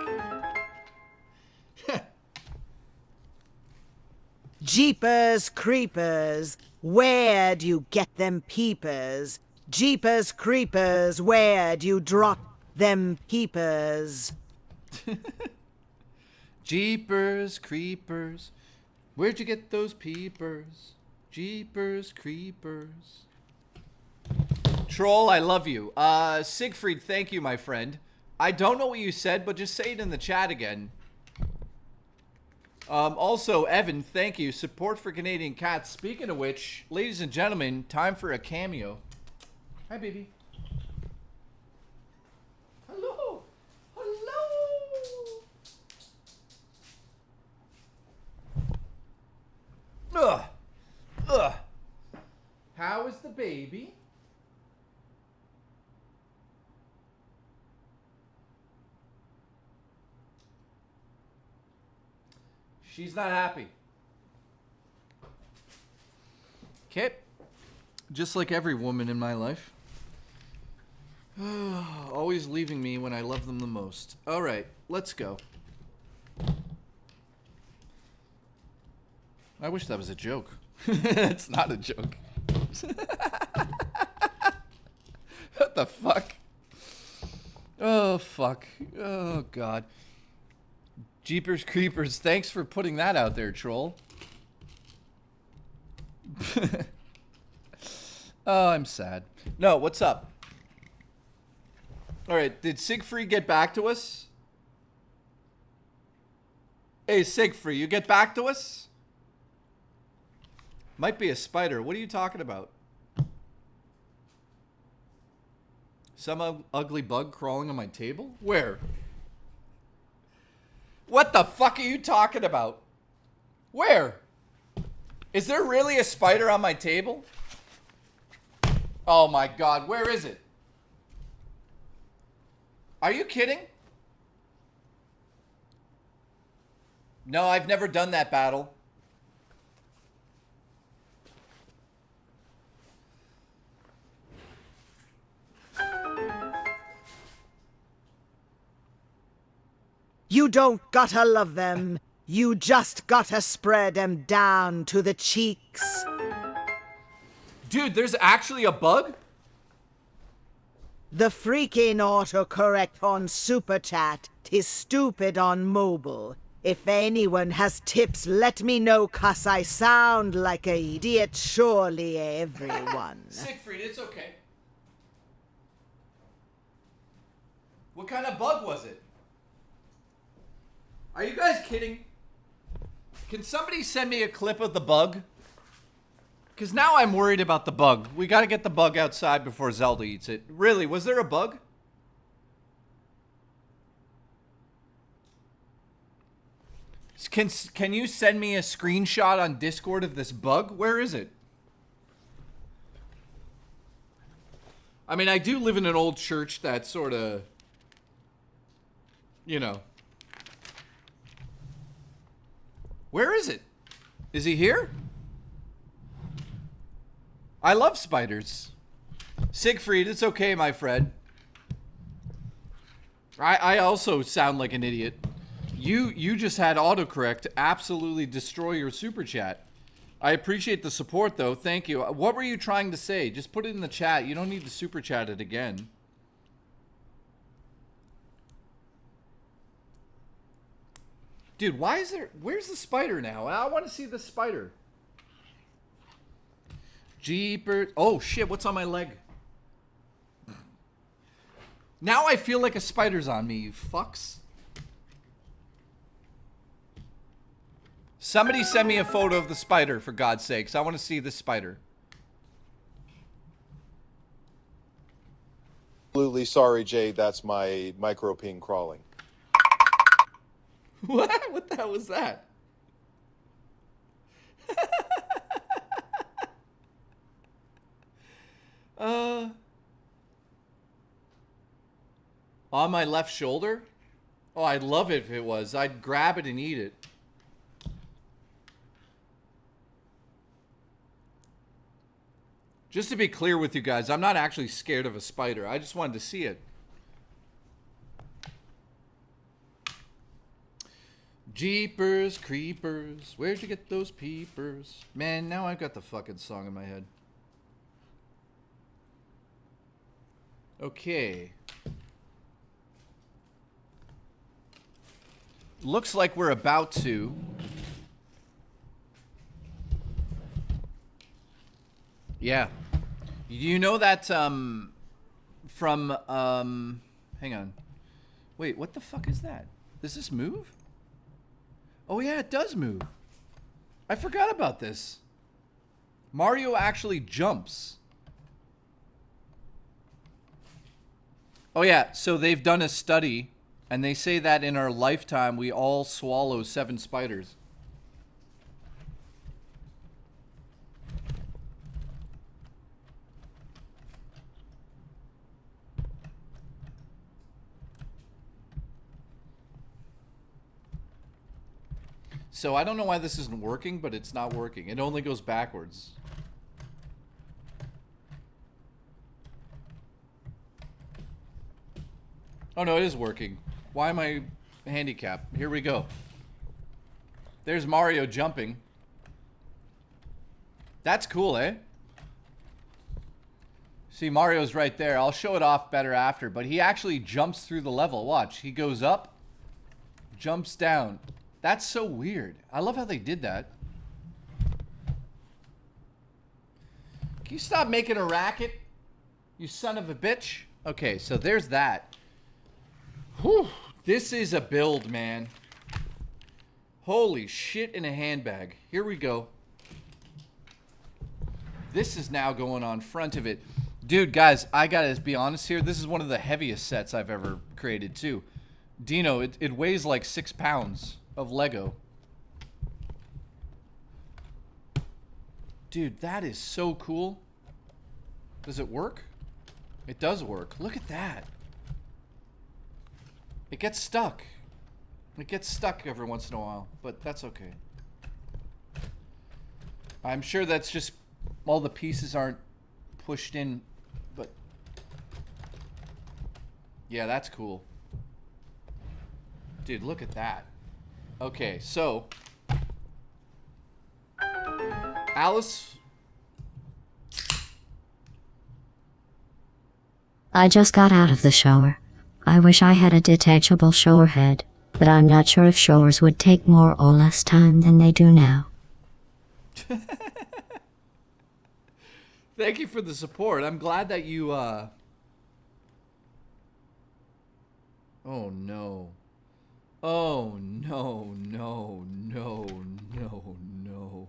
Jeepers creepers, where'd you get them peepers? Jeepers creepers, where'd you drop them peepers? Jeepers creepers, where'd you get those peepers? Jeepers creepers. Troll, I love you. Siegfried, thank you, my friend. I don't know what you said, but just say it in the chat again. Also, Evan, thank you. Support for Canadian cats. Speaking of which, ladies and gentlemen, time for a cameo. Hi, baby. Hello. Hello. Ugh. How is the baby? She's not happy. Okay. Just like every woman in my life. Always leaving me when I love them the most. All right, let's go. I wish that was a joke. It's not a joke. What the fuck? Oh, fuck. Oh, God. Jeepers Creepers, thanks for putting that out there, troll. Oh, I'm sad. No, what's up? Alright, did Siegfried get back to us? Hey, Siegfried, you get back to us? Might be a spider. What are you talking about? Some ugly bug crawling on my table? Where? What the fuck are you talking about? Where? Is there really a spider on my table? Oh my God, where is it? Are you kidding? No, I've never done that battle. You don't gotta love them. You just gotta spread them down to the cheeks. Dude, there's actually a bug? The freaking autocorrect on Super Chat is stupid on mobile. If anyone has tips, let me know, 'cause I sound like an idiot, surely everyone. Siegfried, it's okay. What kind of bug was it? Are you guys kidding? Can somebody send me a clip of the bug? Because now I'm worried about the bug. We got to get the bug outside before Zelda eats it. Really, was there a bug? Can you send me a screenshot on Discord of this bug? Where is it? I mean, I do live in an old church that sort of, you know. Where is it? Is he here? I love spiders. Siegfried, it's okay, my friend. I also sound like an idiot. You just had autocorrect absolutely destroy your super chat. I appreciate the support, though. Thank you. What were you trying to say? Just put it in the chat. You don't need to super chat it again. Dude, why is there... Where's the spider now? I want to see the spider. Jeepers. Oh, shit. What's on my leg? Now I feel like a spider's on me, you fucks. Somebody send me a photo of the spider, for God's sakes. I want to see this spider. Absolutely sorry, Jay. That's my micro ping crawling. What? What the hell was that? On my left shoulder? Oh, I'd love it if it was. I'd grab it and eat it. Just to be clear with you guys, I'm not actually scared of a spider. I just wanted to see it. Jeepers creepers, where'd you get those peepers? Man, now I've got the fucking song in my head. Okay. Looks like we're about to. Yeah. You know that, from, hang on. Wait, what the fuck is that? Does this move? Oh yeah, it does move. I forgot about this. Mario actually jumps. Oh yeah, so they've done a study, and they say that in our lifetime we all swallow 7 spiders. So I don't know why this isn't working, but it's not working. It only goes backwards. Oh no, it is working. Why am I handicapped? Here we go. There's Mario jumping. That's cool, eh? See, Mario's right there. I'll show it off better after, but he actually jumps through the level. Watch, he goes up, jumps down. That's so weird. I love how they did that. Can you stop making a racket, you son of a bitch? Okay, so there's that. Whew, this is a build, man. Holy shit in a handbag. Here we go. This is now going on front of it. Dude, guys, I gotta be honest here. This is one of the heaviest sets I've ever created, too. Dino, it weighs like 6 pounds of Lego. Dude, that is so cool. Does it work? It does work. Look at that. It gets stuck. It gets stuck every once in a while, but that's okay. I'm sure that's just all the pieces aren't pushed in, but yeah, that's cool. Dude, look at that. Okay, so Alice. I just got out of the shower. I wish I had a detachable shower head, but I'm not sure if showers would take more or less time than they do now. Thank you for the support. I'm glad that you, Oh no. Oh no, no, no, no, no.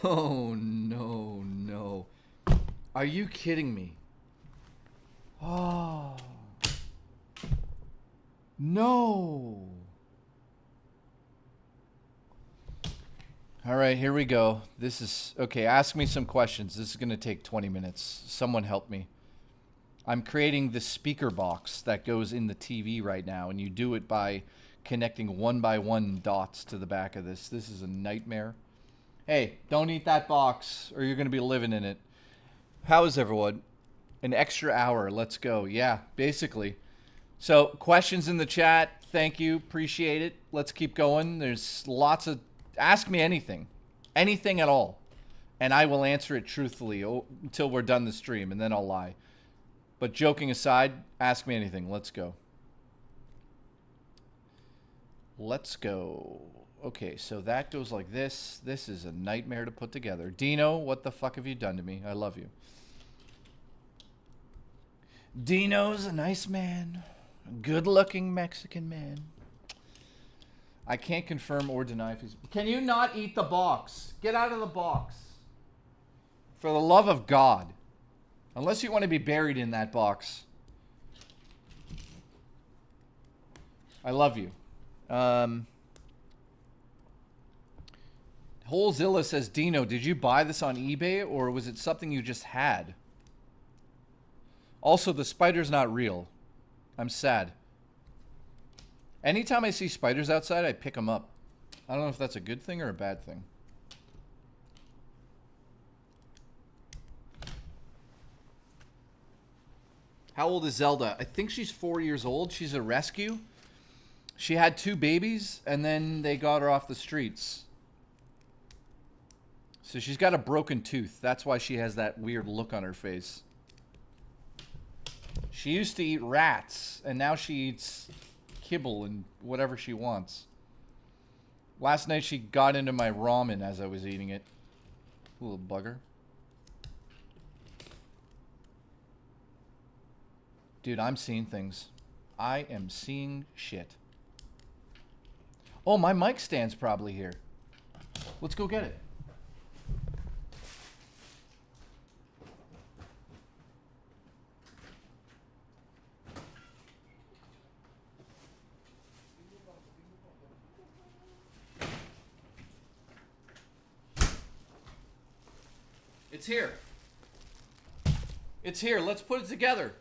Oh, no, no. Are you kidding me? Oh. No. All right, here we go. This is... Okay, ask me some questions. This is going to take 20 minutes. Someone help me. I'm creating the speaker box that goes in the TV right now, and you do it by connecting one by one dots to the back of this. This is a nightmare. Hey, don't eat that box, or you're going to be living in it. How is everyone? An extra hour. Let's go. Yeah, basically. So, questions in the chat. Thank you. Appreciate it. Let's keep going. There's lots of... Ask me anything. Anything at all. And I will answer it truthfully until we're done the stream, and then I'll lie. But joking aside, ask me anything. Let's go. Let's go. Okay, so that goes like this. This is a nightmare to put together. Dino, what the fuck have you done to me? I love you. Dino's a nice man. A good-looking Mexican man. I can't confirm or deny if he's... Can you not eat the box? Get out of the box. For the love of God. Unless you want to be buried in that box. I love you. Holezilla says, Dino, did you buy this on eBay or was it something you just had? Also, the spider's not real. I'm sad. Anytime I see spiders outside, I pick them up. I don't know if that's a good thing or a bad thing. How old is Zelda? I think she's 4 years old. She's a rescue. She had 2 babies, and then they got her off the streets. So she's got a broken tooth. That's why she has that weird look on her face. She used to eat rats, and now she eats kibble and whatever she wants. Last night she got into my ramen as I was eating it. Little bugger. Dude, I'm seeing things. I am seeing shit. Oh, my mic stand's probably here. Let's go get it. It's here. It's here. Let's put it together.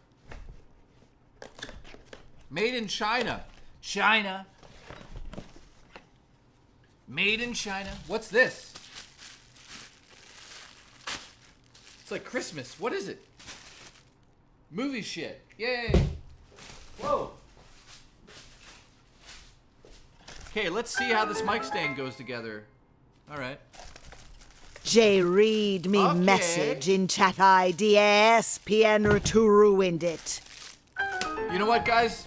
Made in China. China. Made in China. What's this? It's like Christmas. What is it? Movie shit. Yay. Whoa. Okay, let's see how this mic stand goes together. All right. J read me message in chat ID ESPN to ruined it. You know what, guys?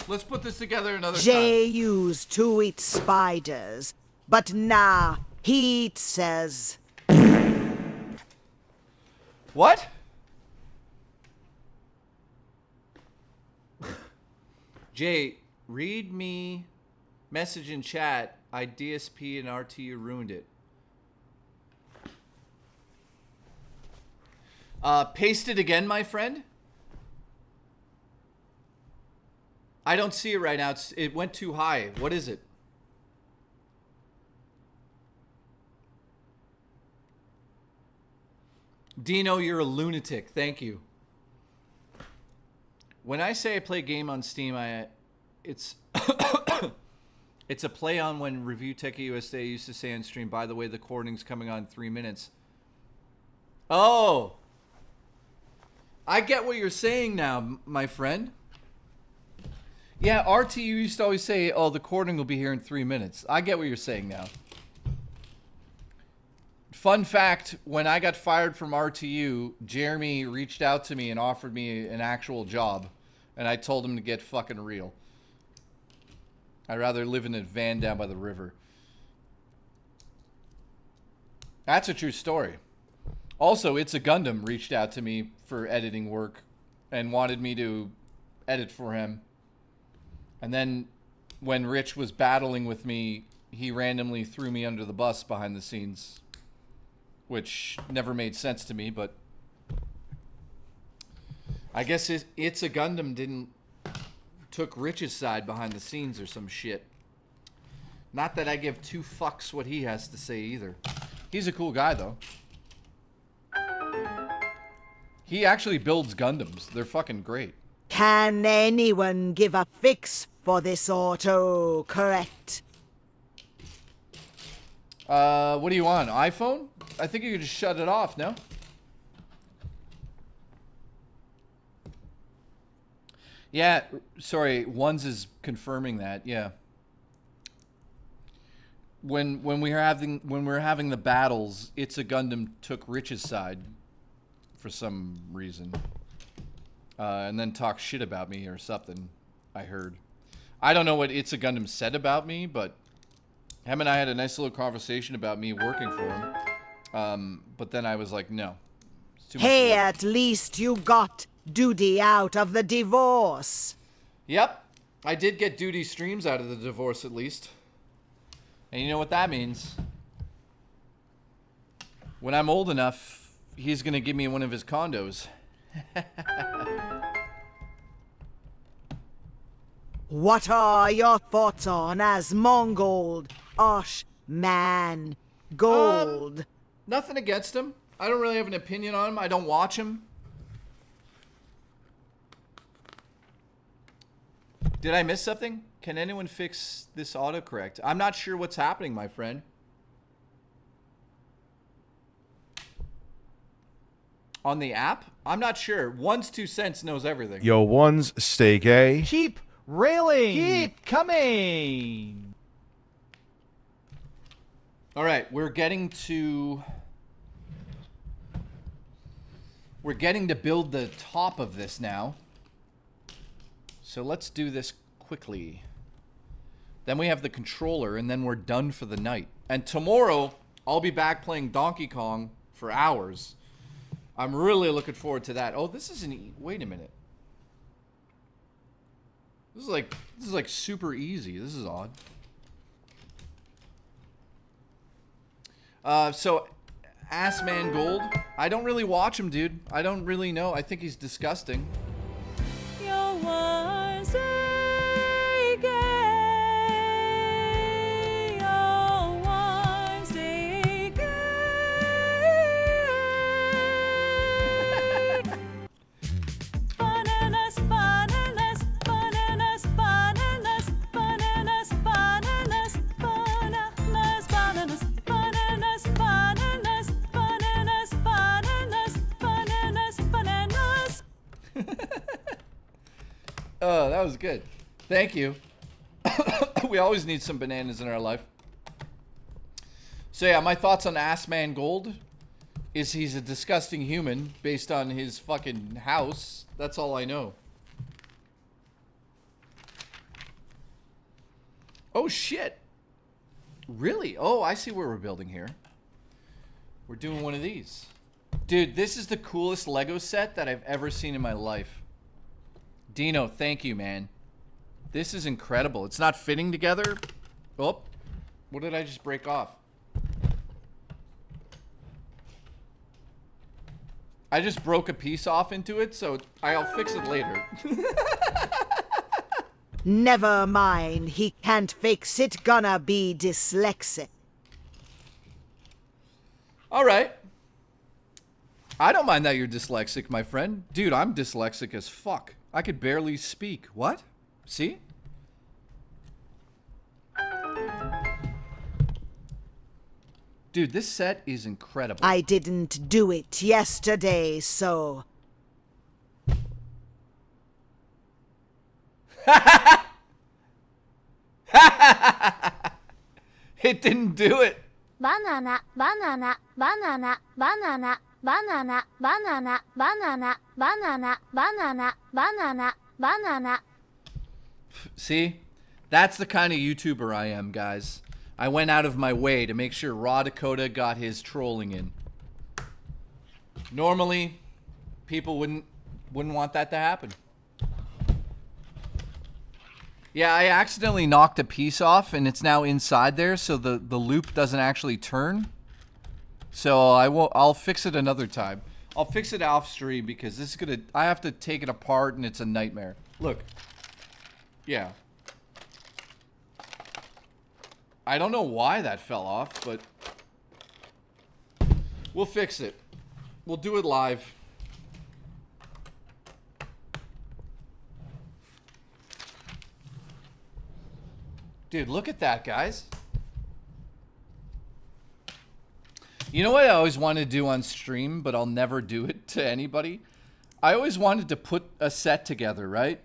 Let's put this together another J time. used to eat spiders, but now he eats says. What? Jay, read me message in chat. I DSP and RTU ruined it. Paste it again, my friend. I don't see it right now. It went too high. What is it? Dino, you're a lunatic. Thank you. When I say I play a game on Steam, it's it's a play on when Review Tech USA used to say on stream, by the way, the recording's coming on 3 minutes. Oh. I get what you're saying now, my friend. Yeah, RTU used to always say, oh, the recording will be here in 3 minutes. I get what you're saying now. Fun fact, when I got fired from RTU, Jeremy reached out to me and offered me an actual job. And I told him to get fucking real. I'd rather live in a van down by the river. That's a true story. Also, It's a Gundam reached out to me for editing work and wanted me to edit for him. And then when Rich was battling with me, he randomly threw me under the bus behind the scenes. which never made sense to me, but I guess It's a Gundam took Rich's side behind the scenes or some shit. Not that I give two fucks what he has to say either. He's a cool guy, though. He actually builds Gundams. They're fucking great. Can anyone give a fix for this auto-correct? What do you want? iPhone? I think you could just shut it off, no? Yeah, sorry, Ones is confirming that, yeah. When we're having the battles, It's a Gundam took Rich's side for some reason. And then talk shit about me or something, I heard. I don't know what It's a Gundam said about me, but him and I had a nice little conversation about me working for him. But then I was like, no. It's too much Hey, work. at least you got Duty out of the divorce. Yep, I did get Duty streams out of the divorce at least. And you know what that means? When I'm old enough, he's gonna give me one of his condos. What are your thoughts on Asmongold, Osh, Man, Gold? Nothing against him. I don't really have an opinion on him. I don't watch him. Did I miss something? Can anyone fix this autocorrect? I'm not sure what's happening, my friend. On the app? I'm not sure. One's 2 cents knows everything. Yo, Ones, stay gay. Keep railing. Keep coming. All right, we're getting to build the top of this now. So let's do this quickly. Then we have the controller, and then we're done for the night. And tomorrow, I'll be back playing Donkey Kong for hours. I'm really looking forward to that. Oh, this isn't... Wait a minute. This is like super easy. This is odd. So, Assman Gold. I don't really watch him, dude. I don't really know. I think he's disgusting. Your words they gay. Your words they gay. Bananas, bananas, bananas, bananas, bananas, bananas, bananas, bananas, bananas, bananas, bananas, bananas, bananas, bananas. Oh, that was good. Thank you. We always need some bananas in our life. So yeah, my thoughts on Assman Gold is he's a disgusting human based on his fucking house. That's all I know. Oh shit. Really? Oh, I see where we're building here. We're doing one of these. Dude, this is the coolest Lego set that I've ever seen in my life. Dino, thank you, man. This is incredible. It's not fitting together. Oh, what did I just break off? I just broke a piece off into it, so I'll fix it later. Never mind, he can't fix it, gonna be dyslexic. All right. I don't mind that you're dyslexic, my friend. Dude, I'm dyslexic as fuck. I could barely speak. What? See? Dude, this set is incredible. I didn't do it yesterday, so... It didn't do it. Banana, banana, banana, banana, banana, banana, banana, banana, banana, banana, banana. See? That's the kind of YouTuber I am, guys. I went out of my way to make sure Raw Dakota got his trolling in. Normally, people wouldn't want that to happen. Yeah, I accidentally knocked a piece off and it's now inside there, so the loop doesn't actually turn. So I'll fix it another time. I'll fix it off stream because this is gonna. I have to take it apart and it's a nightmare. Look. Yeah. I don't know why that fell off, but we'll fix it. We'll do it live. Dude, look at that, guys. You know what I always wanted to do on stream, but I'll never do it to anybody? I always wanted to put a set together, right?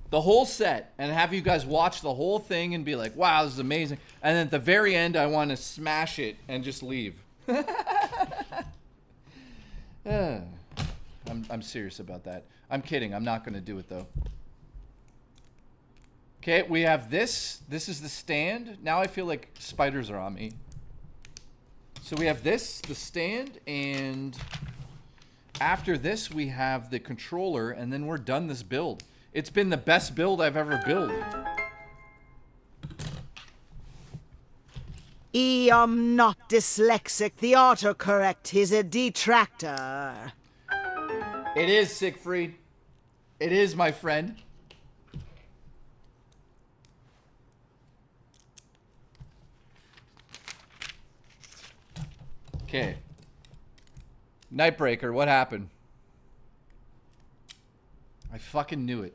The whole set, and have you guys watch the whole thing and be like, wow, this is amazing. And then at the very end, I want to smash it and just leave. I'm serious about that. I'm kidding. I'm not going to do it, though. Okay, we have this. This is the stand. Now I feel like spiders are on me. So we have this, the stand, and after this we have the controller, and then we're done this build. It's been the best build I've ever built. I'm not dyslexic. The autocorrect is a detractor. It is, Siegfried. It is, my friend. Okay. Nightbreaker, what happened? I fucking knew it.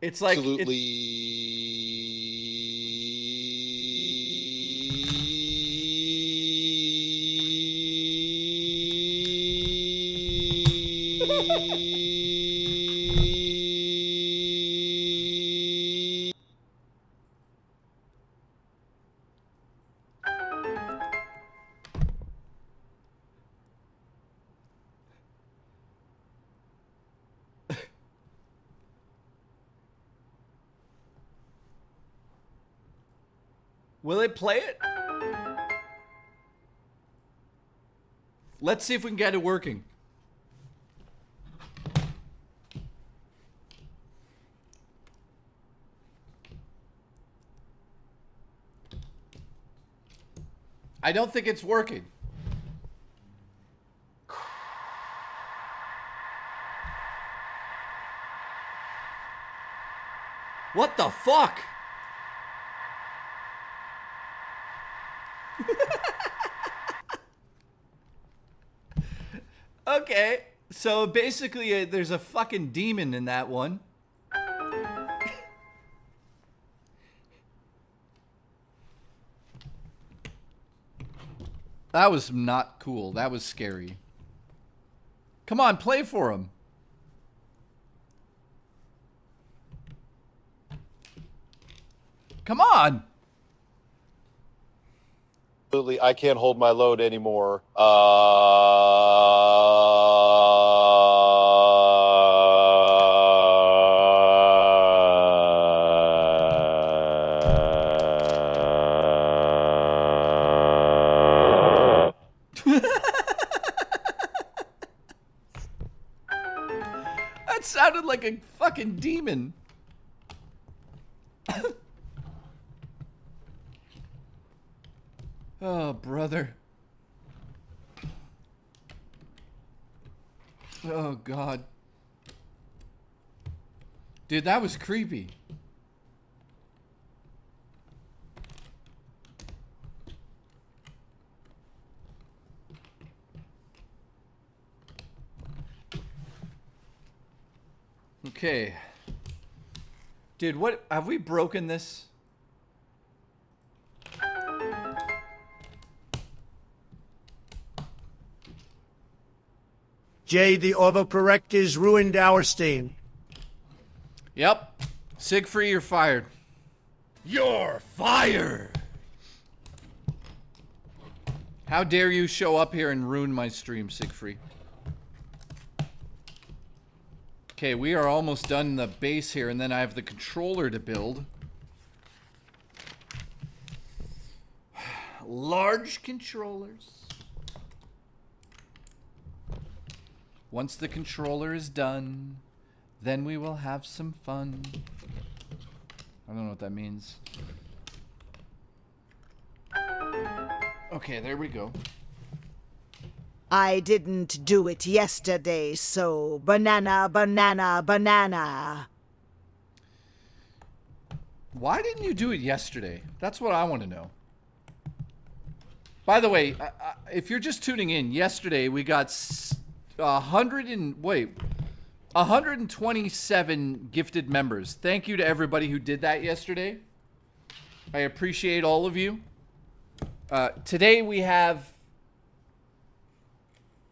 It's like will it play it? Let's see if we can get it working. I don't think it's working. What the fuck? Okay, so basically there's a fucking demon in that one. That was not cool. That was scary. Come on, play for him. Come on. Absolutely, I can't hold my load anymore. That sounded like a fucking demon. Oh, brother. Oh, God. Dude, that was creepy. Okay. Dude, what? Have we broken this? Jay, the autocorrect is ruined our steam. Yep. Siegfried, you're fired. You're fired! How dare you show up here and ruin my stream, Siegfried? Okay, we are almost done the base here, and then I have the controller to build. Large controllers. Once the controller is done, Then we will have some fun. I don't know what that means. Okay, there we go. I didn't do it yesterday, so banana, banana, banana. Why didn't you do it yesterday? That's what I want to know. By the way, if you're just tuning in, yesterday we got 127 gifted members. Thank you to everybody who did that yesterday. I appreciate all of you. Today we have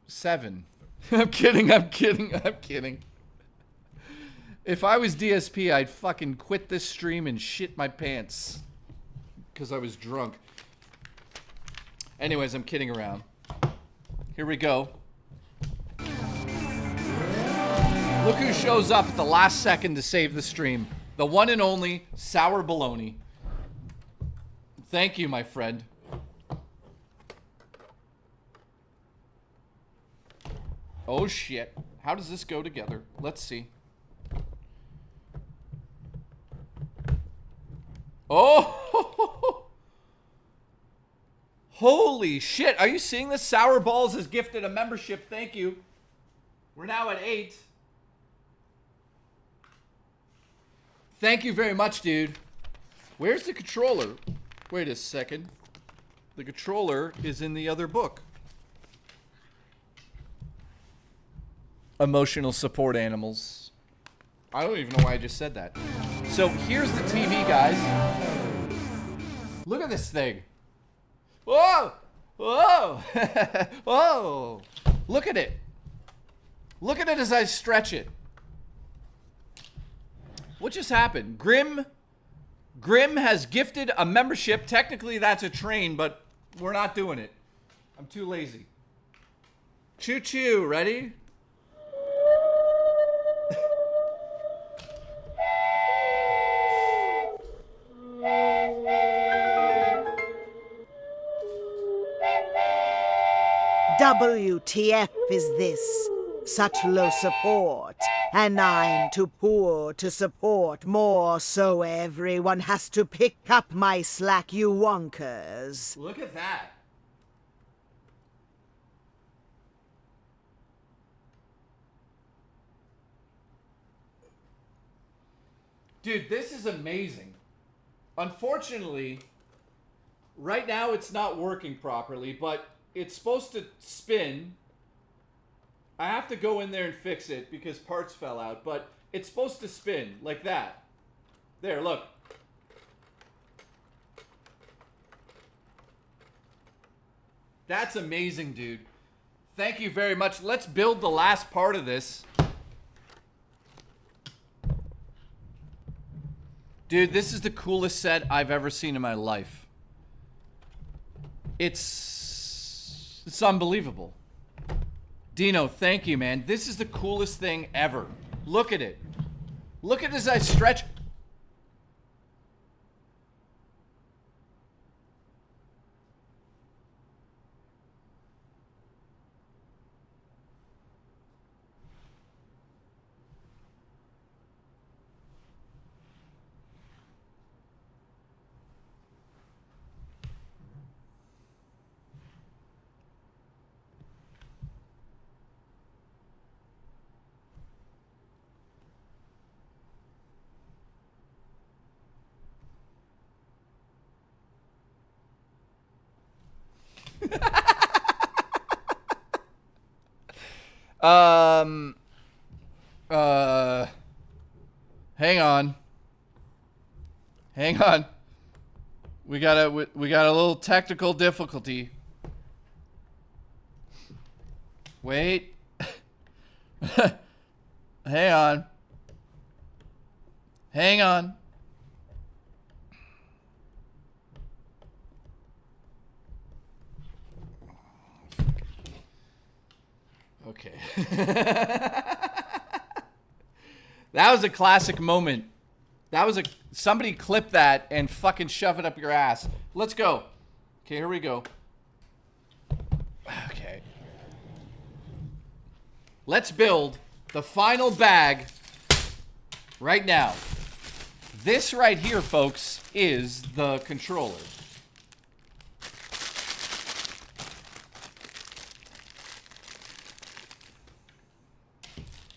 7. I'm kidding. If I was DSP, I'd fucking quit this stream and shit my pants. Because I was drunk. Anyways, I'm kidding around. Here we go. Look who shows up at the last second to save the stream. The one and only Sour Baloney. Thank you, my friend. Oh shit. How does this go together? Let's see. Oh! Holy shit. Are you seeing this? Sour Balls has gifted a membership. Thank you. We're now at 8. Thank you very much, dude. Where's the controller? Wait a second. The controller is in the other book. Emotional support animals. I don't even know why I just said that. So here's the TV, guys. Look at this thing. Whoa! Whoa! Whoa! Look at it. Look at it as I stretch it. What just happened? Grim has gifted a membership. Technically, that's a train, but we're not doing it. I'm too lazy. Choo-choo. Ready? WTF is this? Such low support, and I'm too poor to support more, so everyone has to pick up my slack, you wonkers. Look at that. Dude, this is amazing. Unfortunately, right now it's not working properly, but it's supposed to spin. I have to go in there and fix it because parts fell out, but it's supposed to spin like that. There, look. That's amazing, dude. Thank you very much. Let's build the last part of this. Dude, this is the coolest set I've ever seen in my life. It's unbelievable. Dino, thank you, man. This is the coolest thing ever. Look at it. Look at it as I stretch. Hang on. We got a little technical difficulty. Wait. Hang on. Hang on. Okay. That was a classic moment. That was somebody clip that and fucking shove it up your ass. Let's go. Okay, here we go. Okay. Let's build the final bag right now. This right here, folks, is the controller.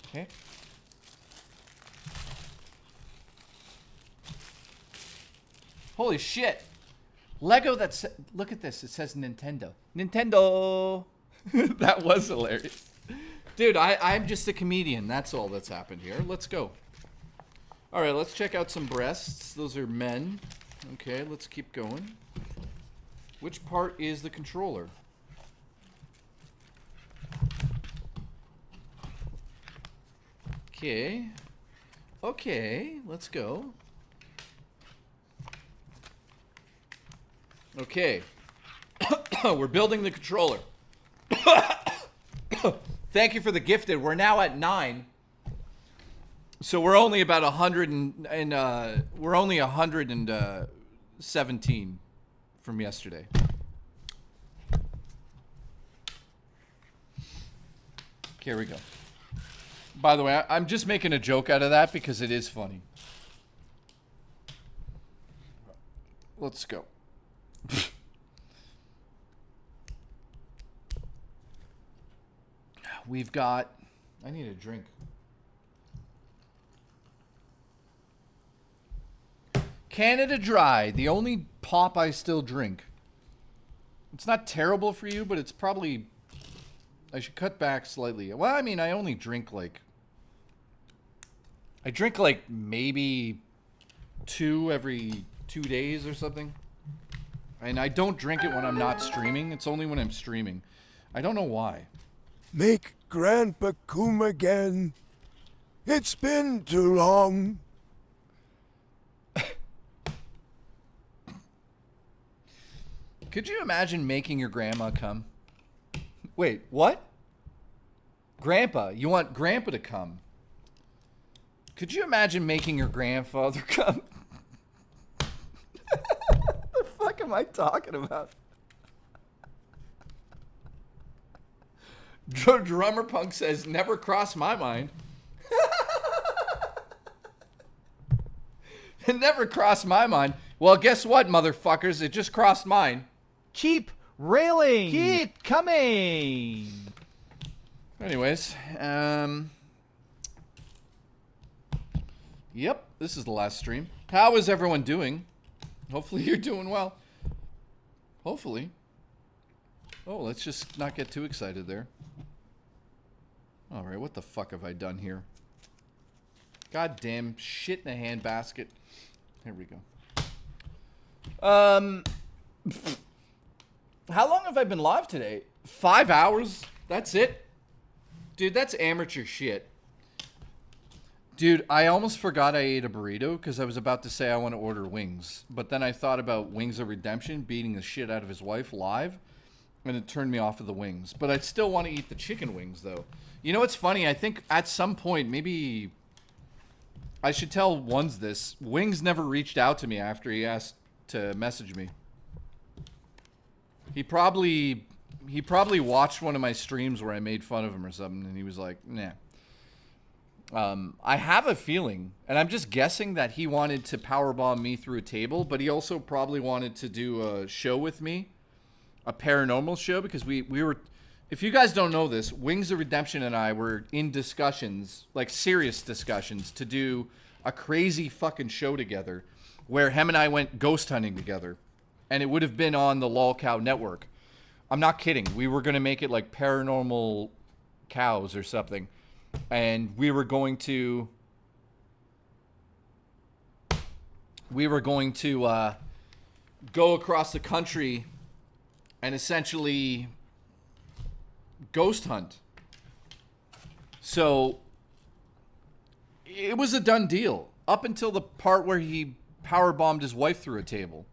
Okay. Holy shit. Lego that's... Look at this. It says Nintendo. Nintendo. That was hilarious. Dude, I'm just a comedian. That's all that's happened here. Let's go. All right, let's check out some breasts. Those are men. Okay, let's keep going. Which part is the controller? Okay. Okay, let's go. Okay. We're building the controller. Thank you for the gifted. We're now at 9. So we're only about 100 and we're only 117 from yesterday. Here we go. By the way, I'm just making a joke out of that because it is funny. Let's go. We've got... I need a drink. Canada Dry, the only pop I still drink. It's not terrible for you, but it's probably... I should cut back slightly. Well, I mean, I only drink like... I drink like maybe 2 every 2 days or something. And I don't drink it when I'm not streaming. It's only when I'm streaming. I don't know why. Make Grandpa come again. It's been too long. Could you imagine making your grandma come? Wait, what? Grandpa, you want Grandpa to come? Could you imagine making your grandfather come? What the fuck am I talking about? Drummer Punk says, never crossed my mind. It never crossed my mind. Well, guess what, motherfuckers? It just crossed mine. Keep railing. Keep coming. Anyways, yep, this is the last stream. How is everyone doing? Hopefully you're doing well. Hopefully. Oh, let's just not get too excited there. Alright, what the fuck have I done here? Goddamn shit in a handbasket. Here we go. How long have I been live today? 5 hours? That's it? Dude, that's amateur shit. Dude, I almost forgot I ate a burrito because I was about to say I want to order wings. But then I thought about Wings of Redemption beating the shit out of his wife live. And it turned me off of the wings. But I'd still want to eat the chicken wings, though. You know what's funny? I think at some point, maybe... I should tell Ones this. Wings never reached out to me after he asked to message me. He probably watched one of my streams where I made fun of him or something, and he was like, nah. I have a feeling, and I'm just guessing that he wanted to powerbomb me through a table, but he also probably wanted to do a show with me, a paranormal show, because we were, if you guys don't know this, Wings of Redemption and I were in discussions, like serious discussions, to do a crazy fucking show together, where him and I went ghost hunting together, and it would have been on the Lol Cow network. I'm not kidding. We were going to make it like Paranormal Cows or something. And we were going to go across the country and essentially ghost hunt. So it was a done deal up until the part where he powerbombed his wife through a table.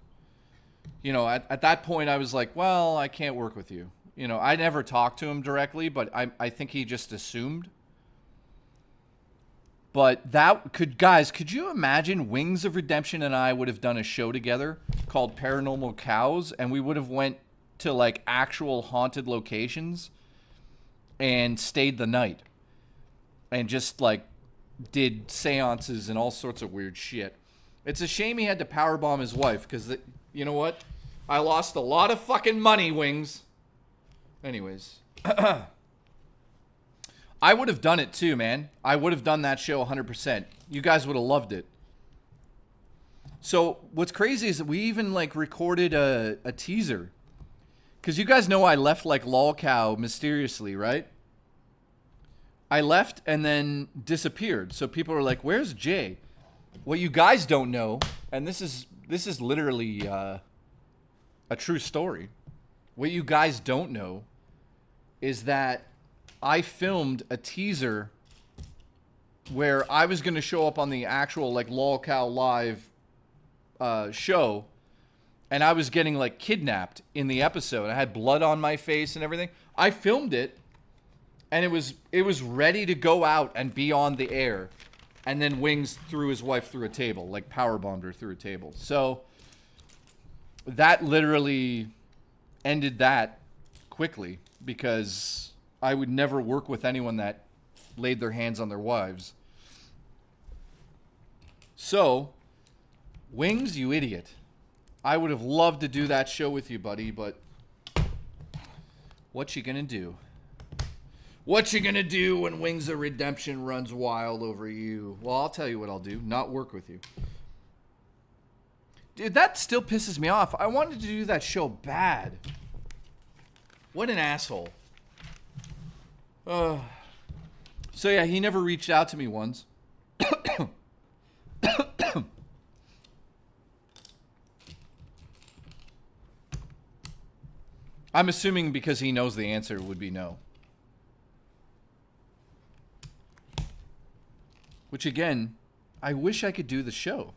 You know, at that point I was like, well, I can't work with you. You know, I never talked to him directly, but I think he just assumed. But that could you imagine Wings of Redemption and I would have done a show together called Paranormal Cows, and we would have went to like actual haunted locations and stayed the night and just like did seances and all sorts of weird shit. It's a shame he had to powerbomb his wife, because, you know what? I lost a lot of fucking money, Wings. Anyways. I would have done it too, man. I would have done that show 100%. You guys would have loved it. So, what's crazy is that we even, like, recorded a teaser. Because you guys know I left, like, lolcow mysteriously, right? I left and then disappeared. So people are like, where's Jay? What you guys don't know, and this is literally a true story. What you guys don't know is that I filmed a teaser where I was going to show up on the actual, like, lolcow live show, and I was getting, like, kidnapped in the episode. I had blood on my face and everything. I filmed it, and it was ready to go out and be on the air. And then Wings threw his wife through a table, like powerbombed her through a table. So that literally ended that quickly, because I would never work with anyone that laid their hands on their wives. So, Wings, you idiot. I would have loved to do that show with you, buddy, but what you gonna do? What you gonna do when Wings of Redemption runs wild over you? Well, I'll tell you what I'll do. Not work with you. Dude, that still pisses me off. I wanted to do that show bad. What an asshole. So yeah, he never reached out to me once. I'm assuming because he knows the answer would be no. Which, again, I wish I could do the show.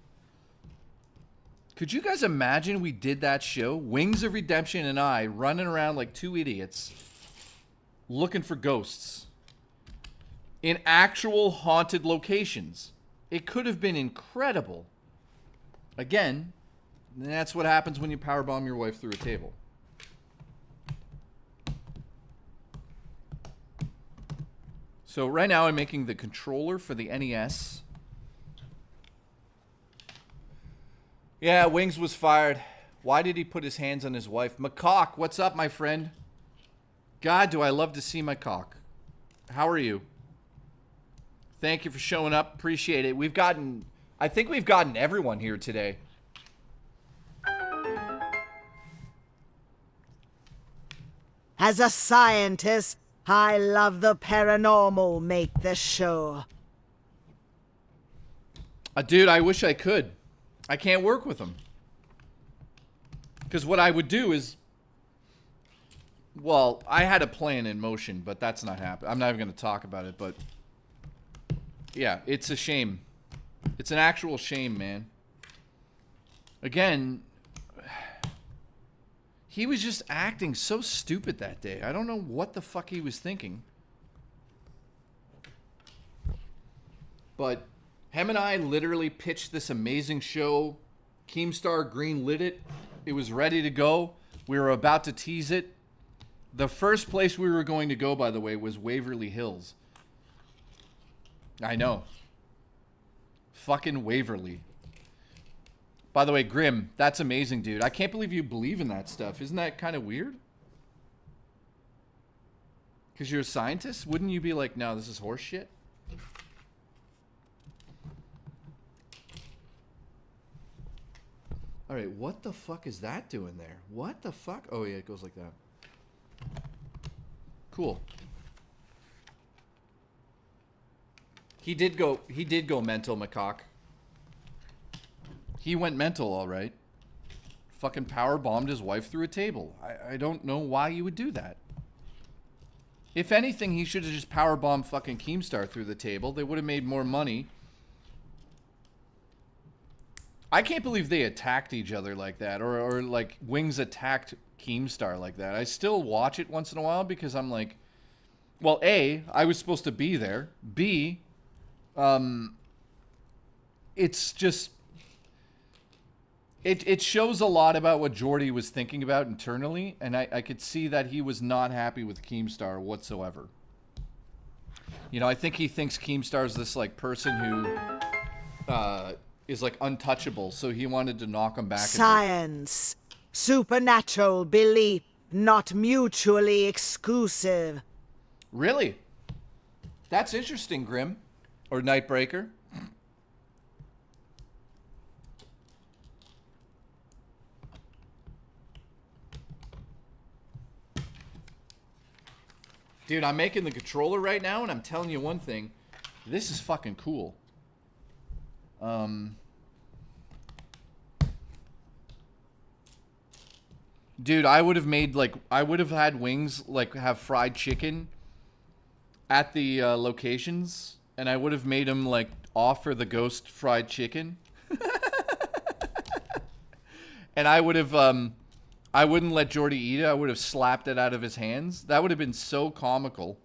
Could you guys imagine we did that show? Wings of Redemption and I running around like two idiots looking for ghosts in actual haunted locations. It could have been incredible. Again, that's what happens when you powerbomb your wife through a table. So right now I'm making the controller for the NES. Yeah, Wings was fired. Why did he put his hands on his wife? Macaque, what's up, my friend? God, do I love to see my cock. How are you? Thank you for showing up. Appreciate it. I think we've gotten everyone here today. As a scientist, I love the paranormal make the show. Dude, I wish I could. I can't work with them. Because what I would do is... Well, I had a plan in motion, but that's not happening. I'm not even going to talk about it, but... Yeah, it's a shame. It's an actual shame, man. Again... He was just acting so stupid that day. I don't know what the fuck he was thinking. But him and I literally pitched this amazing show. Keemstar green-lit it. It was ready to go. We were about to tease it. The first place we were going to go, by the way, was Waverly Hills. I know. Fucking Waverly. By the way, Grim, that's amazing, dude. I can't believe you believe in that stuff. Isn't that kind of weird? Because you're a scientist? Wouldn't you be like, no, this is horse shit? Alright, what the fuck is that doing there? What the fuck? Oh, yeah, it goes like that. Cool. He did go mental, Macaque. He went mental, all right. Fucking power bombed his wife through a table. I don't know why you would do that. If anything, he should have just power bombed fucking Keemstar through the table. They would have made more money. I can't believe they attacked each other like that, or like Wings attacked Keemstar like that. I still watch it once in a while because I'm like, well, A, I was supposed to be there. B, it's just... It shows a lot about what Jordy was thinking about internally, and I could see that he was not happy with Keemstar whatsoever. You know, I think he thinks Keemstar's this, like, person who is, like, untouchable, so he wanted to knock him back. Science. Supernatural belief, not mutually exclusive. Really? That's interesting, Grim. Or Nightbreaker. Dude, I'm making the controller right now, and I'm telling you one thing. This is fucking cool. Dude, I would have made, like, I would have had wings, like, have fried chicken at the locations, and I would have made them, like, offer the ghost fried chicken. And I would have, I wouldn't let Jordy eat it. I would have slapped it out of his hands. That would have been so comical.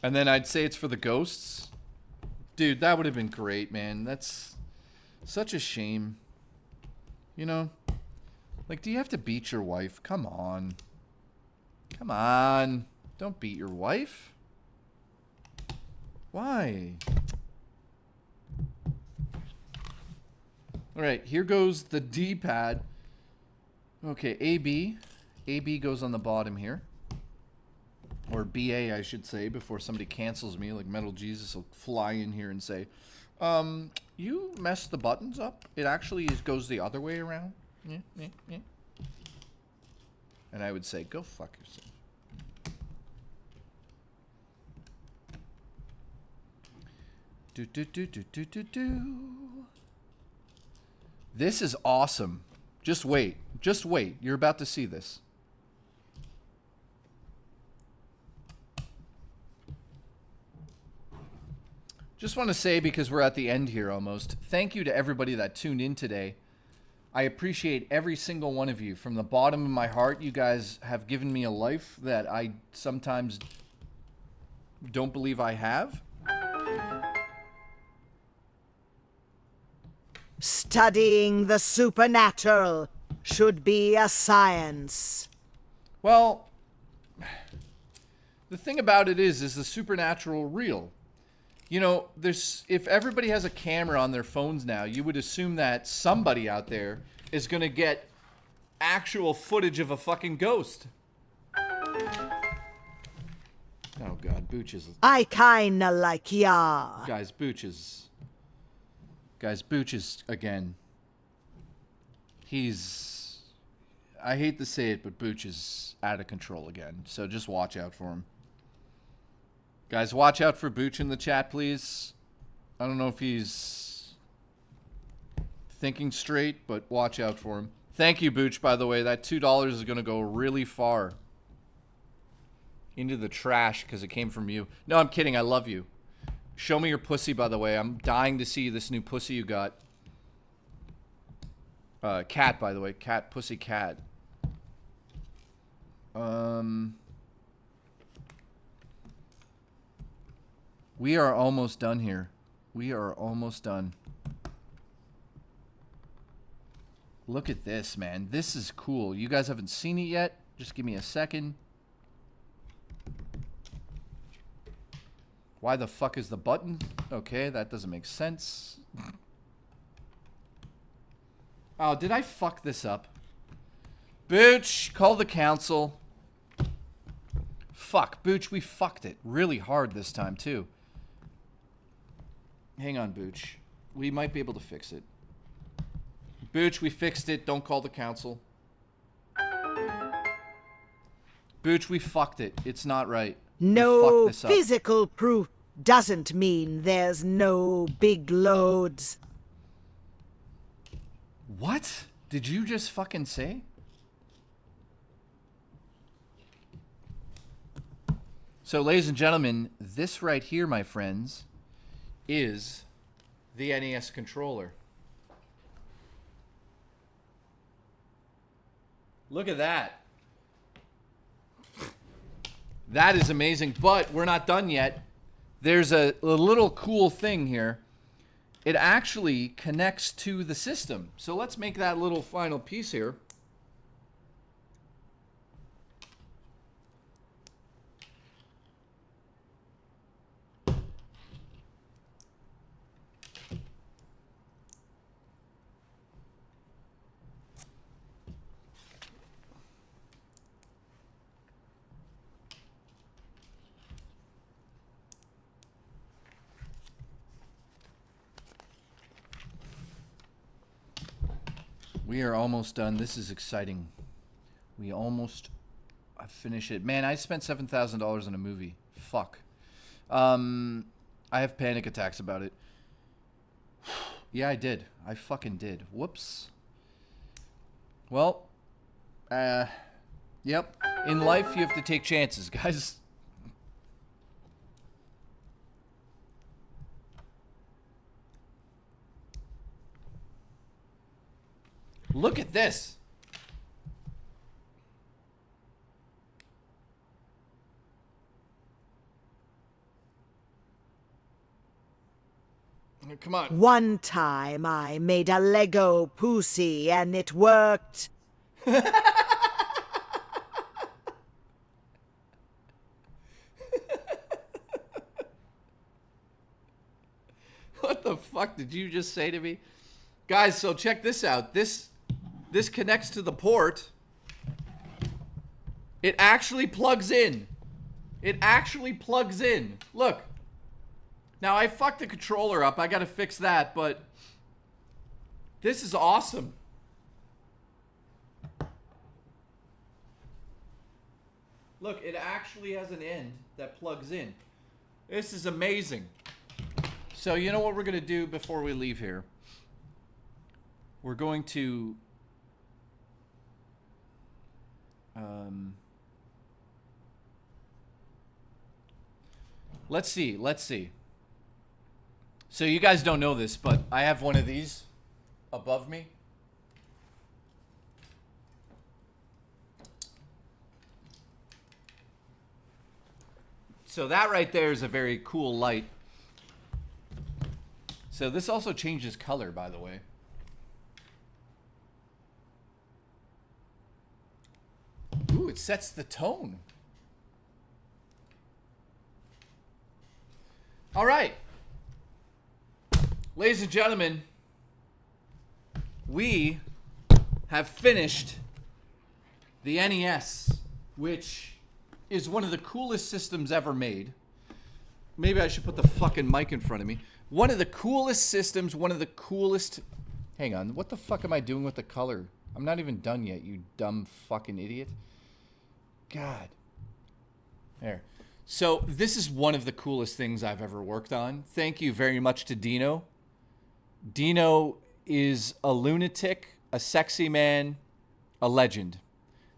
And then I'd say it's for the ghosts. Dude, that would have been great, man. That's such a shame. You know? Like, do you have to beat your wife? Come on. Come on. Don't beat your wife. Why? Alright, here goes the D-pad. Okay, AB. AB goes on the bottom here. Or BA, I should say, before somebody cancels me, like Metal Jesus will fly in here and say, you messed the buttons up. It actually goes the other way around. Yeah. And I would say, go fuck yourself. This is awesome. Just wait. Just wait. You're about to see this. Just want to say, because we're at the end here almost, thank you to everybody that tuned in today. I appreciate every single one of you. From the bottom of my heart, you guys have given me a life that I sometimes don't believe I have. Studying the supernatural should be a science. Well, the thing about it is the supernatural real? You know, if everybody has a camera on their phones now, you would assume that somebody out there is going to get actual footage of a fucking ghost. Oh god, Booch is... I kinda like ya. Guys, Booch is again. He's... I hate to say it, but Booch is out of control again. So just watch out for him. Guys, watch out for Booch in the chat, please. I don't know if he's thinking straight, but watch out for him. Thank you, Booch, by the way. That $2 is going to go really far into the trash because it came from you. No, I'm kidding. I love you. Show me your pussy, by the way. I'm dying to see this new pussy you got. Cat, by the way. Cat, pussy, cat. We are almost done here. We are almost done. Look at this, man. This is cool. You guys haven't seen it yet? Just give me a second. Why the fuck is the button? Okay, that doesn't make sense. Oh, did I fuck this up? Booch, call the council. Fuck, Booch, we fucked it really hard this time, too. Hang on, Booch. We might be able to fix it. Booch, we fixed it. Don't call the council. Booch, we fucked it. It's not right. No physical proof doesn't mean there's no big loads. What? Did you just fucking say? So, ladies and gentlemen, this right here, my friends, is the NES controller. Look at that. That is amazing, but we're not done yet. There's a little cool thing here. It actually connects to the system. So let's make that little final piece here. We are almost done. This is exciting. We almost finish it. Man, I spent $7,000 on a movie. Fuck. I have panic attacks about it. Yeah, I did. I fucking did. Whoops. Well, yep. In life, you have to take chances, guys. Look at this. Come on. One time I made a Lego pussy and it worked. What the fuck did you just say to me? Guys, so check this out. This connects to the port. It actually plugs in. It actually plugs in. Look. Now, I fucked the controller up. I gotta fix that, but this is awesome. Look, it actually has an end that plugs in. This is amazing. So, you know what we're gonna do before we leave here? We're going to... Let's see. So you guys don't know this, but I have one of these above me. So that right there is a very cool light. So this also changes color, by the way. Ooh, it sets the tone. All right. Ladies and gentlemen, we have finished the NES, which is one of the coolest systems ever made. Maybe I should put the fucking mic in front of me. One of the coolest systems, one of the coolest... Hang on, what the fuck am I doing with the color? I'm not even done yet, you dumb fucking idiot. God. There. So, this is one of the coolest things I've ever worked on. Thank you very much to Dino. Dino is a lunatic, a sexy man, a legend.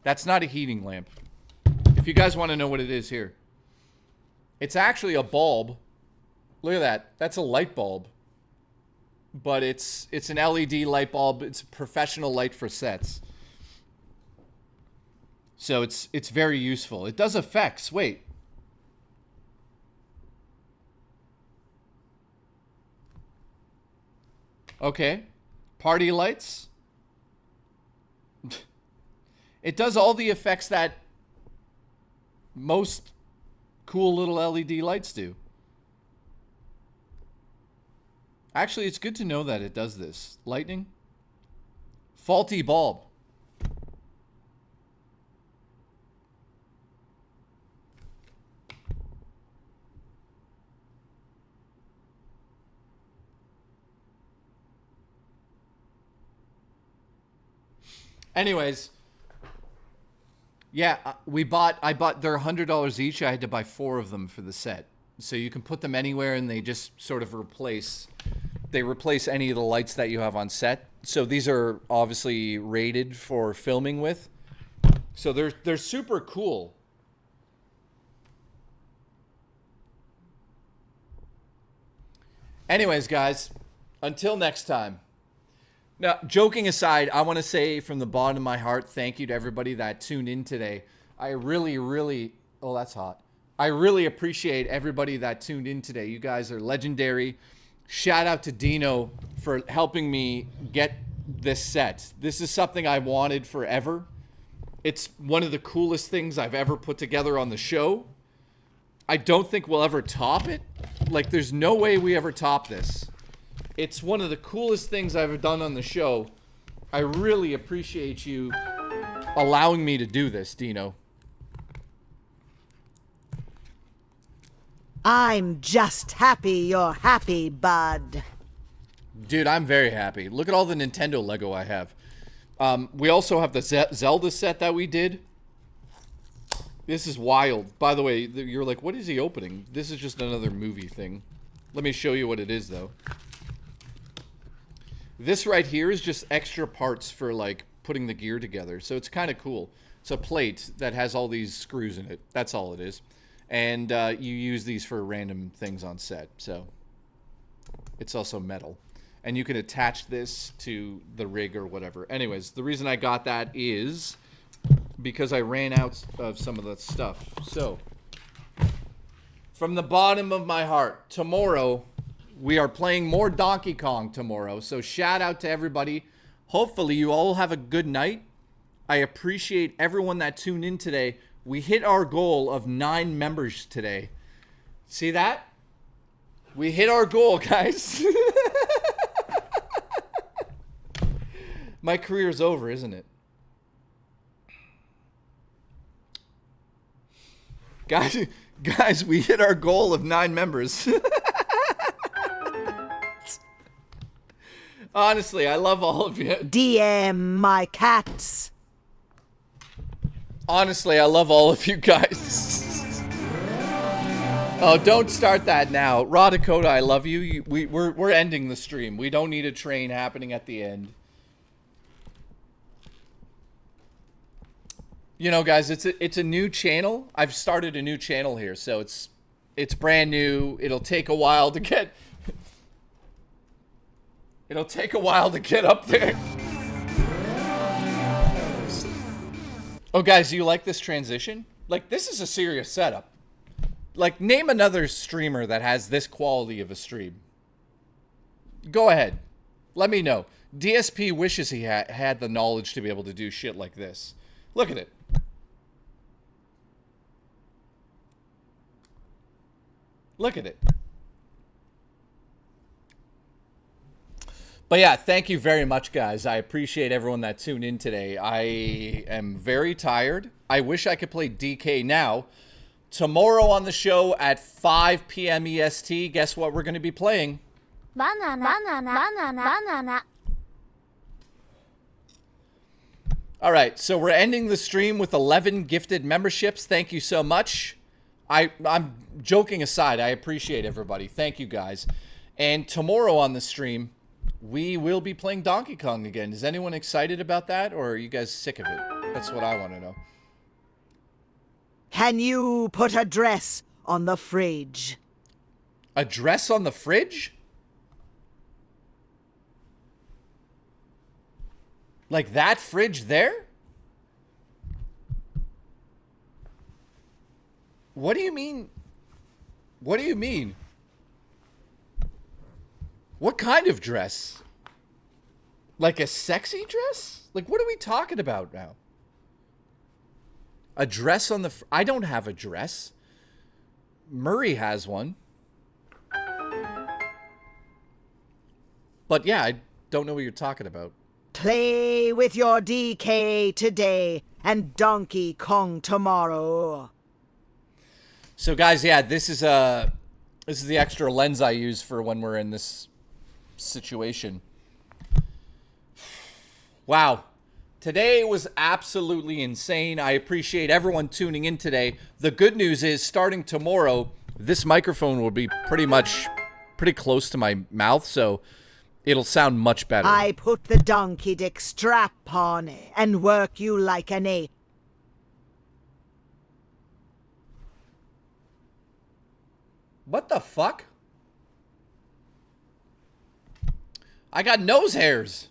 That's not a heating lamp. If you guys want to know what it is here. It's actually a bulb. Look at that. That's a light bulb. But it's an LED light bulb. It's a professional light for sets. So it's very useful. It does effects. Wait. Okay. Party lights. It does all the effects that most cool little LED lights do. Actually, it's good to know that it does this. Lightning. Faulty bulb. Anyways, yeah, I bought, they're $100 each. I had to buy 4 of them for the set. So you can put them anywhere and they just sort of replace any of the lights that you have on set. So these are obviously rated for filming with. So they're super cool. Anyways, guys, until next time. Now, joking aside, I want to say from the bottom of my heart, thank you to everybody that tuned in today. I really, oh, that's hot. I really appreciate everybody that tuned in today. You guys are legendary. Shout out to Dino for helping me get this set. This is something I wanted forever. It's one of the coolest things I've ever put together on the show. I don't think we'll ever top it. Like, there's no way we ever top this. It's one of the coolest things I've ever done on the show. I really appreciate you allowing me to do this, Dino. I'm just happy you're happy, bud. Dude, I'm very happy. Look at all the Nintendo Lego I have. We also have the Zelda set that we did. This is wild. By the way, you're like, what is he opening? This is just another movie thing. Let me show you what it is, though. This right here is just extra parts for, like, putting the gear together. So it's kind of cool. It's a plate that has all these screws in it. That's all it is. And you use these for random things on set. So it's also metal. And you can attach this to the rig or whatever. Anyways, the reason I got that is because I ran out of some of the stuff. So, from the bottom of my heart, tomorrow, we are playing more Donkey Kong tomorrow. So, shout out to everybody. Hopefully, you all have a good night. I appreciate everyone that tuned in today. We hit our goal of 9 members today. See that? We hit our goal, guys. My career's over, isn't it? Guys, we hit our goal of 9 members. Honestly, I love all of you. DM my cats. Honestly, I love all of you guys. Oh, don't start that now. Raw Dakota, I love you. We're ending the stream. We don't need a train happening at the end. You know, guys, it's a new channel. I've started a new channel here, so it's brand new. It'll take a while to get up there. Oh, guys, do you like this transition? Like, this is a serious setup. Like, name another streamer that has this quality of a stream. Go ahead. Let me know. DSP wishes he had the knowledge to be able to do shit like this. Look at it. Look at it. But yeah, thank you very much, guys. I appreciate everyone that tuned in today. I am very tired. I wish I could play DK now. Tomorrow on the show at 5 p.m. EST, guess what we're going to be playing? Banana. All right, so we're ending the stream with 11 gifted memberships. Thank you so much. I'm joking aside. I appreciate everybody. Thank you, guys. And tomorrow on the stream, we will be playing Donkey Kong again. Is anyone excited about that, or are you guys sick of it? That's what I want to know. Can you put a dress on the fridge? A dress on the fridge? Like that fridge there? What do you mean? What do you mean? What kind of dress? Like a sexy dress? Like, what are we talking about now? A dress on the... I don't have a dress. Murray has one. But yeah, I don't know what you're talking about. Play with your DK today and Donkey Kong tomorrow. So guys, yeah, this is the extra lens I use for when we're in this situation. Wow. Today was absolutely insane. I appreciate everyone tuning in today. The good news is, starting tomorrow, this microphone will be pretty close to my mouth, so it'll sound much better. I put the donkey dick strap on and work you like an ape. What the fuck? I got nose hairs.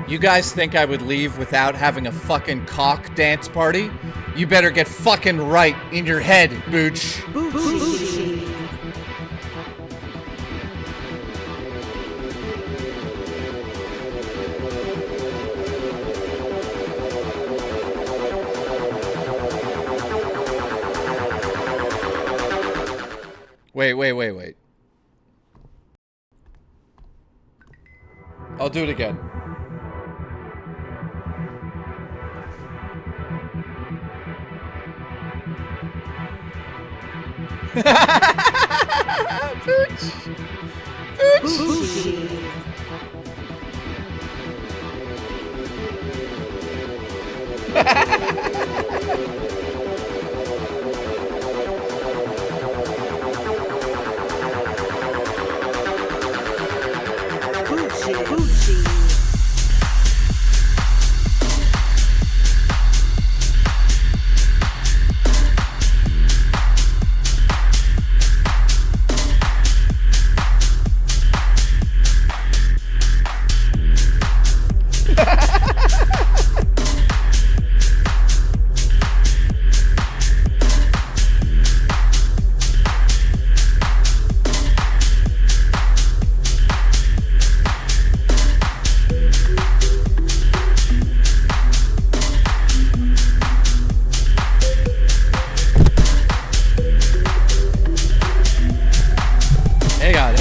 You guys think I would leave without having a fucking cock dance party? You better get fucking right in your head, Booch. Wait. I'll do it again.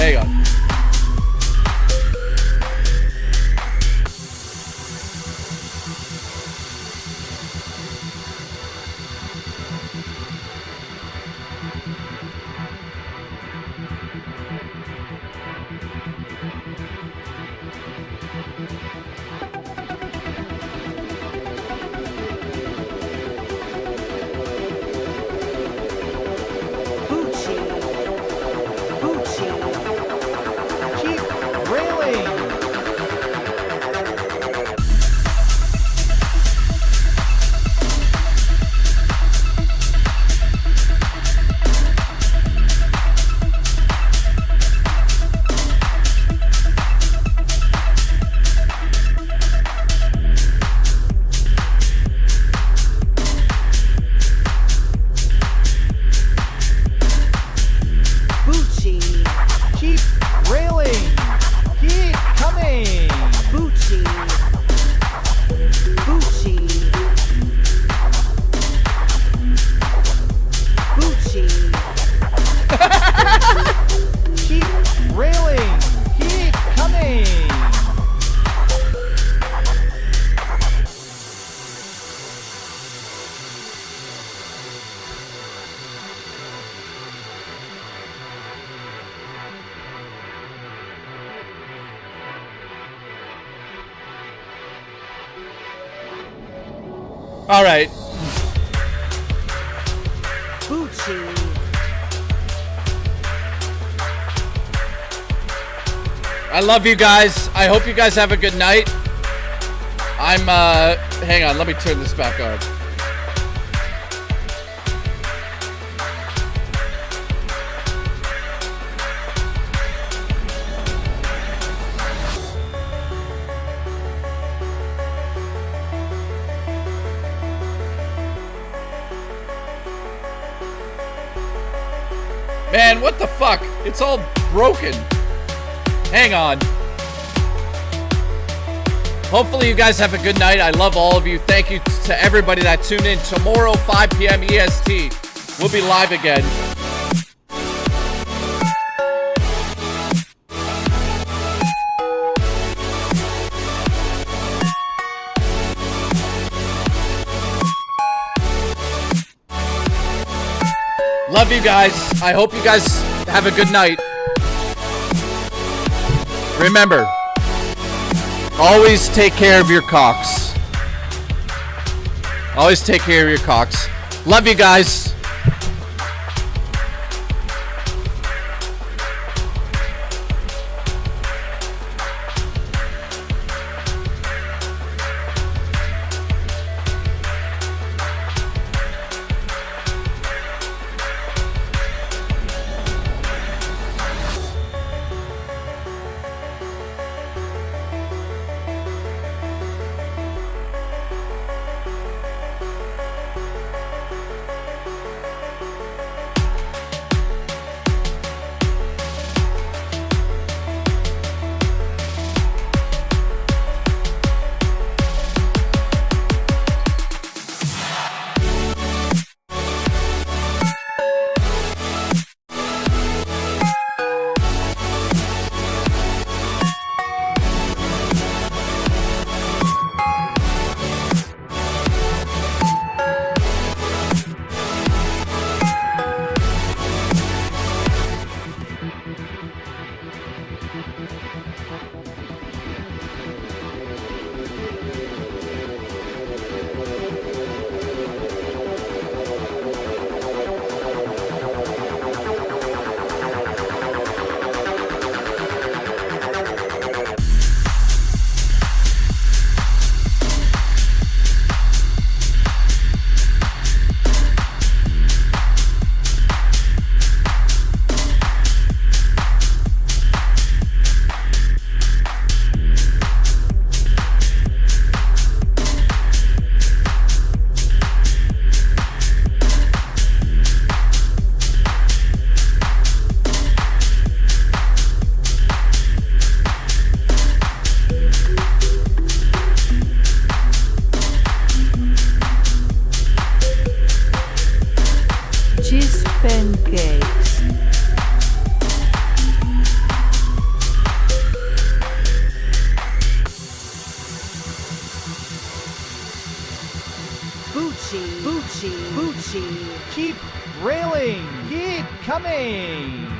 Hang on. All right. I love you guys. I hope you guys have a good night. Hang on, let me turn this back on. Man, what the fuck? It's all broken. Hang on. Hopefully you guys have a good night. I love all of you. Thank you to everybody that tuned in. Tomorrow, 5 p.m. EST. We'll be live again. Love you guys. I hope you guys have a good night. Remember, always take care of your cocks. Always take care of your cocks. Love you guys. Cheese pancakes. Bucci, Bucci, Bucci. Keep railing. Keep coming.